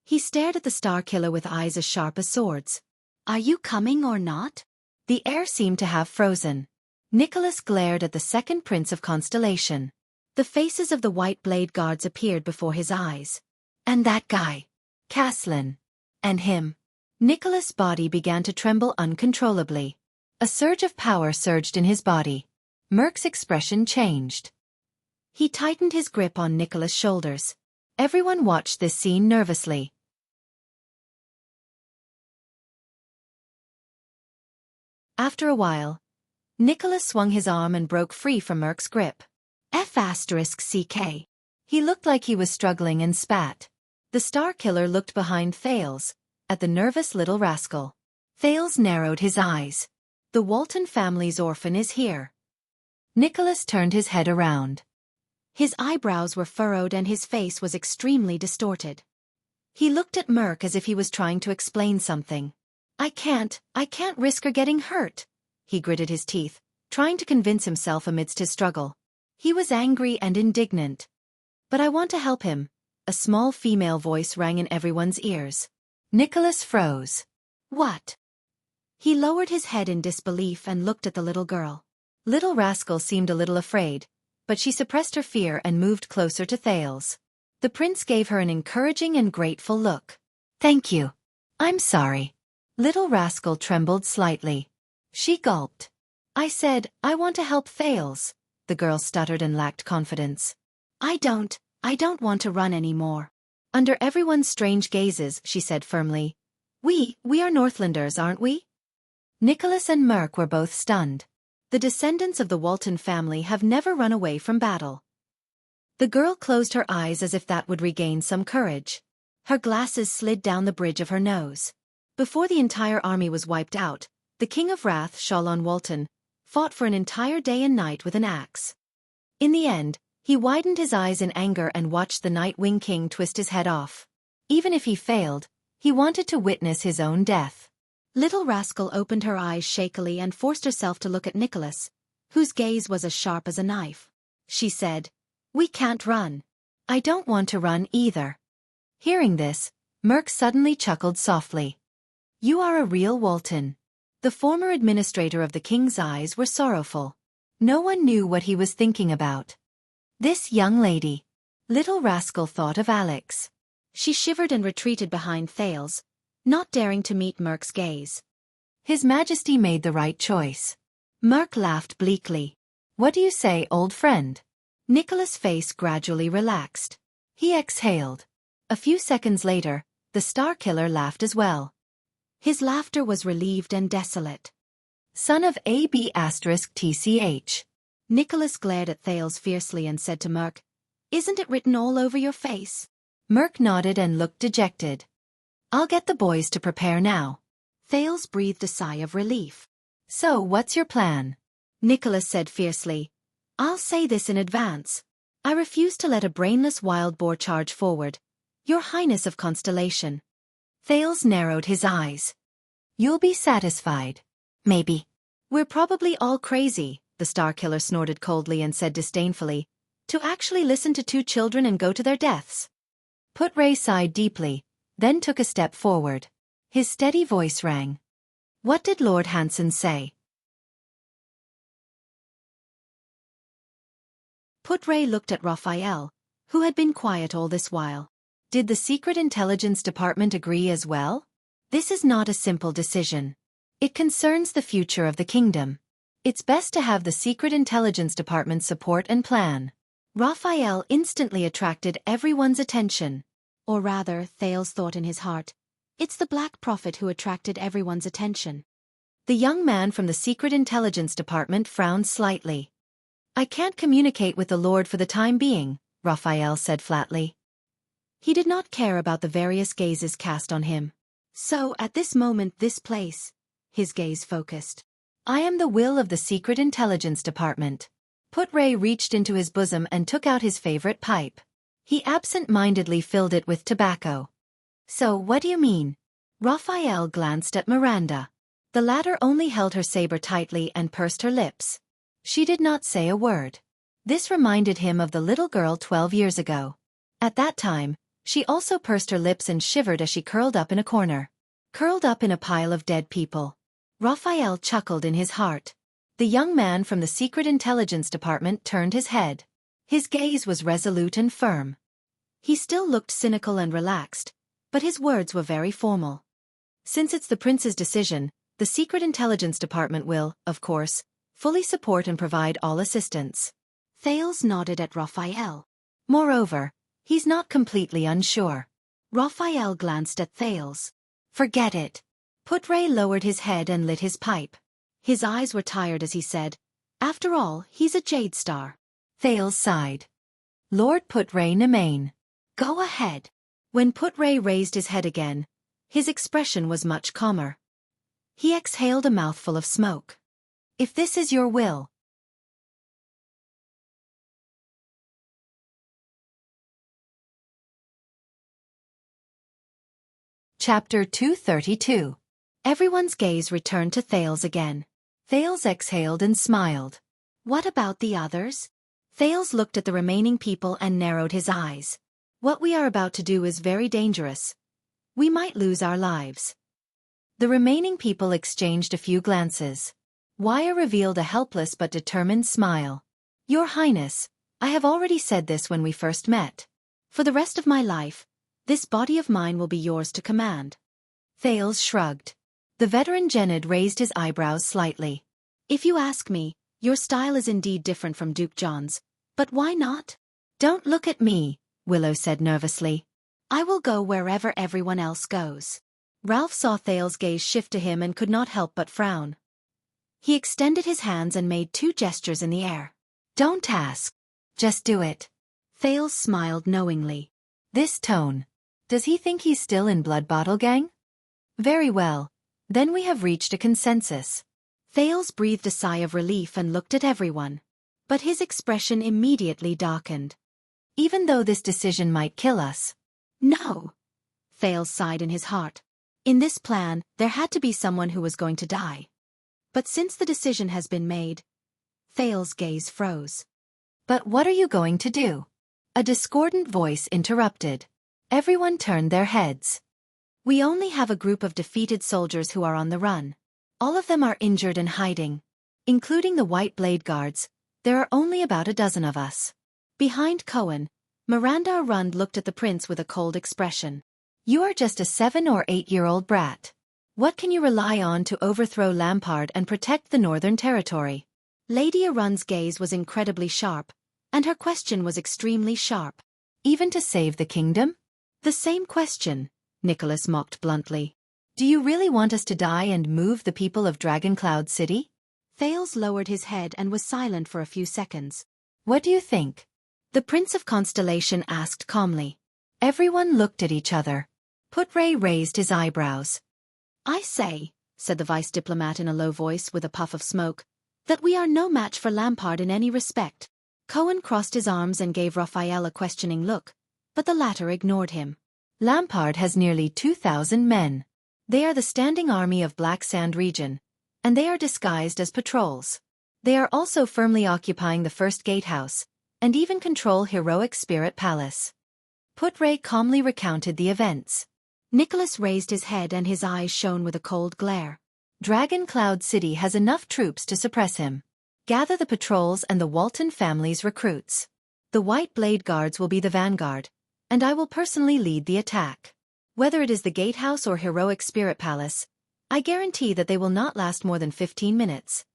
He stared at the Star Killer with eyes as sharp as swords. Are you coming or not? The air seemed to have frozen. Nicholas glared at the second prince of Constellation. The faces of the White Blade Guards appeared before his eyes. And that guy. Caslin. And him. Nicholas' body began to tremble uncontrollably. A surge of power surged in his body. Merc's expression changed. He tightened his grip on Nicholas' shoulders. Everyone watched this scene nervously. After a while, Nicholas swung his arm and broke free from Merc's grip. F***CK. He looked like he was struggling and spat. The Star Killer looked behind Thales, at the nervous little rascal. Thales narrowed his eyes. The Walton family's orphan is here. Nicholas turned his head around. His eyebrows were furrowed and his face was extremely distorted. He looked at Merc as if he was trying to explain something. I can't risk her getting hurt. He gritted his teeth, trying to convince himself amidst his struggle. He was angry and indignant. But I want to help him. A small female voice rang in everyone's ears. Nicholas froze. What? He lowered his head in disbelief and looked at the little girl. Little Rascal seemed a little afraid, but she suppressed her fear and moved closer to Thales. The prince gave her an encouraging and grateful look. Thank you. I'm sorry. Little Rascal trembled slightly. She gulped. I said, I want to help Thales. The girl stuttered and lacked confidence. I don't want to run anymore. Under everyone's strange gazes, she said firmly. We are Northlanders, aren't we? Nicholas and Merc were both stunned. The descendants of the Walton family have never run away from battle. The girl closed her eyes as if that would regain some courage. Her glasses slid down the bridge of her nose. Before the entire army was wiped out, the King of Wrath, Shalon Walton, fought for an entire day and night with an axe. In the end, he widened his eyes in anger and watched the Nightwing King twist his head off. Even if he failed, he wanted to witness his own death. Little Rascal opened her eyes shakily and forced herself to look at Nicholas, whose gaze was as sharp as a knife. She said, "We can't run." "I don't want to run either." Hearing this, Merc suddenly chuckled softly. "You are a real Walton." The former administrator of the king's eyes were sorrowful. No one knew what he was thinking about. This young lady. Little Rascal thought of Alex. She shivered and retreated behind Thales, not daring to meet Merc's gaze. His Majesty made the right choice. Merc laughed bleakly. "What do you say, old friend?" Nicholas' face gradually relaxed. He exhaled. A few seconds later, the Star Killer laughed as well. His laughter was relieved and desolate. "Son of AB*TCH. Nicholas glared at Thales fiercely and said to Merc, "Isn't it written all over your face?" Merc nodded and looked dejected. "I'll get the boys to prepare now." Thales breathed a sigh of relief. "So what's your plan?" Nicholas said fiercely. "I'll say this in advance. I refuse to let a brainless wild boar charge forward, Your Highness of Constellation." Thales narrowed his eyes. "You'll be satisfied. Maybe." "We're probably all crazy," the Star Killer snorted coldly and said disdainfully, "to actually listen to two children and go to their deaths." Put-Ray sighed deeply, then took a step forward. His steady voice rang. "What did Lord Hanson say?" Put-Ray looked at Raphael, who had been quiet all this while. Did the Secret Intelligence Department agree as well? This is not a simple decision. It concerns the future of the kingdom. It's best to have the Secret Intelligence Department's support and plan. Raphael instantly attracted everyone's attention. Or rather, Thales thought in his heart, it's the Black Prophet who attracted everyone's attention. The young man from the Secret Intelligence Department frowned slightly. "I can't communicate with the Lord for the time being," Raphael said flatly. He did not care about the various gazes cast on him. "So, at this moment, this place," his gaze focused. "I am the will of the Secret Intelligence Department." Put-Ray reached into his bosom and took out his favorite pipe. He absent-mindedly filled it with tobacco. "So, what do you mean?" Raphael glanced at Miranda. The latter only held her saber tightly and pursed her lips. She did not say a word. This reminded him of the little girl 12 years ago. At that time, she also pursed her lips and shivered as she curled up in a corner. Curled up in a pile of dead people. Raphael chuckled in his heart. The young man from the Secret Intelligence Department turned his head. His gaze was resolute and firm. He still looked cynical and relaxed, but his words were very formal. "Since it's the prince's decision, the Secret Intelligence Department will, of course, fully support and provide all assistance." Thales nodded at Raphael. "Moreover, he's not completely unsure." Raphael glanced at Thales. "Forget it." Put-Ray lowered his head and lit his pipe. His eyes were tired as he said, "After all, he's a Jade Star." Thales sighed. "Lord Put-Ray Nemain. Go ahead." When Put-Ray raised his head again, his expression was much calmer. He exhaled a mouthful of smoke. "If this is your will." Chapter 232. Everyone's gaze returned to Thales again. Thales exhaled and smiled. "What about the others?" Thales looked at the remaining people and narrowed his eyes. "What we are about to do is very dangerous. We might lose our lives." The remaining people exchanged a few glances. Wire revealed a helpless but determined smile. "Your Highness, I have already said this when we first met. For the rest of my life, this body of mine will be yours to command." Thales shrugged. The veteran Genid raised his eyebrows slightly. "If you ask me, your style is indeed different from Duke John's, but why not?" "Don't look at me," Willow said nervously. "I will go wherever everyone else goes." Ralph saw Thales' gaze shift to him and could not help but frown. He extended his hands and made two gestures in the air. "Don't ask. Just do it." Thales smiled knowingly. This tone. Does he think he's still in Blood Bottle Gang? Very well. Then we have reached a consensus. Thales breathed a sigh of relief and looked at everyone. But his expression immediately darkened. Even though this decision might kill us. No. Thales sighed in his heart. In this plan, there had to be someone who was going to die. But since the decision has been made, Thales' gaze froze. But what are you going to do? A discordant voice interrupted. Everyone turned their heads. We only have a group of defeated soldiers who are on the run. All of them are injured and hiding. Including the White Blade Guards, there are only about a dozen of us. Behind Cohen, Miranda Arund looked at the prince with a cold expression. You are just a 7 or 8-year-old brat. What can you rely on to overthrow Lampard and protect the Northern Territory? Lady Arund's gaze was incredibly sharp, and her question was extremely sharp. Even to save the kingdom? The same question, Nicholas mocked bluntly. Do you really want us to die and move the people of Dragoncloud City? Thales lowered his head and was silent for a few seconds. What do you think? The Prince of Constellation asked calmly. Everyone looked at each other. Putray raised his eyebrows. I say, said the vice diplomat in a low voice with a puff of smoke, that we are no match for Lampard in any respect. Cohen crossed his arms and gave Raphael a questioning look, but the latter ignored him. Lampard has nearly 2,000 men. They are the standing army of Black Sand region, and they are disguised as patrols. They are also firmly occupying the first gatehouse, and even control Heroic Spirit Palace. Putray calmly recounted the events. Nicholas raised his head and his eyes shone with a cold glare. Dragoncloud City has enough troops to suppress him. Gather the patrols and the Walton family's recruits. The White Blade Guards will be the vanguard, and I will personally lead the attack. Whether it is the gatehouse or Heroic Spirit Palace, I guarantee that they will not last more than 15 minutes.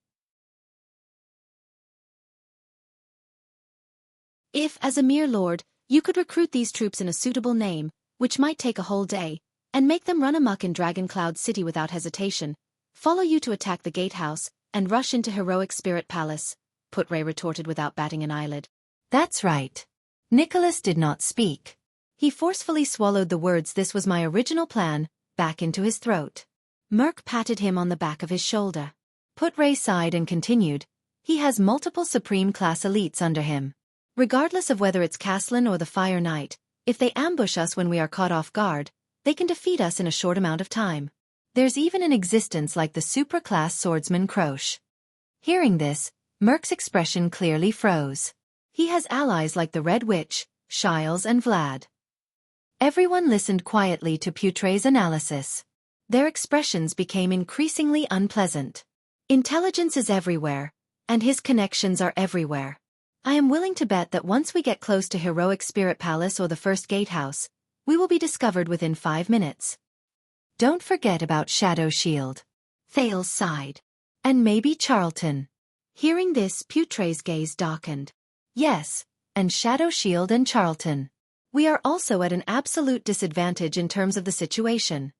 If, as a mere lord, you could recruit these troops in a suitable name, which might take a whole day, and make them run amok in Dragoncloud City without hesitation, follow you to attack the gatehouse, and rush into Heroic Spirit Palace, Putray retorted without batting an eyelid. That's right. Nicholas did not speak. He forcefully swallowed the words "this was my original plan" back into his throat. Merc patted him on the back of his shoulder. Putray sighed and continued, he has multiple Supreme-class elites under him. Regardless of whether it's Caslin or the Fire Knight, if they ambush us when we are caught off guard, they can defeat us in a short amount of time. There's even an existence like the supra-class swordsman Croche. Hearing this, Merc's expression clearly froze. He has allies like the Red Witch, Shiles and Vlad. Everyone listened quietly to Putray's analysis. Their expressions became increasingly unpleasant. Intelligence is everywhere, and his connections are everywhere. I am willing to bet that once we get close to Heroic Spirit Palace or the First Gatehouse, we will be discovered within 5 minutes. Don't forget about Shadow Shield. Thales sighed. And maybe Charlton. Hearing this, Putray's gaze darkened. Yes, and Shadow Shield and Charlton. We are also at an absolute disadvantage in terms of the situation.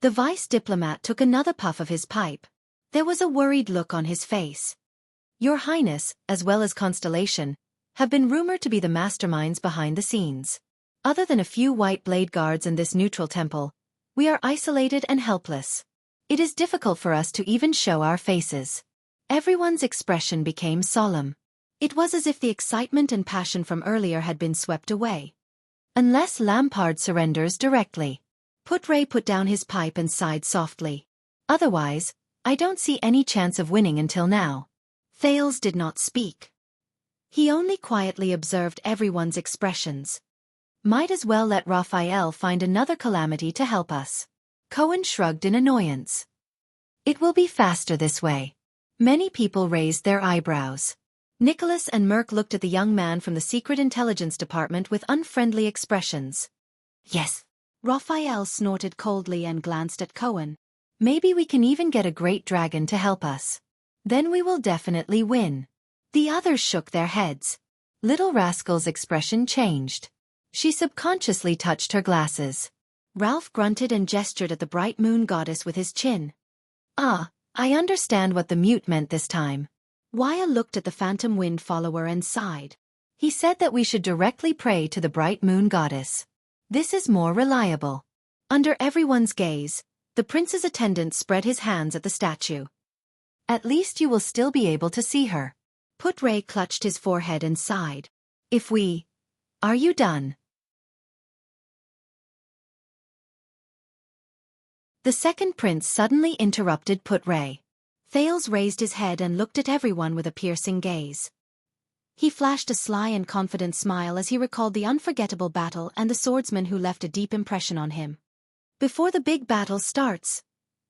The vice diplomat took another puff of his pipe. There was a worried look on his face. Your Highness, as well as Constellation, have been rumored to be the masterminds behind the scenes. Other than a few White Blade Guards in this neutral temple, we are isolated and helpless. It is difficult for us to even show our faces. Everyone's expression became solemn. It was as if the excitement and passion from earlier had been swept away. Unless Lampard surrenders directly. Putray put down his pipe and sighed softly. Otherwise, I don't see any chance of winning until now. Thales did not speak. He only quietly observed everyone's expressions. Might as well let Raphael find another calamity to help us. Cohen shrugged in annoyance. It will be faster this way. Many people raised their eyebrows. Nicholas and Merc looked at the young man from the Secret Intelligence Department with unfriendly expressions. Yes. Raphael snorted coldly and glanced at Cohen. Maybe we can even get a great dragon to help us. Then we will definitely win. The others shook their heads. Little Rascal's expression changed. She subconsciously touched her glasses. Ralph grunted and gestured at the bright moon goddess with his chin. Ah, I understand what the mute meant this time. Waya looked at the phantom wind follower and sighed. He said that we should directly pray to the bright moon goddess. This is more reliable. Under everyone's gaze, the prince's attendant spread his hands at the statue. At least you will still be able to see her. Put Ray clutched his forehead and sighed. Are you done? The second prince suddenly interrupted Put Ray. Thales raised his head and looked at everyone with a piercing gaze. He flashed a sly and confident smile as he recalled the unforgettable battle and the swordsman who left a deep impression on him. Before the big battle starts,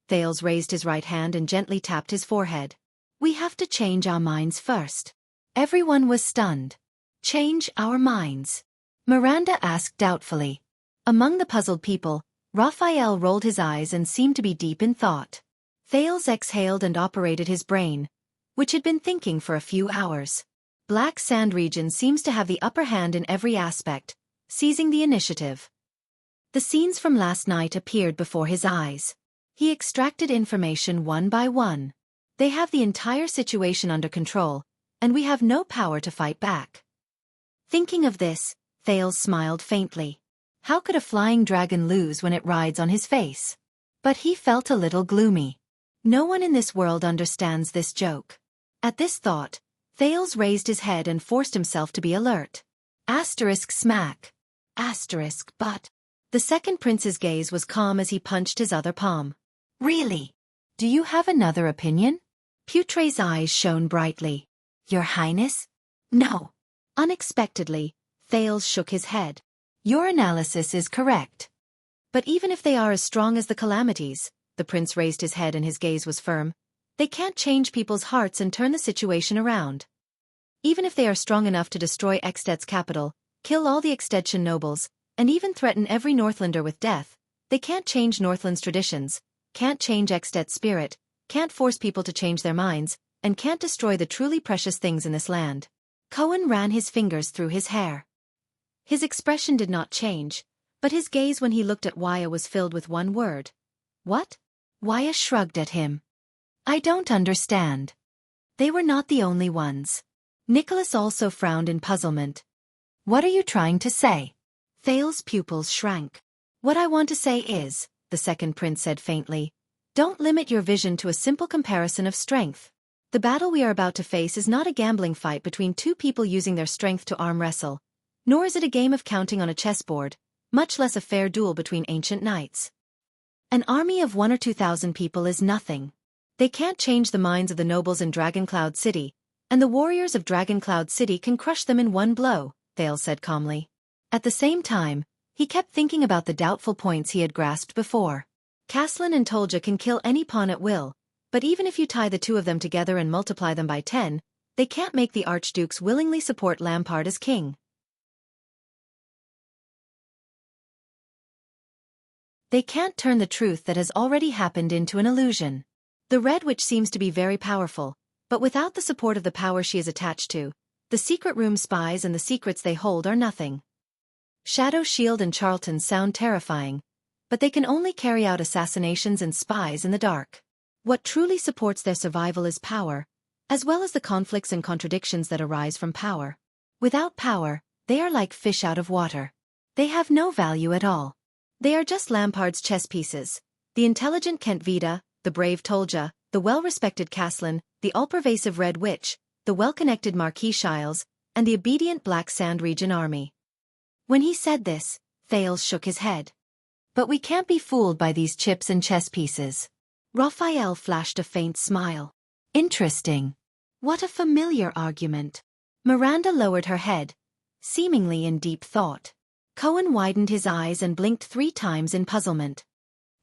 Thales raised his right hand and gently tapped his forehead. We have to change our minds first. Everyone was stunned. Change our minds? Miranda asked doubtfully. Among the puzzled people, Raphael rolled his eyes and seemed to be deep in thought. Thales exhaled and operated his brain, which had been thinking for a few hours. Black Sand region seems to have the upper hand in every aspect, seizing the initiative. The scenes from last night appeared before his eyes. He extracted information one by one. They have the entire situation under control, and we have no power to fight back. Thinking of this, Thales smiled faintly. How could a flying dragon lose when it rides on his face? But he felt a little gloomy. No one in this world understands this joke. At this thought, Thales raised his head and forced himself to be alert. Asterisk smack. Asterisk but. The second prince's gaze was calm as he punched his other palm. Really? Do you have another opinion? Putre's eyes shone brightly. Your Highness? No. Unexpectedly, Thales shook his head. Your analysis is correct. But even if they are as strong as the calamities, the prince raised his head and his gaze was firm, they can't change people's hearts and turn the situation around. Even if they are strong enough to destroy Exted's capital, kill all the Extension nobles, and even threaten every Northlander with death, they can't change Northland's traditions, can't change Exted's spirit, can't force people to change their minds, and can't destroy the truly precious things in this land. Cohen ran his fingers through his hair. His expression did not change, but his gaze when he looked at Waya was filled with one word. What? Waya shrugged at him. I don't understand. They were not the only ones. Nicholas also frowned in puzzlement. What are you trying to say? Thales' pupils shrank. What I want to say is, the second prince said faintly, don't limit your vision to a simple comparison of strength. The battle we are about to face is not a gambling fight between two people using their strength to arm wrestle, nor is it a game of counting on a chessboard, much less a fair duel between ancient knights. An army of 1,000 or 2,000 people is nothing. They can't change the minds of the nobles in Dragoncloud City, and the warriors of Dragoncloud City can crush them in one blow, Thales said calmly. At the same time, he kept thinking about the doubtful points he had grasped before. Caslin and Tolja can kill any pawn at will, but even if you tie the two of them together and multiply them by 10, they can't make the archdukes willingly support Lampard as king. They can't turn the truth that has already happened into an illusion. The Red Witch seems to be very powerful, but without the support of the power she is attached to, the secret room spies and the secrets they hold are nothing. Shadow Shield and Charlton sound terrifying, but they can only carry out assassinations and spies in the dark. What truly supports their survival is power, as well as the conflicts and contradictions that arise from power. Without power, they are like fish out of water. They have no value at all. They are just Lampard's chess pieces. The intelligent Kent Vida, the brave Tolja, the well-respected Caslin, the all-pervasive Red Witch, the well-connected Marquis Shiles, and the obedient Black Sand Region army. When he said this, Thales shook his head. But we can't be fooled by these chips and chess pieces. Raphael flashed a faint smile. Interesting. What a familiar argument. Miranda lowered her head, seemingly in deep thought. Cohen widened his eyes and blinked 3 times in puzzlement.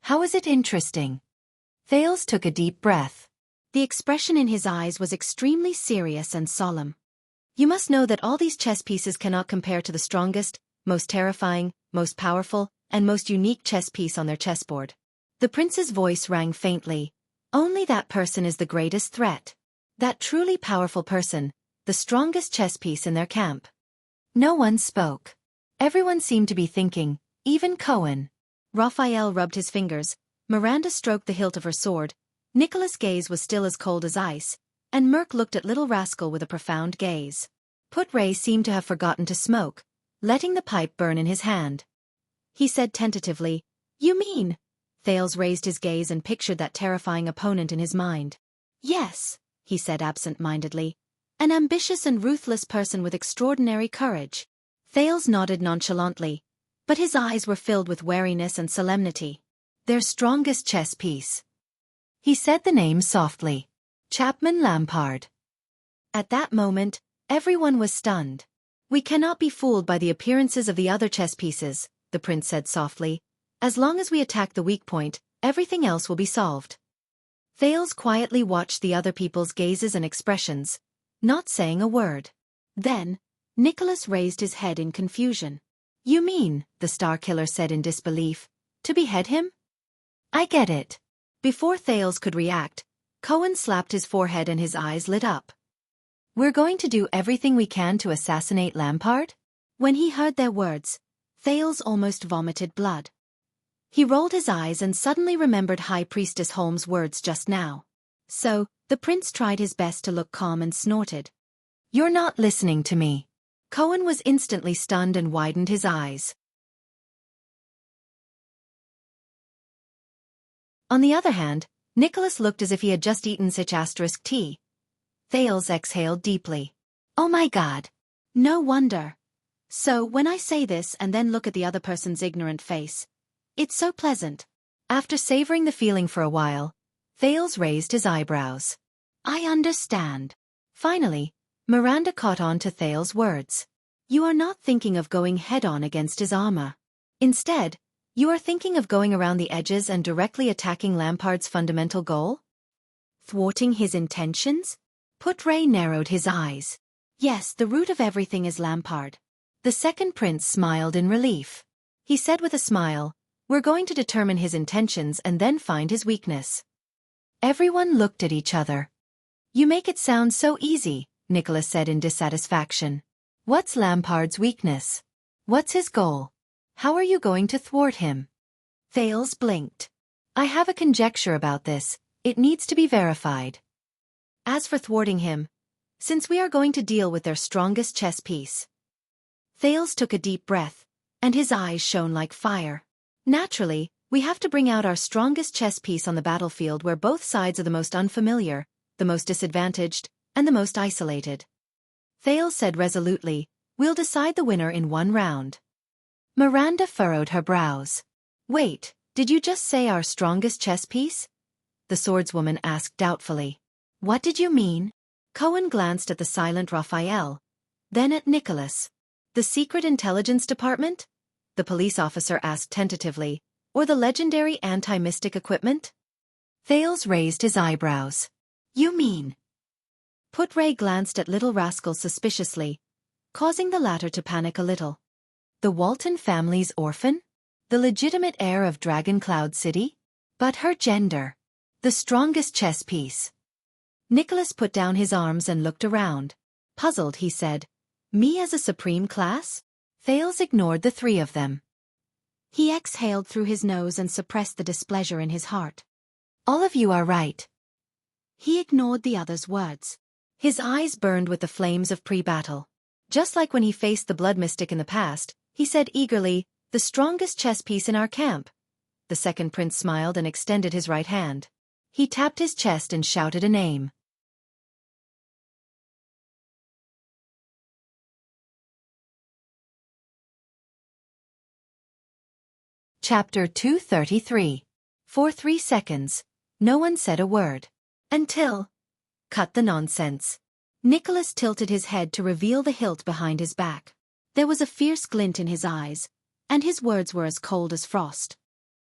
How is it interesting? Thales took a deep breath. The expression in his eyes was extremely serious and solemn. You must know that all these chess pieces cannot compare to the strongest, most terrifying, most powerful, and most unique chess piece on their chessboard. The prince's voice rang faintly. Only that person is the greatest threat. That truly powerful person, the strongest chess piece in their camp. No one spoke. Everyone seemed to be thinking, even Cohen. Raphael rubbed his fingers, Miranda stroked the hilt of her sword, Nicholas' gaze was still as cold as ice, and Merc looked at Little Rascal with a profound gaze. Put-Ray seemed to have forgotten to smoke, letting the pipe burn in his hand. He said tentatively, "You mean?" Thales raised his gaze and pictured that terrifying opponent in his mind. "Yes," he said absent-mindedly. "An ambitious and ruthless person with extraordinary courage." Thales nodded nonchalantly, but his eyes were filled with wariness and solemnity. "Their strongest chess piece." He said the name softly. Chapman Lampard. At that moment, everyone was stunned. "We cannot be fooled by the appearances of the other chess pieces," the prince said softly. "As long as we attack the weak point, everything else will be solved." Thales quietly watched the other people's gazes and expressions, not saying a word. Then, Nicholas raised his head in confusion. "You mean," the Star Killer said in disbelief, "to behead him?" "I get it." Before Thales could react, Cohen slapped his forehead and his eyes lit up. "We're going to do everything we can to assassinate Lampard?" When he heard their words, Thales almost vomited blood. He rolled his eyes and suddenly remembered High Priestess Holmes' words just now. So, the prince tried his best to look calm and snorted. "You're not listening to me." Cohen was instantly stunned and widened his eyes. On the other hand, Nicholas looked as if he had just eaten such asterisk tea. Thales exhaled deeply. "Oh my God. No wonder. So, when I say this and then look at the other person's ignorant face, it's so pleasant." After savoring the feeling for a while, Thales raised his eyebrows. "I understand." Finally, Miranda caught on to Thales' words. "You are not thinking of going head-on against his armor. Instead, you are thinking of going around the edges and directly attacking Lampard's fundamental goal? Thwarting his intentions?" Put-Ray narrowed his eyes. "Yes, the root of everything is Lampard." The second prince smiled in relief. He said with a smile, "We're going to determine his intentions and then find his weakness." Everyone looked at each other. "You make it sound so easy," Nicholas said in dissatisfaction. "What's Lampard's weakness? What's his goal? How are you going to thwart him?" Thales blinked. "I have a conjecture about this. It needs to be verified. As for thwarting him, since we are going to deal with their strongest chess piece." Thales took a deep breath, and his eyes shone like fire. "Naturally, we have to bring out our strongest chess piece on the battlefield where both sides are the most unfamiliar, the most disadvantaged, and the most isolated." Thales said resolutely, "We'll decide the winner in one round." Miranda furrowed her brows. "Wait, did you just say our strongest chess piece?" the swordswoman asked doubtfully. "What did you mean?" Cohen glanced at the silent Raphael, then at Nicholas. "The Secret Intelligence Department?" the police officer asked tentatively. "Or the legendary anti-mystic equipment?" Thales raised his eyebrows. "You mean?" Put-Ray glanced at Little Rascal suspiciously, causing the latter to panic a little. "The Walton family's orphan? The legitimate heir of Dragon Cloud City? But her gender? The strongest chess piece?" Nicholas put down his arms and looked around. Puzzled, he said, "Me as a supreme class?" Thales ignored the three of them. He exhaled through his nose and suppressed the displeasure in his heart. "All of you are right." He ignored the others' words. His eyes burned with the flames of pre-battle. Just like when he faced the blood mystic in the past, he said eagerly, "The strongest chess piece in our camp." The second prince smiled and extended his right hand. He tapped his chest and shouted a name. Chapter 233. For 3 seconds, no one said a word. Until... Cut the nonsense. Nicholas tilted his head to reveal the hilt behind his back. There was a fierce glint in his eyes, and his words were as cold as frost.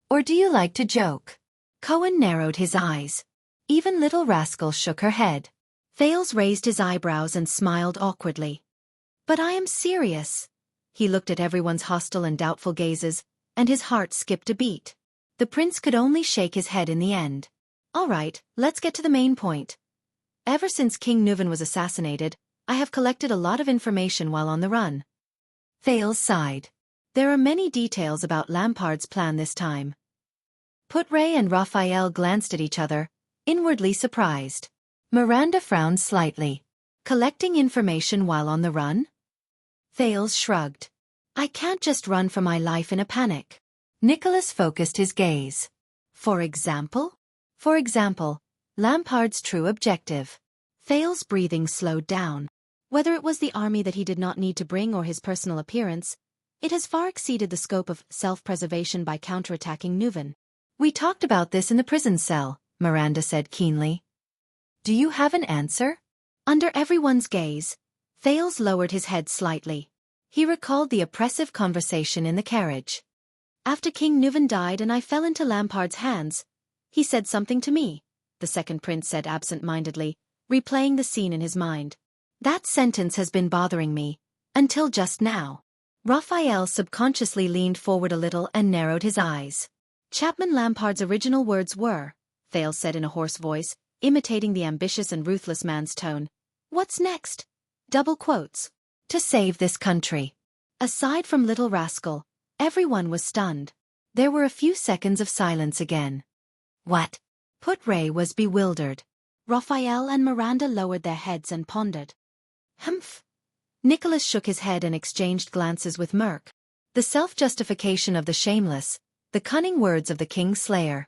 "Or do you like to joke?" Cohen narrowed his eyes. Even Little Rascal shook her head. Thales raised his eyebrows and smiled awkwardly. "But I am serious." He looked at everyone's hostile and doubtful gazes, and his heart skipped a beat. The prince could only shake his head in the end. "All right, let's get to the main point. Ever since King Nuvan was assassinated, I have collected a lot of information while on the run." Thales sighed. "There are many details about Lampard's plan this time." Put-Ray and Raphael glanced at each other, inwardly surprised. Miranda frowned slightly. Collecting information while on the run? Thales shrugged. I can't just run for my life in a panic. Nicholas focused his gaze. For example? For example, Lampard's true objective. Thales' breathing slowed down. Whether it was the army that he did not need to bring or his personal appearance, it has far exceeded the scope of self-preservation by counterattacking Nuven. We talked about this in the prison cell, Miranda said keenly. Do you have an answer? Under everyone's gaze, Thales lowered his head slightly. He recalled the oppressive conversation in the carriage. After King Nuven died and I fell into Lampard's hands, he said something to me, the second prince said absent-mindedly, replaying the scene in his mind. That sentence has been bothering me, until just now. Raphael subconsciously leaned forward a little and narrowed his eyes. Chapman Lampard's original words were, Thales said in a hoarse voice, imitating the ambitious and ruthless man's tone. What's next? Double quotes. To save this country. Aside from Little Rascal, everyone was stunned. There were a few seconds of silence again. What? Put Ray was bewildered. Raphael and Miranda lowered their heads and pondered. Humph. Nicholas shook his head and exchanged glances with Merc. The self-justification of the shameless, the cunning words of the King's Slayer.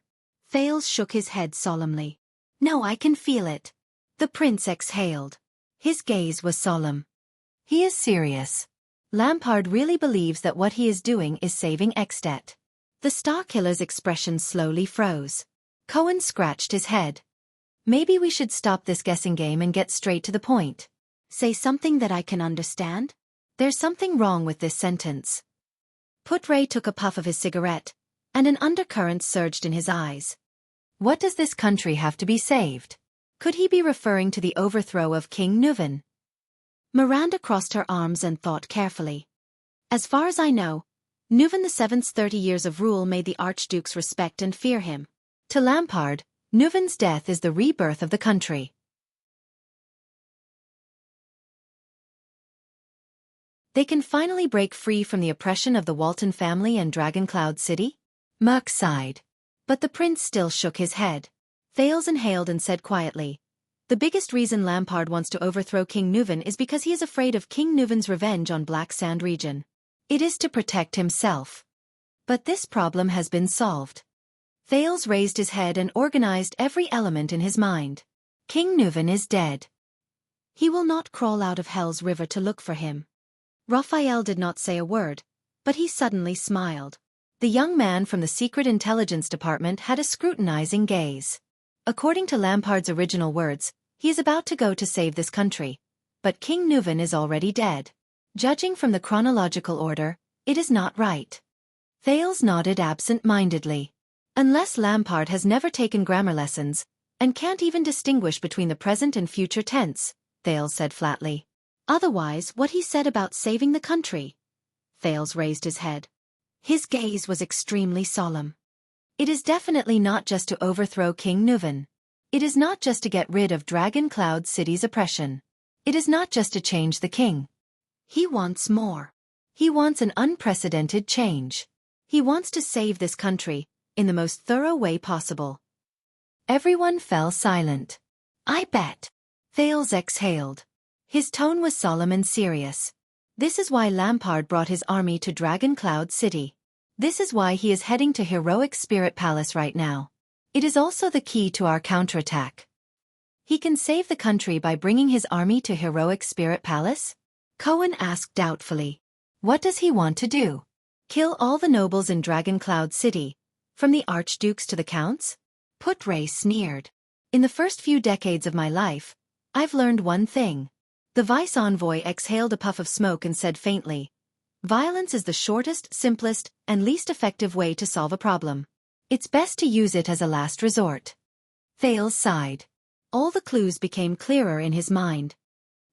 Thales shook his head solemnly. No, I can feel it. The prince exhaled. His gaze was solemn. He is serious. Lampard really believes that what he is doing is saving At. The Star Killer's expression slowly froze. Cohen scratched his head. Maybe we should stop this guessing game and get straight to the point. Say something that I can understand? There's something wrong with this sentence. Putray took a puff of his cigarette, and an undercurrent surged in his eyes. What does this country have to be saved? Could he be referring to the overthrow of King Nuven? Miranda crossed her arms and thought carefully. As far as I know, Nuven VII's 30 years of rule made the archdukes respect and fear him. To Lampard, Nuven's death is the rebirth of the country. They can finally break free from the oppression of the Walton family and Dragoncloud City? Merc sighed. But the prince still shook his head. Thales inhaled and said quietly, the biggest reason Lampard wants to overthrow King Nuven is because he is afraid of King Nuven's revenge on Black Sand region. It is to protect himself. But this problem has been solved. Thales raised his head and organized every element in his mind. King Nuven is dead. He will not crawl out of Hell's River to look for him. Raphael did not say a word, but he suddenly smiled. The young man from the Secret Intelligence Department had a scrutinizing gaze. According to Lampard's original words, he is about to go to save this country. But King Nuven is already dead. Judging from the chronological order, it is not right. Thales nodded absent-mindedly. Unless Lampard has never taken grammar lessons, and can't even distinguish between the present and future tense, Thales said flatly. Otherwise, what he said about saving the country. Thales raised his head. His gaze was extremely solemn. It is definitely not just to overthrow King Nuven. It is not just to get rid of Dragoncloud City's oppression. It is not just to change the king. He wants more. He wants an unprecedented change. He wants to save this country, in the most thorough way possible. Everyone fell silent. I bet. Thales exhaled. His tone was solemn and serious. This is why Lampard brought his army to Dragoncloud City. This is why he is heading to Heroic Spirit Palace right now. It is also the key to our counterattack. He can save the country by bringing his army to Heroic Spirit Palace? Cohen asked doubtfully. What does he want to do? Kill all the nobles in Dragoncloud City, from the archdukes to the counts? Putray sneered. In the first few decades of my life, I've learned one thing. The vice envoy exhaled a puff of smoke and said faintly, violence is the shortest, simplest, and least effective way to solve a problem. It's best to use it as a last resort. Thales sighed. All the clues became clearer in his mind.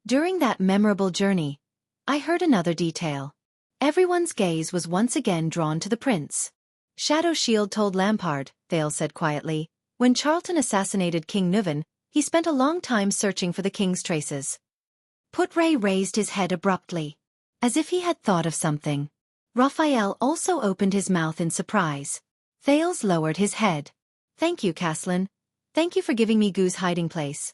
During that memorable journey, I heard another detail. Everyone's gaze was once again drawn to the prince. Shadow Shield told Lampard, Thales said quietly, when Charlton assassinated King Nuven, he spent a long time searching for the king's traces. Putray raised his head abruptly, as if he had thought of something. Raphael also opened his mouth in surprise. Thales lowered his head. Thank you, Caslin. Thank you for giving me Goo's hiding place.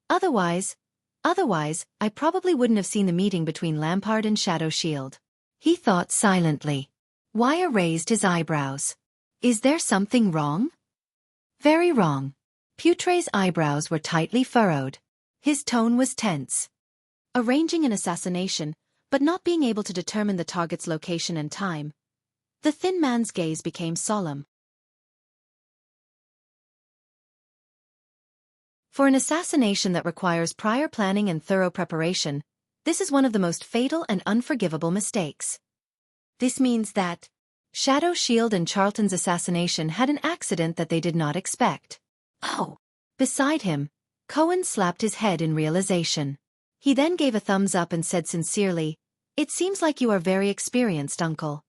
Otherwise, Otherwise, I probably wouldn't have seen the meeting between Lampard and Shadow Shield. He thought silently. Wire raised his eyebrows. Is there something wrong? Very wrong. Putray's eyebrows were tightly furrowed. His tone was tense. Arranging an assassination, but not being able to determine the target's location and time. The thin man's gaze became solemn. For an assassination that requires prior planning and thorough preparation, this is one of the most fatal and unforgivable mistakes. This means that Shadow Shield and Charlton's assassination had an accident that they did not expect. Oh! Beside him, Cohen slapped his head in realization. He then gave a thumbs up and said sincerely, "It seems like you are very experienced, Uncle."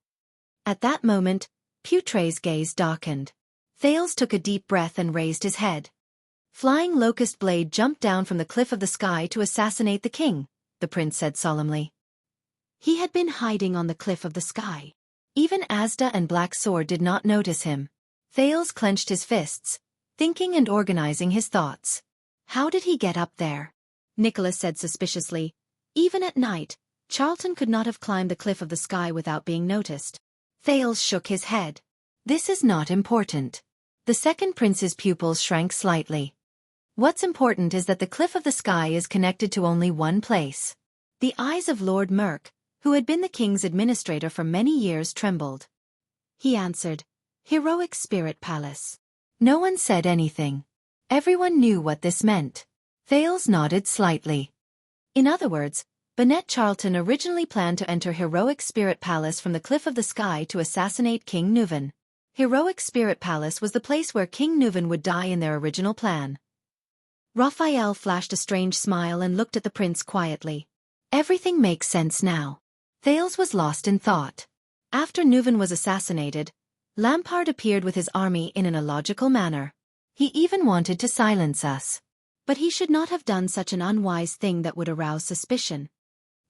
At that moment, Putray's gaze darkened. Thales took a deep breath and raised his head. Flying Locust Blade jumped down from the cliff of the sky to assassinate the king, the prince said solemnly. He had been hiding on the cliff of the sky. Even Asda and Black Sword did not notice him. Thales clenched his fists, thinking and organizing his thoughts. How did he get up there? Nicholas said suspiciously. Even at night, Charlton could not have climbed the cliff of the sky without being noticed. Thales shook his head. This is not important. The second prince's pupils shrank slightly. What's important is that the cliff of the sky is connected to only one place. The eyes of Lord Merk, who had been the king's administrator for many years, trembled. He answered, "Heroic Spirit Palace." No one said anything. Everyone knew what this meant. Thales nodded slightly. In other words, Bonnet Charlton originally planned to enter Heroic Spirit Palace from the cliff of the sky to assassinate King Nuvan. Heroic Spirit Palace was the place where King Nuvan would die in their original plan. Raphael flashed a strange smile and looked at the prince quietly. Everything makes sense now. Thales was lost in thought. After Nuvan was assassinated, Lampard appeared with his army in an illogical manner. He even wanted to silence us. But he should not have done such an unwise thing that would arouse suspicion.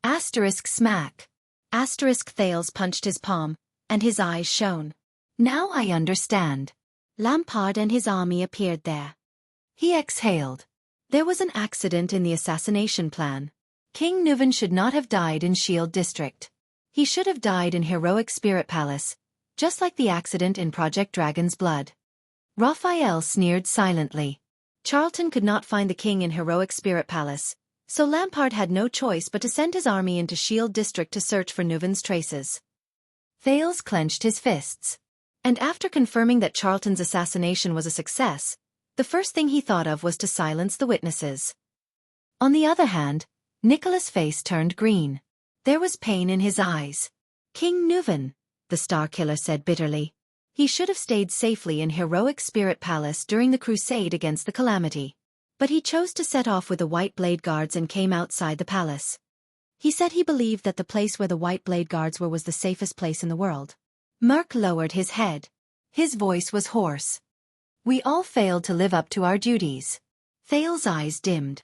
Asterisk smack. Asterisk Thales punched his palm, and his eyes shone. Now I understand. Lampard and his army appeared there. He exhaled. There was an accident in the assassination plan. King Nuvan should not have died in Shield District. He should have died in Heroic Spirit Palace, just like the accident in Project Dragon's Blood. Raphael sneered silently. Charlton could not find the king in Heroic Spirit Palace, so Lampard had no choice but to send his army into Shield District to search for Nuvan's traces. Thales clenched his fists. And after confirming that Charlton's assassination was a success, the first thing he thought of was to silence the witnesses. On the other hand, Nicholas' face turned green. There was pain in his eyes. King Nuvan, the Star Killer said bitterly. He should have stayed safely in Heroic Spirit Palace during the crusade against the Calamity. But he chose to set off with the White Blade Guards and came outside the palace. He said he believed that the place where the White Blade Guards were was the safest place in the world. Merk lowered his head. His voice was hoarse. We all failed to live up to our duties. Thales' eyes dimmed.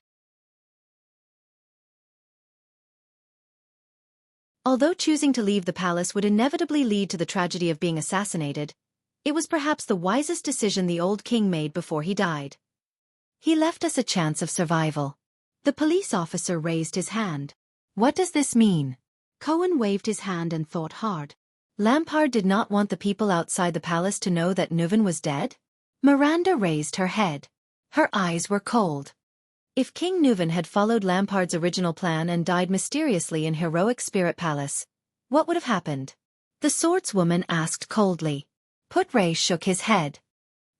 Although choosing to leave the palace would inevitably lead to the tragedy of being assassinated, it was perhaps the wisest decision the old king made before he died. He left us a chance of survival. The police officer raised his hand. What does this mean? Cohen waved his hand and thought hard. Lampard did not want the people outside the palace to know that Nuvan was dead? Miranda raised her head. Her eyes were cold. If King Nuvan had followed Lampard's original plan and died mysteriously in Heroic Spirit Palace, what would have happened? The swordswoman asked coldly. Putrey shook his head.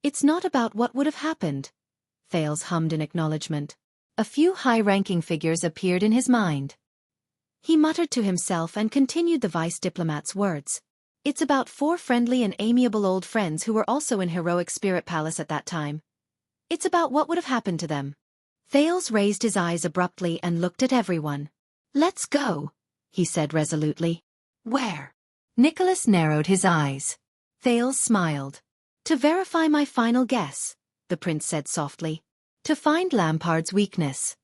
It's not about what would have happened. Thales hummed in acknowledgement. A few high-ranking figures appeared in his mind. He muttered to himself and continued the vice diplomat's words. It's about 4 friendly and amiable old friends who were also in Heroic Spirit Palace at that time. It's about what would have happened to them. Thales raised his eyes abruptly and looked at everyone. Let's go, he said resolutely. Where? Nicholas narrowed his eyes. Thales smiled. To verify my final guess, the prince said softly. To find Lampard's weakness.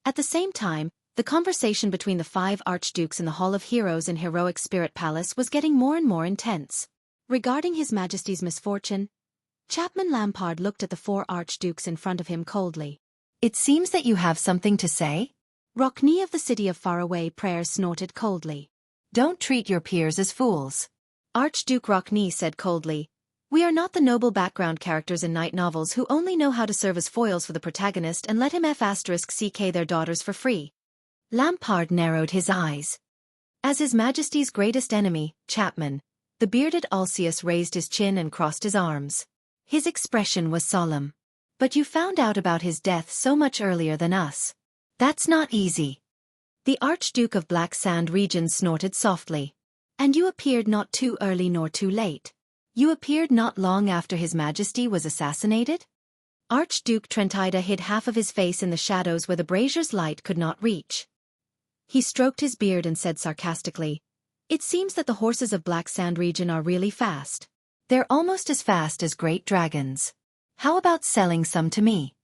At the same time, the conversation between the 5 archdukes in the Hall of Heroes in Heroic Spirit Palace was getting more and more intense. Regarding His Majesty's misfortune, Chapman Lampard looked at the 4 archdukes in front of him coldly. It seems that you have something to say? Rockne of the city of faraway prayer snorted coldly. Don't treat your peers as fools. Archduke Rockne said coldly. We are not the noble background characters in night novels who only know how to serve as foils for the protagonist and let him *ck their daughters for free. Lampard narrowed his eyes. As His Majesty's greatest enemy, Chapman, the bearded Alcius raised his chin and crossed his arms. His expression was solemn. But you found out about his death so much earlier than us. That's not easy. The Archduke of Black Sand region snorted softly. And you appeared not too early nor too late. You appeared not long after His Majesty was assassinated? Archduke Trentida hid half of his face in the shadows where the brazier's light could not reach. He stroked his beard and said sarcastically, It seems that the horses of Black Sand region are really fast. They're almost as fast as great dragons. How about selling some to me?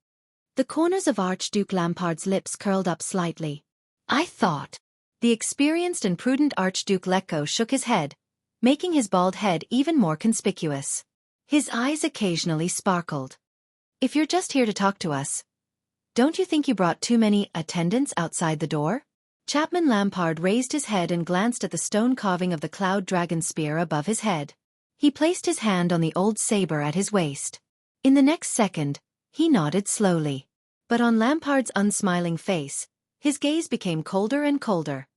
The corners of Archduke Lampard's lips curled up slightly. I thought. The experienced and prudent Archduke Lecco shook his head, making his bald head even more conspicuous. His eyes occasionally sparkled. If you're just here to talk to us, don't you think you brought too many attendants outside the door? Chapman Lampard raised his head and glanced at the stone carving of the cloud dragon spear above his head. He placed his hand on the old saber at his waist. In the next second, he nodded slowly. But on Lampard's unsmiling face, his gaze became colder and colder.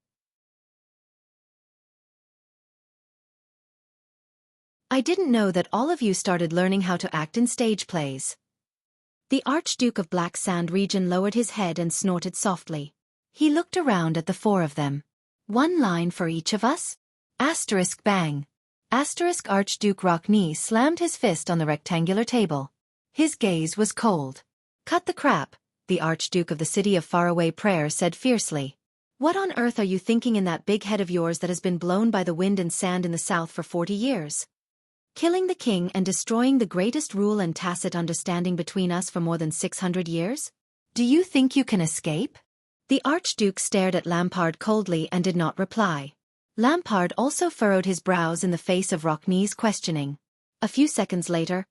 I didn't know that all of you started learning how to act in stage plays. The Archduke of Black Sand region lowered his head and snorted softly. He looked around at the four of them. One line for each of us? Asterisk bang. Asterisk Archduke Rockne slammed his fist on the rectangular table. His gaze was cold. Cut the crap, the Archduke of the city of faraway prayer said fiercely. What on earth are you thinking in that big head of yours that has been blown by the wind and sand in the south for 40 years? Killing the king and destroying the greatest rule and tacit understanding between us for more than 600 years? Do you think you can escape? The Archduke stared at Lampard coldly and did not reply. Lampard also furrowed his brows in the face of Rockne's questioning. A few seconds later,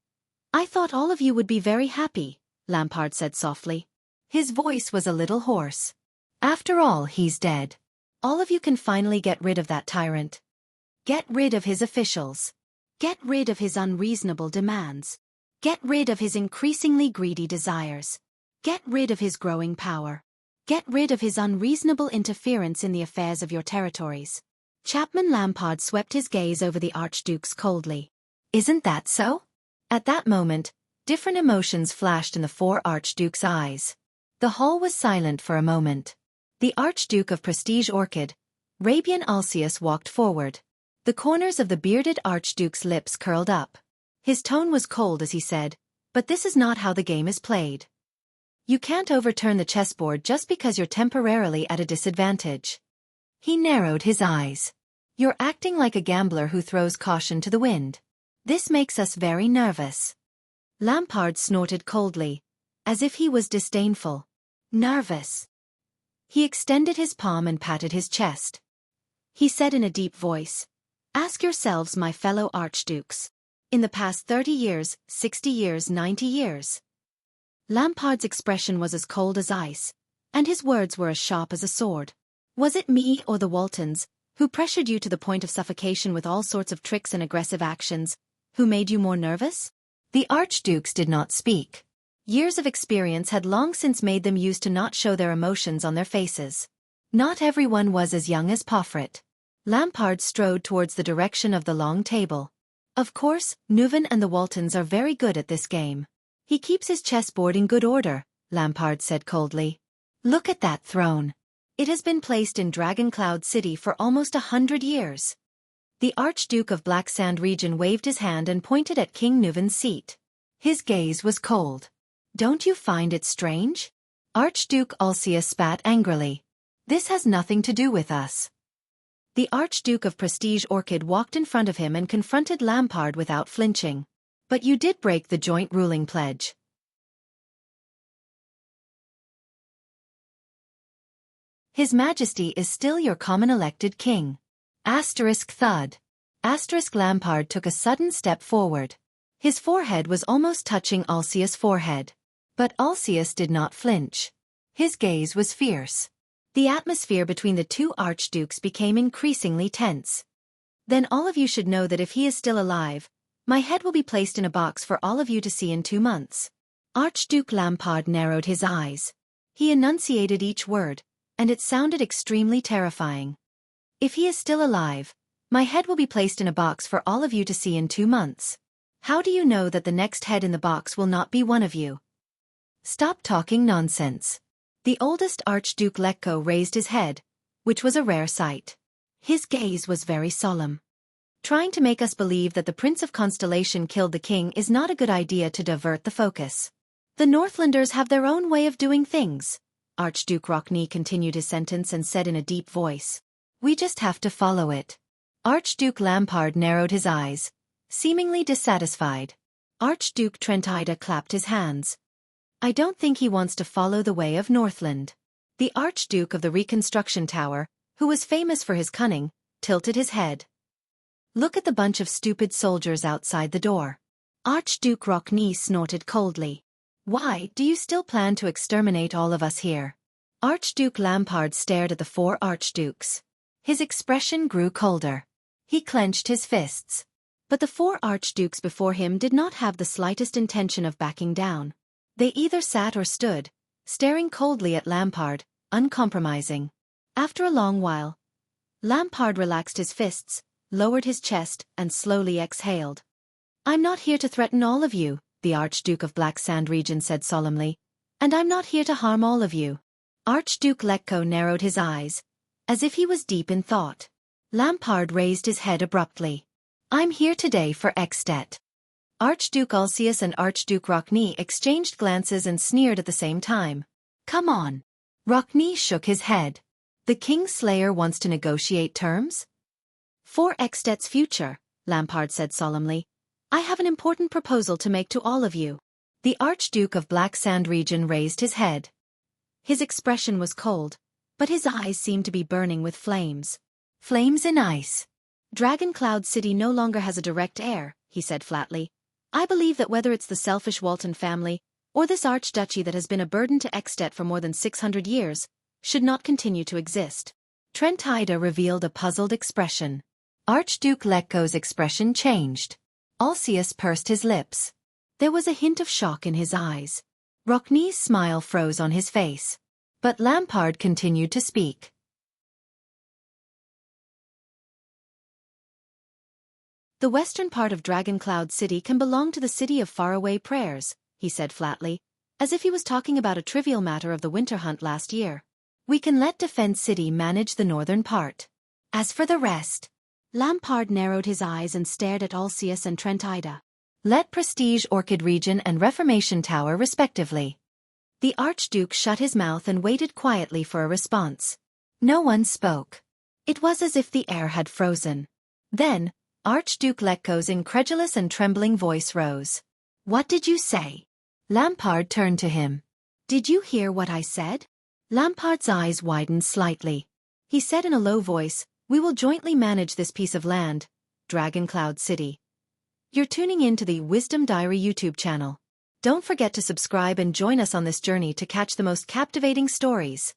I thought all of you would be very happy, Lampard said softly. His voice was a little hoarse. After all, he's dead. All of you can finally get rid of that tyrant. Get rid of his officials. Get rid of his unreasonable demands. Get rid of his increasingly greedy desires. Get rid of his growing power. Get rid of his unreasonable interference in the affairs of your territories. Chapman Lampard swept his gaze over the Archduke's coldly. Isn't that so? At that moment, different emotions flashed in the four Archdukes' eyes. The hall was silent for a moment. The Archduke of Prestige Orchid, Rabian Alcius, walked forward. The corners of the bearded Archduke's lips curled up. His tone was cold as he said, But this is not how the game is played. You can't overturn the chessboard just because you're temporarily at a disadvantage. He narrowed his eyes. You're acting like a gambler who throws caution to the wind. This makes us very nervous. Lampard snorted coldly, as if he was disdainful. Nervous. He extended his palm and patted his chest. He said in a deep voice, Ask yourselves, my fellow archdukes. In the past 30 years, 60 years, 90 years. Lampard's expression was as cold as ice, and his words were as sharp as a sword. Was it me or the Waltons, who pressured you to the point of suffocation with all sorts of tricks and aggressive actions, who made you more nervous? The archdukes did not speak. Years of experience had long since made them used to not show their emotions on their faces. Not everyone was as young as Pofrit. Lampard strode towards the direction of the long table. Of course, Neuven and the Waltons are very good at this game. He keeps his chessboard in good order, Lampard said coldly. Look at that throne. It has been placed in Dragon Cloud City for almost 100 years. The Archduke of Black Sand region waved his hand and pointed at King Neuven's seat. His gaze was cold. Don't you find it strange? Archduke Alcius spat angrily. This has nothing to do with us. The Archduke of Prestige Orchid walked in front of him and confronted Lampard without flinching. But you did break the joint ruling pledge. His Majesty is still your common elected king. Asterisk thud. Asterisk Lampard took a sudden step forward. His forehead was almost touching Alcius' forehead. But Alcius did not flinch. His gaze was fierce. The atmosphere between the two archdukes became increasingly tense. Then all of you should know that if he is still alive, my head will be placed in a box for all of you to see in 2 months. Archduke Lampard narrowed his eyes. He enunciated each word, and it sounded extremely terrifying. If he is still alive, my head will be placed in a box for all of you to see in 2 months. How do you know that the next head in the box will not be one of you? Stop talking nonsense. The oldest Archduke Letko raised his head, which was a rare sight. His gaze was very solemn. Trying to make us believe that the Prince of Constellation killed the king is not a good idea to divert the focus. The Northlanders have their own way of doing things. Archduke Rockney continued his sentence and said in a deep voice. We just have to follow it. Archduke Lampard narrowed his eyes, seemingly dissatisfied. Archduke Trentida clapped his hands. I don't think he wants to follow the way of Northland. The Archduke of the Reconstruction Tower, who was famous for his cunning, tilted his head. Look at the bunch of stupid soldiers outside the door. Archduke Rockney snorted coldly. Why do you still plan to exterminate all of us here? Archduke Lampard stared at the 4 archdukes. His expression grew colder. He clenched his fists. But the 4 archdukes before him did not have the slightest intention of backing down. They either sat or stood, staring coldly at Lampard, uncompromising. After a long while, Lampard relaxed his fists, lowered his chest, and slowly exhaled. I'm not here to threaten all of you, the Archduke of Black Sand region said solemnly. And I'm not here to harm all of you. Archduke Letko narrowed his eyes, as if he was deep in thought. Lampard raised his head abruptly. I'm here today for At. Archduke Alcius and Archduke Rockney exchanged glances and sneered at the same time. Come on. Rockney shook his head. The King's Slayer wants to negotiate terms? For At's future, Lampard said solemnly, I have an important proposal to make to all of you. The Archduke of Black Sand region raised his head. His expression was cold, but his eyes seemed to be burning with flames. Flames in ice. Dragon Cloud City no longer has a direct heir, he said flatly. I believe that whether it's the selfish Walton family, or this archduchy that has been a burden to At for more than 600 years, should not continue to exist. Trentida revealed a puzzled expression. Archduke Letko's expression changed. Alcius pursed his lips. There was a hint of shock in his eyes. Rockney's smile froze on his face. But Lampard continued to speak. The western part of Dragon Cloud City can belong to the City of Faraway Prayers, he said flatly, as if he was talking about a trivial matter of the winter hunt last year. We can let Defense City manage the northern part. As for the rest, Lampard narrowed his eyes and stared at Alcius and Trentida. Let Prestige Orchid Region and Reformation Tower respectively. The Archduke shut his mouth and waited quietly for a response. No one spoke. It was as if the air had frozen. Then, Archduke Letko's incredulous and trembling voice rose. What did you say? Lampard turned to him. Did you hear what I said? Lampard's eyes widened slightly. He said in a low voice, we will jointly manage this piece of land, Dragon Cloud City. You're tuning in to the Wisdom Diary YouTube channel. Don't forget to subscribe and join us on this journey to catch the most captivating stories.